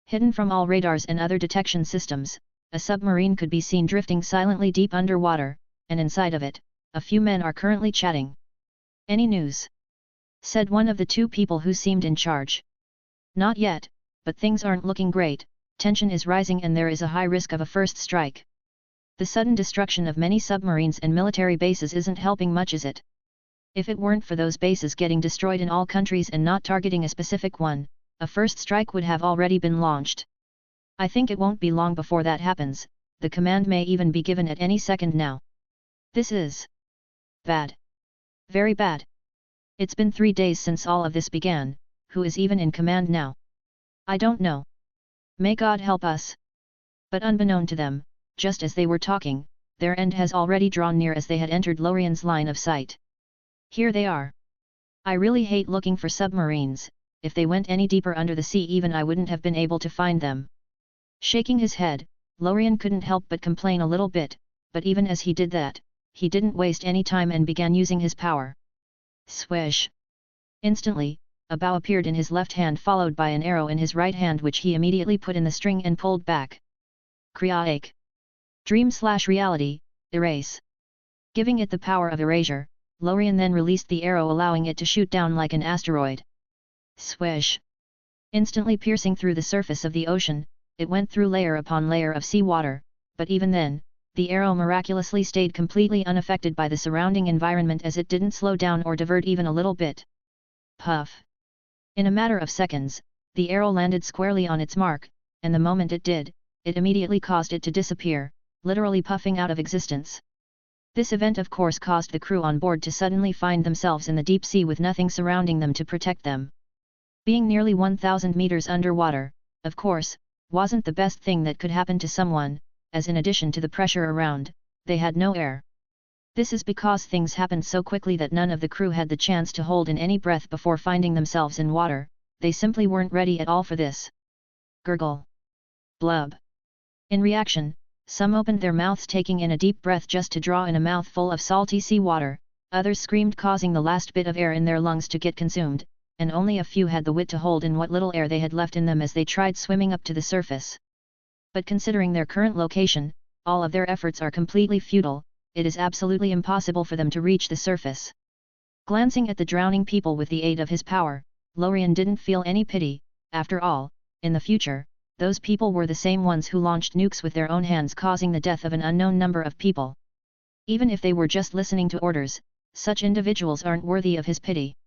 Hidden from all radars and other detection systems, a submarine could be seen drifting silently deep underwater, and inside of it, a few men are currently chatting. Any news? Said one of the two people who seemed in charge. Not yet, but things aren't looking great. Tension is rising and there is a high risk of a first strike. The sudden destruction of many submarines and military bases isn't helping much, is it? If it weren't for those bases getting destroyed in all countries and not targeting a specific one, a first strike would have already been launched. I think it won't be long before that happens. The command may even be given at any second now. This is bad. Very bad. It's been 3 days since all of this began. Who is even in command now? I don't know. May God help us. But unbeknown to them, just as they were talking, their end has already drawn near as they had entered Lorien's line of sight. Here they are. I really hate looking for submarines. If they went any deeper under the sea, even I wouldn't have been able to find them. Shaking his head, Lorien couldn't help but complain a little bit, but even as he did that, he didn't waste any time and began using his power. Swish! Instantly, a bow appeared in his left hand followed by an arrow in his right hand, which he immediately put in the string and pulled back. Kriaik. Dream/reality, erase. Giving it the power of erasure, Lorien then released the arrow, allowing it to shoot down like an asteroid. Swish! Instantly piercing through the surface of the ocean, it went through layer upon layer of seawater, but even then, the arrow miraculously stayed completely unaffected by the surrounding environment as it didn't slow down or divert even a little bit. Puff! In a matter of seconds, the arrow landed squarely on its mark, and the moment it did, it immediately caused it to disappear, literally puffing out of existence. This event of course caused the crew on board to suddenly find themselves in the deep sea with nothing surrounding them to protect them. Being nearly 1,000 meters underwater, of course, wasn't the best thing that could happen to someone, as in addition to the pressure around, they had no air. This is because things happened so quickly that none of the crew had the chance to hold in any breath before finding themselves in water. They simply weren't ready at all for this. Gurgle. Blub. In reaction, Some opened their mouths taking in a deep breath just to draw in a mouthful of salty sea water, others screamed causing the last bit of air in their lungs to get consumed, and only a few had the wit to hold in what little air they had left in them as they tried swimming up to the surface. But considering their current location, all of their efforts are completely futile, it is absolutely impossible for them to reach the surface. Glancing at the drowning people with the aid of his power, Lorien didn't feel any pity. After all, in the future, those people were the same ones who launched nukes with their own hands causing the death of an unknown number of people. Even if they were just listening to orders, such individuals aren't worthy of his pity.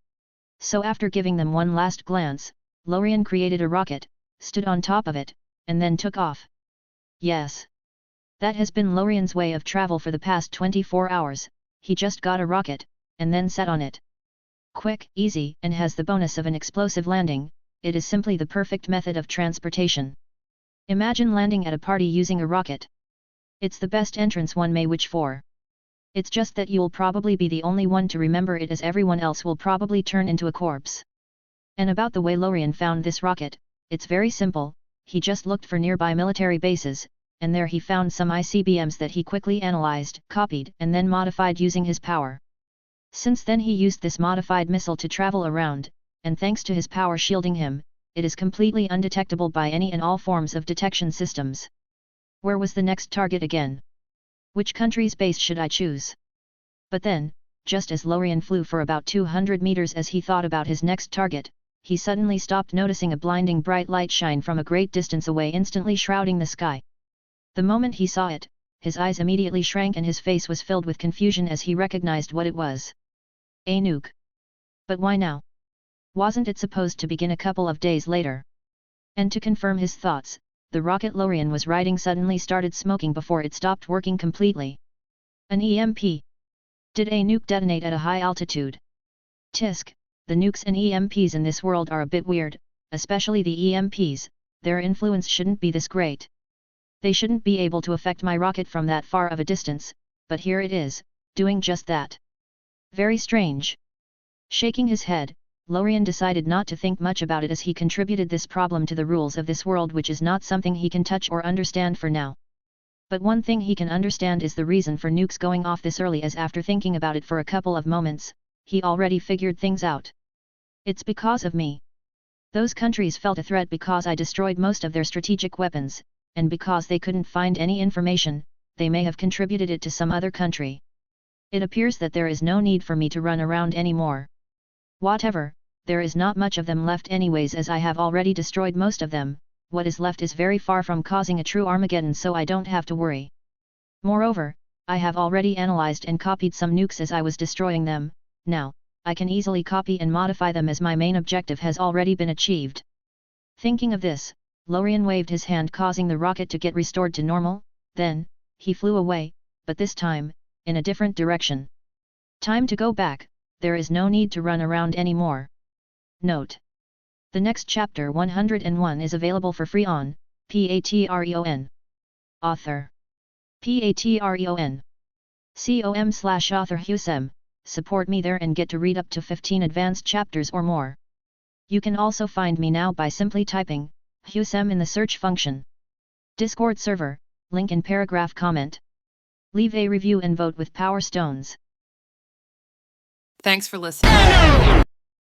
So after giving them one last glance, Lorien created a rocket, stood on top of it, and then took off. Yes. That has been Lorien's way of travel for the past 24 hours, he just got a rocket, and then sat on it. Quick, easy, and has the bonus of an explosive landing, it is simply the perfect method of transportation. Imagine landing at a party using a rocket. It's the best entrance one may wish for. It's just that you'll probably be the only one to remember it as everyone else will probably turn into a corpse. And about the way Lorien found this rocket, it's very simple, he just looked for nearby military bases, and there he found some ICBMs that he quickly analyzed, copied, and then modified using his power. Since then he used this modified missile to travel around, and thanks to his power shielding him, it is completely undetectable by any and all forms of detection systems. Where was the next target again? Which country's base should I choose? But then, just as Lorien flew for about 200 meters as he thought about his next target, he suddenly stopped noticing a blinding bright light shine from a great distance away instantly shrouding the sky. The moment he saw it, his eyes immediately shrank and his face was filled with confusion as he recognized what it was. A nuke. But why now? Wasn't it supposed to begin a couple of days later? And to confirm his thoughts, the rocket Lorien was riding suddenly started smoking before it stopped working completely. An EMP. Did a nuke detonate at a high altitude? Tisk, the nukes and EMPs in this world are a bit weird, especially the EMPs, their influence shouldn't be this great. They shouldn't be able to affect my rocket from that far of a distance, but here it is, doing just that. Very strange. Shaking his head, Lorien decided not to think much about it as he contributed this problem to the rules of this world, which is not something he can touch or understand for now. But one thing he can understand is the reason for nukes going off this early, as after thinking about it for a couple of moments, he already figured things out. It's because of me. Those countries felt a threat because I destroyed most of their strategic weapons, and because they couldn't find any information, they may have contributed it to some other country. It appears that there is no need for me to run around anymore. Whatever, there is not much of them left anyways, as I have already destroyed most of them. What is left is very far from causing a true Armageddon, so I don't have to worry. Moreover, I have already analyzed and copied some nukes as I was destroying them. Now, I can easily copy and modify them as my main objective has already been achieved. Thinking of this, Lorien waved his hand causing the rocket to get restored to normal, then, he flew away, but this time, in a different direction. Time to go back, there is no need to run around anymore. Note: the next chapter 101 is available for free on Patreon. Author patreon.com/author Husem. Support me there and get to read up to 15 advanced chapters or more. You can also find me now by simply typing Husem in the search function. Discord server, link in paragraph comment. Leave a review and vote with Power Stones. Thanks for listening.